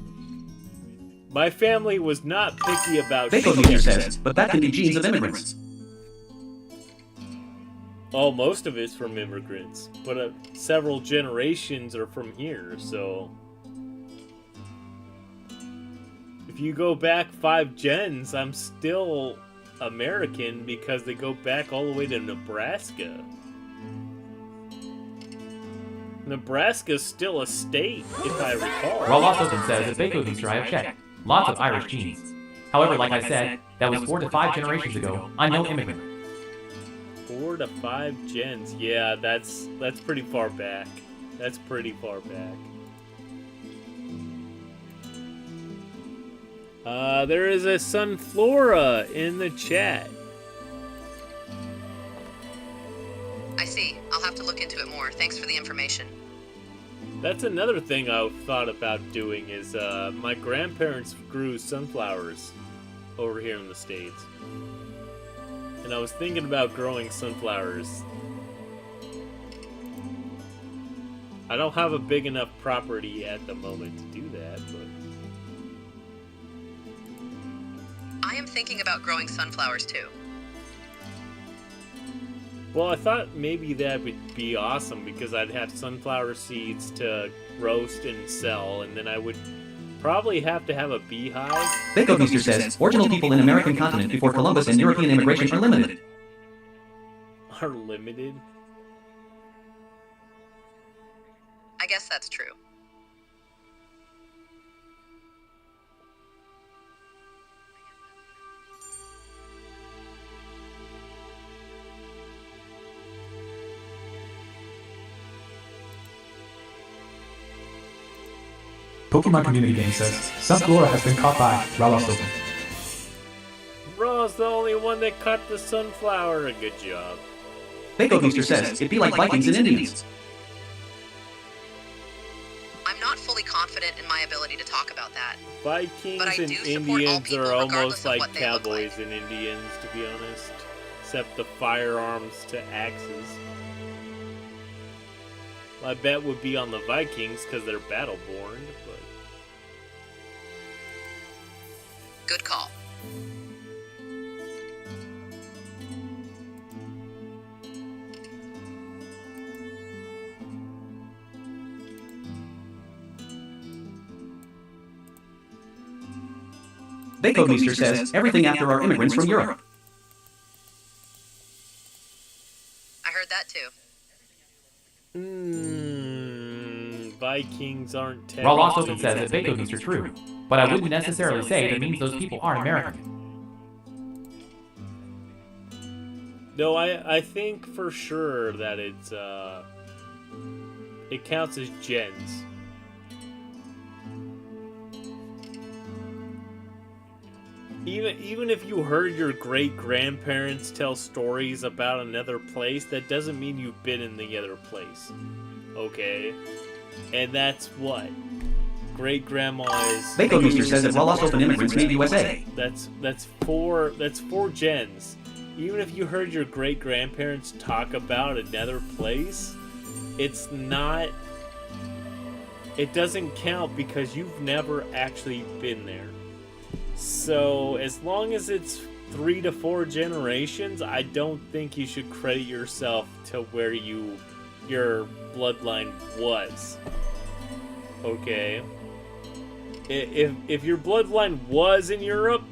My family was not picky about Bako Meester says, but that can be genes of immigrants. Oh, most of it's from immigrants, but several generations are from here, so... If you go back 5 gens, I'm still American because they go back all the way to Nebraska. Nebraska's still a state, if I recall. Raw Lost Open says that Bako Meester I have checked. Lots of Irish genes. However, like I said, that was 4 to 5 generations ago. I'm no immigrant. 4 to 5 gens. Yeah, that's pretty far back. That's pretty far back. There is a Sunflora in the chat. I see. I'll have to look into it more. Thanks for the information. That's another thing I've thought about doing is my grandparents grew sunflowers over here in the States. And I was thinking about growing sunflowers. I don't have a big enough property at the moment to do that, but... I am thinking about growing sunflowers too. Well, I thought maybe that would be awesome because I'd have sunflower seeds to roast and sell, and then I would probably have to have a beehive. Bako Meester says original people in American continent before Columbus and European immigration are limited. Are limited? I guess that's true. Pokemon Community Game says, Sunflora has been caught by Ralost Open. Raw's the only one that caught the sunflower. Good job. Bako Booster says, it'd be like Vikings and Indians. I'm not fully confident in my ability to talk about that. Vikings But I and do support all Indians people are almost regardless of like what they look cowboys like. and Indians, to be honest. Except the firearms to axes. My bet would be on the Vikings because they're battle-born, but... Good call. Bako Booster says, everything after are immigrants from Europe. I heard that too. Vikings aren't Ralost technically... Open says that Bako Booster are true, but I wouldn't necessarily say that means those people aren't American. No, I think for sure that it's, it counts as gens. Even if you heard your great-grandparents tell stories about another place, that doesn't mean you've been in the other place. Okay? And that's what? Great-grandma is... Bako Booster says that Ralost Open immigrants made USA. That's four gens. Even if you heard your great-grandparents talk about another place, it's not... It doesn't count because you've never actually been there. So, as long as it's 3 to 4 generations, I don't think you should credit yourself to where your bloodline was. Okay? If your bloodline was in Europe,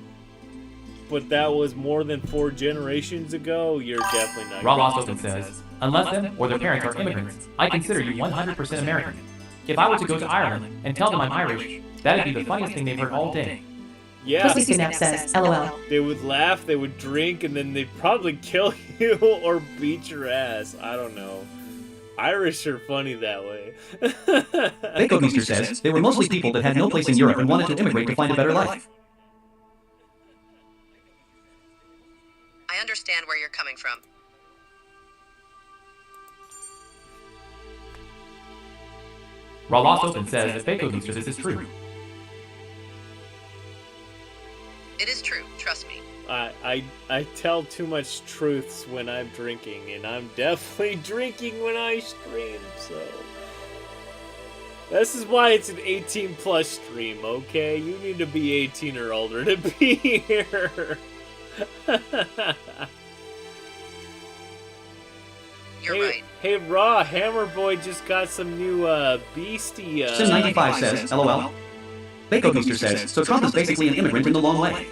but that was more than 4 generations ago, you're definitely not... Ralost Open says, unless them or their parents are immigrants, I consider you 100% American. If I were to go to Ireland and tell them I'm Irish, that'd be the funniest thing they've heard all day. Yeah. Twisty Snap says, LOL. They would laugh, they would drink, and then they'd probably kill you or beat your ass. I don't know. Irish are funny that way. Bako Booster says, they were mostly people that had no place in Europe and wanted to immigrate to find a better life. I understand where you're coming from. Ralost Open says that Bako Booster this is true. It is true, trust me. I tell too much truths when I'm drinking, and I'm definitely drinking when I stream, so... This is why it's an 18 plus stream, okay? You need to be 18 or older to be here. You're right. Hey, Raw, Hammer Boy just got some new beastie. Sim95 says, LOL. Bako Booster says, so Trump is basically an immigrant in the long way.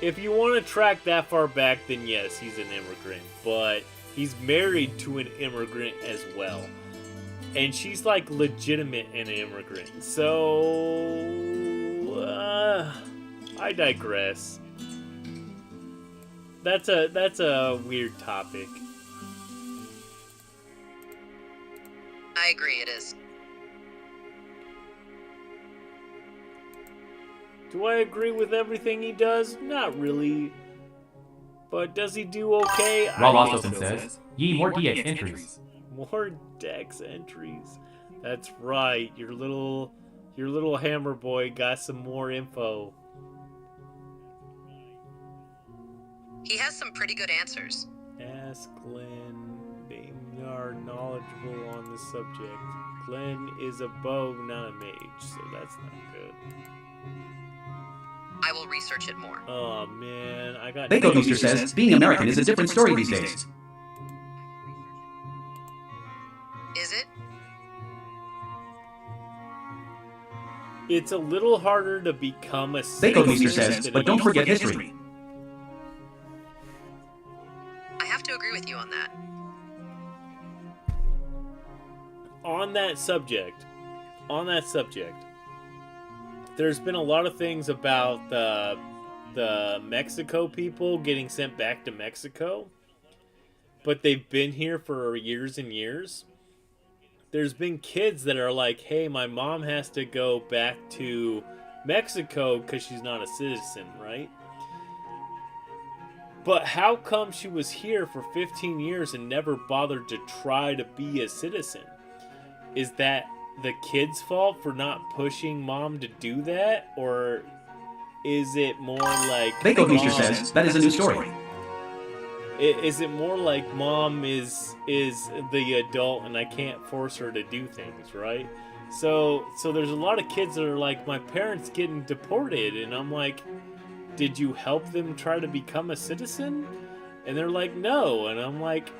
If you want to track that far back, then yes, he's an immigrant. But he's married to an immigrant as well. And she's like legitimate an immigrant. So... I digress. That's a weird topic. I agree, it is. Do I agree with everything he does? Not really. But does he do okay? Ralost Open says, ye more DX entries. More Dex entries. That's right. Your little Hammer Boy got some more info. He has some pretty good answers. Ask Glenn. They are knowledgeable on the subject. Glenn is a bow, not a mage, so that's not good. I will research it more. Oh man, I got... Bako Booster says, being American is a different story these days. Is it? It's a little harder to become a Bako Booster says, but don't forget history. I have to agree with you on that. On that subject, there's been a lot of things about the Mexico people getting sent back to Mexico, but they've been here for years and years. there's been kids that are like, hey, my mom has to go back to Mexico because she's not a citizen, right? But how come she was here for 15 years and never bothered to try to be a citizen? Is that the kid's fault for not pushing mom to do that? Or is it more like... Baconmeister says, that is a new story. Is it more like mom is the adult and I can't force her to do things, right? So there's a lot of kids that are like, my parents getting deported, and I'm like, did you help them try to become a citizen? And they're like, no. And I'm like,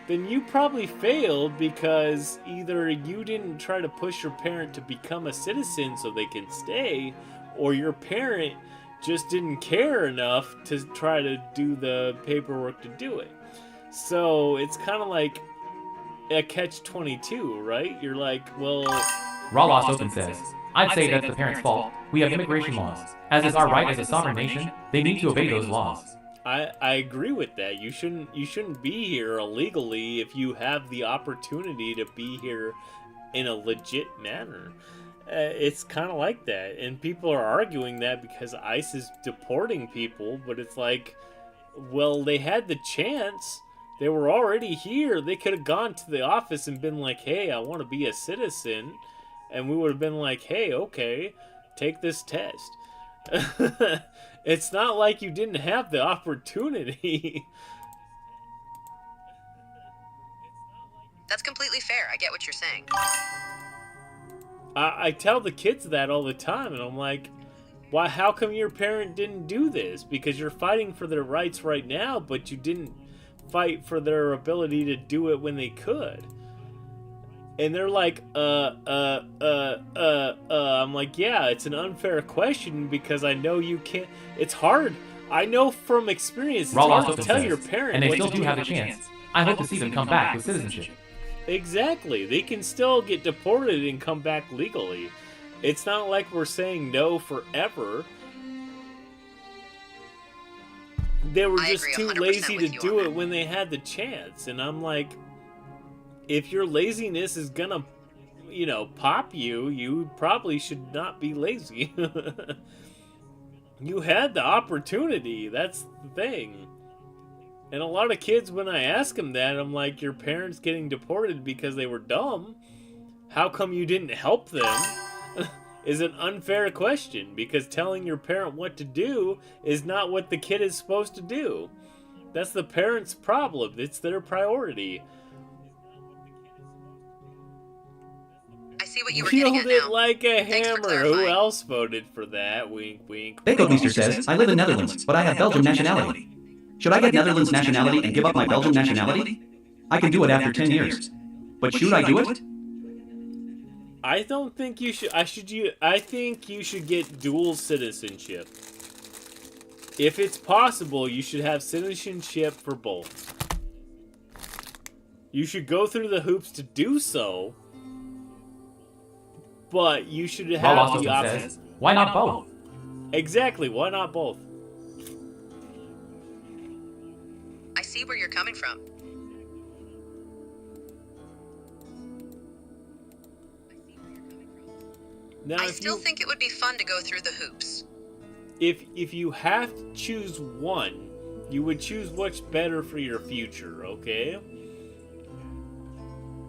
then you probably failed because either you didn't try to push your parent to become a citizen so they can stay, or your parent just didn't care enough to try to do the paperwork to do it. So it's kind of like a catch-22, right? You're like, well... Raw Lost Open says, I'd say that's the parents' fault. We have immigration laws. As is our right as a sovereign nation, they need to obey those laws. I agree with that. You shouldn't be here illegally if you have the opportunity to be here in a legit manner. It's kind of like that, and people are arguing that because ICE is deporting people, but it's like, well, they had the chance. They were already here. They could have gone to the office and been like, hey, I want to be a citizen, and we would have been like, hey, okay, take this test. It's not like you didn't have the opportunity. That's completely fair. I get what you're saying. I tell the kids that all the time, and I'm like, why? How come your parent didn't do this? Because you're fighting for their rights right now, but you didn't fight for their ability to do it when they could. And they're like, I'm like, yeah, it's an unfair question because I know you can't. It's hard. I know from experience, it's hard to tell your parent. And they still do have a chance. I hope to see them come back with citizenship. Exactly. They can still get deported and come back legally. It's not like we're saying no forever. They were just too lazy to do it when they had the chance. And I'm like, if your laziness is gonna, pop you, you probably should not be lazy. You had the opportunity. That's the thing. And a lot of kids, when I ask them that, I'm like, your parents getting deported because they were dumb. How come you didn't help them? Is an unfair question, because telling your parent what to do is not what the kid is supposed to do. That's the parent's problem. It's their priority. I see what you were getting at now. Wield it like a hammer. Who else voted for that? Wink, wink. Baconmeister says, I live in Netherlands, but I have Belgian nationality. Should I get Netherlands nationality and give up my Belgian nationality? I can do it after 10 years. But should I do it? I don't think you should. I think you should get dual citizenship. If it's possible, you should have citizenship for both. You should go through the hoops to do so, but you should have the option. Why not both? Exactly. Why not both? I see where you're coming from. Now, I still think it would be fun to go through the hoops. If you have to choose one, you would choose what's better for your future, okay?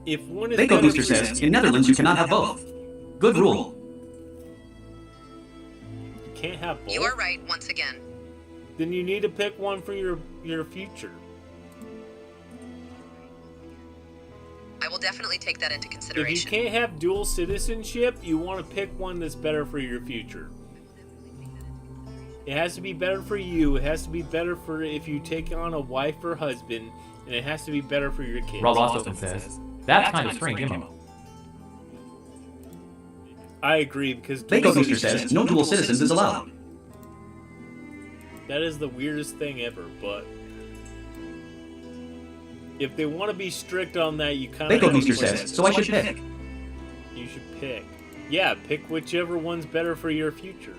If one is Baconmeister says, in Netherlands you cannot have both. Good rule. You can't have both? You are right, once again. Then you need to pick one for your future. I will definitely take that into consideration. If you can't have dual citizenship, you want to pick one that's better for your future. It has to be better for you. It has to be better for if you take on a wife or husband, and it has to be better for your kids. Rob Open says, that's kind of strange info. I agree, because Baconmeister says, no dual citizens is allowed. That is the weirdest thing ever, but if they want to be strict on that, you kind of... Baconmeister says, so I should pick. You should pick. Yeah, pick whichever one's better for your future.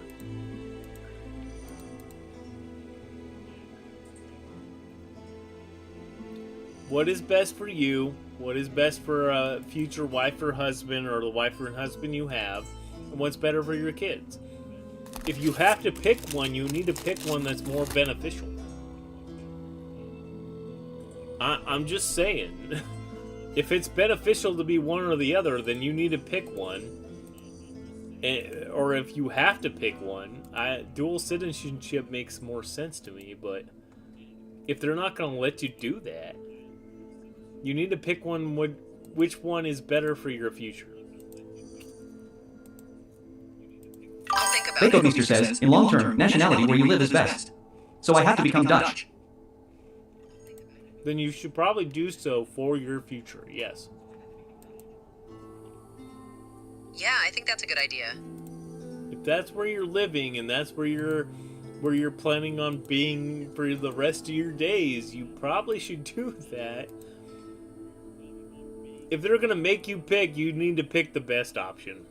What is best for you What is best for a future wife or husband, or the wife or husband you have, and what's better for your kids. If you have to pick one, you need to pick one that's more beneficial. I'm just saying. If it's beneficial to be one or the other, then you need to pick one. Or if you have to pick one, dual citizenship makes more sense to me, but if they're not going to let you do that, you need to pick one. Which one is better for your future? I'll think about it. Bakelmeester says, in long term, nationality where you live is best. So I have to become Dutch. Then you should probably do so for your future, yes. Yeah, I think that's a good idea. If that's where you're living and that's where you're planning on being for the rest of your days, you probably should do that. If they're gonna make you pick, you need to pick the best option.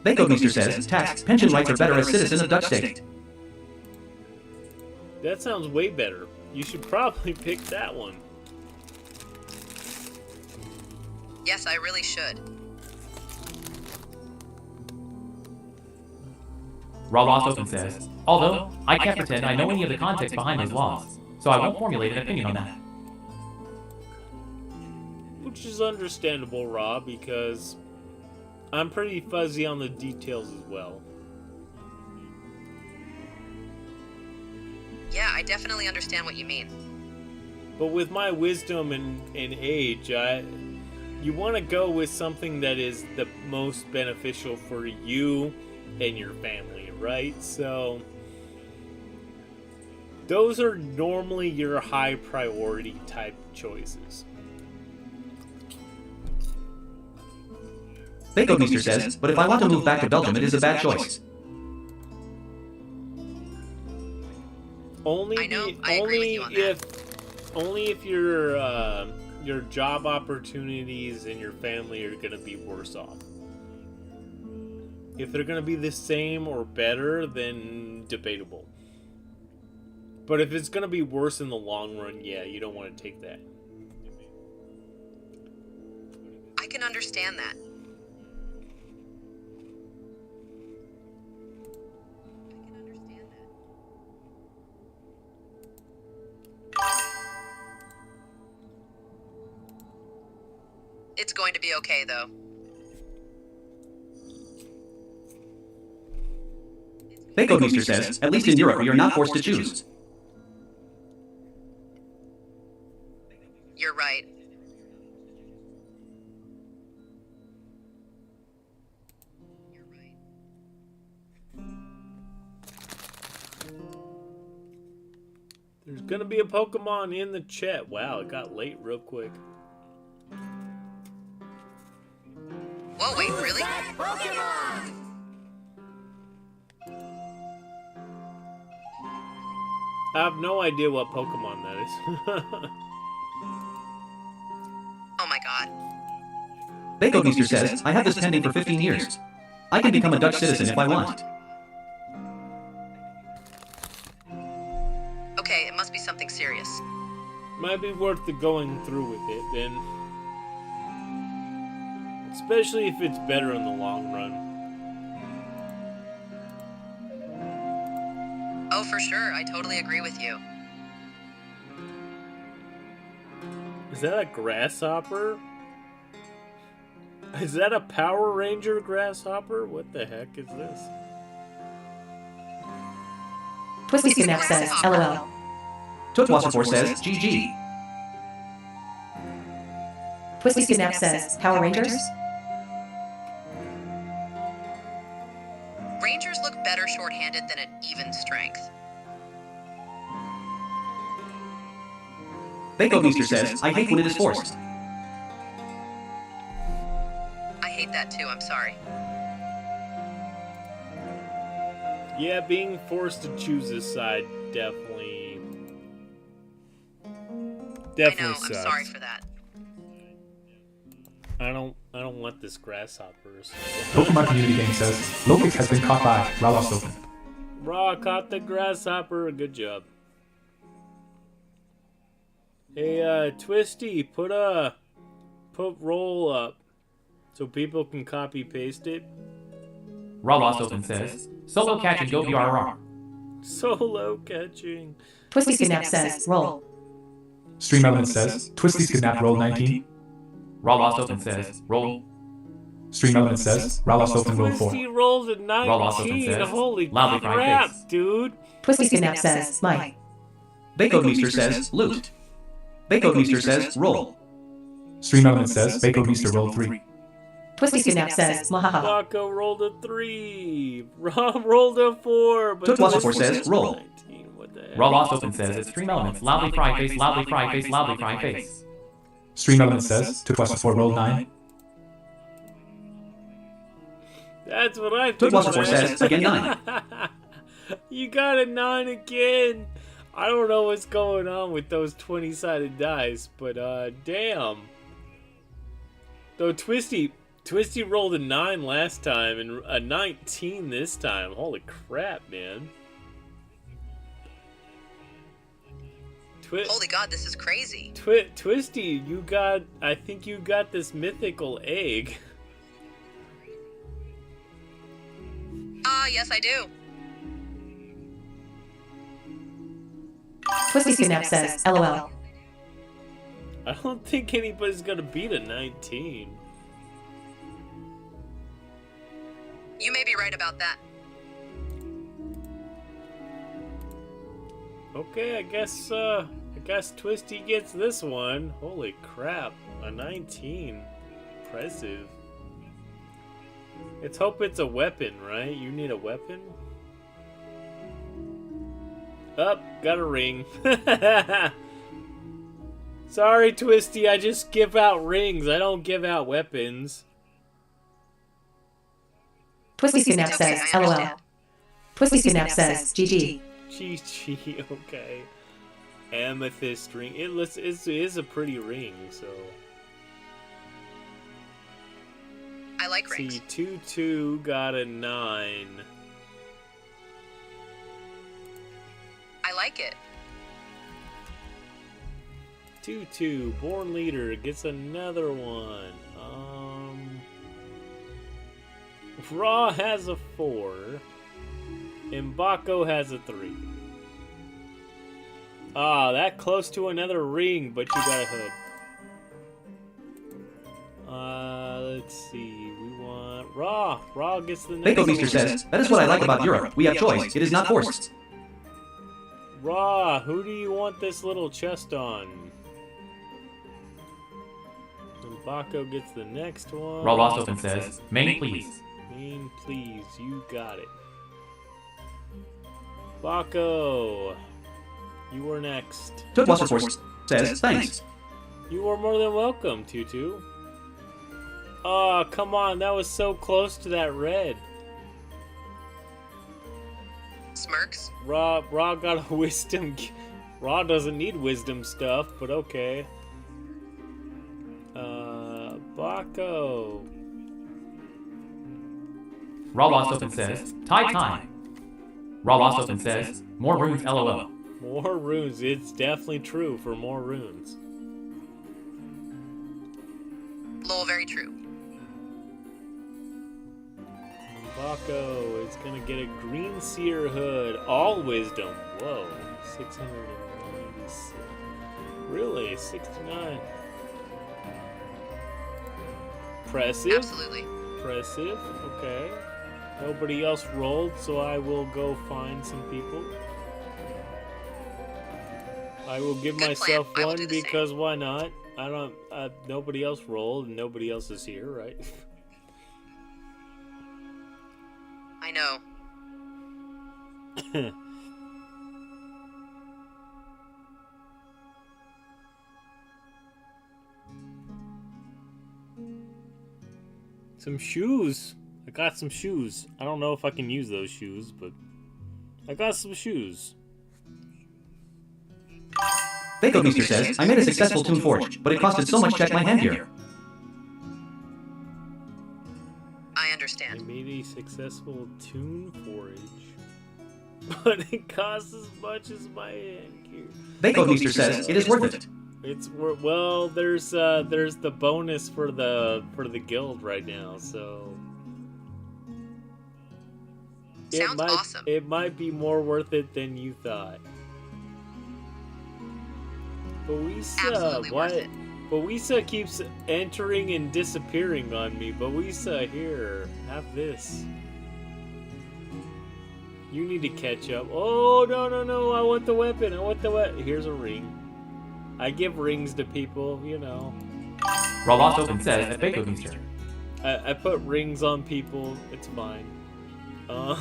Bakelmeester says, tax, pension rights are better as citizen of Dutch state. That sounds way better. You should probably pick that one. Yes, I really should. Raw Lost Open says, although I can't pretend I know any of the context behind those laws, so I won't formulate an opinion on that. Which is understandable, Raw, because I'm pretty fuzzy on the details as well. Yeah, I definitely understand what you mean. But with my wisdom and age, you want to go with something that is the most beneficial for you and your family, right? So those are normally your high priority type choices. Bakelmeester says, but if I want to move back to Belgium, it is a bad choice. Only if your job opportunities and your family are going to be worse off. If they're going to be the same or better, then debatable. But if it's going to be worse in the long run, yeah, you don't want to take that. I can understand that. It's going to be okay, though. Bakelmeester says, at least in Europe we are not forced to choose. You're right. There's gonna be a Pokemon in the chat. Wow, it got late real quick. Whoa, wait, really? I have no idea what Pokemon that is. Oh my god. Bakelmeester says, I have this pending for 15 years. I can become a Dutch citizen if I want. Okay, it must be something serious. Might be worth the going through with it then. Especially if it's better in the long run. Oh, for sure. I totally agree with you. Is that a grasshopper? Is that a Power Ranger grasshopper? What the heck is this? Twisty Snap says, LOL. Tootwasserfor says, GG. Twisty Snap says, Power Rangers? Rangers look better short-handed than at even strength. Bakelmeester says, I hate when it is forced. I hate that too, I'm sorry. Yeah, being forced to choose a side definitely Definitely I know, sucks. I'm sorry for that. I don't want this grasshoppers. Pokemon Community Game says, Lokix has been caught by Ralostofen. Raw caught the grasshopper. Good job. Hey, Twisty, put roll up so people can copy paste it. Raw Lost Open says, solo catching go BRR. Solo catching. Twisty Kidnap says, roll. Stream Element says, Twisty's kidnapped roll 19. Raw Lost Open says, roll. Stream Element says, Ralost Open roll 4. Twisty rolled a 19. says, Holy loudly crap, crying face. dude. Twisty Kidnap says, Mike. Bacode Meester says, loot. Bacode Meester says, roll. Stream Element says, Bacode Meester roll 3. Twisty Kidnap says, Mahaha. Baco rolled a 3. Rob rolled a 4. But Took4 says, roll. 19. What the heck? Raw Lost Open says, it's Stream Elements, loudly crying face, loudly crying face, loudly crying face. Stream Element says, Took4 roll 9. That's what I think. Took4 says, again 9. You got a 9 again. I don't know what's going on with those 20-sided dice, but damn. Though Twisty rolled a 9 last time and a 19 this time. Holy crap, man. Holy God, this is crazy. Twisty, I think you got this mythical egg. Yes I do. Twisty Kidnap says, LOL. I don't think anybody's gonna beat a 19. You may be right about that. Okay, I guess Twisty gets this one. Holy crap, a 19. Impressive. Let's hope it's a weapon, right? You need a weapon? Up, got a ring. Sorry, Twisty, I just give out rings. I don't give out weapons. Twisty Kidnap says, LOL. Twisty Kidnap says, GG. GG, okay. Amethyst ring. It is a pretty ring, so. I like rings. See, 2-2 got a 9. I like it. 2-2. Born Leader gets another one. Raw has a 4. And Baco has a 3. Ah, that close to another ring, but you got a hood. Let's see. We want Raw. Raw gets the next Bacode Meester says, that is what I like about Europe. We have choice. It is not forced. Raw, who do you want this little chest on? And Baco gets the next one. Raw Lost Open says, main please. Main please, you got it. Baco, you were next. Took4 says, thanks. You are more than welcome, Tutu. Oh, come on, that was so close to that red. Smirks. Raw got a wisdom. Raw doesn't need wisdom stuff, but okay. Baco. Raw Lost Open says, tie time. Raw Lost Open says, more runes LOL. More runes, it's definitely true for more runes. Lol, very true. Baco is gonna get a green seer hood, all wisdom. Whoa, 696. Really, 69. Impressive. Absolutely. Impressive. Okay. Nobody else rolled, so I will go find some people. I will give Good myself plan. I will one do the because why not? I don't. Nobody else rolled, and nobody else is here, right? I know. Some shoes. I got some shoes. I don't know if I can use those shoes, but I got some shoes. Bakeomeester says, I made a successful Toon Forge, but it costed so much check my hand gear. I understand. I made a successful Toon Forge, but it costs as much as my hand gear. Bakeomeester says, it is worth it. Well, there's the bonus for the guild right now, so Sounds awesome. It might be more worth it than you thought. Absolutely worth it. Boisa keeps entering and disappearing on me. Boisa, here, have this. You need to catch up. Oh, no, I want the weapon. Here's a ring. I give rings to people, you know. Raw Lost Open says at Bakeomeester. I put rings on people. It's fine. I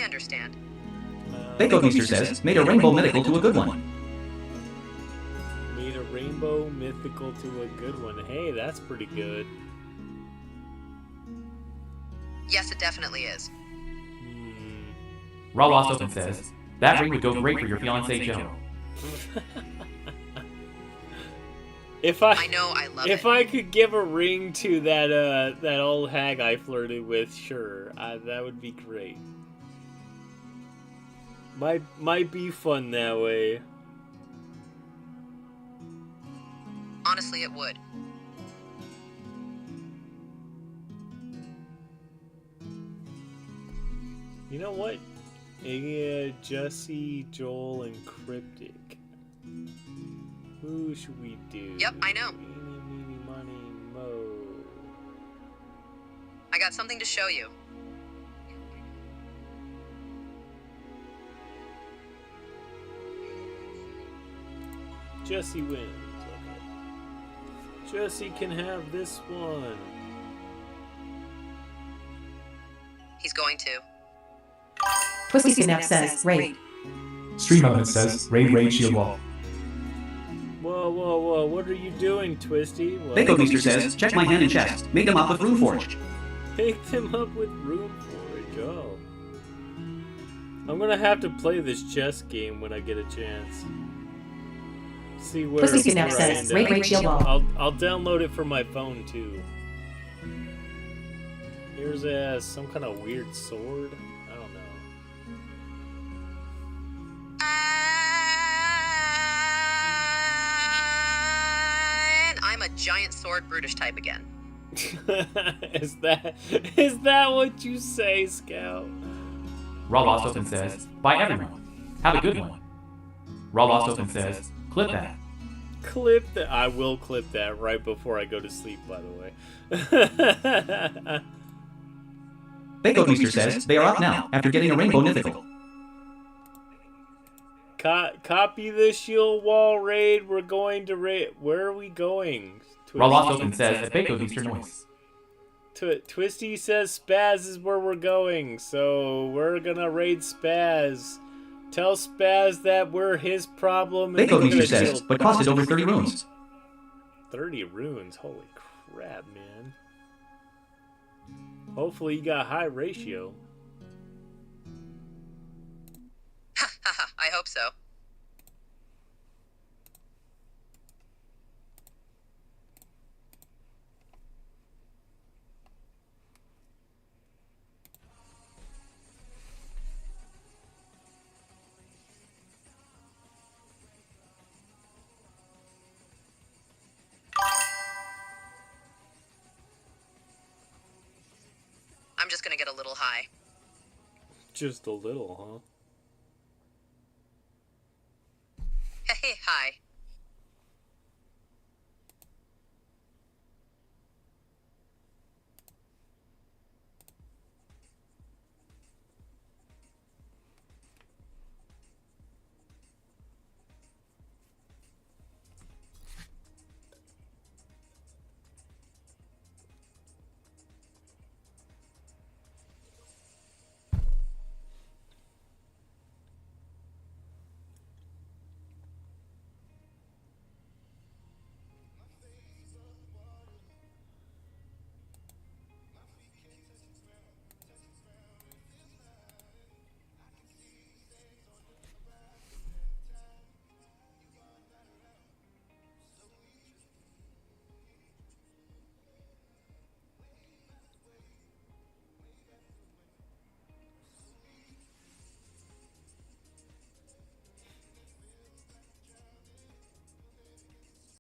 understand. Bakeomeester says, made a rainbow mythical to a good one. Made a rainbow mythical to a good one. Hey, that's pretty good. Yes, it definitely is. Raw Lost Open says, that ring would go great for your fiancé Joe. I know, I love it. If I could give a ring to that old hag I flirted with, sure, that would be great. Might be fun that way. Honestly, it would. You know what? Jesse, Joel, and Cryptic. Who should we do? Yep, I know. Eeny, meeny, miny, mo. I got something to show you. Jesse wins. Okay. Jesse can have this one. He's going to. Twisty Snap says, raid. Stream Element says, raid shield wall. Whoa, what are you doing, Twisty? Bakeomeester says, check my hand and chest. Made them up with Rune Forge. Picked him up with Rune Forge, oh. I'm gonna have to play this chess game when I get a chance. See where Twisty Snap says, raid shield wall. I'll download it for my phone too. Here's some kind of weird sword. I don't know. And I'm a giant sword brutish type again. Is that what you say, Scout? Raw Lost Open says, bye everyone. Have a good one. Raw Lost Open says, clip that. Clip that. I will clip that right before I go to sleep, by the way. Bakeomeester says, they are up now, after getting a rainbow mythical. Copy the shield wall raid. We're going to raid. Where are we going? Raw Lost Open says at Bakeomeester noise. Twisty says Spaz is where we're going, so we're gonna raid Spaz. Tell Spaz that we're his problem. Bakeomeester says, but costed over 30 runes. 30 runes? Holy crap, man. Hopefully you got a high ratio. I hope so. I'm just gonna get a little high. Just a little, huh? Hey, hi.